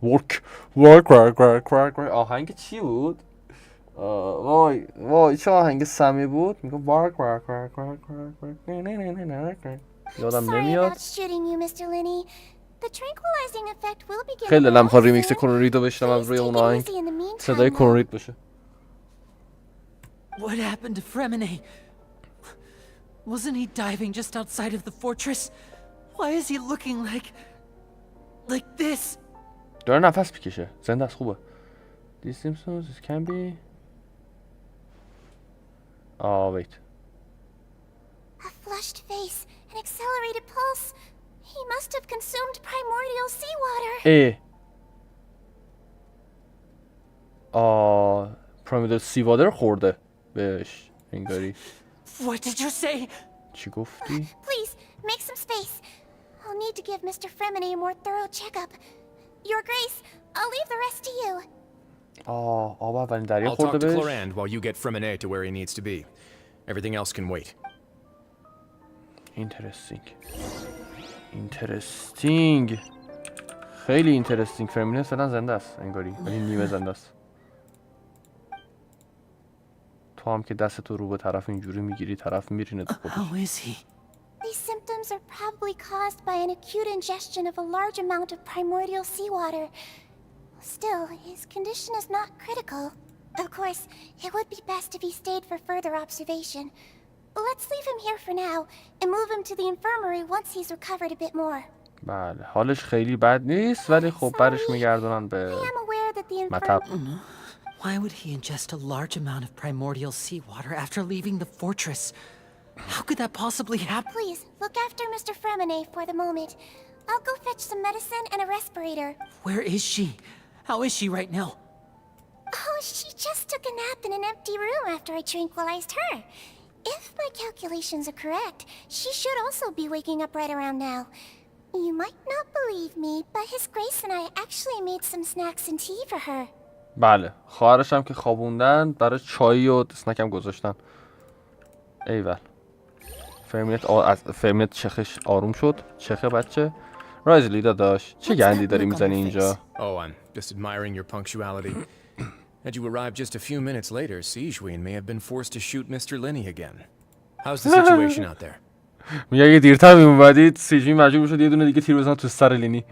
work. آهنگ چی بود؟ وای چه آهنگ سمی بود؟ میگم work. یادم نمیاد. خیلی دلم میخواد ریمیکس کنورید رو بشنوم روی اون آهنگ. صدای کنورید باشه. What happened to Fremine? Wasn't he diving just outside of the fortress? Why is he looking like this? داره نفس میکشه. زنده است خوبه. These symptoms can be. Wait. A flushed face, an accelerated pulse. He must have consumed primordial seawater. primordial seawater خورده بهش انگاری. What did you say? چی گفتی؟ Please, make some space. I'll need to give Mr. Fremine a more thorough checkup. Your Grace, I'll leave the rest to you. آب اولین دریا I'll خورده talk to بهش. Clarend while you get Fremine to where he needs to be. Everything else can wait. Interesting. خیلی اینترستینگ. فرمینه فعلا زنده است انگاری ولی نیمه زنده است. تو هم که دستتو رو به طرف اینجوری میگیری طرف میرینه تو خودش. How is he? These symptoms are probably caused by an acute ingestion of a large amount of primordial seawater. Still, his condition is not critical. Of course, it would be best if he stayed for further observation. Let's leave him here for now and move him to the infirmary once he's recovered a bit more. بله حالش خیلی بد نیست ولی خب برش میگردونن به مطب. Why would he ingest a large amount of primordial seawater after leaving the fortress? How could that possibly happen? Please, look after Mr. Fremine for the moment. I'll go fetch some medicine and a respirator. Where is she? How is she right now? Oh, she just took a nap in an empty room after I tranquilized her. If my calculations are correct, she should also be waking up right around now. You might not believe me, but His Grace and I actually made some snacks and tea for her. بله خواهرش هم که خوابوندن برای چای و اسنک هم گذاشتن. ایول فرمینت چخش آروم شد. چخه بچه رایزلی داداش چه گندی داری میزنی اینجا؟ Oh, I'm just admiring your punctuality. Had you arrived just a few minutes later, Sijween may have been forced to shoot Mr. Linney again. How's the situation out there? میگه اگه دیرتر میومدید سیجوین مجبور میشد یه دونه دیگه تیر بزنه تو سر لینی.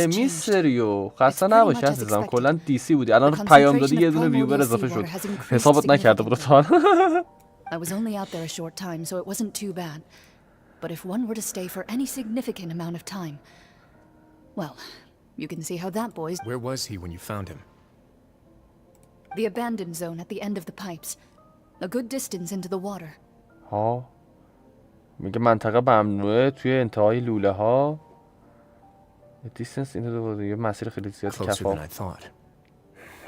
میستریو خسته نباشی عزیزم کلا دیسی بودی الان پیام دادی یه دونه ویور اضافه شد حسابت نکرده بود تا I was only out there a short time so it wasn't too bad. But if one were to stay for any significant amount of time, well, you can see how that boy's... Where was he when you found him? The abandoned zone at the end of the pipes. A good distance into the water. میگه منطقه ممنوعه توی انتهای لوله ها. A distance into the water. یه مسیر خیلی زیاد Closer کفاف. than I thought.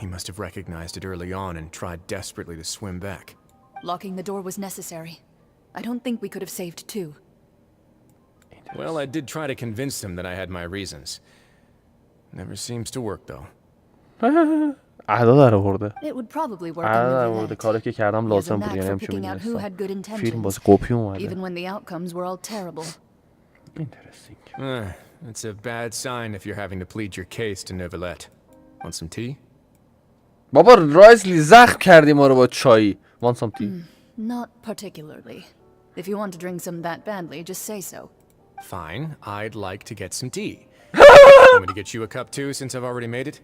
He must have recognized it early on and tried desperately to swim back. Locking the door was necessary. I don't think we could have saved two. Well, I did try to convince him that I had my reasons. Never seems to work though. ادا در آورده. It would probably work ادا در in the آورده. village. کاری که کردم He has a لازم بود. knack یعنی for همچه picking out who had good میدونستم. فیلم باز intentions, کپی اومده. even when the outcomes were all terrible. Interesting. It's a bad sign if you're having to plead your case to Neuvillette. Want some tea? بابا رایزلی زخم کردی ما رو با چای. Want some tea? Not particularly. If you want to drink some that badly, just say so. Fine, I'd like to get some tea. Want me to get you a cup too, since I've already made it?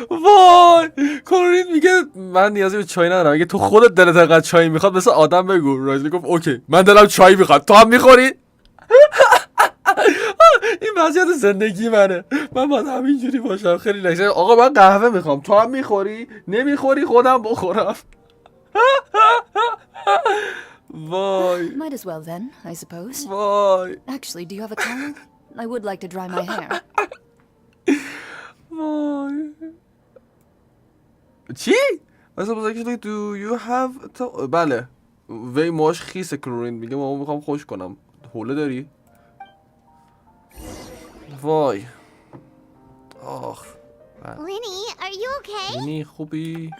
وای کلورین میگه من نیازی به چای ندارم. میگه تو خودت دلت انقدر چای میخواد مثل آدم بگو. رایزلی گفت اوکی من دلم چای میخواد. تو هم میخوری؟ این وضعیت زندگی منه. من باید همینجوری باشم. خیلی لحظه آقا من قهوه میخوام. تو هم میخوری؟ نمیخوری خودم بخورم. وای Might as well then, I suppose. وای Actually, do you have a towel? I would like to dry my hair. وای چی؟ مثلا actually do you have بله وی ماش خیسه کلورین میگه ما میخوام خوش کنم. حوله داری؟ وای آخ Linny, are you okay? لینی خوبی؟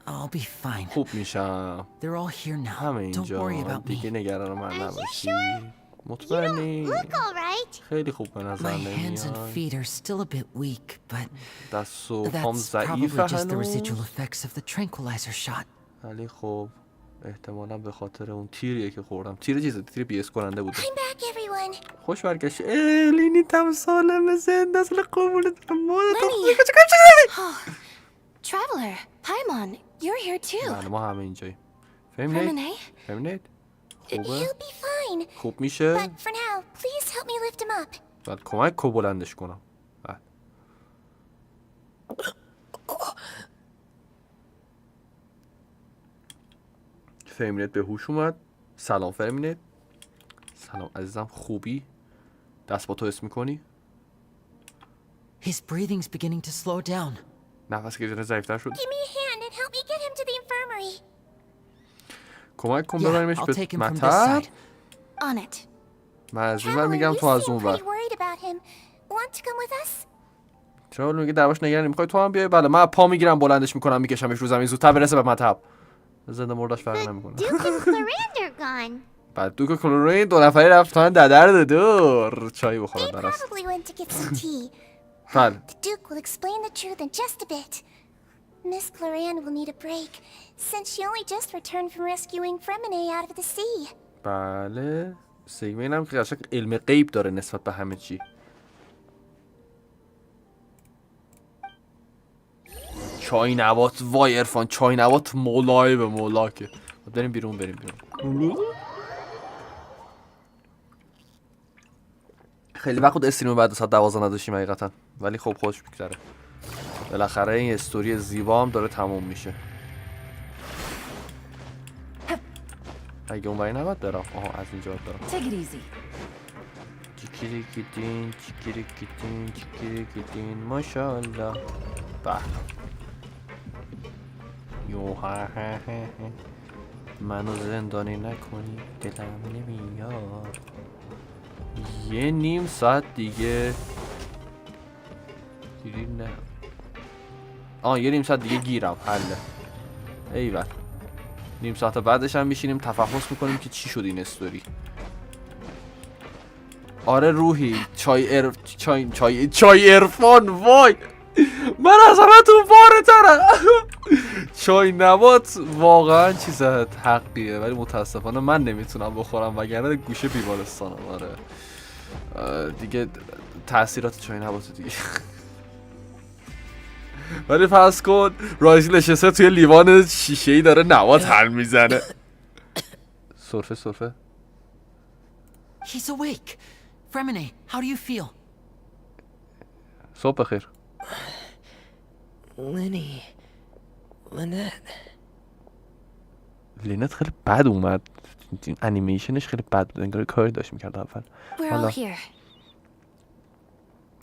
I'll be fine. خوب میشم. They're all here now. همه Don't worry اینجا about me. دیگه نگران من Are you نباشی. sure? مطمئنی؟ Look all right. خیلی خوب به نظر My hands and نمیاد. feet are still a bit weak, but دست و پام that's ضعیفه probably just the هنوز. residual effects of the tranquilizer shot. ولی خب احتمالا به خاطر اون تیریه که خوردم. تیر چیزه؟ تیر بیس کننده بوده. I'm back, everyone. خوش برگشتی. لینی تم سالم زنده اصلا قبولت دارم. Traveler, Paimon, you're here too. بله ما همه اینجایی. فهمیدید؟ Feminine? فهمیدید؟ خوبه؟ He'll be fine. خوب میشه؟ But for now, please help me lift him up. بعد کمک کو بلندش کنم. بعد فهمیدید به هوش اومد. سلام فهمیدید. سلام عزیزم خوبی؟ دست با تو اسم میکنی؟ His breathing's beginning to slow down. نفس که ضعیفتر شد. Give me a hand and help me get him to the infirmary. کمک کن Yeah, ببریمش I'll به take him from this مطب. side. On it. من از این Traveler, ور میگم you تو از seem اون ور. pretty worried about him. Want to come with us? چرا میگه درباش نگرانی میخوای تو هم بیای؟ بله من پا میگیرم بلندش میکنم میکشمش رو زمین زودتر برسه به مطب. زنده مرداش فرق نمیکنه. Duke and Clarand are gone. بعد دوک و کلورین دو نفری رفتن ددر دور چای بخورن They درست. probably went to get some tea. بله The Duke will explain the truth in just a bit. Miss Clarand will need a break, since she only just returned from rescuing Fremine out of the sea. بله سیگمین هم که قشنگ علم غیب داره نسبت به همه چی. چای نبات وای عرفان چای نبات مولای به مولا که بریم بیرون بریم بیرون. خیلی وقت بود استریم بعد ساعت 12 نداشتیم حقیقتا ولی خب خوش میگذره. بالاخره این استوری زیبا هم داره تموم میشه. اگه اون وری نباید برم. آها از اینجا برم. Take it easy. چیکیری کیتین چیکیری کیتین چیکیری کیتین ماشاءالله. به یو ها ها ها منو زندانی نکنی دلم نمیاد. یه نیم ساعت دیگه گیری نه یه نیم ساعت دیگه گیرم حله. ایول نیم ساعت بعدش هم میشینیم تفحص میکنیم که چی شد این استوری. آره روحی چای عرفان وای من از همه تو باره ترم. چای نبات واقعا چیز حقیه ولی متاسفانه من نمیتونم بخورم وگرنه گوشه بیمارستانم. آره دیگه تاثیرات چای نبات دیگه. ولی فرض کن رایزی نشسته توی لیوان شیشه‌ای داره نبات حل میزنه. سرفه He's awake. Fremine, how do you feel? صبح بخیر. لینت خیلی بد اومد. انیمیشنش خیلی بد بود. انگار کاری داشت میکرد اول. We're all here.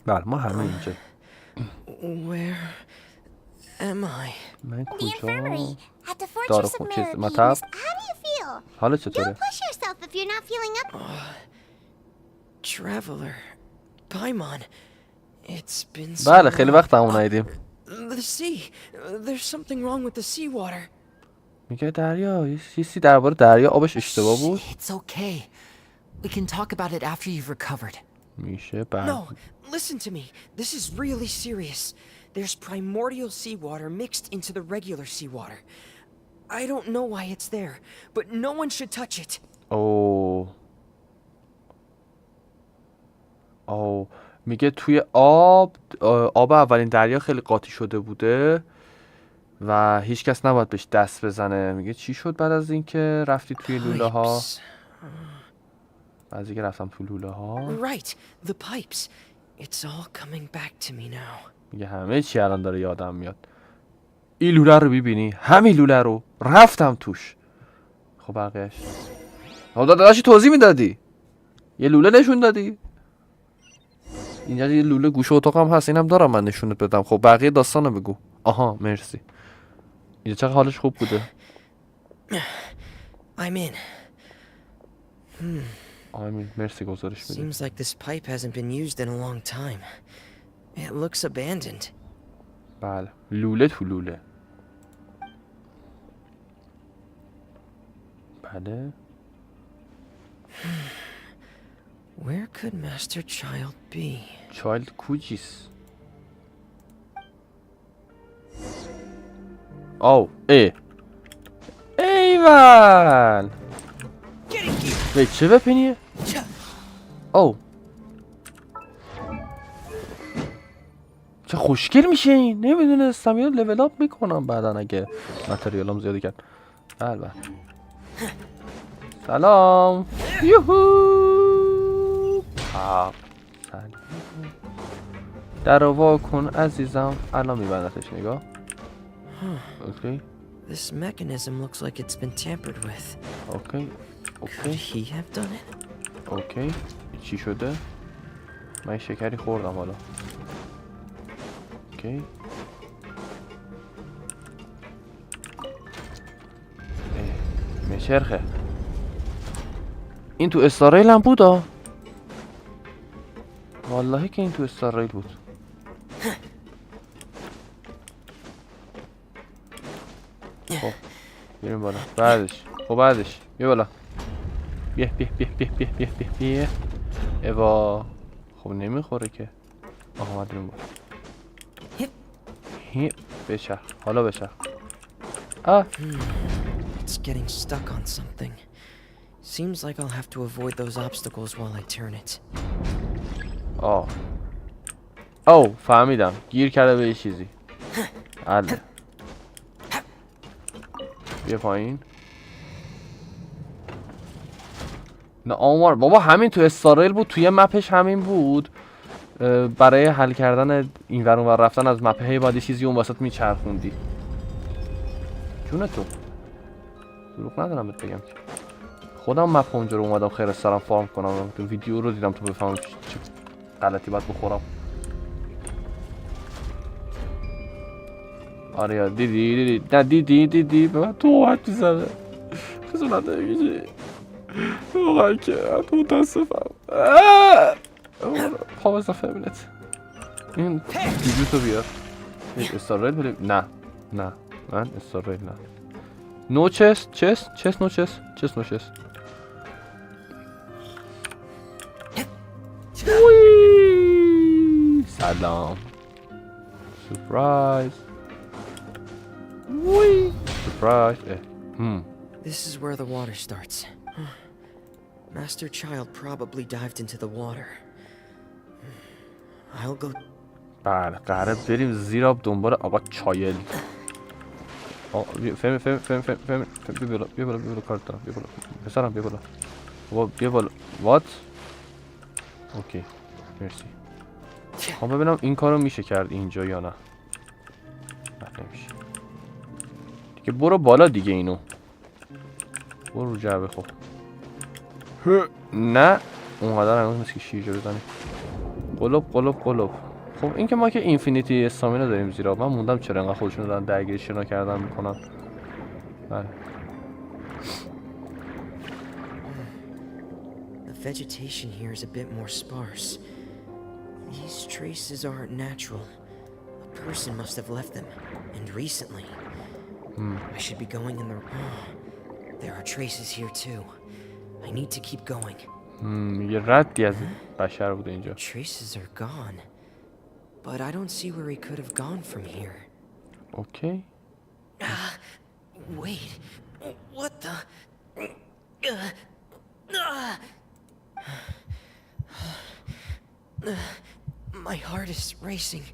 بله ما همه اینجا. Where am I? من The کجا؟ infirmary at the دارو Fortress of خون چیز Mirror مطب. How do you feel? حالا Don't چطوره؟ push yourself if you're not feeling up. Traveler. Paimon. It's been so بله خیلی long. وقت همون ندیدیم. The sea. There's something wrong with the seawater. میگه دریا یه چیزی درباره دریا آبش اشتباه بود. It's okay. We can talk about it after you've recovered. میشه بعد. No, listen to me. This is really serious. There's primordial seawater mixed into the regular seawater. I don't know why it's there, but no one should touch it. اوه میگه توی آب اولین دریا خیلی قاطی شده بوده و هیچ کس نباید بهش دست بزنه. میگه چی شد بعد از اینکه رفتی توی لوله ها؟ بعد از اینکه رفتم توی لوله ها. Right, the pipes. It's all coming back to me now. میگه همه چی الان داره یادم میاد. این لوله رو ببینی؟ همین لوله رو رفتم توش. خب بقیه‌اش خب داشتی توضیح میدادی. یه لوله نشون دادی. اینجا یه لوله گوشه اتاقم هست، اینم دارم من نشونت بدم. خب بقیه داستانو بگو. آها مرسی. اینجا چقدر حالش خوب بوده. I'm in. مرسی گزارش میدی. Seems like this pipe hasn't been used in a long time. It looks abandoned. بله لوله تو لوله. بله. Where could Master Child be? Child کجیست؟ او ایول. به چه بپینیه؟ او چه خوشگل میشه این. نمیدونستم اینو لول اپ میکنم بعدن اگه متریالم زیاده کرد. بله سلام. یوهو. سلام. در وا کن عزیزم. الان میبندتش. نگاه. اوکی. This mechanism looks like it's been tampered with. اوکی. Could he have done it? اوکی. چی شده؟ من شکری خوردم حالا. اوکی. مچرخه. این تو اسرائیل هم بود ها. والله که این تو اسرائیل بود. خب بریم بالا. بعدش بیا بالا. بیا ایوا. خب نمیخوره که. آها اومد بریم بالا. بچرخ. حالا بچرخ. It's getting stuck on something. Seems like I'll have to avoid those obstacles while I turn it. فهمیدم. گیر کرده به یه چیزی. بله. بیا پایین. نه آمار بابا همین تو اسرائیل بود. توی مپش همین بود. برای حل کردن این ور اون ور رفتن از مپ هی باید یه چیزی اون وسط میچرخوندی. جون تو دروغ ندارم بهت بگم که خودم مپ اونجا رو اومدم خیر سرم فارم کنم. تو ویدیو رو دیدم تو بفهمم چه غلطی باید بخورم. آره یا دیدی نه دیدی به من توهت میزنه. خیزونت نمیگی واقعا که متاسفم. پا اضافه بینت این ویدیو تو بیار. اسرائیل بریم. نه من اسرائیل نه. نو چست نو چست. سلام. سورپرایز. Surprise. This is where the water starts. Master Child probably dived into the water. I'll go. بله قراره بریم زیر آب دنبال آقا چایل. فهم بیا بالا کارت دارم. بیا بالا پسرم بیا بالا. بابا بیا بالا. وات؟ اوکی مرسی. خب ببینم این کارو میشه کرد اینجا یا نه. نمیشه دیگه. برو بالا دیگه. اینو برو رو جعبه. خب نه اونقدر هنوز نیست که شیرجا بزنی. قلوب. خب این که ما که اینفینیتی استامینا داریم زیرا. من موندم چرا انقدر خودشون دارن درگیری شنا کردن میکنن. بله. The vegetation here is a bit more sparse. These traces aren't natural. person must have left them, and recently. I should be going in the... There are traces here too. I need to keep going. یه ردی از بشر بوده اینجا. Traces are gone. But I don't see where he could have gone from here. Okay. Wait. What the... My heart is racing,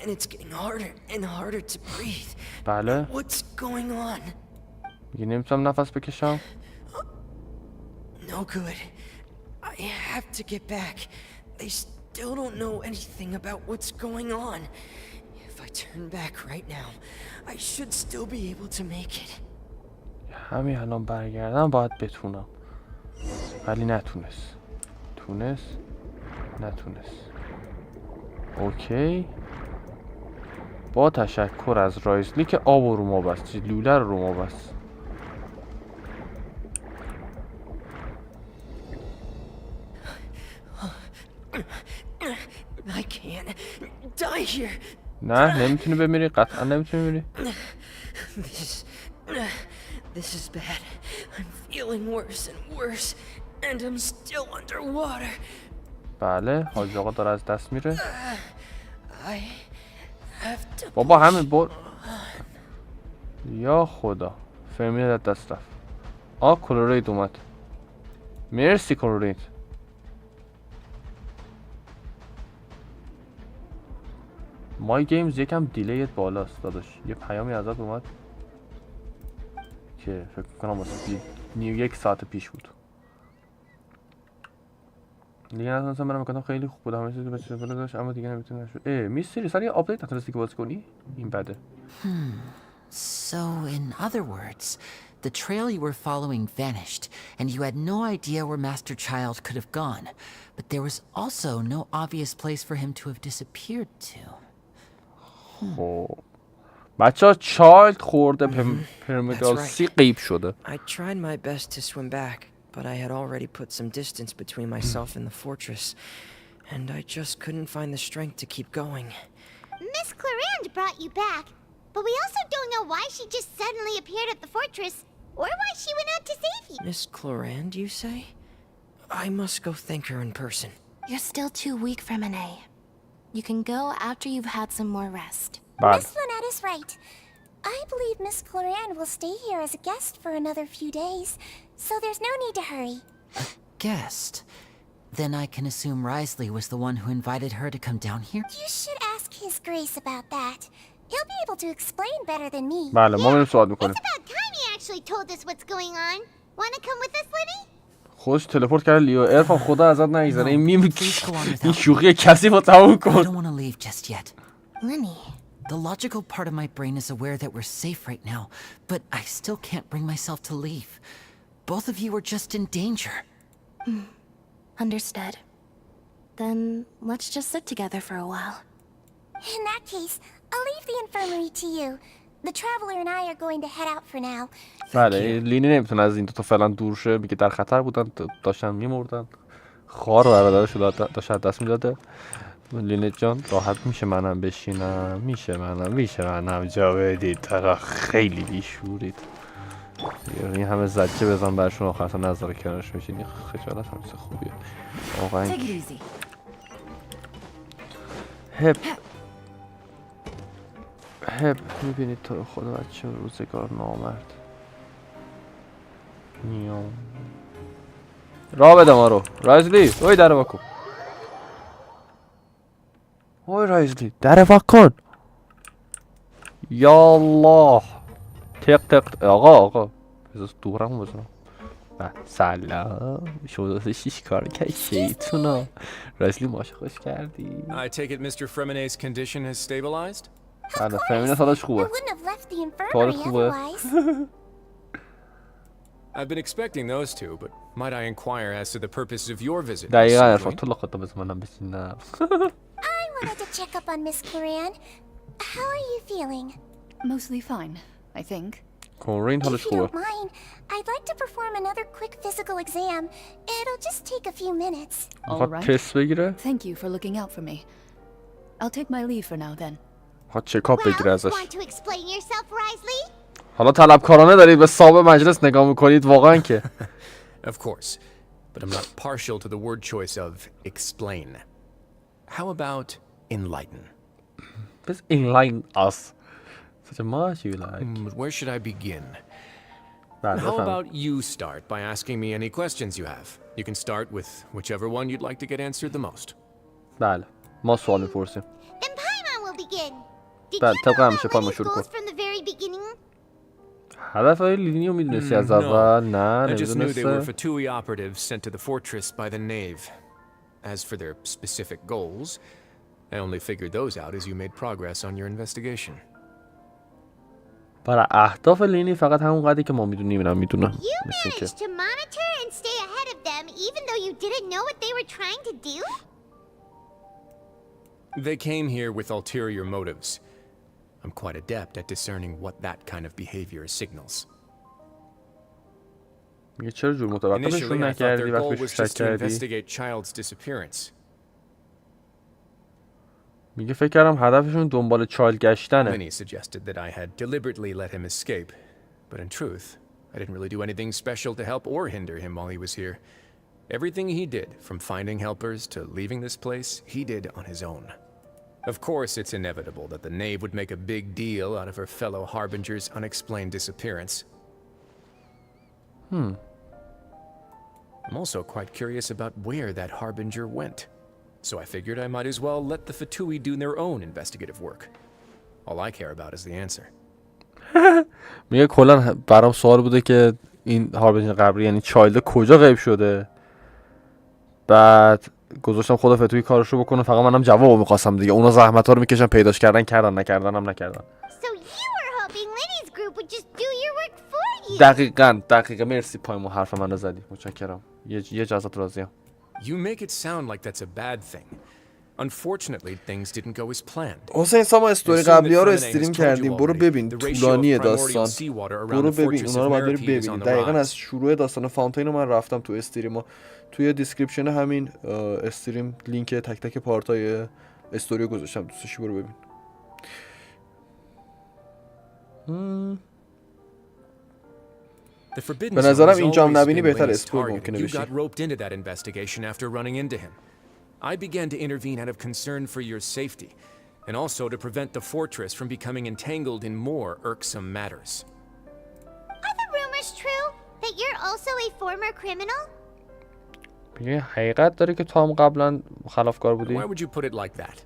and it's getting harder and harder to breathe. بله. What's going on? میگه نمیتونم نفس بکشم. No good. I have to get back. They still don't know anything about what's going on. If I turn back right now, I should still be able to make it. همین الان برگردم باید بتونم. ولی نتونست. نتونست. اوکی. با تشکر از رایزلی که آب رو ما بست. لوله رو ما بست. I can't die here. نه نمیتونی بمیری. قطعا نمیتونی بمیری. This is bad. I'm feeling worse and worse, and I'm still underwater. بله حاج آقا داره از دست میره. I have to... بابا همین بر. یا خدا. فهمیده از دست رفت. کلورید اومد. مرسی کلورید. مای گیمز یکم دیلیت بالاست داداش. یه پیامی ازت اومد که فکر کنم واسه یک ساعت پیش بود. دیگه مثلا من میگم خیلی خوب بود همه چیز به چیز داشت اما دیگه نمیتونه نشد. میستری سری آپدیت نتونستی که بازی کنی؟ این بده. So in other words, the trail you were following vanished and you had no idea where Master Child could have gone, but there was also no obvious place for him to have disappeared to. خب بچه‌ها چایلد خورده پرمگاسی قیب شده. I tried my best to swim back, but I had already put some distance between myself and the fortress, and I just couldn't find the strength to keep going. Miss Clarande brought you back, but we also don't know why she just suddenly appeared at the fortress, or why she went out to save you. Miss Clarande, you say? I must go thank her in person. You're still too weak for Monet. You can go after you've had some more rest. Miss Lynette is right. I believe Miss Clarande will stay here as a guest for another few days, so there's no need to hurry. Guest? Then I can assume Risley was the one who invited her to come down here? You should ask His Grace about that. He'll be able to explain better than me. بله ما میریم سوال میکنیم. It's about time he actually told us what's going on. Wanna come with us, Linny? خوش تلپورت کرد لیو. عرفان خدا ازت نگذره. این شوخی کسی با تموم کن. I don't want to leave just yet. Linny. The logical part of my brain is aware that we're safe right now, but I still can't bring myself to leave. Both of you are just in danger. Understood. Then let's just sit together for a while. In that case, I'll leave the infirmary to you. The traveler and I are going to head out for now. بله لینی نمیتونه از این دو تا فعلا دور شه. میگه در خطر بودن داشتن میمردن. خار و برادرش داشت دست میداده. لینی جان راحت میشه منم بشینم. میشه منم جا بدید. ترا خیلی بیشورید. این همه زجه بزن برشون آخر اصلا نظر کنارش میشین. این خجالت همیشه خوبیه واقعا. هب میبینید تو خدا بچه روزگار نامرد. نیام راه بده ما رو. رایزلی اوی در واکن. اوی رایزلی در واکن. یا الله تق آقا بذار دورم بزنم. سلام شما دوست شیش کار که شیطونا. رایزلی ماشه خوش کردی. I take it Mr. Fremonet's condition has stabilized? بله فهمیده صداش خوبه. کار خوبه. I've been expecting those two, but might I inquire as to the purpose of your visit? دقیقاً عرفان تو لقطه بزن منم بشینم. I wanted to check up on Miss Clarande. How are you feeling? Mostly fine, I think. کورین حالش If you خوبه. don't mind, I'd like to perform another quick physical exam. It'll just take a few minutes. All میخواد right. تست بگیره. Thank you for looking out for me. I'll take my leave for now then. ها چکاپ بگیره ازش. Want to explain yourself, Risley? حالا طلبکارانه دارید به صاحب مجلس نگاه میکنید واقعا که. Of course, but I'm not partial to the word choice of explain. How about enlighten? Just enlighten us. Such a much you like. Where should I begin? How about you start by asking me any questions you have? You can start with whichever one you'd like to get answered the most. بله ما سوال میپرسیم. Then Paimon will begin. Did بله you know طبق همیشه about پایما Lenny's شروع کن. goals from the very beginning? هدف های لینی رو میدونستی از اول؟ نه I just knew they were نمیدونسته. Fatui operatives sent to the fortress by the Knave. As for their specific goals, I only figured those out as you made progress on your investigation. برای اهداف لینی فقط همون قدری که ما میدونیم اینم میدونم. You مثل که managed to monitor and stay ahead of them even though you didn't know what they were trying to do? They came here with ulterior motives. I'm quite adept at discerning what that kind of behavior signals. میگه چرا جور متوقفشون Initially, I thought نکردی their وقتی goal بهش was شک just to کردی؟ investigate child's disappearance. میگه فکر کردم هدفشون دنبال چایلد گشتنه. Many suggested that I had deliberately let him escape, but in truth, I didn't really do anything special to help or hinder him while he was here. Everything he did, from finding helpers to leaving this place, he did on his own. Of course, it's inevitable that the Knave would make a big deal out of her fellow Harbinger's unexplained disappearance. I'm also quite curious about where that Harbinger went. So I figured I might as well let the Fatui do their own investigative work. All I care about is the answer. میگه کلا برام سوال بوده که این هاربینجر قبلی یعنی چایلد کجا غیب شده. بعد گذاشتم خود فتوی کارشو بکنه، فقط منم جوابو می‌خواستم دیگه. اونا زحمت‌ها رو میکشن پیداش کردن نکردن. So you were hoping Lenny's group would just do your work for you. دقیقاً مرسی پایمو حرف منو زدی. متشکرم. یه جزات راضیم. You make it sound like that's a bad thing. Unfortunately, things didn't go as planned. حسین ساما استوری قبلی ها رو استریم کردیم. برو ببین طولانیه داستان. برو ببین اونا رو باید بری ببینید. دقیقاً از شروع داستان فونتین رو من رفتم تو استریم. توی دیسکریپشن همین استریم لینک تک تک پارتای استوری رو گذاشتم. دوستش برو ببین. به نظرم اینجا هم نبینی بهتر اسپویل ممکنه بشی. I began to intervene out of concern for your safety, and also to prevent the fortress from becoming entangled in more irksome matters. Are the rumors true that you're also a former criminal? بگه حقیقت داره که تو هم قبلا خلافکار بودی؟ Why would you put it like that?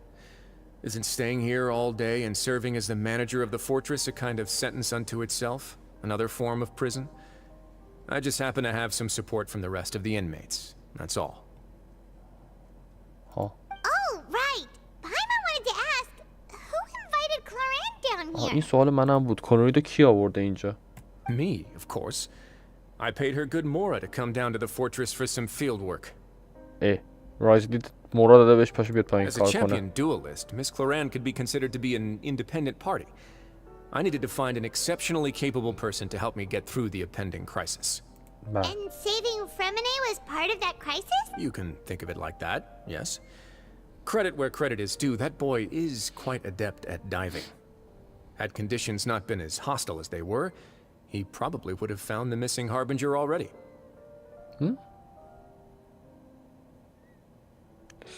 Isn't staying here all day and serving as the manager of the fortress a kind of sentence unto itself? Another form of prison? I just happen to have some support from the rest of the inmates. That's all. Oh, right. Paimon wanted to ask, who invited Claran down here? این سوال منم بود. کنوریدو کی آورده اینجا؟ Me, of course. I paid her good mora to come down to the fortress for some field work. رایزلی مورا داده بهش پاشو بیاد پایین As a کار کنه. champion duelist, Miss Claran could be considered to be an independent party. I needed to find an exceptionally capable person to help me get through the impending crisis. And saving Fremine was part of that crisis? You can think of it like that, yes. Credit where credit is due, that boy is quite adept at diving. Had conditions not been as hostile as they were, he probably would have found the missing Harbinger already.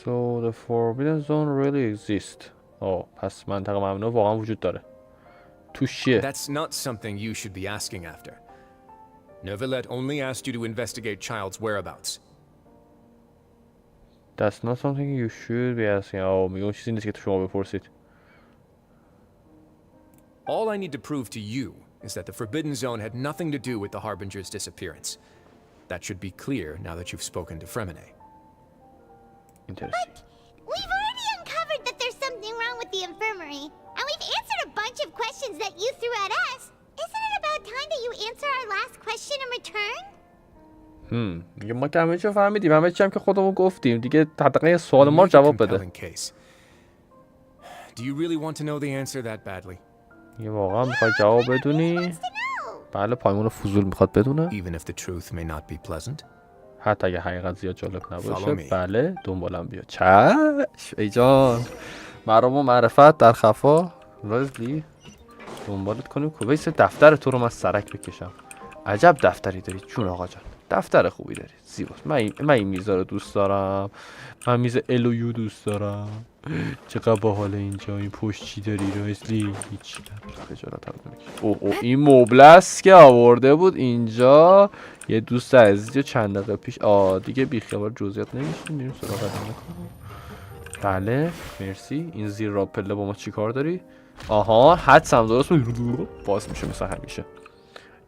So the Forbidden Zone really exists. پس منطقه ممنوع واقعا وجود داره. توش چیه؟ That's not something you should be asking after. Neuvillette only asked you to investigate child's whereabouts. That's not something you should be asking. میگه اون چیزی نیست که تو شما بپرسید. All I need to prove to you is that the Forbidden Zone had nothing to do with the Harbinger's disappearance. That should be clear now that you've spoken to Fremine. Interesting. We've already uncovered that there's something wrong with the infirmary, and we've answered a bunch of questions that you threw at us. Isn't it about time that you answer our last question in return? میگه ما که همه چی فهمیدیم، همه چی هم که خودمون گفتیم دیگه. حداقل سوال ما رو جواب بده. Do you really want to know the answer that badly? یه واقعا میخوای جواب بدونی؟ بله پایمون فضول میخواد بدونه. Even if the truth may not be pleasant. حتی اگه حقیقت زیاد جالب نباشه. بله دنبالم بیا. چش ای جان. مرام و معرفت در خفا. رازلی دنبالت کنیم کویس دفتر تو رو من سرک بکشم. عجب دفتری داری جون آقا جان. دفتر خوبی داری زیباست. من این میزا رو دوست دارم. من میز الویو دوست دارم. چقدر باحال اینجا. این پشت چی داری رازلی؟ هیچ خجالت هم نمیکشم. این مبل است که آورده بود اینجا یه دوست عزیز چند دقیقه پیش. دیگه بیخیال جزئیات نمیشیم. میریم سراغ ادامه. بله مرسی. این زیر را پله با ما چی کار داری؟ آها حدسم درست باز میشه مثل همیشه.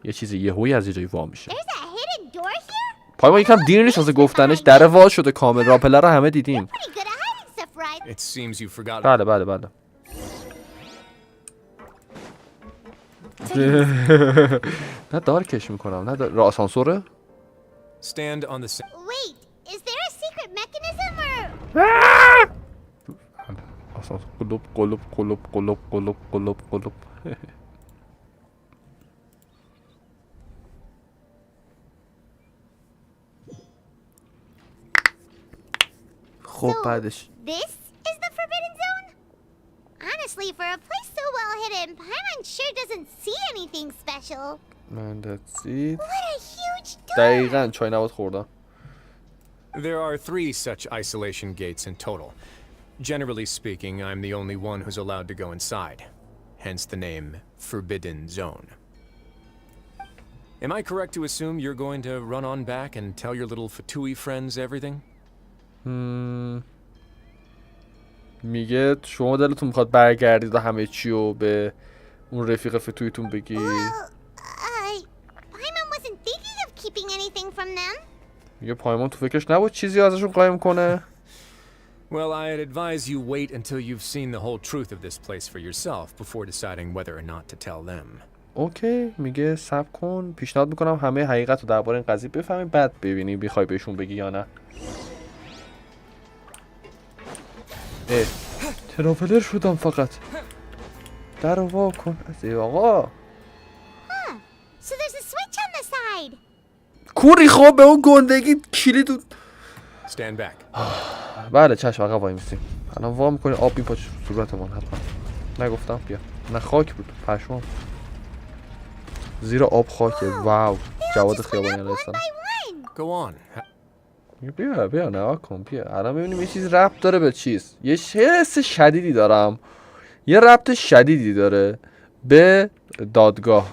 یه چیزی یهویی از یه جایی وا میشه. پای ما یکم دیر نیست واسه گفتنش. در وا شده کامل. را پله رو همه دیدیم. بله نه دارکش میکنم. نه را آسانسوره. Wait, is there a secret mechanism or... قلوب. خب بعدش This is the forbidden zone? Honestly, for a place so well hidden, Paimon sure doesn't see anything special. Man, that's it. What a huge door! دقیقاً چای نبات خوردم. There are 3 such isolation gates in total. Generally speaking, I'm the only one who's allowed to go inside. Hence the name Forbidden Zone. Am I correct to assume you're going to run on back and tell your little Fatui friends everything? میگه شما دلتون میخواد برگردید و همه چی رو به اون رفیق فتویتون بگی. Paimon wasn't thinking of keeping anything from them. میگه پایمان تو فکرش نبود چیزی ازشون قایم کنه. Well, I'd advise you wait until you've seen the whole truth of this place for yourself before deciding whether or not to tell them. اوکی میگه صبر کن. پیشنهاد میکنم همه حقیقت رو درباره این قضیه بفهمی بعد ببینی بخوای بهشون بگی یا نه. ترافلر شدم فقط. در رو وا کن. آقا So there's a switch on the side. کوری خواب به اون گندگی کلید. Stand back. بله چشم آقا وای میستیم. الان وا میکنی آب میپاچه صورتمون. حتما نگفتم بیا. نه خاک بود پشمام. زیر آب خاکه. واو جواد خیابانی علیه السلام. Go on. بیا نگاه کن بیا. الان ببینیم یه چیز ربط داره به چیز. یه حس شدیدی دارم. یه ربط شدیدی داره به دادگاه.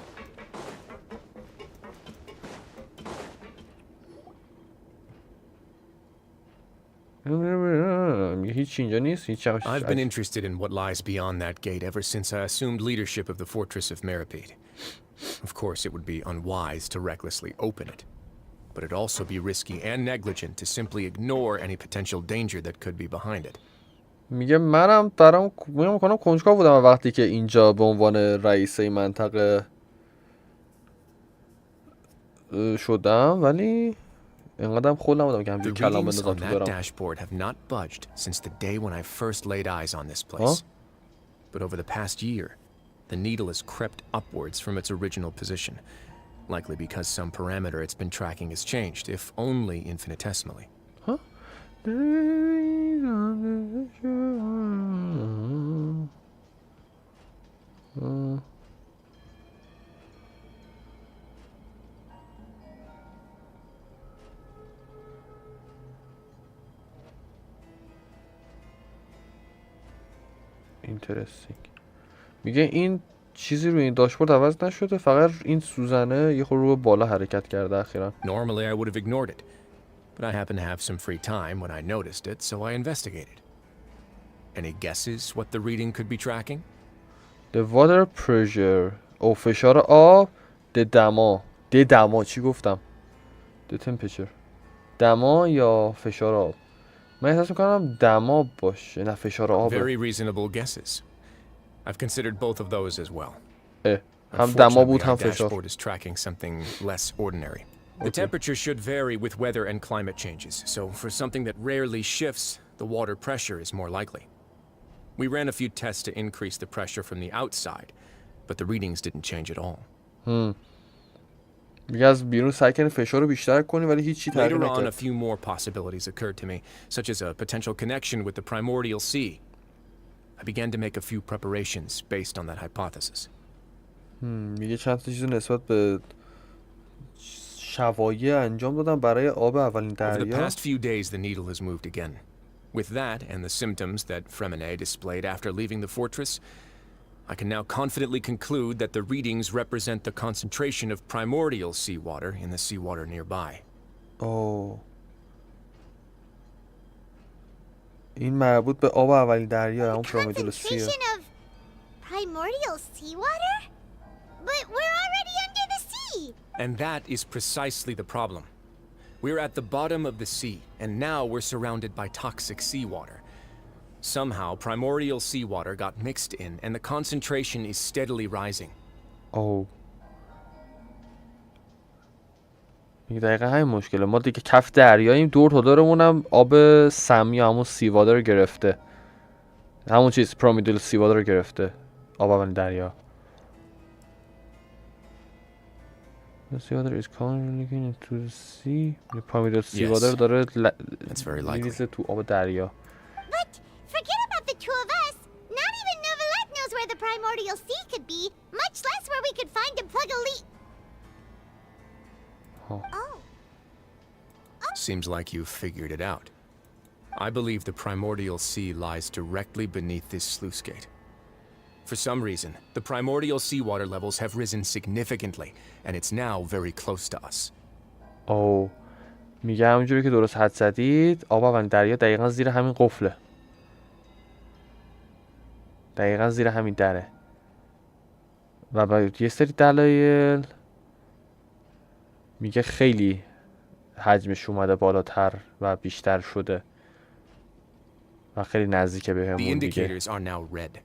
I've been interested in what lies beyond that gate ever since I assumed leadership of the fortress of Meripede. Of course, it would be unwise to recklessly open it, but it'd also be risky and negligent to simply ignore any potential danger that could be behind it. میگه منم میکنم کنجکاو بودم وقتی که اینجا به عنوان رئیس منطقه شدم ولی اینقدرم خول نبودم که همینجور کلام بندازم تو دارم. The dashboard have not budged since the day when I first laid eyes on this place. But over the past year, the needle has crept upwards from its original position, likely because some parameter it's been tracking has changed, if only infinitesimally. Huh? اینترستینگ. میگه این چیزی روی این داشبورد عوض نشده فقط این سوزنه یه خورده رو بالا حرکت کرده اخیراً. Normally I would have ignored it, but I happened to have some free time when I noticed it, so I investigated. Any guesses what the reading could be tracking? The water pressure. او فشار آب. دما چی گفتم؟ The temperature. دما یا فشار آب؟ من احساس میکنم دما باشه نه فشار آب. Very reasonable guesses. I've considered both of those as well. هم دما بود هم فشار. Dashboard is tracking something less ordinary. The temperature should vary with weather and climate changes, so for something that rarely shifts, the water pressure is more likely. We ran a few tests to increase the pressure from the outside, but the readings didn't change at all. میگه از بیرون سعی کنی فشار رو بیشتر کنی ولی هیچی تغییر نکرد. Later on, a نکرد. few more possibilities occurred to me, such as a potential connection with the primordial sea. I began to make a few preparations based on that hypothesis. میگه چند تا چیز نسبت به شوایع انجام دادم برای آب اولین Over the دریا. past few days, the needle has moved again. With that and the symptoms that Fremine displayed after leaving the fortress, I can now confidently conclude that the readings represent the concentration of primordial seawater in the seawater nearby. اوه. این مربوط به آب اولین دریا، همون پرامیدول سیه. Concentration of primordial seawater? But we're already under the sea! And that is precisely the problem. We're at the bottom of the sea, and now we're surrounded by toxic seawater. Somehow, primordial seawater got mixed in, and the concentration is steadily rising. اوه. میگه دقیقا همین مشکله. ما دیگه کف دریاییم، دور تا دورمون هم آب سمی همون سیوادر رو گرفته. همون چیز پرامیدول سیوادر رو گرفته. آب اولین دریا. The seawater is currently into the sea. پرامیدول سیوادر داره میریزه تو آب دریا. But forget about the two of us. Not even Novelette knows where the primordial sea could be, much less where we could find and plug a leak. Oh. Seems like you've figured it out. I believe the primordial sea lies directly beneath this sluice gate. For some reason, the primordial seawater levels have risen significantly, and it's now very close to us. اوه. میگه همونجوری که درست حد زدید، آب اولین دریا دقیقا زیر همین قفله. دقیقا زیر همین دره. و با یه سری دلایل میگه خیلی حجمش اومده بالاتر و بیشتر شده و خیلی نزدیکه به The همون دیگه. indicators are now red.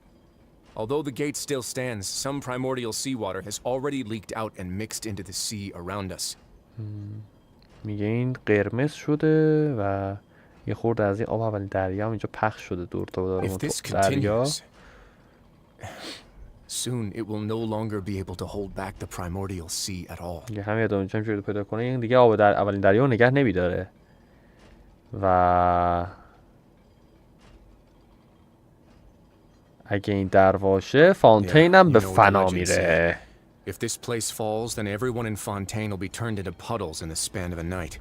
Although the gate still stands, some primordial seawater has already leaked out and mixed into the sea around us. میگه این قرمز شده و یه خورده از این آب اولین دریا هم اینجا پخش شده دور تا دورمون تو دریا. Soon it will no longer be able to hold back the primordial sea at all. یه همین ادامه چم شده پیدا کنه این دیگه آب در اولین دریا رو نگه نمیداره و اگه این در واشه فونتین هم به فنا میره. If this place falls, then everyone in Fontaine will be turned into puddles in the span of a night.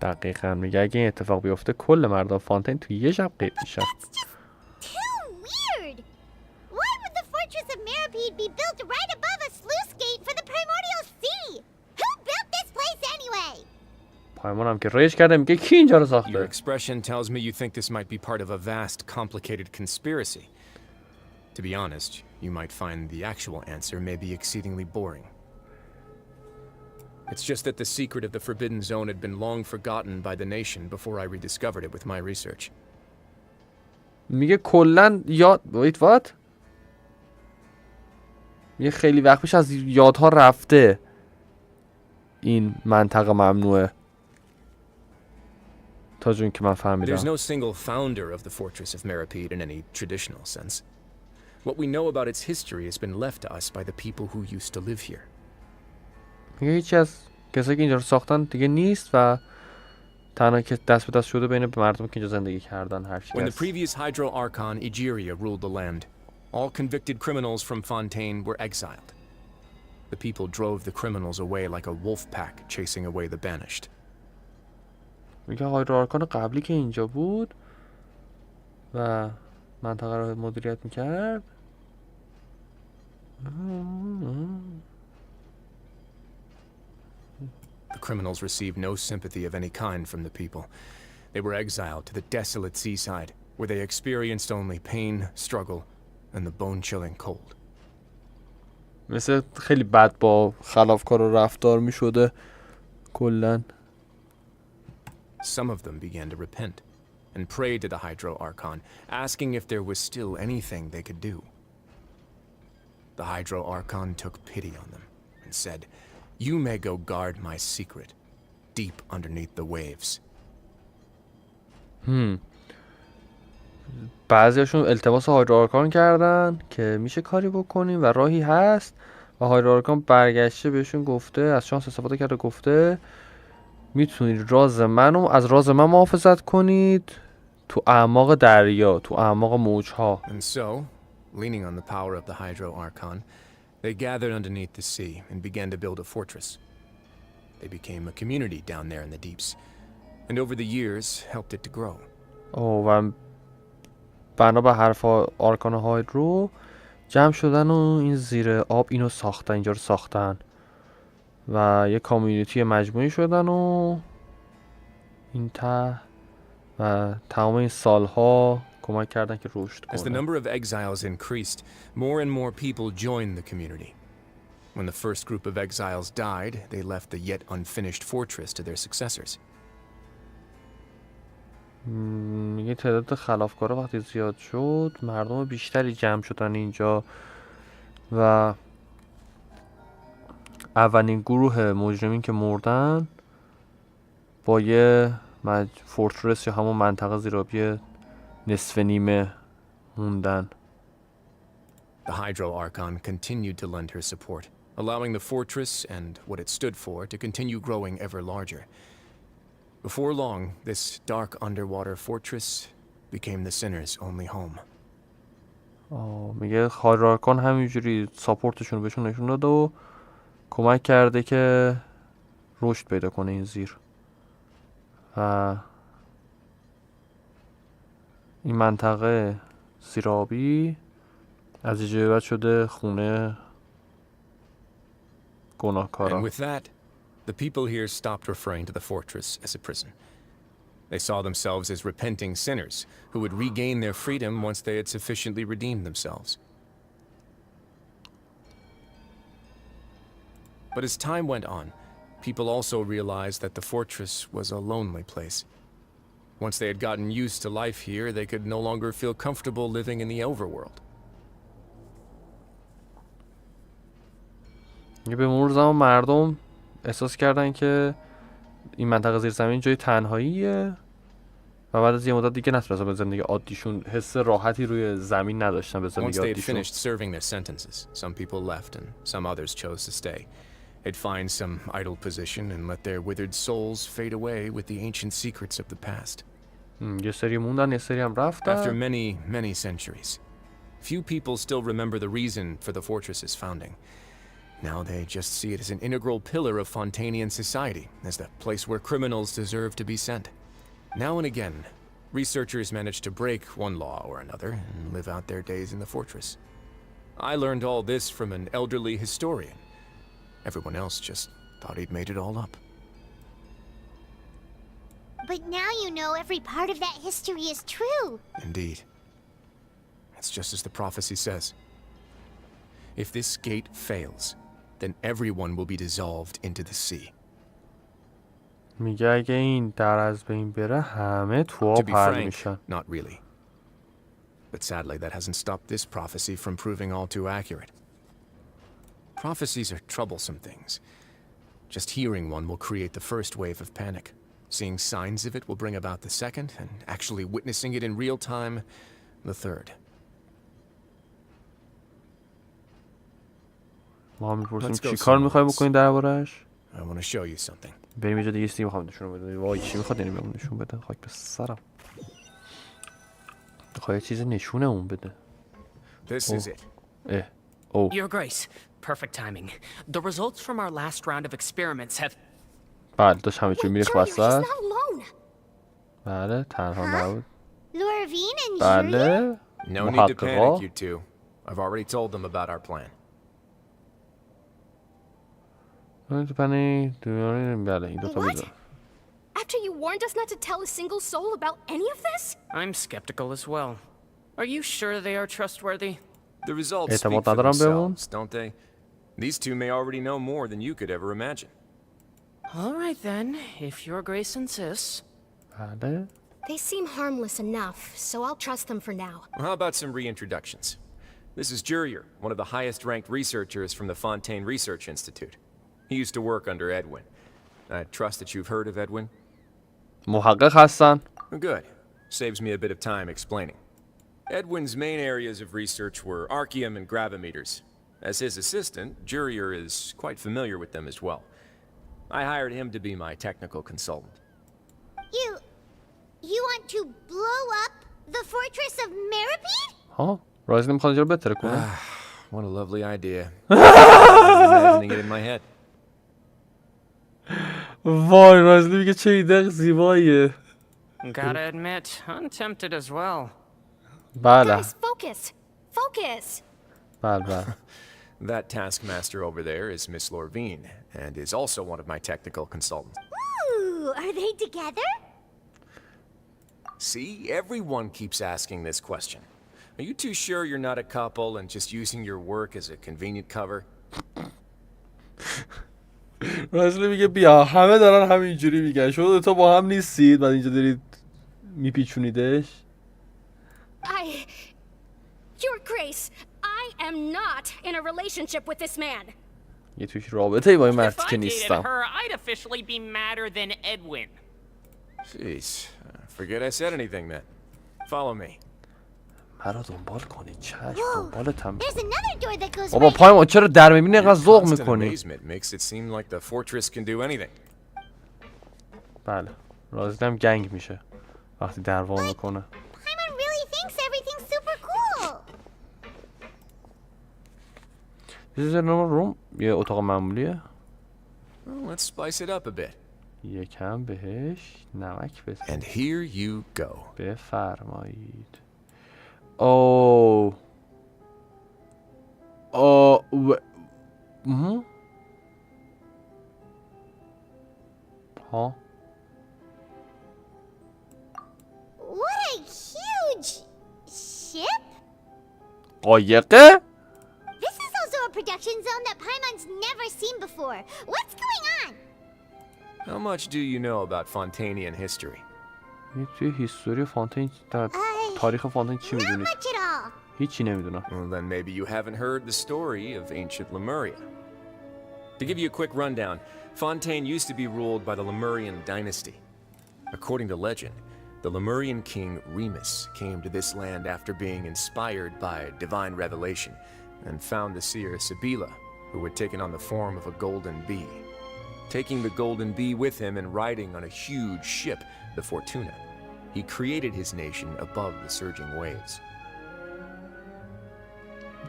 دقیقاً میگه اگه این اتفاق بیفته کل مردم فونتین توی یه شب غیب میشن. Too weird! Why would the fortress of Meripede be built right above a sluice gate for the primordial sea? Who built this place anyway? پایمان هم که ریش کرده میگه کی اینجا رو Your ساخته؟ expression tells me you think this might be part of a vast, complicated conspiracy. To be honest, you might find the actual answer may be exceedingly boring. It's just that the secret of the Forbidden Zone had been long forgotten by the nation before I rediscovered it with my research. میگه کلن یاد wait what؟ میگه خیلی وقت پیش از یادها رفته این منطقه ممنوعه تا جون که من There's فهمیدم. no single founder of the Fortress of Meripede in any traditional sense. What we know about its history has been left to us by the people who used to live here. میگه هیچی از کسایی که اینجا رو ساختن دیگه نیست و تنها که دست به دست شده بین مردم که اینجا زندگی کردن هر چی When the هست. previous Hydro Archon Egeria ruled the land, all convicted criminals from Fontaine were exiled. The people drove the criminals away like a wolf pack chasing away the banished. میگه هایدرو آرکان قبلی که اینجا بود و منطقه رو مدیریت میکرد The criminals received no sympathy of any kind from the people. They were exiled to the desolate seaside, where they experienced only pain, struggle, and the bone-chilling cold. مثل خیلی بد با خلافکار رفتار میشده کلن. Some of them began to repent and prayed to the Hydro Archon, asking if there was still anything they could do. The Hydro Archon took pity on them and said, "You may go guard my secret, deep underneath the waves." بعضیاشون التماس هایدرو آرکان کردن که میشه کاری بکنیم و راهی هست و هایدرو آرکان برگشته بهشون گفته، از شانس استفاده کرده گفته میتونید از راز من محافظت کنید تو اعماق دریا، تو اعماق موجها. And so, leaning on the power of the Hydro Archon, they gathered underneath the sea and began to build a fortress. They became a community down there in the deeps, and over the years helped it to grow. و بنا به حرف آرکان هایدرو جمع شدن و این زیر آب اینو ساختن، اینجا رو ساختن و یه کامیونیتی مجموعی شدن و این و تمام این سالها کمک کردن که رشد As the کنه. number of exiles increased, more and more people joined the community. When the first group of exiles died, they left the yet unfinished fortress to their successors. میگه تعداد خلافکارا وقتی زیاد شد مردم بیشتری جمع شدن اینجا و اولین گروه مجرمین که مردن با یه فورترس یا همون منطقه زیرآبی نصف نیمه موندن. The Hydro Archon continued to lend her support, allowing the fortress and what it stood for to continue growing ever larger. Before long, this dark underwater fortress became the sinner's only home. میگه هایدرارکان همینجوری ساپورتشون بهشون نشون داده و کمک کرده که رشد پیدا کنه این زیر و این منطقه زیرآبی از اینجا بعد شده خونه گناهکارا. And with that, the people here stopped referring to the fortress as a prison. They saw themselves as repenting sinners who would regain their freedom once they had sufficiently redeemed themselves. But as time went on, people also realized that the fortress was a lonely place. Once they had gotten used to life here, they could no longer feel comfortable living in the overworld. به مرور زمان مردم احساس کردن که این منطقه زیر زمین جای تنهاییه و بعد از یه مدت دیگه نتونستن به زندگی عادیشون حس راحتی روی زمین نداشتن به Once زندگی they had عادیشون. finished serving their sentences, some people left and some others chose to stay. They'd find some idle position and let their withered souls fade away with the ancient secrets of the past. یه سری موندن، یه سری هم After رفتن. many centuries, few people still remember the reason for the fortress's founding. Now they just see it as an integral pillar of Fontanian society, as the place where criminals deserve to be sent. Now and again, researchers manage to break one law or another and live out their days in the fortress. I learned all this from an elderly historian. Everyone else just thought he'd made it all up. But now you know every part of that history is true. Indeed. It's just as the prophecy says. If this gate fails, then everyone will be dissolved into the sea. میگه اگه این در از بین بره همه تو To آب be پرد frank, میشن. not really. But sadly, that hasn't stopped this prophecy from proving all too accurate. Prophecies are troublesome things. Just hearing one will create the first wave of panic. Seeing signs of it will bring about the second, and actually witnessing it in real time, the third. ما هم میپرسیم Let's go چی کار somewhere میخوای else. بکنی دربارش؟ I want to show you something. بریم یه جا دیگه سی میخوام نشون بده. وای چی میخواد یعنی بهمون نشون بده؟ خاک به سرم. میخوای یه چیز نشونمون بده. This is it. Oh. Your Grace, perfect timing. The results from our last round of experiments have... بله داشت همه چی میریخ وسط. Not alone. بله تنها نبود. Lorvine and بله No need to panic, محققا. you two. I've already told them about our plan. بله این دوتا What? بیدار. After you warned us not to tell a single soul about any of this? I'm skeptical as well. Are you sure they are trustworthy? The results اعتماد speak for ندارم بهمون. themselves, don't they? These two may already know more than you could ever imagine. All right then, if Your Grace insists. بله. They seem harmless enough, so I'll trust them for now. Well, how about some reintroductions? This is Jurier, one of the highest-ranked researchers from the Fontaine Research Institute. He used to work under Edwin. I trust that you've heard of Edwin? محقق هستن. Good. Saves me a bit of time explaining. Edwin's main areas of research were archaeum and gravimeters. As his assistant, Jurier is quite familiar with them as well. I hired him to be my technical consultant. You want to blow up the fortress of Meripede? ها رایزلی میخواد اینجا رو بتره کنه. What a lovely idea. I'm imagining it in my head. وای رایزلی میگه چه ایده زیباییه. Gotta admit, I'm tempted as well. بله. Guys, focus! Focus! بله. That taskmaster over there is Miss Lorvine, and is also one of my technical consultants. Ooh, are they together? See, everyone keeps asking this question. Are you too sure you're not a couple and just using your work as a convenient cover? رایزلی میگه بیا همه دارن همینجوری میگن شما دوتا با هم نیستید بعد اینجا دارید میپیچونیدش. Your Grace, I am not in a relationship with this man. یه توش رابطه ای با این If مرد I که dated نیستم. her, I'd officially be madder than Edwin. Jeez, forget I said anything then. Follow me. مرا دنبال کنید چشم Whoa, دنبالتم. there's another door that goes بابا right. پای ما چرا در میبینی اینقدر ذوق Constant میکنی؟ amazement makes it seem like the fortress can do anything. بله رازی هم گنگ میشه وقتی در وا میکنه. Paimon really thinks everything's super cool. This is a normal room. یه اتاق معمولیه. Well, let's spice it up a bit. یکم بهش نمک بزن. And here you go. بفرمایید. اوه. ها. What a huge ship! قایقه؟ This is also a production zone that Paimon's never seen before. What's going on? How much do you know about Fontanian history? توی هیستوری فونتین در تاریخ فونتین چی Not میدونید؟ much at all. هیچی نمیدونم. Well, then maybe you haven't heard the story of ancient Lemuria. To give you a quick rundown, Fontaine used to be ruled by the Lemurian dynasty. According to legend, the Lemurian king Remus came to this land after being inspired by divine revelation and found the seer Sibila, who had taken on the form of a golden bee. Taking the golden bee with him and riding on a huge ship, the Fortuna, he created his nation above the surging waves.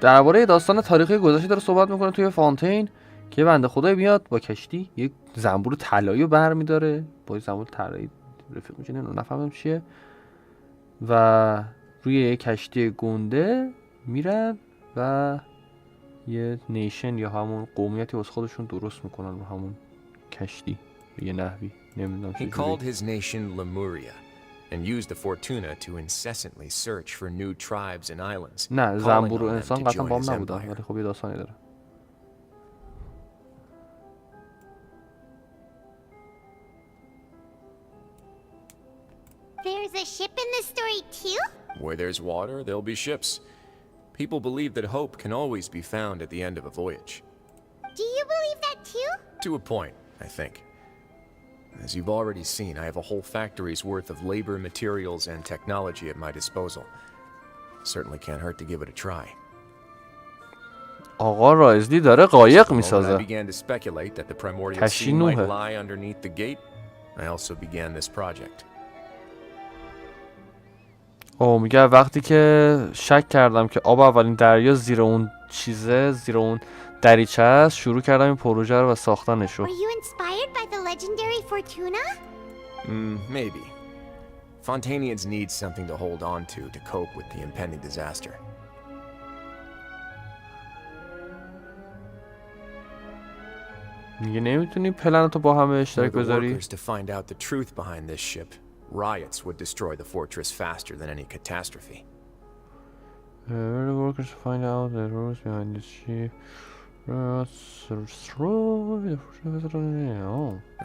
درباره داستان تاریخی گذشته داره صحبت میکنه توی فونتین که بنده خدای بیاد با کشتی یک زنبور طلایی رو برمیداره با این زنبور طلایی رفیق میشه نفهمم چیه و روی یک کشتی گنده میرن و یه نیشن یا همون قومیتی واسه خودشون درست میکنن رو همون کشتی به یه نحوی نمیدونم He called his nation Lemuria and used the Fortuna to incessantly search for new tribes and islands. نه calling زنبور و on them انسان to قطعا join با his هم نبودن empire. ولی خب یه داستانی داره. There's a ship in this story too? Where there's water, there'll be ships. People believe that hope can always be found at the end of a voyage. Do you believe that too? To a point, I think. As you've already seen, I have a whole factory's worth of labor, materials, and technology at my disposal. Certainly can't hurt to give it a try. آقا رایزلی داره قایق The moment I میسازه. began to speculate that the primordial کشتی sea might نوحه. lie underneath the gate, I also began this project. اوه میگه وقتی که شک کردم که آب اولین دریا زیر اون چیزه زیر اون دریچه است شروع کردم این پروژه رو و ساختنشو. Were you inspired by the legendary Fortuna? Maybe. Fontanians need something to hold on to cope with the impending disaster. میگه نمیتونی پلنتو با همه Were اشتراک the بذاری؟ workers to find out the truth behind this ship, riots would destroy the fortress faster than any catastrophe. Where the workers find out the rules behind this ship.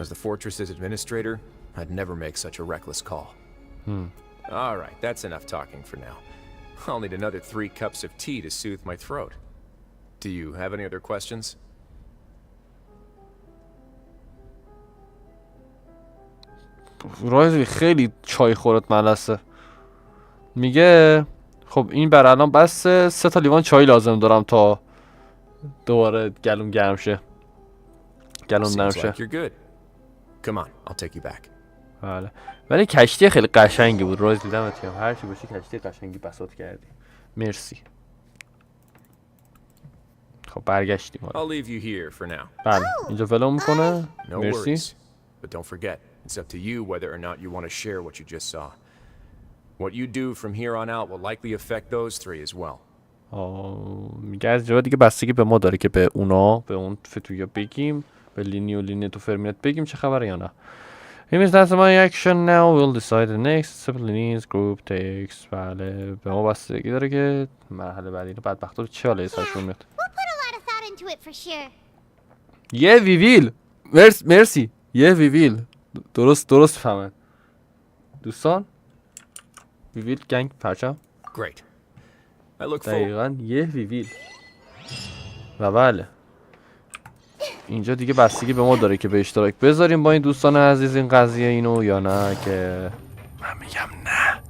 As the fortress's administrator, I'd never make such a reckless call. All right, that's enough talking for now. I'll need another 3 cups of tea to soothe my throat. Do you have any other questions? رایزلی خیلی چای خورت ملسه. میگه خب این بر الان بس 3 تا لیوان چای لازم دارم تا دوباره گلوم گرم شه. گلوم نرم Seems شه. like you're good. Come on, I'll take you back. بله ولی کشتی خیلی قشنگی بود روز دیدمت که هر چی باشه کشتی قشنگی بساط کردی مرسی خب برگشتیم I'll leave you here for now. بله اینجا ولو میکنه No مرسی worries. But don't forget, it's up to you whether or not you want to share what you just saw. What you do from here on out will likely affect those three as well. میگه از جواب دیگه بستگی به ما داره که به اونا به اون فتویا بگیم به لینی و لینیت و فرمینت بگیم چه خبره یا نه. It means that my action now will decide the next step Lini's group takes. بله به ما بستگی داره که مرحله بعدی رو بدبختا رو چه حاله سرشون میاد. یه ویویل مرسی یه ویویل درست فهمن دوستان ویویل گنگ پرچم Great. I look forward. دقیقا یه ویویل و بله اینجا دیگه بستگی به ما داره که به اشتراک بذاریم با این دوستان عزیز این قضیه اینو یا نه که من میگم نه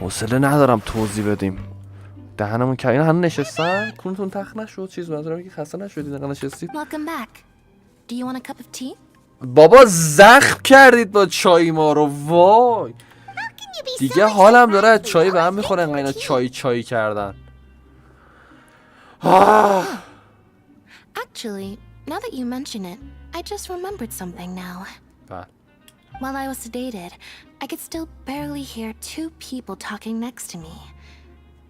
حوصله ندارم توضیح بدیم دهنمون که اینا هنوز نشستن کونتون تخت نشد چیز منظورم که خسته نشدید انقدر نشستید Welcome back. Do you want a cup of tea? بابا زخم کردید با چای ما رو وای دیگه حالم داره از چای به هم میخوره انقدر اینا چای کردن Actually, now that you mention it, I just remembered something now. While I was sedated, I could still barely hear two people talking next to me.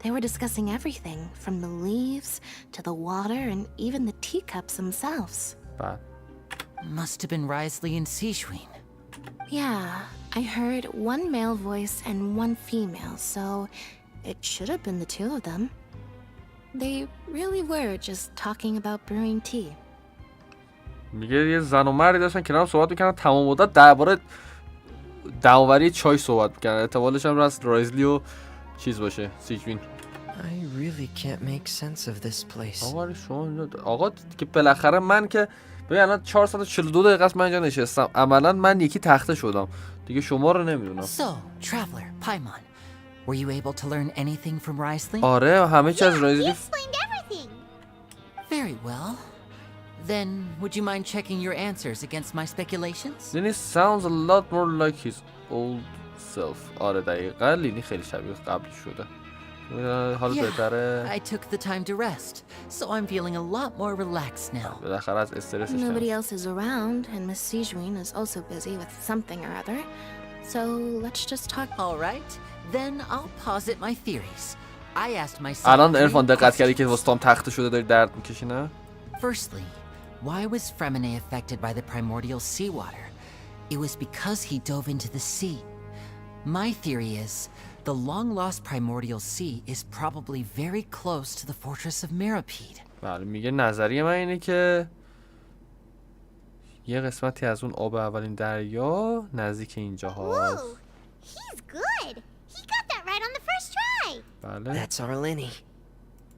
They were discussing everything, from the leaves to the water and even the teacups themselves. Must have been Risley and Sejuin. Yeah, I heard one male voice and one female, so it should have been the two of them. They really were just talking about brewing tea. میگه یه زن و مردی داشتن کنار صحبت میکنن تمام مدت درباره دعاوری چای صحبت میکنن احتمالش هم راست رایزلی و چیز باشه سیجوین I really can't make sense of this place. آقا که بالاخره من که ببین الان 442 دقیقه است من اینجا نشستم عملا من یکی تخته شدم دیگه شما رو نمیدونم So, traveler, Paimon, were you able to learn anything from Risley? آره همه چی از رایزلی Very well. Then, would you mind checking your answers against my speculations? Lini sounds a lot more like his old self. آره دقیقا لینی خیلی شبیه قبلی شده. حال بهتره. I took the time to rest, so I'm feeling a lot more relaxed now. بالاخره از استرسش Nobody else is around, and Miss Sejuin is also busy with something or other. So let's just talk. All right, then I'll posit my theories. I asked myself. الان عرفان دقت کردی که وسطام تخته شده داری درد میکشی نه؟ Firstly, why was Fremine affected by the primordial seawater? It was because he dove into the sea. My theory is, the long-lost primordial sea is probably very close to the fortress of Mirapede. بله میگه نظریه من اینه که یه قسمتی از اون آب اولین دریا نزدیک اینجا هست. He's good. He got that right on the first try. بله. That's our Linny.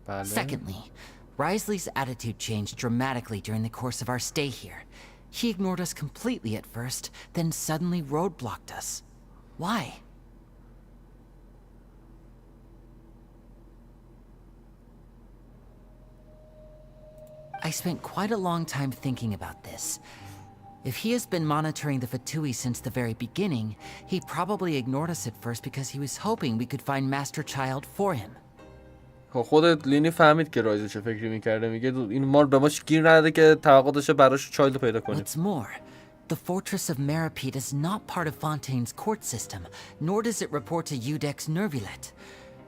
بله. Secondly, Risley's attitude changed dramatically during the course of our stay here. He ignored us completely at first, then suddenly roadblocked us. Why? I spent quite a long time thinking about this. If he has been monitoring the Fatui since the very beginning, he probably ignored us at first because he was hoping we could find Master Child for him. خودت لینی فهمید که رایز چه فکری میکرده میگه این مار به ما گیر نداده که توقع داشته براش چایلد پیدا کنیم. What's more, the fortress of Mirapede is not part of Fontaine's court system, nor does it report to Udex Nervulet.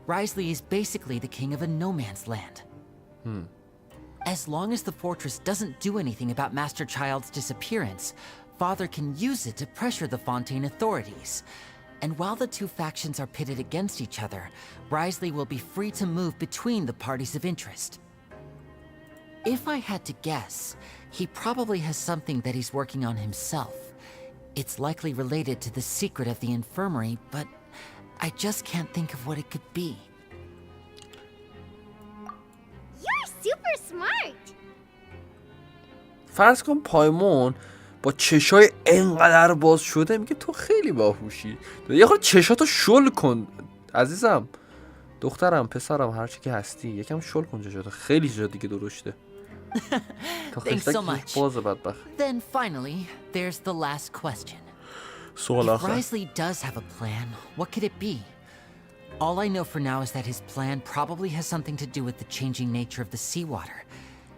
Risley is basically the king of a no-man's land. As long as the fortress doesn't do anything about Master Child's disappearance, Father can use it to pressure the Fontaine authorities. And while the two factions are pitted against each other, Risley will be free to move between the parties of interest. If I had to guess, he probably has something that he's working on himself. It's likely related to the secret of the infirmary, but I just can't think of what it could be. You're super smart. فرض کن پایمون با چشای انقدر باز شده میگه تو خیلی باهوشی یه خورده چشاتو شل کن عزیزم دخترم پسرم هرچی که هستی یکم شل کن چشاتو خیلی چشات دیگه درشته Thanks so much. Then finally, there's the last question. سوال If آخر. Risley does have a plan, what could it be? All I know for now is that his plan probably has something to do with the changing nature of the seawater.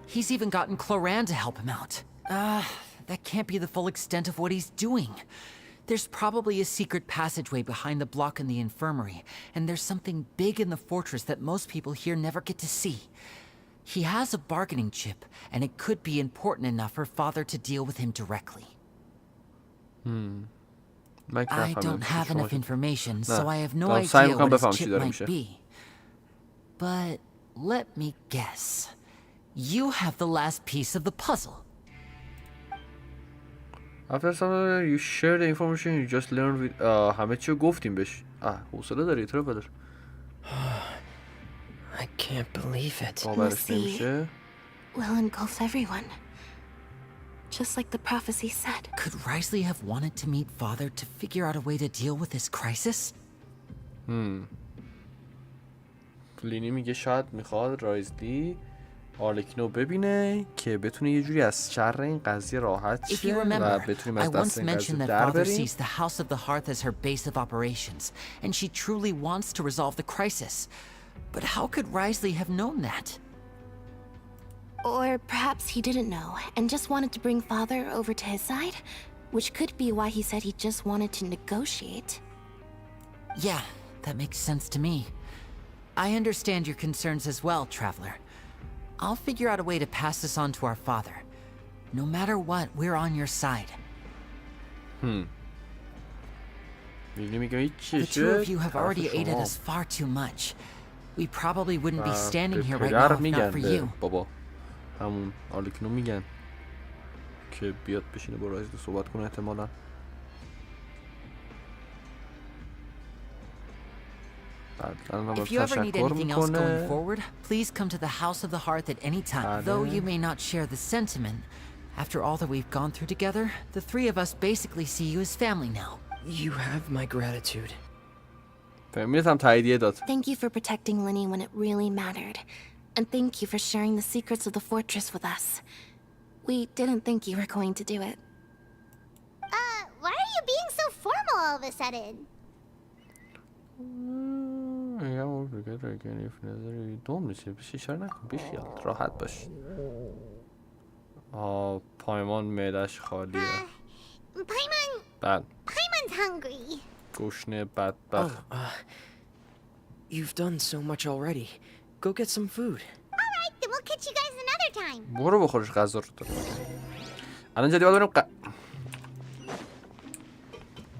He's even gotten Cloran to help him out. That can't be the full extent of what he's doing. There's probably a secret passageway behind the block in the infirmary, and there's something big in the fortress that most people here never get to see. He has a bargaining chip, and it could be important enough for Father to deal with him directly. I don't have enough information, so I have no idea what his chip might be. But let me guess. You have the last piece of the puzzle. After some you share the information you just learned with همه چی گفتیم بهش. حوصله داری ترافلر. I can't believe it. باورش نمیشه. Will engulf everyone. Just like the prophecy said. Could Risley have wanted to meet Father to figure out a way to deal with this crisis? لینی میگه شاید میخواد رایزلی آرلکینو ببینه که بتونه یه جوری از شر این قضیه راحت If you شه و remember, بتونیم I از once دست این mentioned قضیه that در Father بریم. sees the House of the Hearth as her base of operations, and she truly wants to resolve the crisis. But how could Risley have known that? Or perhaps he didn't know and just wanted to bring Father over to his side, which could be why he said he just wanted to negotiate. Yeah, that makes sense to me. I understand your concerns as well, Traveler. I'll figure out a way to pass this on to our father. No matter what, we're on your side. The two of you have already aided us far too much. We probably wouldn't be standing here right now if not for you. بابا همون آرلکینو میگن که بیاد بشینه با رایزلی صحبت کنه احتمالاً. If you ever need anything else going forward, please come to the House of the Hearth at any time. Though you may not share the sentiment, after all that we've gone through together, the three of us basically see you as family now. You have my gratitude. Thank you for protecting Linny when it really mattered. And thank you for sharing the secrets of the fortress with us. We didn't think you were going to do it. Why are you being so formal all of a sudden? راحت باش. پایمان معدش خالیه. Paimon's hungry. گشنه بدبخت. You've done so much already. Go get some food. Alright, then we'll catch you guys another time. برو بخورش غذا رو دارم. الان جدی باید بریم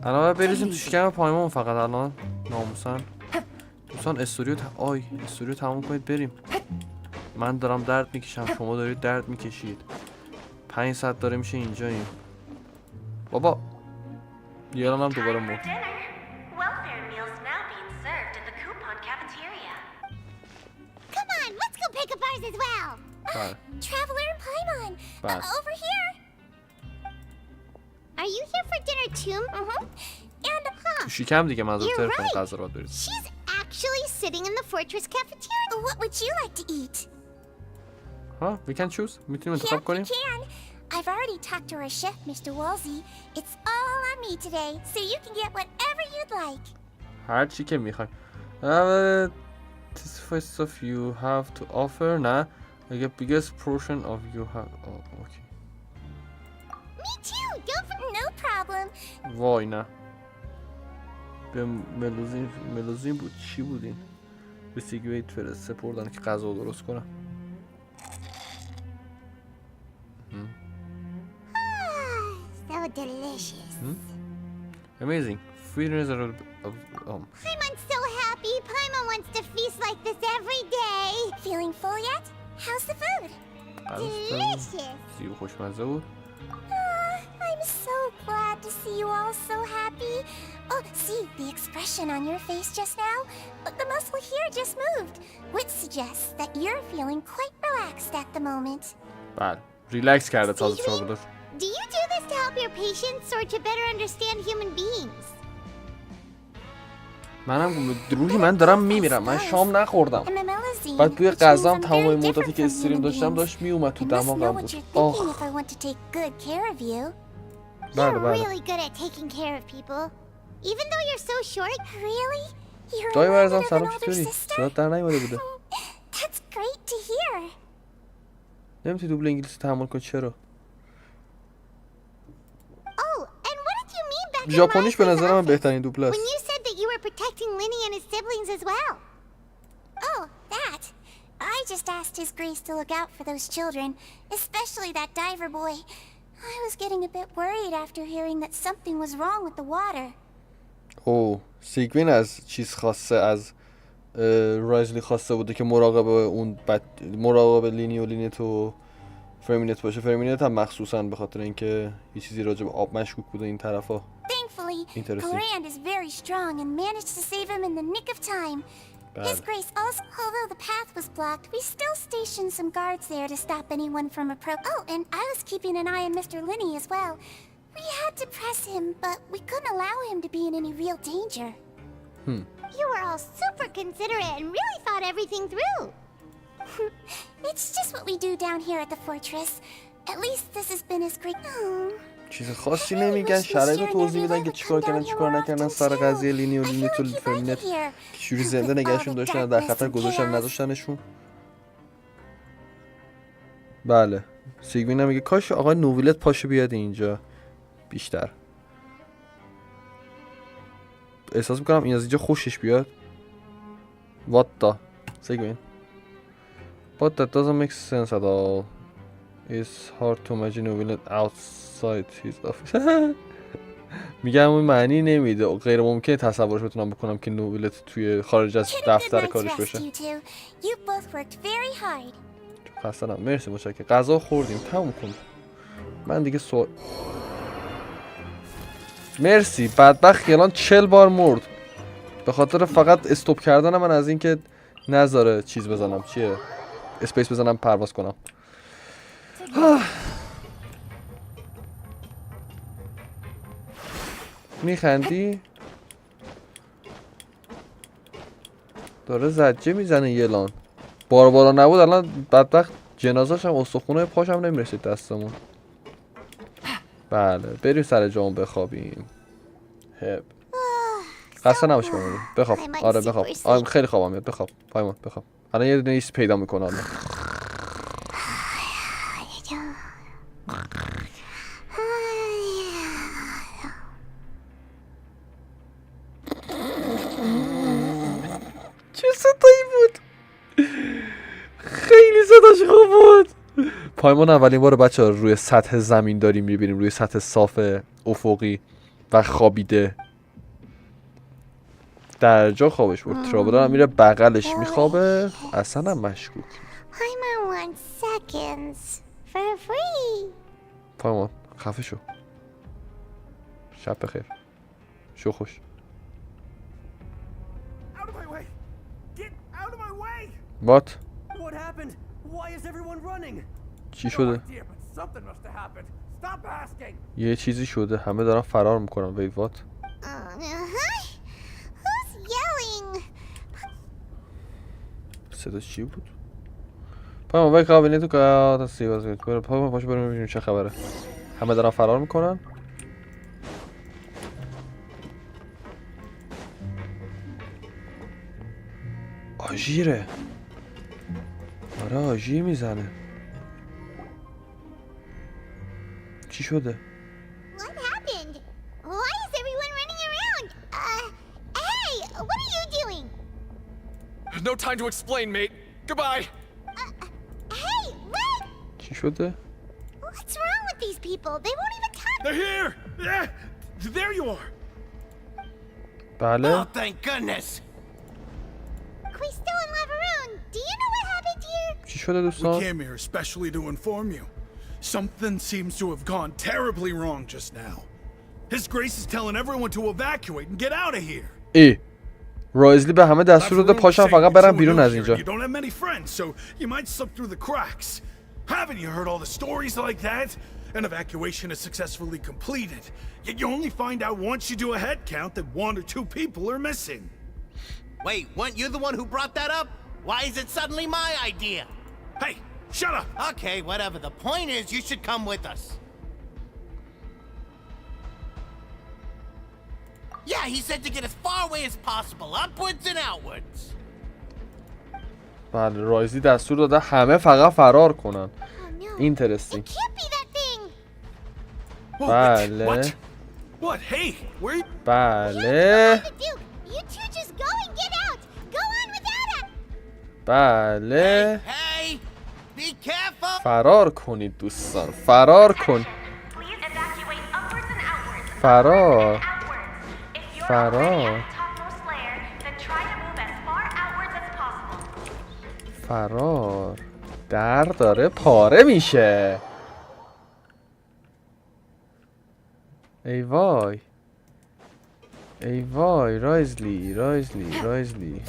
الان باید بریزیم تو شکم پایمان فقط الان ناموسن. دوستان استوری رو تموم کنید بریم. من دارم درد میکشم شما دارید درد میکشید. 5 ساعت داره میشه اینجاییم. بابا یه الان هم دوباره مرد. Welfare meals now being served in the coupon cafeteria. Come on, let's go pick up ours as well. Traveler and Paimon, over here. Are you here for dinner too? And شکم دیگه منظورتر کنید غذا رو برید. She's actually sitting in the fortress cafeteria. What would you like to eat? We can choose. میتونیم انتخاب کنیم. I've already talked to our chef, Mr. Wolsey. It's all on me today, so you can get whatever you'd like. هر چی که میخوای. This first of you have to offer نه. The biggest portion of you have. Okay. Me too. No problem. وای نه. به ملوزین بود چی بودین؟ به سیگویت فرسته پردن که غذا درست کنم. So delicious. Amazing. Feeders are Paimon's so happy. Paimon wants to feast like this every day. Feeling full yet? How's the food? Delicious. زیو خوشمزه بود. I'm so glad to see you all so happy. Oh, see the expression on your face just now? The muscle here just moved, which suggests that you're feeling quite relaxed at the moment. بله. ریلکس کرده تازه ترابلر. Do you do this to help your patients or to better understand human beings? منم روحی من دارم میمیرم. من شام نخوردم. بعد بوی غذام تمام مدتی که استریم داشتم داشت میومد تو دماغم بود. You're really good at taking care of people. Even though you're so short. Really? You're a lot better than older sister? That's great to hear. نمیتونی دوبله انگلیسی تحمل کنی چرا؟ Oh, and what did you mean back in ژاپنیش به نظر من بهترین دوبله است. when you said that you were protecting Linny and his siblings as well? Oh, that. I just asked His Grace to look out for those children, especially that diver boy. I was getting a bit worried after hearing that something was wrong with the water. اوه سیگوین از چیز خواسته از رایزلی خواسته بوده که مراقب لینی و لینیت و فرمینت باشه. فرمینت هم مخصوصا به خاطر اینکه یه چیزی راجع به آب مشکوک بوده این طرفا. Thankfully, Corand is very strong and managed to save him in the nick of time. His Grace also, although the path was blocked, we still stationed some guards there to stop anyone from approaching. Oh, and I was keeping an eye on Mr. Linney as well. We had to press him, but we couldn't allow him to be in any real danger. You were all super considerate and really thought everything through. It's just what we do down here at the fortress. At least this has been his great... چیز خاصی نمیگن، شرایط رو توضیح میدن که چیکار کردن چیکار نکردن سر قضیه لینی و لینی تو فرمینت شوری زنده نگهشون داشتن در خطر گذاشتن نداشتنشون. بله سیگوین هم میگه کاش آقای نوویلت پاشه بیاد اینجا بیشتر. احساس میکنم این از اینجا خوشش بیاد. What the سیگوین But that doesn't make sense at all. It's hard to imagine Nobile outside his office. میگم اون معنی نمیده. غیر ممکنه تصورش بتونم بکنم که نوبیلت توی خارج از دفتر کارش باشه. خستم. مرسی متشکرم. غذا خوردیم. تموم کن. من دیگه مرسی. بدبخت الان 40 بار مرد. به خاطر فقط استوب کردن من از اینکه نذاره چیز بزنم. چیه؟ اسپیس بزنم پرواز کنم. میخندی؟ داره زجه میزنه یلان. بارا نبود الان بدبخت جنازه‌ش هم استخونه پاش هم نمیرسید دستمون. بله بریم سر جامون بخوابیم. هب خسته نباش بمونیم. بخواب. آره بخواب. آره خیلی خوابم میاد. بخواب. پایمان بخواب. الان یه دونه ایست پیدا میکنه الان. چه صدایی بود؟ خیلی صداش خوب بود. پایمان اولین بار بچه‌ها روی سطح زمین داریم میبینیم، روی سطح صاف افقی و خوابیده. در جا خوابش بود. ترابلر هم میره بغلش میخوابه. اصلا هم مشکوک. Paimon wants seconds for free. پایمان خفه شو. شب بخیر. شو خوش. What? What happened? Why is everyone running? چی شده؟ یه چیزی شده. همه دارن فرار میکنن. Wait what? Who's yelling? صدا چی بود؟ پایمان وای کابینه تو که سیواز بود. پایمان پاشو بریم ببینیم چه خبره. همه دارن فرار میکنن. آژیره. آره آژیر میزنه. چی شده؟ What happened? Why is everyone running around? Hey, what are you doing? No time to explain, mate. Goodbye. Hey, wait! چی شده؟ What's wrong with these people? They won't even talk. They're here! Yeah, there you are. بله. Oh, thank goodness. Quisto and Lavaroon, do you know what happened here? چی شده دوستان؟ We came here especially to inform you. Something seems to have gone terribly wrong just now. His Grace is telling everyone to evacuate and get out of here. ای رایزلی به همه دستور داده پاشم فقط برم بیرون از اینجا. You don't have many friends, so you might slip through the cracks. Haven't you heard all the stories like that? An evacuation is successfully completed, yet you only find out once you do a head count that 1 or 2 people are missing. Wait, weren't you the one who brought that up? Why is it suddenly my idea? Hey, shut up! Okay, whatever. The point is, you should come with us. Yeah, he said to get as far away as possible, upwards and outwards. بله رایزی دستور داده همه فقط فرار کنن. اینترستینگ. بله. What? Hey, where? بله. بله. فرار کنید دوستان. فرار کن. فرار. فرار. فرار. در داره پاره میشه. ای وای. ای وای رایزلی رایزلی رایزلی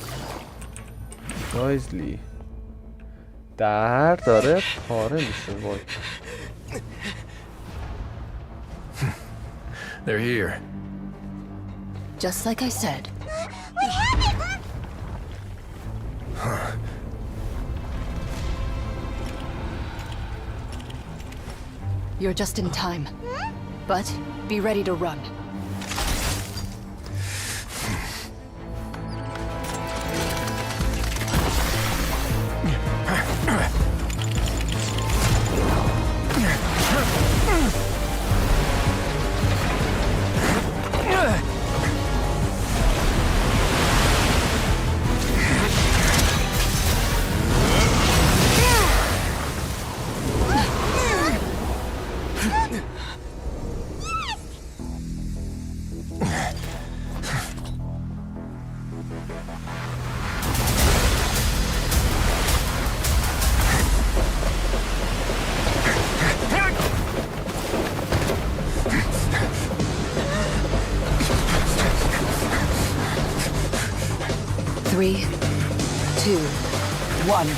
رایزلی در داره پاره میشه. وای. They're here. Just like I said. You're just in time. But be ready to run. Three, two, one.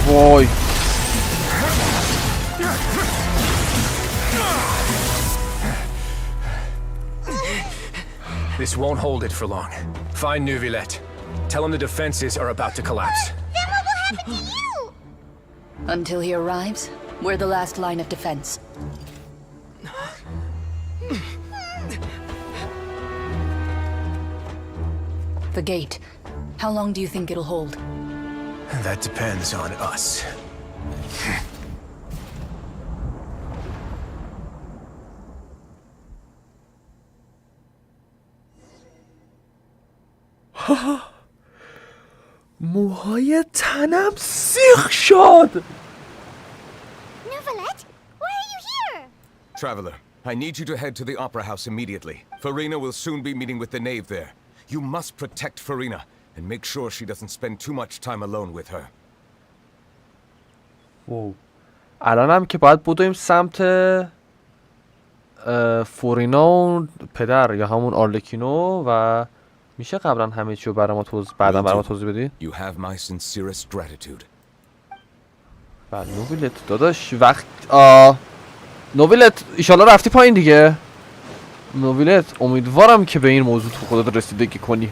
وای. This won't hold it for long. Find Neuvillette. Tell him the defenses are about to collapse. Then what will happen to you? Until he arrives, we're the last line of defense. The gate. How long do you think it'll hold? That depends on us. موهای تنم سیخ شد. Neuvillette, why are you here? Traveler, I need you to head to the Opera House immediately. Farina will soon be meeting with the knave there. You must protect Farina and make sure she doesn't spend too much time alone with her. واو. الانم که باید بدویم سمت فورینا و پدر یا همون آرلکینو و میشه قبلا همه چیو برای ما بعدا برای ما توضیح بدی؟ You have my sincerest gratitude. بله نوبیلت داداش وقت نوبیلت ایشالا رفتی پایین دیگه. نوبیلت امیدوارم که به این موضوع تو خودت رسیدگی کنی.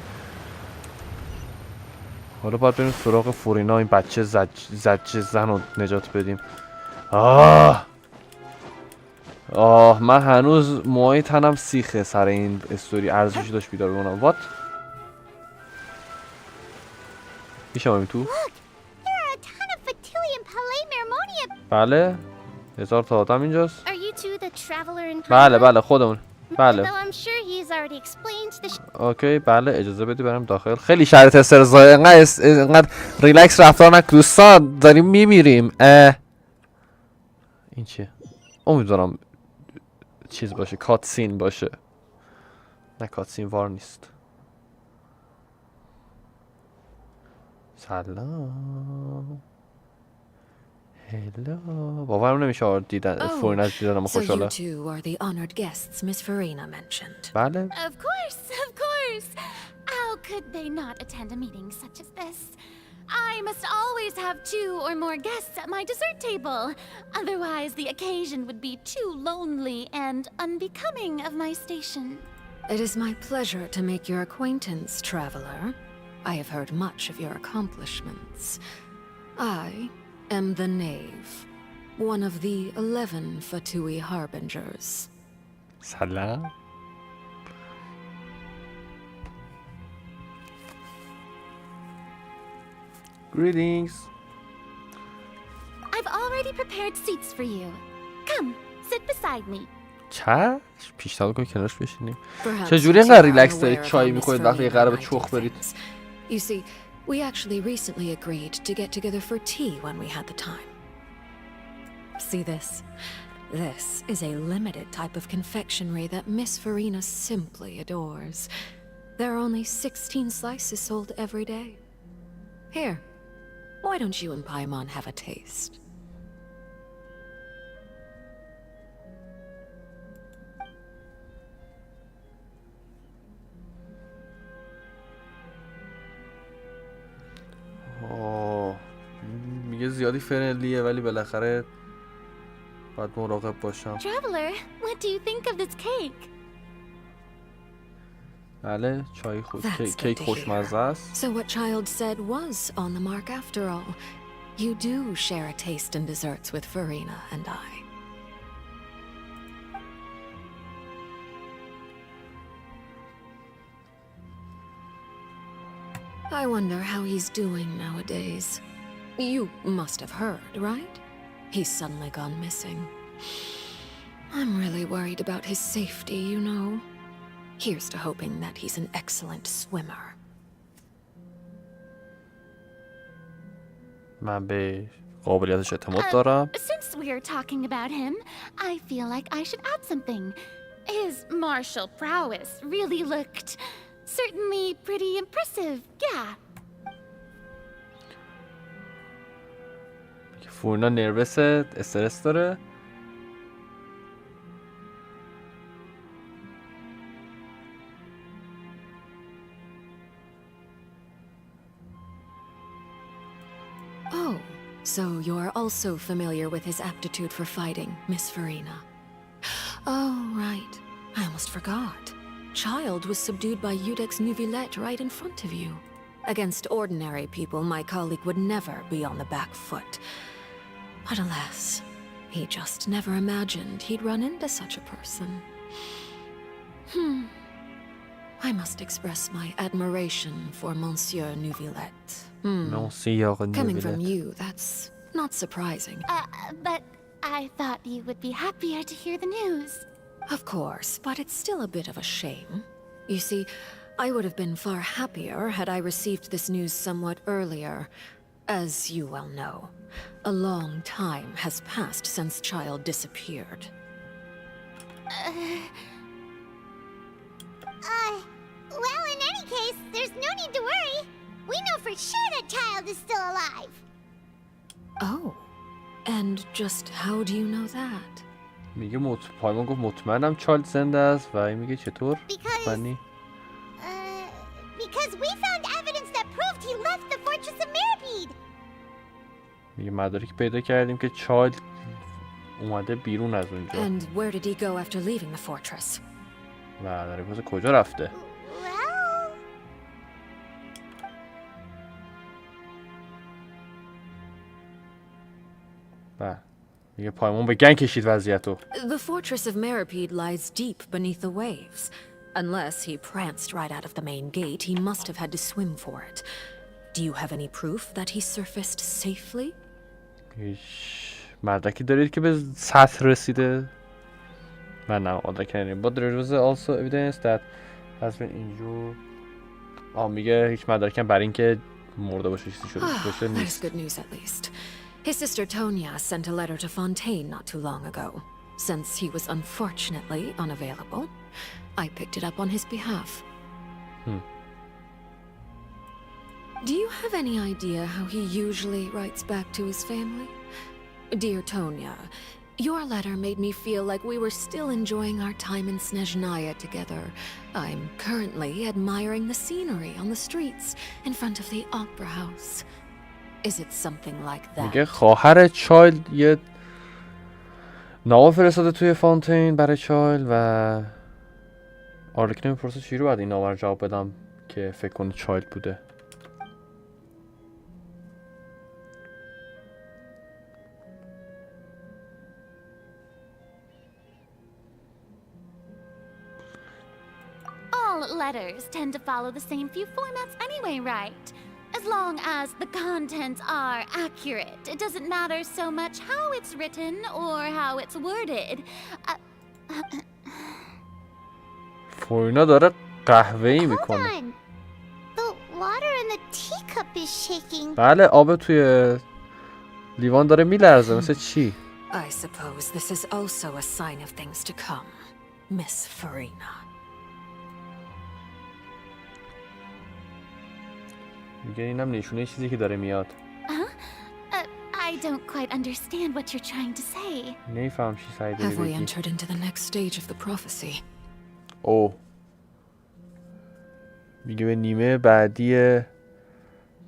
حالا باید بریم سراغ فورینا این بچه زجه زن رو نجات بدیم. من هنوز موهای تنم سیخه سر این استوری. ارزشی داشت بیدار بمونم. وات؟ میشه ما تو؟ بله 1000 تا آدم اینجاست. بله خودمون. بله اوکی بله اجازه بدی برم داخل. خیلی شرط استرزای انقدر ریلکس رفتار نکن دوستان داریم میمیریم. این چیه؟ امیدوارم چیز باشه کاتسین باشه. نه کاتسین وار نیست. سلام هلو باورم نمیشه دیدن فورینا دیدنم خوشحاله. So you two are the honored guests Miss Farina mentioned. بله. Of course. How could they not attend a meeting such as this? I must always have 2 or more guests at my dessert table. Otherwise, the occasion would be too lonely and unbecoming of my station. It is my pleasure to make your acquaintance, traveler. I have heard much of your accomplishments. I am the Knave, one of the 11 Fatui Harbingers. سلام. Greetings. I've already prepared seats for you. Come, sit beside me. چشم پیشنهاد کن کنارش بشینیم. Perhaps چجوری you اینقدر two are ریلکس دارید unaware of چای how میخورید Miss وقتی Farina قراره به and I چخ do برید؟ things. You see, we actually recently agreed to get together for tea when we had the time. See this? This is a limited type of confectionery that Miss Farina simply adores. There are only 16 slices sold every day. Here, why don't you and Paimon have a taste? میگه زیادی فرنلیه ولی بالاخره باید مراقب باشم. Traveler, what do you think of this cake? بله چای خود That's good کیک to خوشمزه است. So what Child said was on the mark after all. You do share a taste in desserts with Farina and I. I wonder how he's doing nowadays. You must have heard, right? He's suddenly gone missing. I'm really worried about his safety, you know. Here's to hoping that he's an excellent swimmer. من به قابلیتش اعتماد دارم. Since we're talking about him, I feel like I should add something. His martial prowess really looked certainly pretty impressive, yeah. فورینا نروسه، استرس داره. Oh, so you're also familiar with his aptitude for fighting, Miss Farina. Oh, right. I almost forgot. Child was subdued by Eudex Nuvillette right in front of you. Against ordinary people, my colleague would never be on the back foot. But alas, he just never imagined he'd run into such a person. I must express my admiration for Monsieur Nuvillette. Monsieur Coming from Nuvillette. you, that's not surprising. But I thought you would be happier to hear the news. Of course, but it's still a bit of a shame. You see, I would have been far happier had I received this news somewhat earlier. As you well know, a long time has passed since Child disappeared. Well, in any case, there's no need to worry. We know for sure that Child is still alive. Oh, and just how do you know that? میگه پایمان گفت مطمئنم چالد زنده است و این میگه چطور؟ مطمئنی؟ Because we found evidence that proved he left the fortress of Mirapede. میگه مدارک پیدا کردیم که چالد اومده بیرون از اونجا. And where did he go after leaving the fortress? و در پس کجا رفته؟ Well... و میگه پایمان به گنگ کشید وضعیتو. The fortress of Mirapede lies deep beneath the waves. Unless he pranced right out of the main gate, he must have had to swim for it. Do you have any proof that he surfaced safely? مدرکی دارید که به سطح رسیده؟ من نه مدرک نداریم. But there was also evidence that has been injured. میگه هیچ مدرکی هم برای اینکه مرده باشه چیزی شده باشه There's نیست. good news at least. His sister Tonya sent a letter to Fontaine not too long ago. Since he was unfortunately unavailable, I picked it up on his behalf. Do you have any idea how he usually writes back to his family? Dear Tonya, your letter made me feel like we were still enjoying our time in Snezhnaya together. I'm currently admiring the scenery on the streets in front of the opera house. Is it something like that? میگه خواهر چایلد یه نامه فرستاده توی فونتین برای چایلد و آرلکین میپرسه چی رو باید این نامه رو جواب بدم که فکر کنه چایلد بوده. All letters tend to follow the same few formats anyway, right? As long as the contents are accurate, it doesn't matter so much how it's written or how it's worded. فورینا داره قهوه‌ای میکنه. On. The water in the teacup is shaking. بله آب توی لیوان داره میلرزه مثل چی؟ I suppose this is also a sign of things to come, Miss Farina. میگه اینم نشونه چیزی که داره میاد. I don't quite understand what you're trying to say. نمیفهم چی سعی داری Have we بگی. entered into the next stage of the prophecy? اوه میگه به نیمه بعدی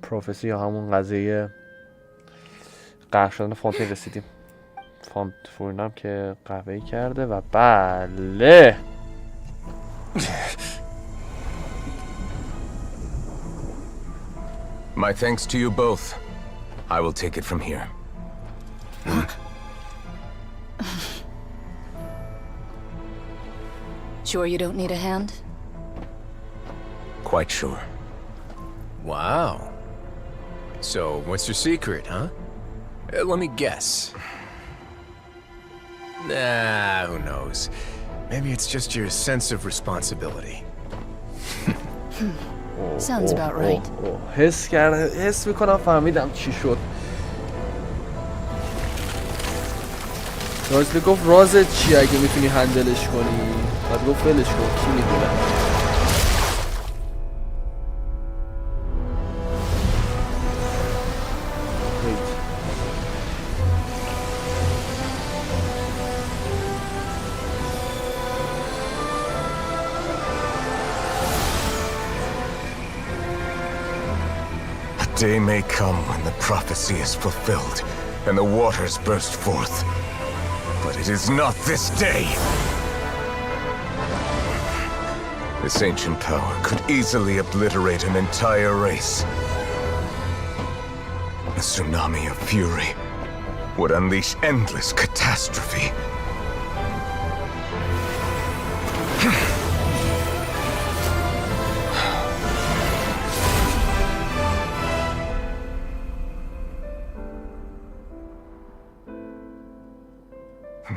پروفسی یا همون قضیه غرق شدن فونتین رسیدیم. فورینم که قهوه‌ای کرده و بله My thanks to you both. I will take it from here. Sure you don't need a hand? Quite sure. Wow. So, what's your secret, huh? Let me guess. Nah, who knows? Maybe it's just your sense of responsibility. Sounds about right. حس میکنم فهمیدم چی شد. رازلی گفت رازت چی اگه میتونی هندلش کنی؟ بعد گفت ولش کن کی میدونه. A day may come when the prophecy is fulfilled and the waters burst forth. But it is not this day. This ancient power could easily obliterate an entire race. A tsunami of fury would unleash endless catastrophe.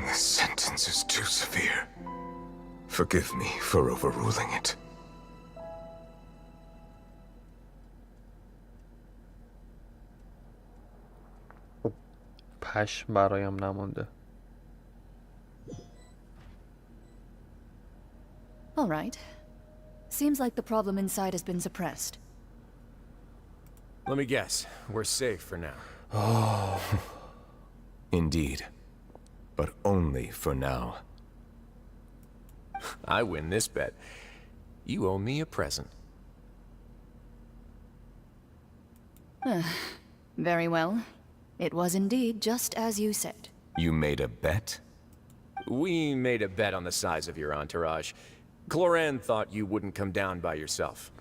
This sentence is too severe. Forgive me for overruling it. پشم برایم نمونده. All right. Seems like the problem inside has been suppressed. Let me guess. We're safe for now. Oh. Indeed. But only for now. I win this bet. You owe me a present. Very well. It was indeed just as you said. You made a bet? We made a bet on the size of your entourage. Cloran thought you wouldn't come down by yourself.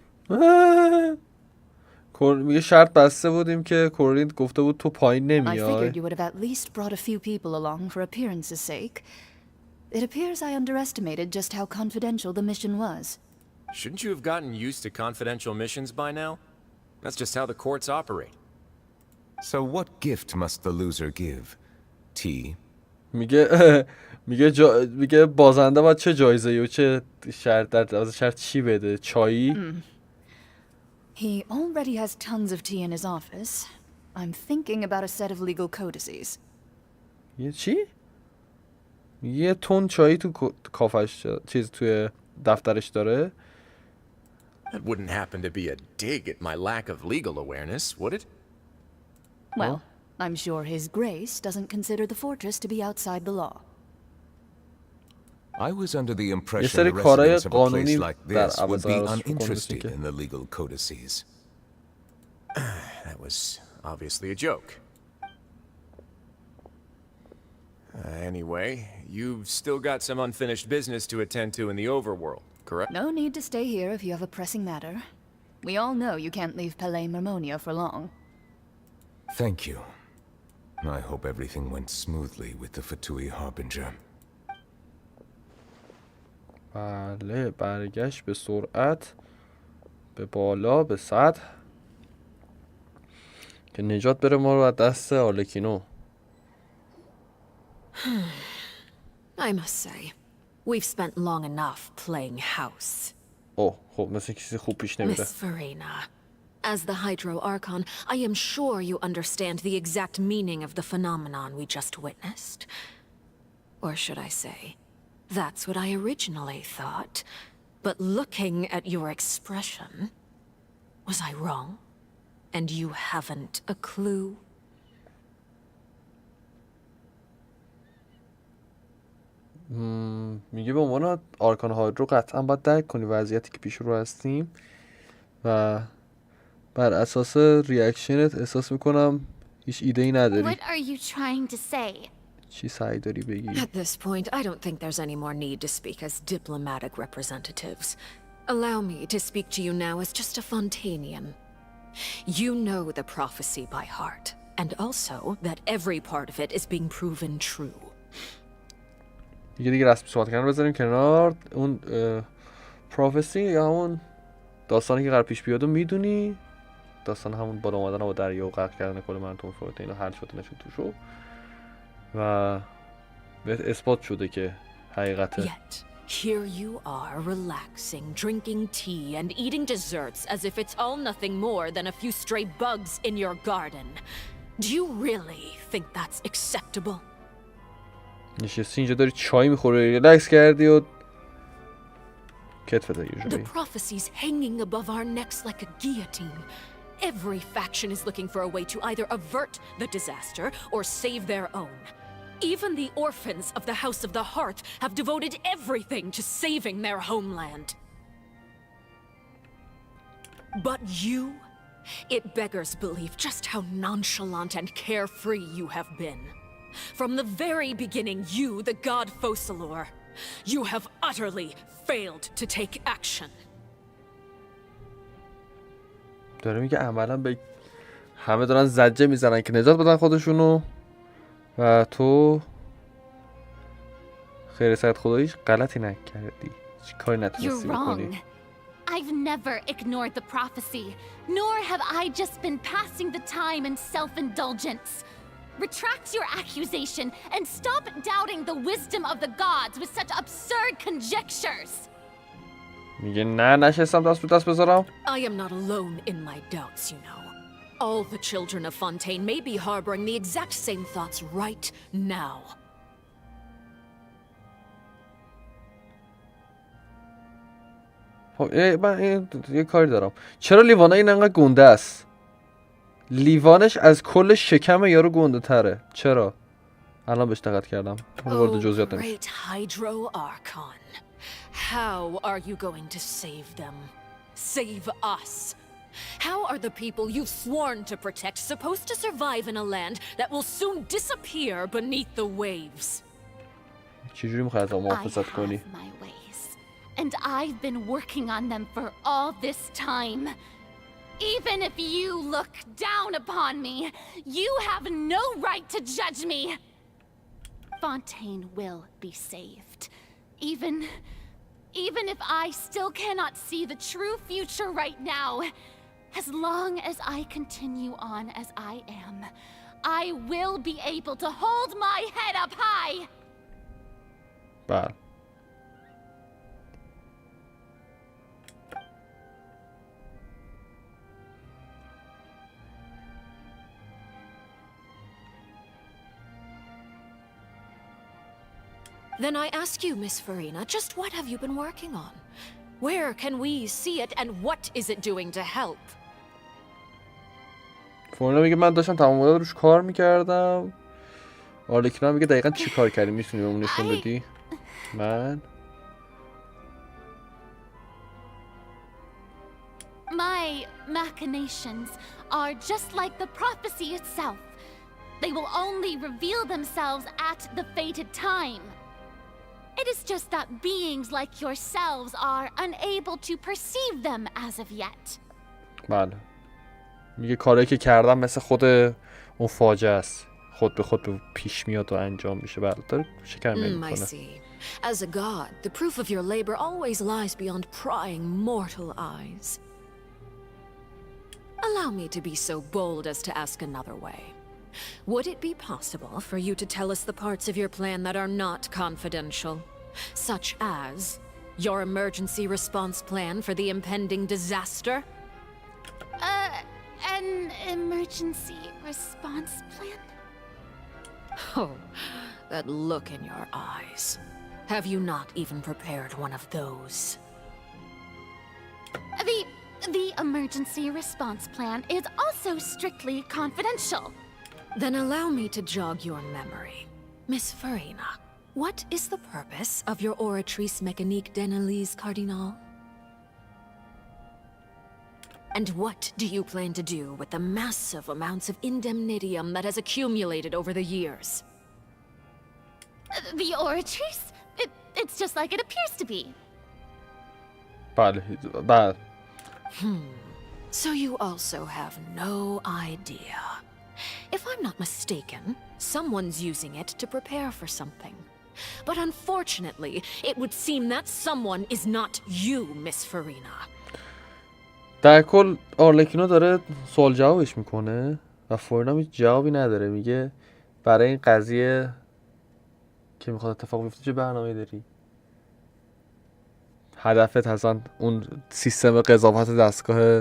میگه شرط بسته بودیم که کورین گفته بود تو پایین I نمیای. figured you would have at least brought a few people along for appearance's sake. It appears I underestimated just how confidential the mission was. Shouldn't you have gotten used to confidential missions by now? That's just how the courts operate. So what gift must the loser give? Tea? میگه بازنده باید چه جایزه‌ای و چه شرط چی بده؟ چایی؟ He already has tons of tea in his office. I'm thinking about a set of legal codices. یه چی؟ یه تن چایی تو کافش چیز توی دفترش داره؟ That wouldn't happen to be a dig at my lack of legal awareness, would it? Well, I'm sure His Grace doesn't consider the fortress to be outside the law. I was under the impression the residents of a place like this would be قانونی uninterested in the legal codices. That was obviously a joke. Anyway, you've still got some unfinished business to attend to in the overworld, correct? No need to stay here if you have a pressing matter. We all know you can't leave Palais Mermonia for long. Thank you. I hope everything went smoothly with the Fatui Harbinger. بله برگشت به سرعت به بالا به سطح که نجات بره ما رو از دست آرلکینو. I must say, we've spent long enough playing house. اوه خب مثل کسی خوب پیش نمیره. Miss Farina, as the Hydro Archon, I am sure you understand the exact meaning of the phenomenon we just witnessed. Or should I say, that's what I originally thought. But looking at your expression, was I wrong? And you haven't a clue? میگه به عنوان آرکان هایدرو قطعا باید درک کنی وضعیتی که پیش رو هستیم و بر اساس ریاکشنت احساس میکنم هیچ ایده ای نداری. What are you trying to say? چی سعی داری بگی؟ At this point, I don't think there's any more need to speak as diplomatic representatives. Allow me to speak to you now as just a Fontanian. You know the prophecy by heart, and also that every part of it is being proven true. دیگه رسم صحبت کردن بذاریم کنار. اون پروفسی یا همون داستانی که قرار پیش بیاد و میدونی، داستان همون بالا اومدن با دریا و غرق کردن کل منطقه فونتین و حل شدنشون توشو و بهت اثبات شده که حقیقته. Yet, here you are relaxing, drinking tea and eating desserts as if it's all nothing more than a few stray bugs in your garden. Do you really think that's acceptable? نشستی اینجا داری چای میخوری ریلکس کردی و کتفت The یوجوری. prophecy's hanging above our necks like a guillotine. Every faction is looking for a way to either avert the disaster or save their own. Even the orphans of the House of the Hearth have devoted everything to saving their homeland. But you, it beggars belief just how nonchalant and carefree you have been. From the very beginning, you, the god Focalor, you have utterly failed to take action. داره میگه عملا به همه دارن زجه میزنن که نجات بدن خودشونو و تو خیر سرت خداییش غلطی نکردی، هیچ کاری You're نتونستی بکنی. wrong. I've never ignored the prophecy, nor have I just been passing the time in self-indulgence. Retract your accusation and stop doubting the wisdom of the gods with such absurd conjectures. میگه نه نشستم دست رو دست بذارم. I am not alone in my doubts, you know. All the children of Fontaine may be harboring the exact same thoughts right now. من یه کاری دارم. چرا لیوانا این انقدر گنده است؟ لیوانش از کل شکم یارو گنده تره. چرا؟ الان بهش دقت کردم. وارد جزئیات نمیشه. Great Hydro Archon. How are you going to save them? Save us? How are the people you've sworn to protect supposed to survive in a land that will soon disappear beneath the waves? چجوری میخوای از ما محافظت کنی؟ My ways, and I've been working on them for all this time. Even if you look down upon me, you have no right to judge me. Fontaine will be saved. Even if I still cannot see the true future right now, as long as I continue on as I am, I will be able to hold my head up high. بله. Then I ask you, Miss Farina, just what have you been working on? Where can we see it and what is it doing to help? فورینا میگه من داشتم تمام مدت روش کار میکردم. آرلکینا میگه دقیقا چی کار کردی؟ میتونی بهمون نشون بدی؟ من My machinations are just like the prophecy itself. They will only reveal themselves at the fated time. It is just that beings like yourselves are unable to perceive them as of yet. بله. میگه کاری که کردم مثل خود اون فاجعه است. خود به خود پیش میاد و انجام میشه. بله داره شکر میکنه. I see. As a god, the proof of your labor always lies beyond prying mortal eyes. Allow me to be so bold as to ask another way. Would it be possible for you to tell us the parts of your plan that are not confidential? Such as your emergency response plan for the impending disaster? An emergency response plan? Oh, that look in your eyes. Have you not even prepared one of those? The emergency response plan is also strictly confidential. Then allow me to jog your memory. Miss Farina, what is the purpose of your oratrice mécanique d'analyse cardinal? And what do you plan to do with the massive amounts of indemnitium that has accumulated over the years? The oratrice? It's just like it appears to be. بله. So you also have no idea. If I'm not mistaken, someone's using it to prepare for something. But unfortunately, it would seem that someone is not you, Miss Farina. در کل آرلکینو داره سوال جوابش میکنه و فورینا هیچ جوابی نداره. میگه برای این قضیه که میخواد اتفاق بیفته چه برنامه‌ای داری؟ هدفت اصلا اون سیستم قضاوت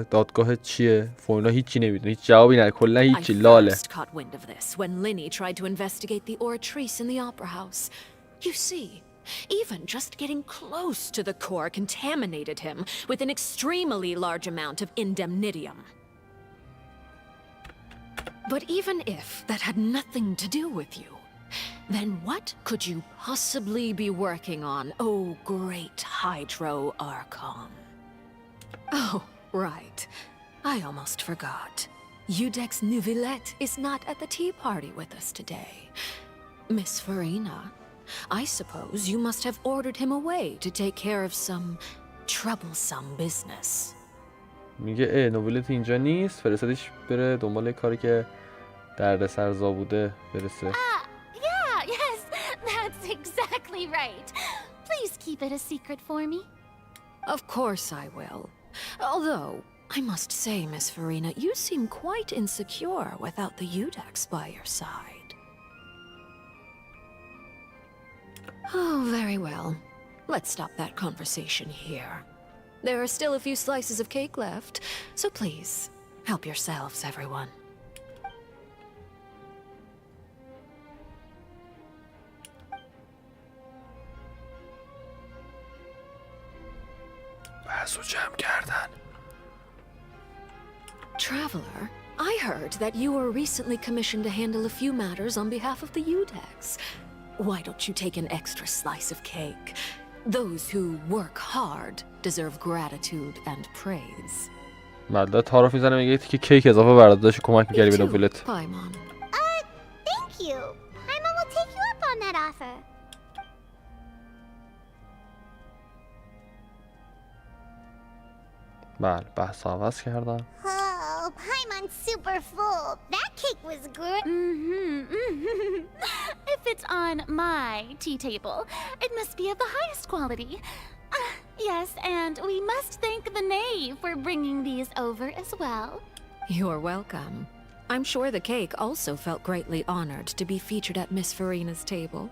دادگاه چیه؟ فورینا هیچی نمیدونه، هیچ جوابی نداره، کلا هیچی لاله. I first caught wind of this when Linny tried to investigate the oratrice in the opera house. You see, even just getting close to the core contaminated him with an extremely large amount of indemnitium. But even if that had nothing to do with you, then what could you possibly be working on, oh great Hydro Archon? Oh, right. I almost forgot. Udex Nuvilette is not at the tea party with us today. Miss Farina, I suppose you must have ordered him away to take care of some troublesome business. میگه نوبلت اینجا نیست، فرستادیش بره دنبال کاری که دردسرزا بوده برسه. Yes, that's exactly right. Please keep it a secret for me. Of course I will. Although, I must say, Miss Farina, you seem quite insecure without the Udex by your side. Oh, very well. Let's stop that conversation here. There are still a few slices of cake left, so please, help yourselves, everyone. Traveler, I heard that you were recently commissioned to handle a few matters on behalf of the Udex. Why don't you take an extra slice of cake? Those who work hard deserve gratitude and praise. مالدا تعارف میزنه میگه که کیک اضافه برات داشت کمک می‌کردی به نوبلت. Thank you. Paimon will take you up on that offer. بله بحث عوض کردم. Oh, Paimon's super full. That cake was great. If it's on my tea table, it must be of the highest quality. Yes, and we must thank the knave for bringing these over as well. You're welcome. I'm sure the cake also felt greatly honored to be featured at Miss Farina's table.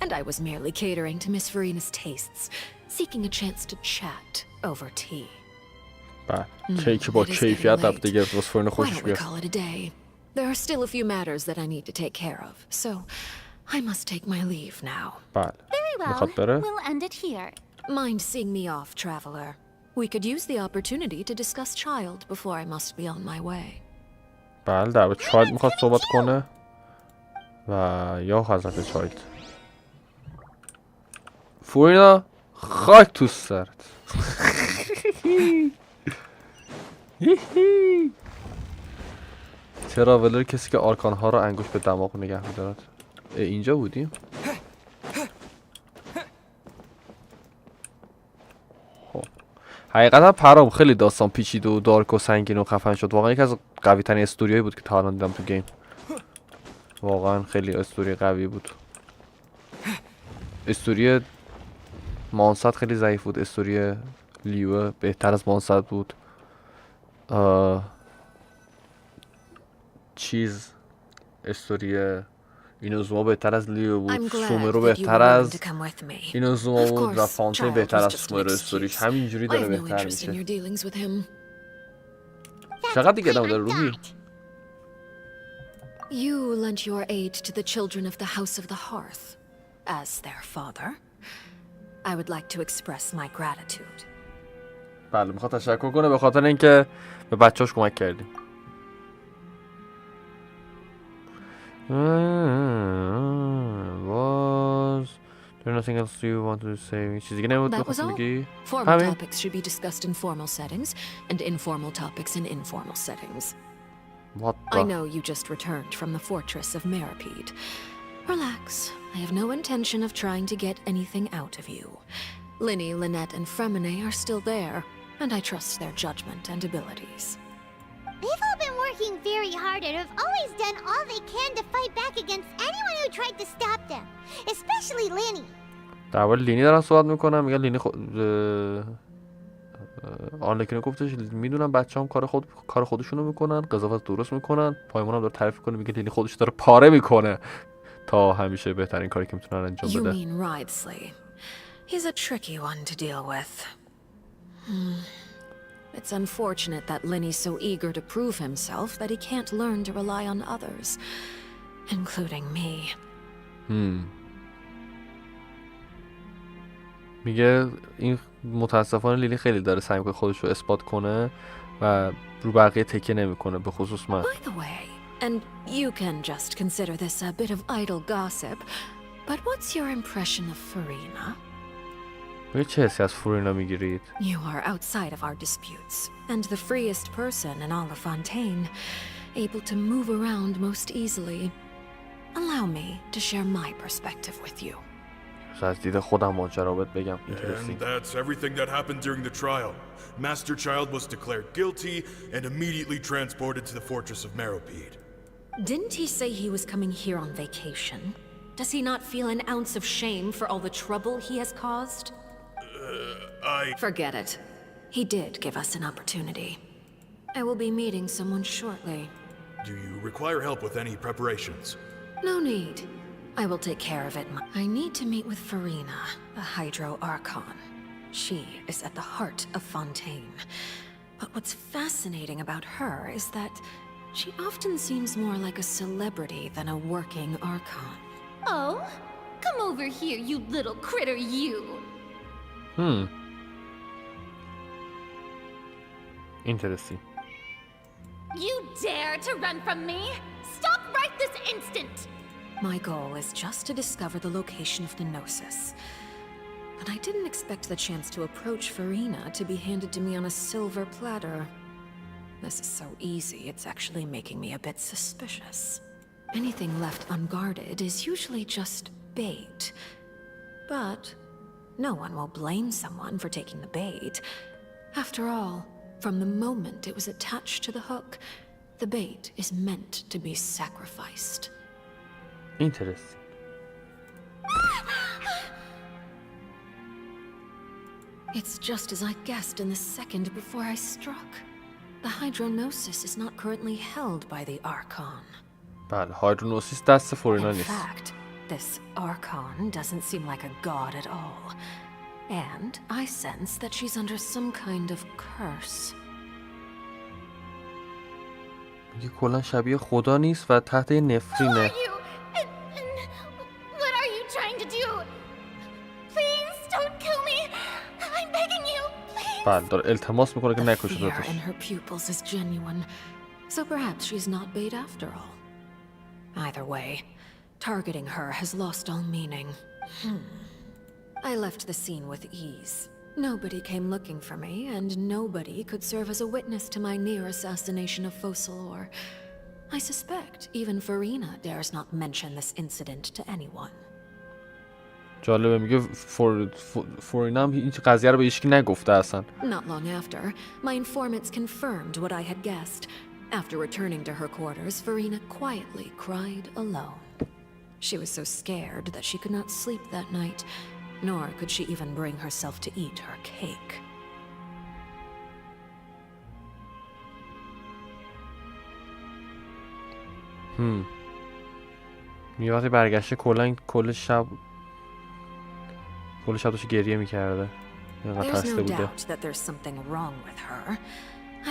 And I was merely catering to Miss Farina's tastes, seeking a chance to chat over tea. بله کیک با کیفیت رفت دیگه واسه فورینا Why خوشش don't we بیاد. call it a day? There are still a few matters that I need to take care of, so I must take my leave now. بله Very well. میخواد بره. We'll end it here. Mind seeing me off, traveler? We could use the opportunity to discuss child before I must be on my way. بله در چایلد میخواد صحبت کنه و یا حضرت چایلد. فورینا خاک تو سرت. تراولر کسی که آرکان ها رو انگوش به دماغ نگه می‌دارد. اینجا بودیم؟ خب حقیقتا پرام خیلی داستان پیچیده و دارک و سنگین و خفن شد. واقعا یکی از قوی ترین استوریایی بود که تا الان دیدم تو گیم. واقعا خیلی استوری قوی بود. استوری مانسد خیلی ضعیف بود. استوری لیو بهتر از مانسد بود. چیز استوری اینوزوما بهتر از لیو بود. سومرو بهتر از اینوزوما بود و فونتین بهتر از سومرو. استوریش همینجوری داره بهتر میشه. چقدر دیگه ادامه داره روحی؟ You lent your aid to the children of the House of the Hearth. As their father, I would like to express my gratitude. بله میخواد تشکر کنه به خاطر اینکه به بچه‌اش کمک کردیم. Was there nothing else you want to say? چیزی دیگه نبود بخواد بگی؟ Formal topics should be discussed in formal settings, and informal topics in informal settings. What the? I know you just returned from the fortress of Meripede. Relax. I have no intention of trying to get anything out of you. Linny, Lynette, and Fremine are still there, and I trust their judgment and abilities. They've all been working very hard and have always done all they can to fight back against anyone who tried to stop them, especially Linny. درباره لینی دارن صحبت میکنم. میگن لینی آرلکین گفتش میدونم بچه‌ام کار خودشونو میکنن، قضاوت درست میکنن. پایمون هم داره تعریف کنه، میگه لینی خودش داره پاره میکنه تا همیشه بهترین کاری که میتونن انجام بده. You mean Ridsley. He's a tricky one to deal with. It's unfortunate that Linny's so eager to prove himself that he can't learn to rely on others, including me. میگه این متاسفانه لیلی خیلی داره سعی میکنه خودش رو اثبات کنه و رو بقیه تکیه نمیکنه، به خصوص من. By the way, and you can just consider this a bit of idle gossip, but what's your impression of Furina? میگه چه حسی از فورینا میگیرید؟ You are outside of our disputes, and the freest person in all of Fontaine, able to move around most easily. Allow me to share my perspective with you. از دید خودم ماجرا بهت بگم. And that's everything that happened during the trial. Master Child was declared guilty and immediately transported to the fortress of Meripede. Didn't he say he was coming here on vacation? Does he not feel an ounce of shame for all the trouble he has caused? Forget it. He did give us an opportunity. I will be meeting someone shortly. Do you require help with any preparations? No need. I will take care of it. I need to meet with Furina, the Hydro Archon. She is at the heart of Fontaine. But what's fascinating about her is that she often seems more like a celebrity than a working Archon. Oh? Come over here, you little critter, you! Interesting. You dare to run from me? Stop right this instant! My goal is just to discover the location of the Gnosis. But I didn't expect the chance to approach Furina to be handed to me on a silver platter. This is so easy, it's actually making me a bit suspicious. Anything left unguarded is usually just bait. But no one will blame someone for taking the bait. After all, from the moment it was attached to the hook, the bait is meant to be sacrificed. Interesting. It's just as I guessed in the second before I struck. The Hydronosis is not currently held by the Archon. بله، هایدرونوسیس دست فورینا In نیست. fact, this Archon doesn't seem like a god at all. And I sense that she's under some kind of curse. میگه کلا شبیه خدا نیست و تحت یه نفرینه. What are you trying to do? Please don't kill me. I'm begging you, please. بله، داره التماس میکنه که The نکشه fear دادش. in her pupils is genuine. So perhaps she's not bait after all. Either way, targeting her has lost all meaning. I left the scene with ease. Nobody came looking for me, and nobody could serve as a witness to my near assassination of Focalor. I suspect even Furina dares not mention this incident to anyone. جالبه، میگه فورینا هم هیچ قضیه رو به هیچکی نگفته اصلا. Not long after, my informants confirmed what I had guessed. After returning to her quarters, Furina quietly cried alone. She was so scared that she could not sleep that night, nor could she even bring herself to eat her cake. میگه وقتی برگشته کل شب داشته گریه میکرده. اینقدر There's خسته no بوده. doubt that there's something wrong with her.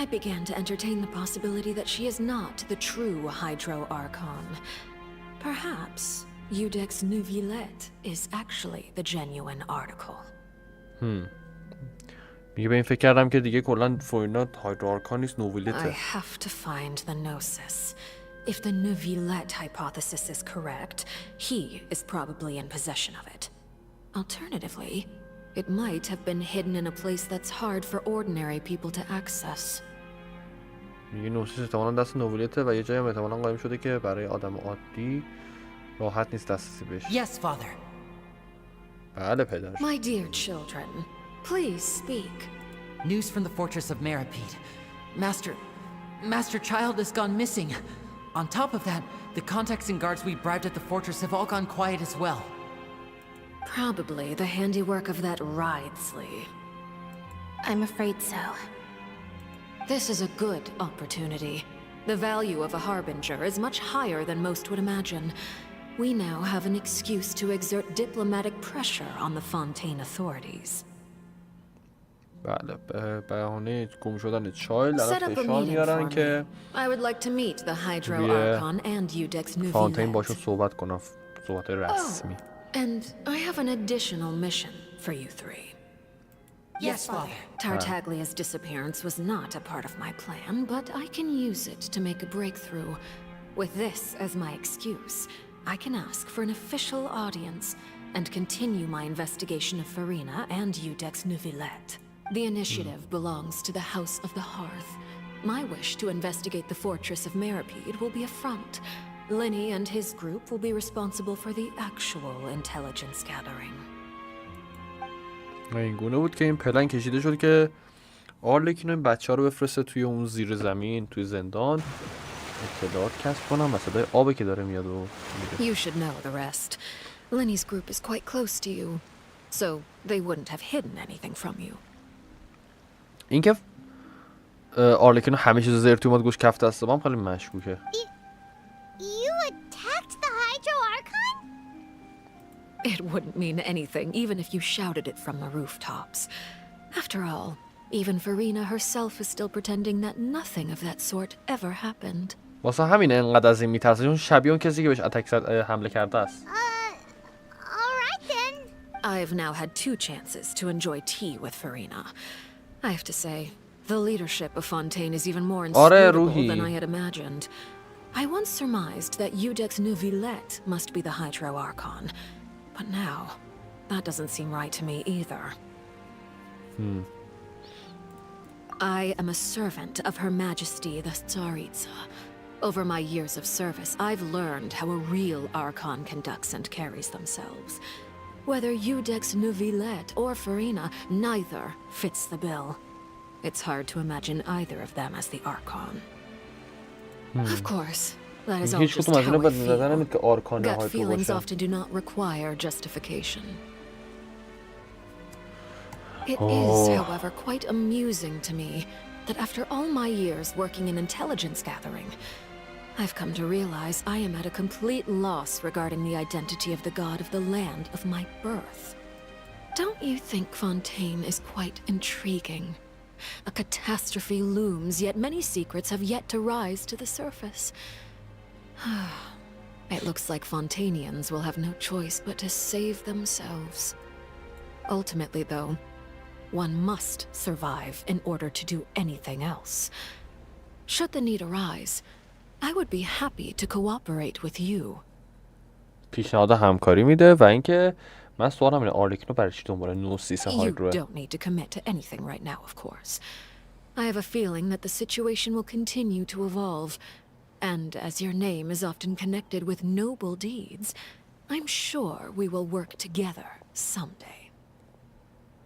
I began to entertain the possibility that she is not the true Hydro Archon. Perhaps Iudex Neuvillette is actually the genuine article. میگه به این فکر کردم که دیگه کلا فورینا هایدرو آرکان نیست، I نوویلته. have to find the Gnosis. If the Neuvillette hypothesis is correct, he is probably in possession of it. Alternatively, it might have been hidden in a place that's hard for ordinary people to access. میگه نوسیس احتمالا دست نوویلته و یه جایی هم احتمالا قایم شده که برای آدم عادی راحت نیست دسترسی بهش. Yes, father. بله پدر. My dear children, please speak. News from the fortress of Meripede. Master Child has gone missing. On top of that, the contacts and guards we bribed at the fortress have all gone quiet as well. Probably the handiwork of that Wriothesley. I'm afraid so. This is a good opportunity. The value of a harbinger is much higher than most would imagine. We now have an excuse to exert diplomatic pressure on the Fontaine authorities. بله به بهانه گم شدن چایلد Set الان up a فشار meeting میارن for که me. I would like to meet the Hydro روی Archon and Iudex فانتین باشون Neuvillette. صحبت کنن، صحبت رسمی. And I have an additional mission for you three. Yes, father. Tartaglia's disappearance was not a part of my plan, but I can use it to make a breakthrough. With this as my excuse, I can ask for an official audience and continue my investigation of Farina and Iudex Neuvillette. The initiative belongs to the House of the Hearth. My wish to investigate the fortress of Meripede will be a front. Linny and his group will be responsible for the actual intelligence gathering. این گونه بود که این پلن کشیده شد که آرلکین این بچه ها رو بفرسته توی اون زیر زمین، توی زندان اطلاعات کسب کنم و صدای آبه که داره میاد و You should know the rest. Linny's group is quite close to you, so they wouldn't have hidden anything from you. این که آرلکین همه چیز زیر توی اومد گوش کف دسته با هم خیلی مشکوکه. You attacked the Hydro Archon? It wouldn't mean anything, even if you shouted it from the rooftops. After all, even Farina herself is still pretending that nothing of that sort ever happened. واسه همین انقدر از این میترسه، چون شبیه اون کسی که بهش حمله کرده است. Alright then. I've now had 2 chances to enjoy tea with Farina. I have to say, the leadership of Fontaine is even more inscrutable than I had imagined. I once surmised that Iudex Neuvillette must be the Hydro Archon, but now, that doesn't seem right to me either. I am a servant of Her Majesty the Tsaritsa. Over my years of service, I've learned how a real Archon conducts and carries themselves. Whether Iudex Neuvillette or Farina, neither fits the bill. It's hard to imagine either of them as the Archon. Of course, that is all just how I feel. Gut feelings often do not require justification. It is, however, quite amusing to me that after all my years working in intelligence gathering, I've come to realize I am at a complete loss regarding the identity of the god of the land of my birth. Don't you think Fontaine is quite intriguing? A catastrophe looms, yet many secrets have yet to rise to the surface. It looks like Fontainians will have no choice but to save themselves. Ultimately, though, one must survive in order to do anything else. Should the need arise, I would be happy to cooperate with you. پیشنهاد همکاری میده و اینکه من سوالم اینه آرلکین رو برای چی دنبال نوسیس You هایدروه؟ don't need to commit to anything right now, of course. I have a feeling that the situation will continue to evolve, and as your name is often connected with noble deeds, I'm sure we will work together someday.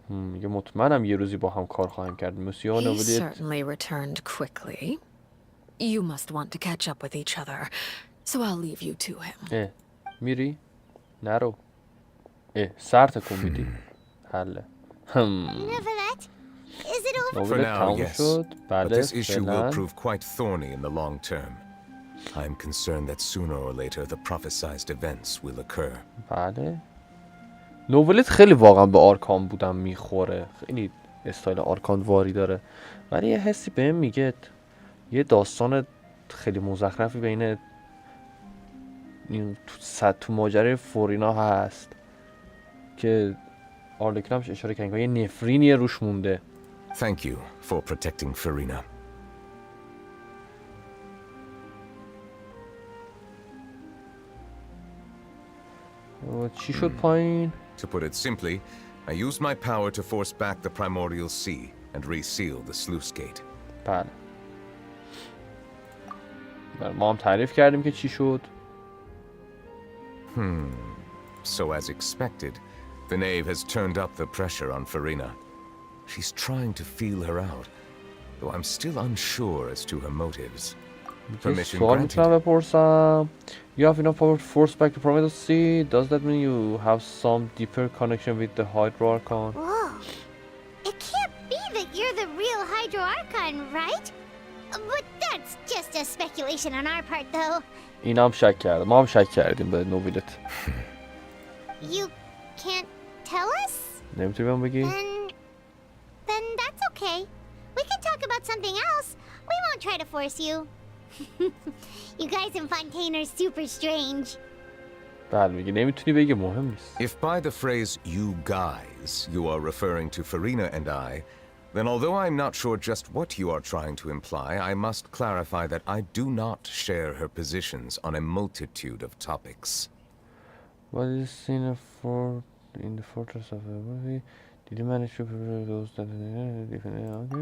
میگه مطمئنم یه روزی با هم کار خواهیم کرد. مسیو He نوویلت certainly returned quickly. You must want to catch up with each other, so I'll leave you to him. میری؟ نرو. سر تکون میدی. حله. Nevertheless, is it over? For now, تموم yes. شد. But بله this issue will فعلا. prove quite thorny in the long term. I'm concerned that sooner or later the prophesized events will occur. بله. نوولت خیلی واقعا به آرکان بودم میخوره. خیلی استایل آرکان واری داره. ولی یه حسی بهم میگه یه داستان خیلی مزخرفی بین این تو ماجرای فورینا هست که آرلکین همش اشاره کنگاه یه نفرینیه روش مونده. Thank you for protecting Farina. چی شد پایین؟ To put it simply, I used my power to force back the primordial sea and reseal the sluice gate. بله. ما هم تعریف کردیم که چی شد. So as expected, the knave has turned up the pressure on Farina. She's trying to feel her out, though I'm still unsure as to her motives. Permission سوال میتونم granted. بپرسم. You have enough power to force back the Primordial Sea. Does that mean you have some deeper connection with the Hydro Archon? Whoa. It can't be that you're the real Hydro Archon, right? But that's just a speculation on our part, though. این هم شک کرد. ما هم شک کردیم به نوبیلت. You can't tell us? نمیتونی بهم بگی؟ Then that's okay. We can talk about something else. We won't try to force you. You guys in Fontaine are super strange. بله میگه نمیتونی بگی مهم نیست. If by the phrase you guys you are referring to Farina and I, then although I'm not sure just what you are trying to imply, I must clarify that I do not share her positions on a multitude of topics. What is seen in the fortress of a movie? Did you manage to prepare those that...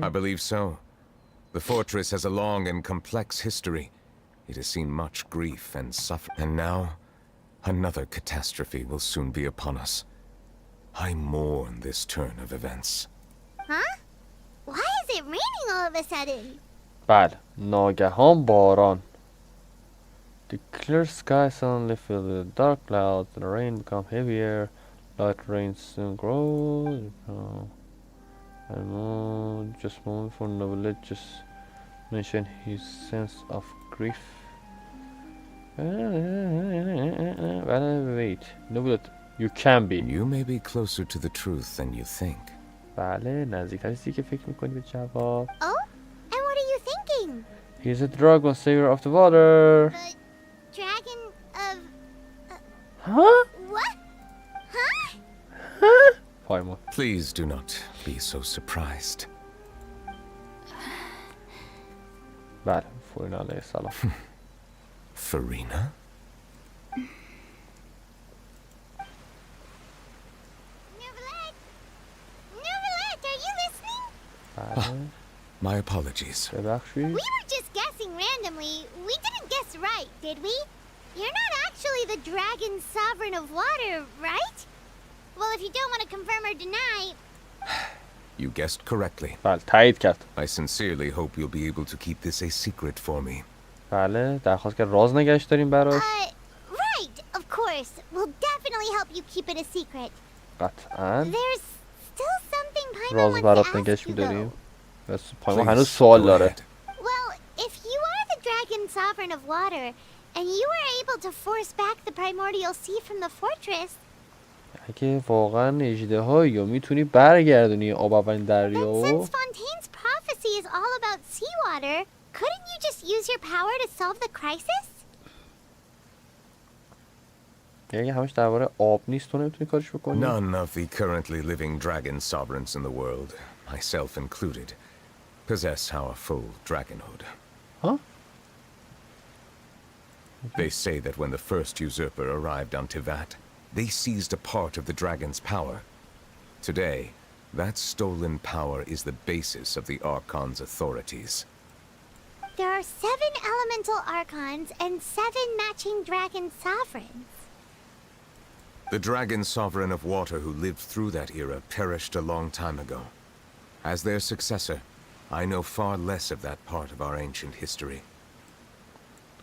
I believe so. The fortress has a long and complex history. It has seen much grief and suffering. And now, another catastrophe will soon be upon us. I mourn this turn of events. Huh? Why is it raining all of a sudden? بله ناگهان باران. The clear sky suddenly filled with dark clouds. The rain become heavier. Light rain soon grows. And just a moment for Novelet just mention his sense of grief. Wait, Novelet, you can be. You may be closer to the truth than you think. بله نزدیک هستی که فکر میکنی به جواب. Oh? And what are you thinking? He's a dragon savior of the water. Dragon of... Huh? What? Huh? پایمان. Please do not be so surprised. بله فورینا علیه السلام. Farina? Novelet, are you listening? My apologies. ببخشید. We were just guessing randomly. We didn't guess right, did we? You're not actually the dragon sovereign of water, right? Well, if you don't want to confirm or deny... You guessed correctly. بله تایید کرد. I sincerely hope you'll be able to keep this a secret for me. بله درخواست که راز نگهش داریم براش. Right, of course. We'll definitely help you keep it a secret. قطعاً. There's still something Paimon راز wants to برات ask نگهش you, though. میداریم. بس پایمان هنوز سوال داره. Well, if you are the dragon sovereign of water, and you were able to force back the primordial sea from the fortress, اگه واقعا اژدهایی رو میتونی برگردونی آب اولین دریا و since Fontaine's prophecy is all about seawater, couldn't you just use your power to solve the crisis? اگه همش درباره آب نیست تو نمیتونی کارش بکنی؟ None of the currently living dragon sovereigns in the world, myself included, possess our full dragonhood. Huh? They say that when the first usurper arrived on Tivat, they seized a part of the dragon's power. Today, that stolen power is the basis of the Archon's authorities. There are 7 elemental archons and 7 matching dragon sovereigns. The dragon sovereign of water who lived through that era perished a long time ago. As their successor, I know far less of that part of our ancient history.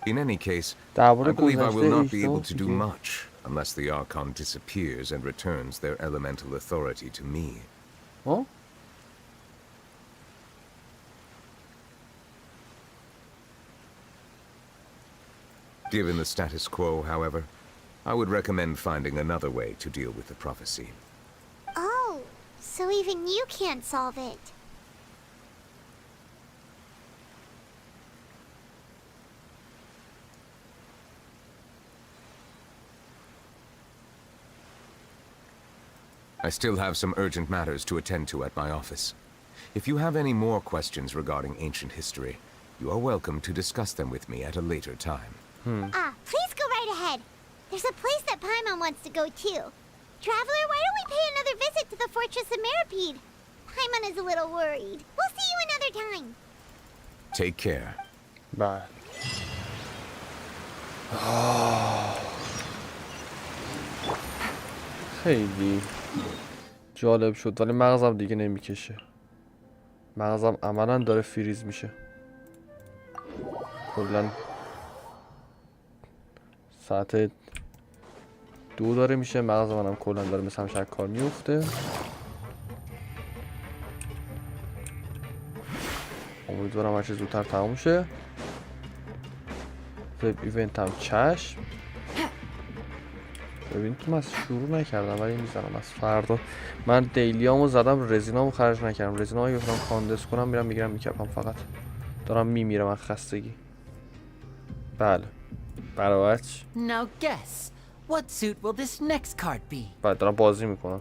In any case, I believe I will not be able to do much, unless the Archon disappears and returns their elemental authority to me. Oh? Given the status quo, however, I would recommend finding another way to deal with the prophecy. Oh, so even you can't solve it. I still have some urgent matters to attend to at my office. If you have any more questions regarding ancient history, you are welcome to discuss them with me at a later time. Please go right ahead. There's a place that Paimon wants to go too. Traveler, why don't we pay another visit to the Fortress of Meripede? Paimon is a little worried. We'll see you another time. Take care. Bye. خیلی جالب شد ولی مغزم دیگه نمیکشه. مغزم عملا داره فریز میشه. کلا ساعت 2 داره میشه، مغز منم کلا داره مثل همیشه کار میفته. امیدوارم هرچی زودتر تموم شه. وب ایونت هم چشم. ببین تو من شروع نکردم ولی میزنم از فردا. من دیلیامو زدم، رزینامو خرج نکردم. رزینامو اگه بتونم کاندنس کنم میرم میگیرم میکپم. فقط دارم میمیرم از خستگی. بله برابرش. Now guess, what suit will this next card be? بله دارم بازی میکنم.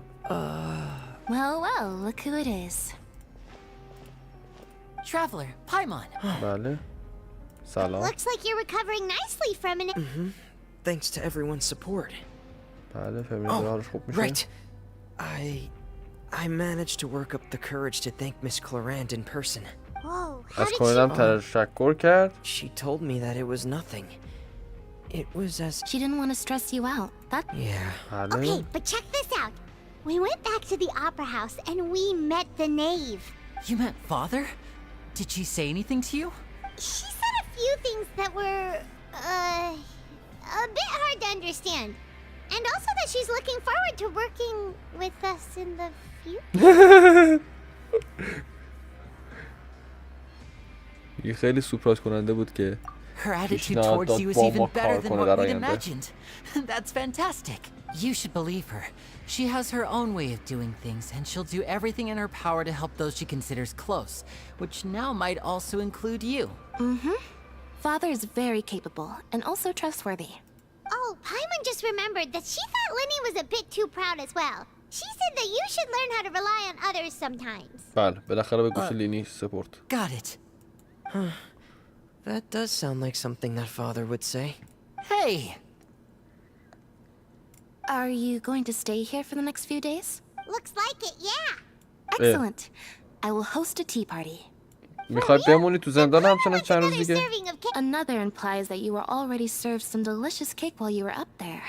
Well, look who it is. Traveler, Paimon. بله سلام. Looks like you're recovering nicely from an... Thanks to everyone's support. بله فهمیدم حالش خوب میشه. Right. I managed to work up the courage to thank Miss Clorand in person. Whoa, how از did کانادم you... تشکر کرد. She told me that it was nothing. It was as... She didn't want to stress you out. That... Yeah. Okay, but check this out. We went back to the Opera House and we met the knave. You met Father? Did she say anything to you? She said a few things that were, a bit hard to understand. And also that she's looking forward to working with us in the future. یه خیلی سورپرایز کننده بود که Her attitude towards you is even better than what we'd imagined. That's fantastic. You should believe her. She has her own way of doing things, and she'll do everything in her power to help those she considers close, which now might also include you. Father is very capable and also trustworthy. Oh, Paimon just remembered that she thought Linny was a bit too proud as well. She said that you should learn how to rely on others sometimes. بله بالاخره به گوش لینی سپورت. Got it. That does sound like something that Father would say. Hey! Are you going to stay here for the next few days? Looks like it, yeah. Excellent. I will host a tea party. میخوای بمونی تو زندان همچنان چند روز دیگه؟ Another implies that you were already served some delicious cake while you were up there.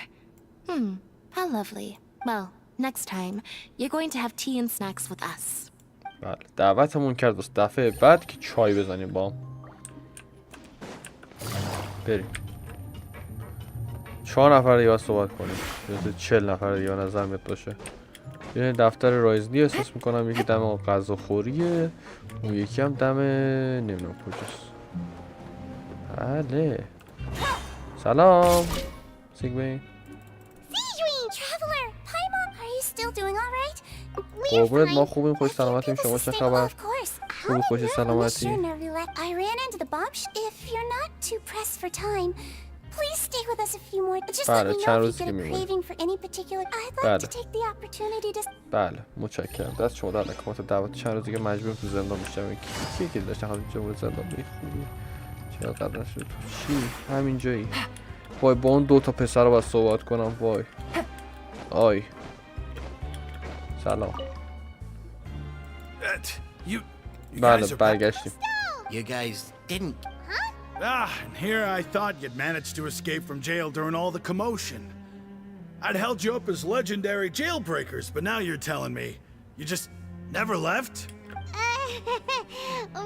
How lovely. Well, next time, you're going to have tea and snacks with us. بله دعوتمون کرد واسه دفعه بعد که چای بزنیم با هم. بریم 4 نفر دیگه صحبت کنیم. 40 نفر دیگه نظر میاد باشه. یه دفتر رایزنی احساس میکنم یکی دم غذاخوریه، اون یکی هم دم نمیدونم کجاست. بله سلام سیگوین. Sijuin, traveler, Paimon, are you still doing all right? قربونت ما خوبیم، خوش سلامتیم. شما چه خبر؟ خوب خوش سلامتی. I ran into the bomb. If you're not too pressed for time, please stay with us a few more. Just let me know if you get a craving for any particular. I'd like to take the opportunity to. بله متشکرم. دست شما در نکنه. دعوت چند روز دیگه مجبور تو زندان میشم. کی داشتن همینجا بود زندان خوبی. چرا قدر نشد؟ چی؟ همینجایی. وای با اون 2 تا پسر رو باید صحبت کنم. وای. آی. سلام. بله برگشتیم. You guys didn't. And here I thought you'd managed to escape from jail during all the commotion. I'd held you up as legendary jailbreakers, but now you're telling me you just never left?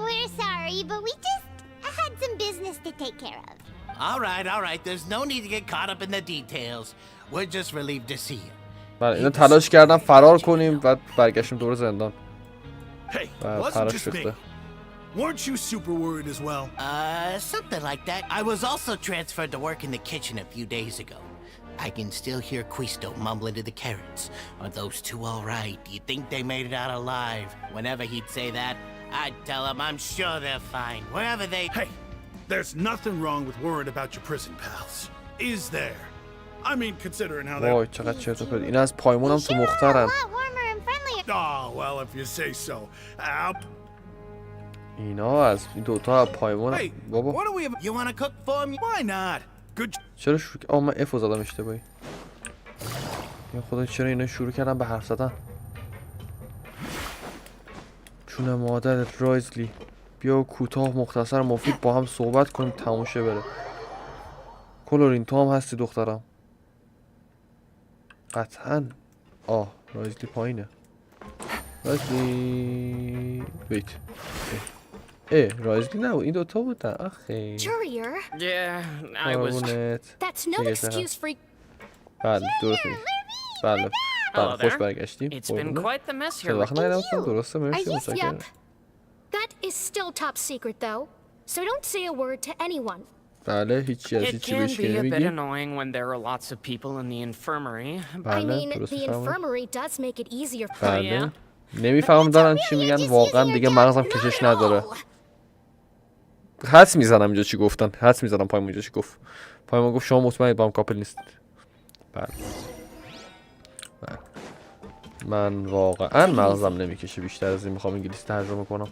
We're sorry, but we just had some business to take care of. All right. There's no need to get caught up in the details. We're just relieved to see you. بله اینا تلاش کردن فرار کنیم بعد برگشتیم دور زندان. Hey, و wasn't پراش just me. ریخته. Weren't you super worried as well? Something like that. I was also transferred to work in the kitchen a few days ago. I can still hear Quisto mumbling to the carrots. Are those two all right? Do you think they made it out alive? Whenever he'd say that, I'd tell him I'm sure they're fine. Wherever they... Hey, there's nothing wrong with worrying about your prison pals. Is there? I mean, considering how وای چقدر چرت و پرت. اینا از پایمونم تو مخترن. Oh, well, if you say so. اینا از این دوتا از پایمون بابا. What do we have? You want to cook for me? Why not? Good. چرا شروع من اف زدم اشتباهی. یا خدا چرا اینا شروع کردن به حرف زدن؟ چون مادرت رایزلی بیا کوتاه مختصر مفید با هم صحبت کنیم تموم شه بره. کلورین تو هم هستی دخترم. قطعاً. رایزلی پایینه. رایزلی ویت. رایزلی نبود این دوتا بودن آخه. Courier? Yeah, I was... That's no excuse for... بله درست میگی. بله خوش برگشتیم. It's been quite the mess here. وقت نیدمستم درسته مرسی متشکرم. That is still top secret though, so don't say a word to anyone. بله هیچی از It هیچی can بهش be a bit نمیگی. annoying when there are lots of people in the infirmary. I mean, the infirmary does make it easier for you. بله نمیفهم دارن چی میگن واقعا دیگه مغزم کشش نداره. حدس میزنم اینجا چی گفتن. حدس میزنم پایمون اینجا چی گفت. پایمون گفت شما مطمئنید با هم کاپل نیستید. بله من واقعا مغزم نمیکشه بیشتر از این میخوام انگلیسی ترجمه کنم.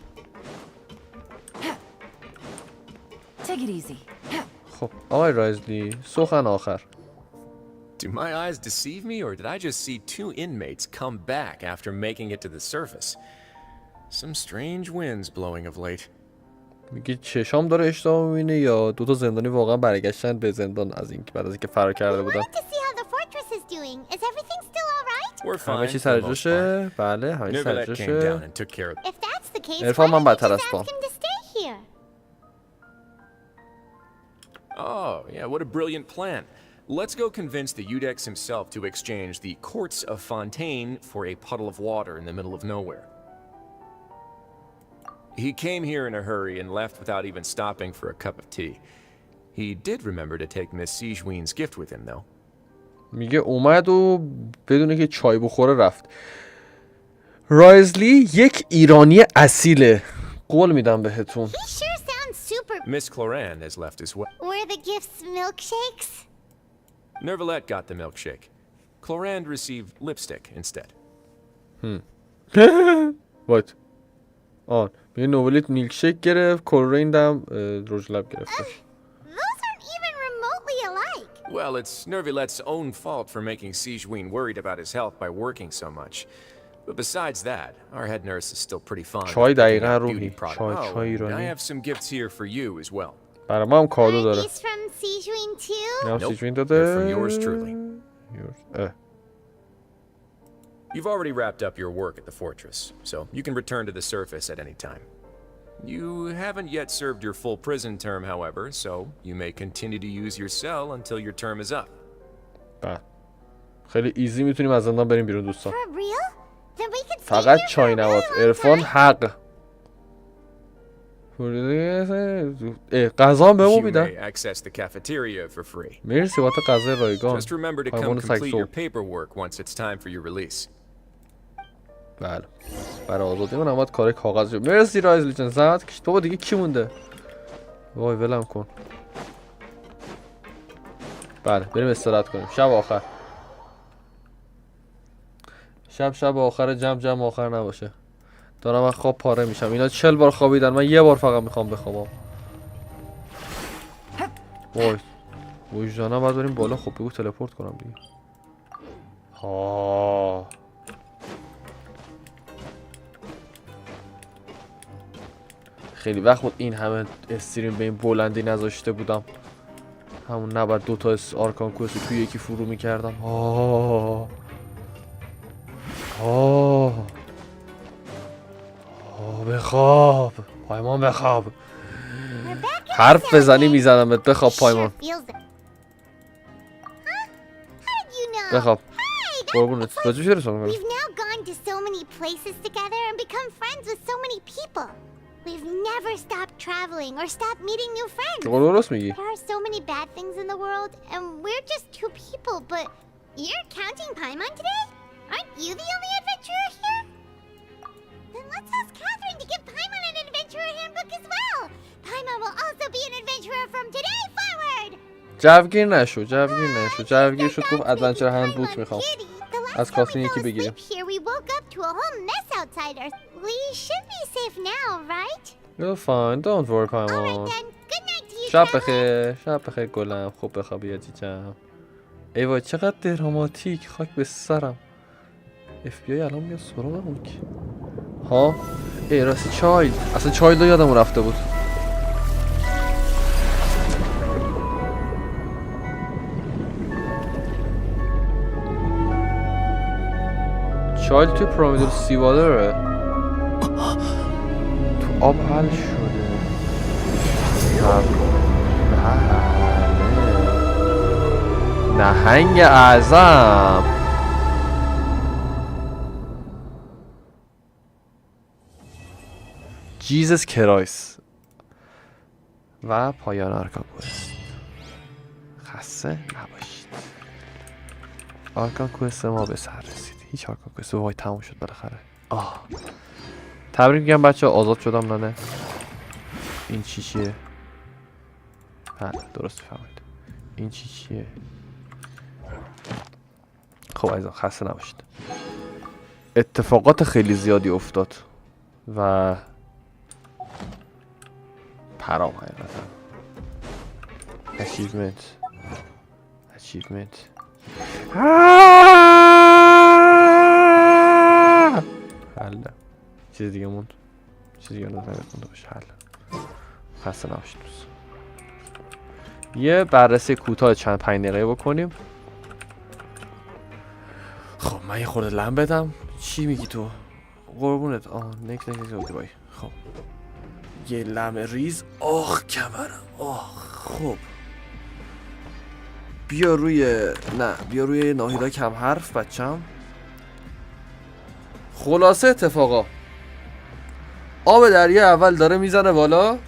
خب آقای رایزلی سخن آخر. Do my eyes deceive me, or did I just see two inmates come back after making it to the surface? Some strange winds blowing of late. میگه چشام داره اشتباه میبینه یا دوتا زندانی واقعا برگشتن به زندان از اینکه بعد از اینکه فرار کرده بودن. همه چی سر جوشه. بله همه چی سر جوشه. عرفان من بدتر از تو. Oh, yeah, what a brilliant plan. Let's go convince the Udex himself to exchange the courts of Fontaine for a puddle of water in the middle of nowhere. He came here in a hurry and left without even stopping for a cup of tea. He did remember to take Miss Sigewin's gift with him, though. میگه اومد و بدون که چای بخوره رفت. رایزلی یک ایرانی اصیله. قول میدم بهتون. Miss Cloran has left as well. Were the gifts milkshakes? Nervalette got the milkshake. Cloran received lipstick instead. What? میگه نوبلیت میلکشیک گرفت کلورین هم رژ لب گرفت. Those aren't even remotely alike. Well, it's Nervalette's own fault for making Sigewin worried about his health by working so much. But besides that, our head nurse is still pretty fond of picking up beauty products. Oh, I have some gifts here for you as well. برای ما هم کادو داره. These from Sigewin too? نه Nope, سیجوین they're داده. from yours truly. You've already wrapped up your work at the fortress, so you can return to the surface at any time. You haven't yet served your full prison term, however, so you may continue to use your cell until your term is up. خیلی ایزی میتونیم از زندان بریم بیرون دوستان. For real? Then we could stay فقط here چای for a نوات. really long عرفان time? حق. غذا هم بهمون You میدن. may access the cafeteria for free. مرسی واسه غذای رایگان. Just remember to حیوان come complete سگزو. your paperwork once it's time for your release. بله برای آزادی من اومد کار کاغذ. مرسی رایزلی جان زحمت کشید. بابا دیگه کی مونده؟ وای ولم کن. بله بریم استراحت کنیم. شب آخر. شب آخر جمع آخر نباشه. دارم من خواب پاره میشم. اینا 40 بار خوابیدن من یه بار فقط میخوام بخوابم. وای وجدانم باید بریم بالا. خب بگو تلپورت کنم دیگه. خیلی وقت بود این همه استریم به این بلندی نذاشته بودم. همون نباید دوتا آرکان کوستی توی یکی فرو میکردم. بخواب پایمان بخواب. We're back حرف بزنی میزنمت. بخواب پایمان. بخواب. قربونت. بچه چی رسون We've now gone to so many places together and become friends with so many people. We've never stopped traveling or stopped meeting new friends. درست میگی. There are so many bad things in the world, and we're just two people, but you're counting Paimon today? Aren't you the only adventurer here? Then let's ask Catherine to give Paimon an adventurer handbook as well. Paimon will also be an adventurer from today forward. جوگیر نشو. جوگیر شد گفت ادونچر هندبوک میخوام. از کاترین یکی بگیریم. Here we woke up to a whole mess outside our... We should be safe now, right? You're fine. Don't worry پایمان. شب بخیر گلم. خوب بخوابی عزیزم. ای وای چقدر دراماتیک. خاک به سرم. FBI الان میاد سراغمون که. ها ای راستی چایلد. اصلا چایلد رو یادم رفته بود. چایلد توی پرامیدل سیوادره. تو آب حل شده. بله. نهنگ اعظم. جیزس کرایس. و پایان آرکان کوست. خسته نباشید. آرکان کوست ما به سر رسید. هیچ آرکان کوست وای تموم شد بالاخره. تبریک میگم بچه آزاد شدم نه. این چیه؟ بله درست فهمید. این چیه؟ خب عزیزان خسته نباشید. اتفاقات خیلی زیادی افتاد و پرام حقیقتا. اچیومنت حل. چیز دیگه موند. چیز دیگه مونده باشه. حل. خسته نباشید دوست. یه بررسی کوتاه چند 5 دقیقه بکنیم. خب من یه خورده لم بدم. چی میگی تو؟ قربونت. نک اوکی بای. خب یه لم ریز. کمرم. خب بیا روی ناهیدا کم حرف بچم. خلاصه اتفاقا آب دریا اول داره میزنه بالا.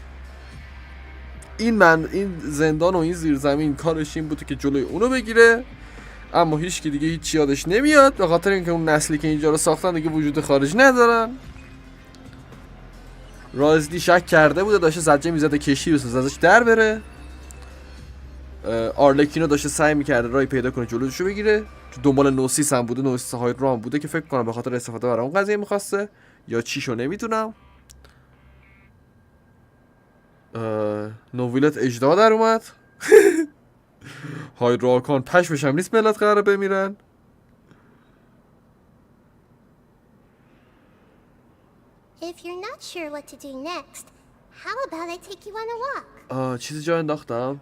این زندان و این زیرزمین کارش این بوده که جلوی اونو بگیره، اما هیچ کی دیگه هیچ یادش نمیاد به خاطر اینکه اون نسلی که اینجا رو ساختن دیگه وجود خارج ندارن. رازلی شک کرده بوده، داشته زجه میزده کشتی بسازه ازش در بره. آرلکینو داشته سعی میکرده راهی پیدا کنه جلوشو بگیره. تو دنبال نوسیس هم بوده، نوسیس هایدرو هم بوده که فکر کنم به خاطر استفاده برای اون قضیه میخواسته یا چیشو نمیدونم. نوویلت اجدا در اومد. هایدرو آرکان پشمش هم نیست ملت قراره بمیرن. If you're not sure what to do next, how about I take you on a walk? چیزی جا انداختم.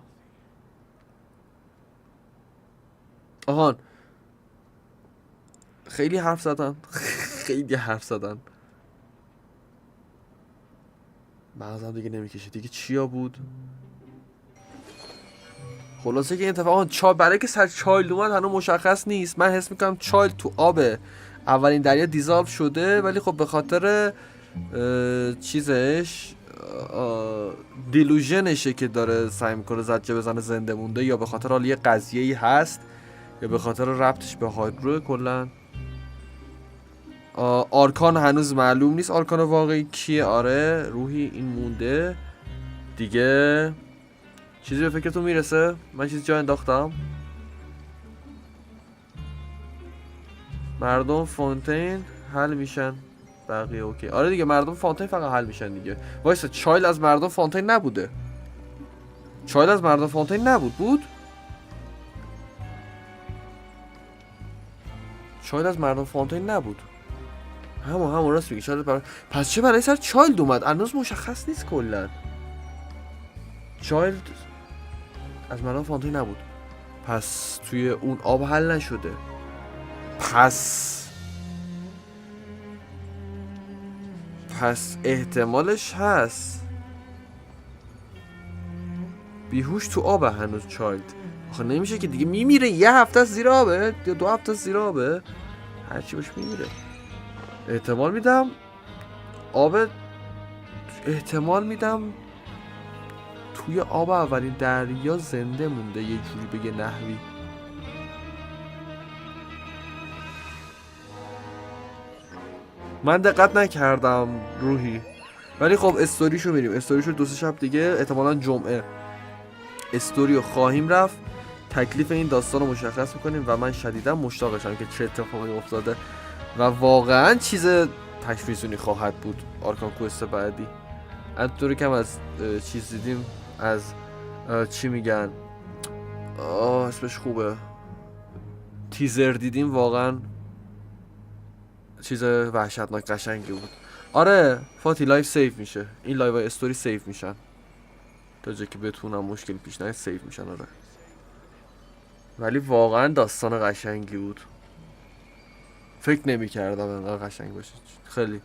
آهان خیلی حرف زدن. خیلی حرف زدن. مغزم دیگه نمیکشه. دیگه چیا بود؟ خلاصه که این اتفاق برای که سر چایلد اومد هنوز مشخص نیست. من حس میکنم چایلد تو آب اولین دریا دیزالو شده، ولی خب به خاطر چیزش دیلوژنشه که داره سعی میکنه زجه بزنه زنده مونده، یا به خاطر حالا یه قضیه‌ای هست یا به خاطر ربطش به هایدرو. کلا آرکان هنوز معلوم نیست آرکان واقعی کیه. آره روحی این مونده دیگه. چیزی به فکرتون میرسه؟ من چیزی جا انداختم. مردم فونتین حل میشن، بقیه اوکی. آره دیگه مردم فونتین فقط حل میشن دیگه. وایسا چایلد از مردم فونتین نبوده. چایلد از مردم فونتین بود؟ چایلد از مردم فونتین نبود. همون راست میگی. پس چه برای سر چایلد اومد؟ هنوز مشخص نیست کلا. چایلد از مردم فونتین نبود، پس توی اون آب حل نشده. پس احتمالش هست. بیهوش تو آبه هنوز چایلد. آخه نمیشه که دیگه میمیره. یه هفته زیر آبه یا 2 هفته زیر آبه، هرچی باش میمیره. احتمال میدم توی آب اولین دریا زنده مونده، یه جوری بگه نحوی. من دقت نکردم روحی، ولی خب استوریشو میریم. استوریشو 2-3 شب دیگه احتمالاً جمعه استوریو خواهیم رفت، تکلیف این داستان رو مشخص میکنیم و من شدیداً مشتاقشم که چه اتفاقی افتاده و واقعاً چیز تشویق‌آوری خواهد بود آرکان کوست بعدی. همونطوری که هم از چیز دیدیم، از چی میگن، اسمش خوبه، تیزر دیدیم، واقعاً چیز وحشتناک قشنگی بود. آره فاتی لایو سیف میشه، این لایو استوری سیف میشن تا جایی که بتونم مشکل پیش نیاد سیف میشن. آره ولی واقعا داستان قشنگی بود، فکر نمی کردم انقدر قشنگ باشه. خیلی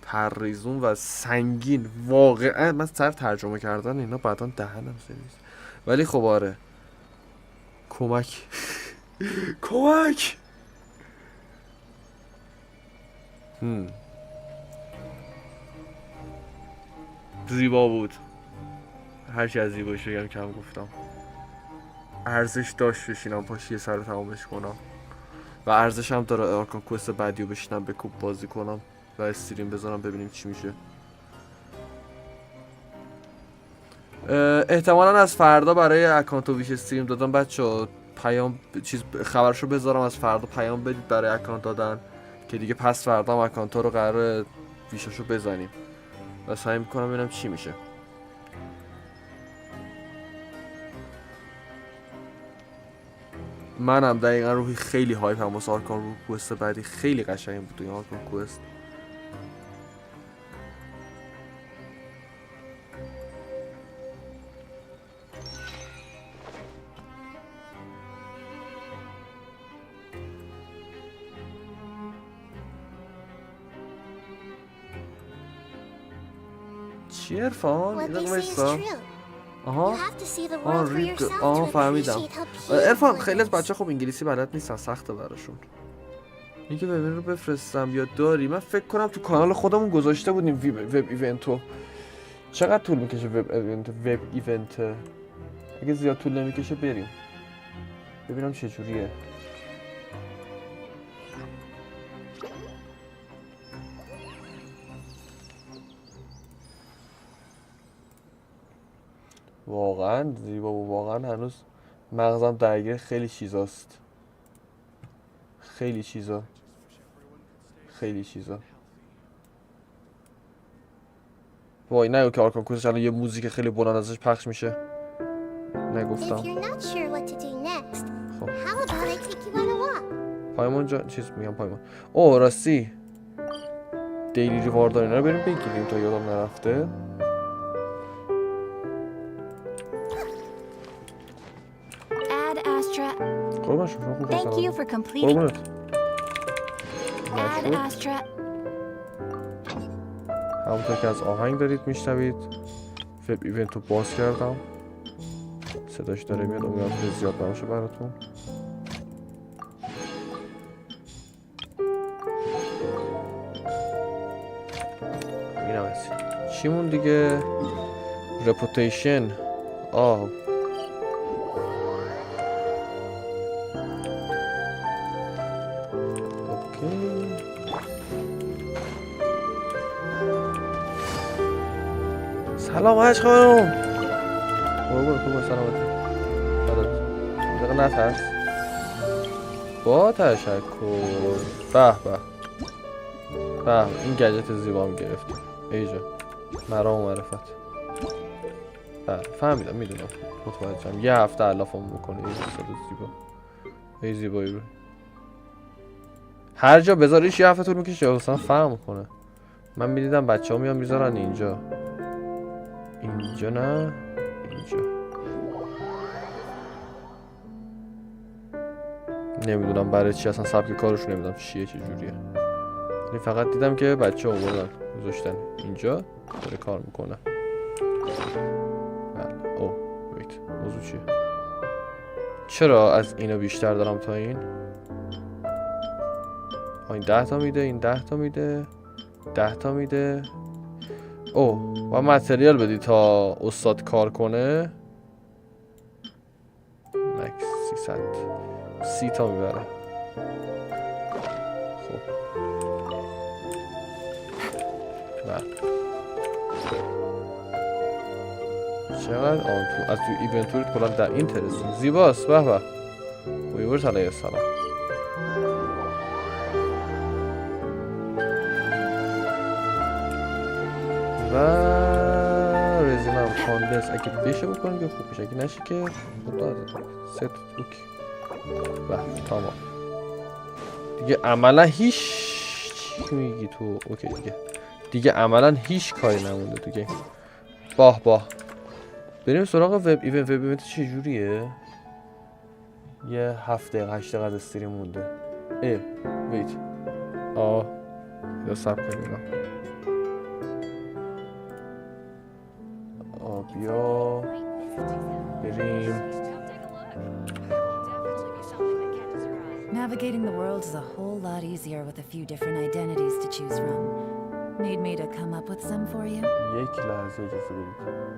پریزون و سنگین واقعا. من سر ترجمه کردن اینا بعدا دهنم سرویس، ولی خب آره کمک کمک. زیبا بود، هرچی از زیبایش بگم کم گفتم. ارزش داشت بشینم پاش یه سر تمامش کنم و ارزش هم داره آرکان کوست بعدیو بشینم به کوب بازی کنم و استریم بذارم ببینیم چی میشه. احتمالا از فردا برای اکانت و ویش استریم دادم بچه، پیام چیز خبرشو بذارم از فردا پیام بدید برای اکانت دادن که دیگه پس فردا هم اکانت رو قراره ویشاشو بزنیم و سعی میکنم ببینم چی میشه. منم دقیقا روحی خیلی هایپ هم واسه آرکان کوست بعدی، خیلی قشنگ بود این آرکان کوست. چی عرفان؟ What یه they دقیقه say is وایسا. true. آها You have to see the world for ریپ. yourself آها to فهمیدم. appreciate how beautiful عرفان it خیلی از is. بچه خب انگلیسی بلد نیستن، سخته براشون. اینکه ببین رو بفرستم یا داری؟ من فکر کنم تو کانال خودمون گذاشته بودیم وب ایونتو. چقدر طول میکشه وب ایونت؟ اگه زیاد طول نمیکشه بریم ببینم چه جوریه. واقعا زیبا و واقعا هنوز مغزم درگیر خیلی چیزاست، خیلی چیزا. وای نگو که آرکان کوستش الان یه موزیک خیلی بلند ازش پخش میشه. نگفتم. If you're not sure what to do next, how about I take you on a walk? پایمان جا چیز میگم پایمان. اوه راستی دیلی ریوارد اینا رو بریم بگیریم تا یادم نرفته. Add Astra. قربان شما خوب Thank you for completing. قربانت. Add Astra. همونطور که از آهنگ دارید میشنوید وب ایونت رو باز کردم، صداش داره میاد، امیدوارم که زیاد نباشه براتون. اینم از چیمون دیگه؟ رپوتیشن. اوکی. سلام عشق خانم. خوبه سلامتی. دقیقه نترس. با تشکر. به این گجت زیبا هم گرفتیم ایجا. مرام و معرفت. بله فهمیدم، میدونم، متوجهم. یه هفته علافم میکنه یه زیبا. یه زیبایی رو هر جا بذاریش یه هفته طول میکشه اصلا فهم کنه. من میدیدم بچه ها میان میذارن اینجا نه اینجا. نمیدونم برای چی، اصلا سبک کارشون نمیدونم چیه چه جوریه، ولی فقط دیدم که بچه ها آوردن گذاشتن اینجا داره کار میکنه. بله. اوه موضوع چیه؟ چرا از اینو بیشتر دارم تا این؟ این 10 تا میده، این 10 تا میده، 10 تا میده. او و متریال بدی تا استاد کار کنه. مکس 300 30 تا میبره. خب چقدر تو از تو ایونتوریت کلا در این ترسون زیباست. به به ویورز علیه السلام. و رزین هم کاندنس اگه بشه بکنیم که خوب میشه، اگه نشه که خدا ست اوکی. و تمام دیگه عملا هیچ چی میگی تو؟ اوکی دیگه عملا هیچ کاری نمونده دیگه. باه بریم سراغ وب ایونت چه جوریه؟ یه 7 دقیقه 8 دقیقه از استریم مونده. ویت یا سب کنیم. بیا بریم. Navigating the world is a whole lot easier with a few different identities to choose from. Need me to come up with some for you? یک لحظه اجازه بدید.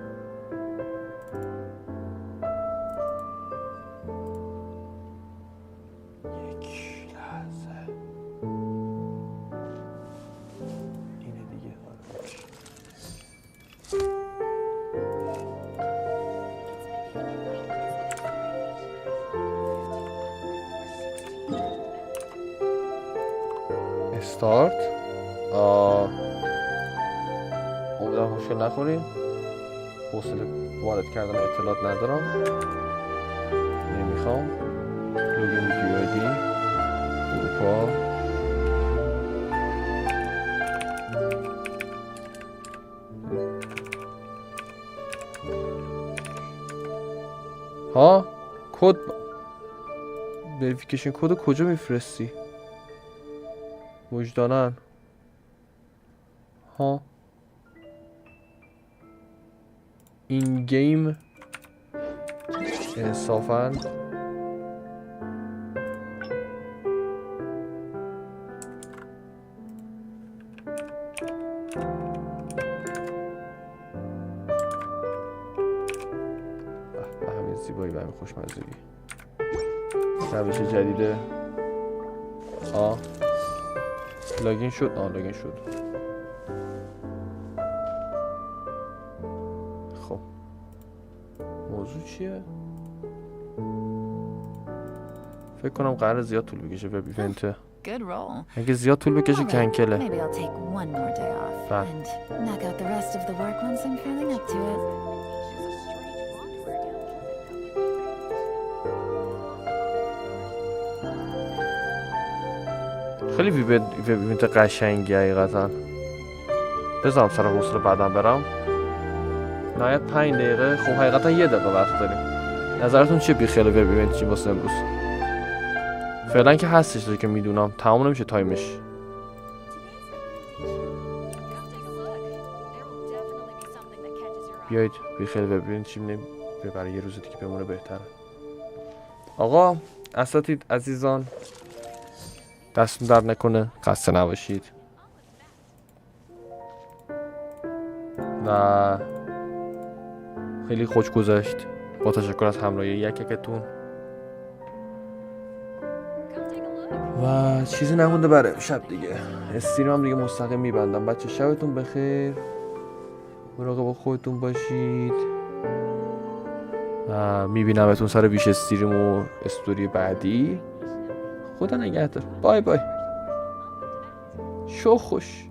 استارت. امیدوارم مشکل نخوریم. حوصله وارد کردن اطلاعات ندارم. نمیخوام. لوگین ویدیو آیدی اروپا. کد وریفیکیشن کد کجا میفرستی؟ وجدانن این گیم انصافاً به همین زیبایی و همین خوشمزگی. روش جدیده. لاگین شد. لاگین شد. خب موضوع چیه؟ فکر کنم قرار زیاد طول بکشه وب ایونت. اگه زیاد طول بکشه کنکله. خیلی وب ایونت قشنگی حقیقتا. بذارم سر حوصله بعدم برم. نهایت 5 دقیقه. خب حقیقتا 1 دقیقه وقت داریم. نظرتون چیه بیخیال وب ایونت چی واسه امروز؟ فعلا که هستش دیگه که میدونم تمام نمیشه تایمش. بیایید بیخیال وب ایونت چی برای یه روز دیگه بمونه بهتره. آقا اساتید عزیزان دستون درد نکنه، خسته نباشید و خیلی خوش گذشت. با تشکر از همراهی یکتون و چیزی نمونده برای امشب دیگه. استریمم دیگه مستقیم میبندم. بچه شبتون بخیر، مراقب خودتون باشید و میبینمتون سر ویش استریم و استوری بعدی. خدا نگهدار. بای بای. شو خوش.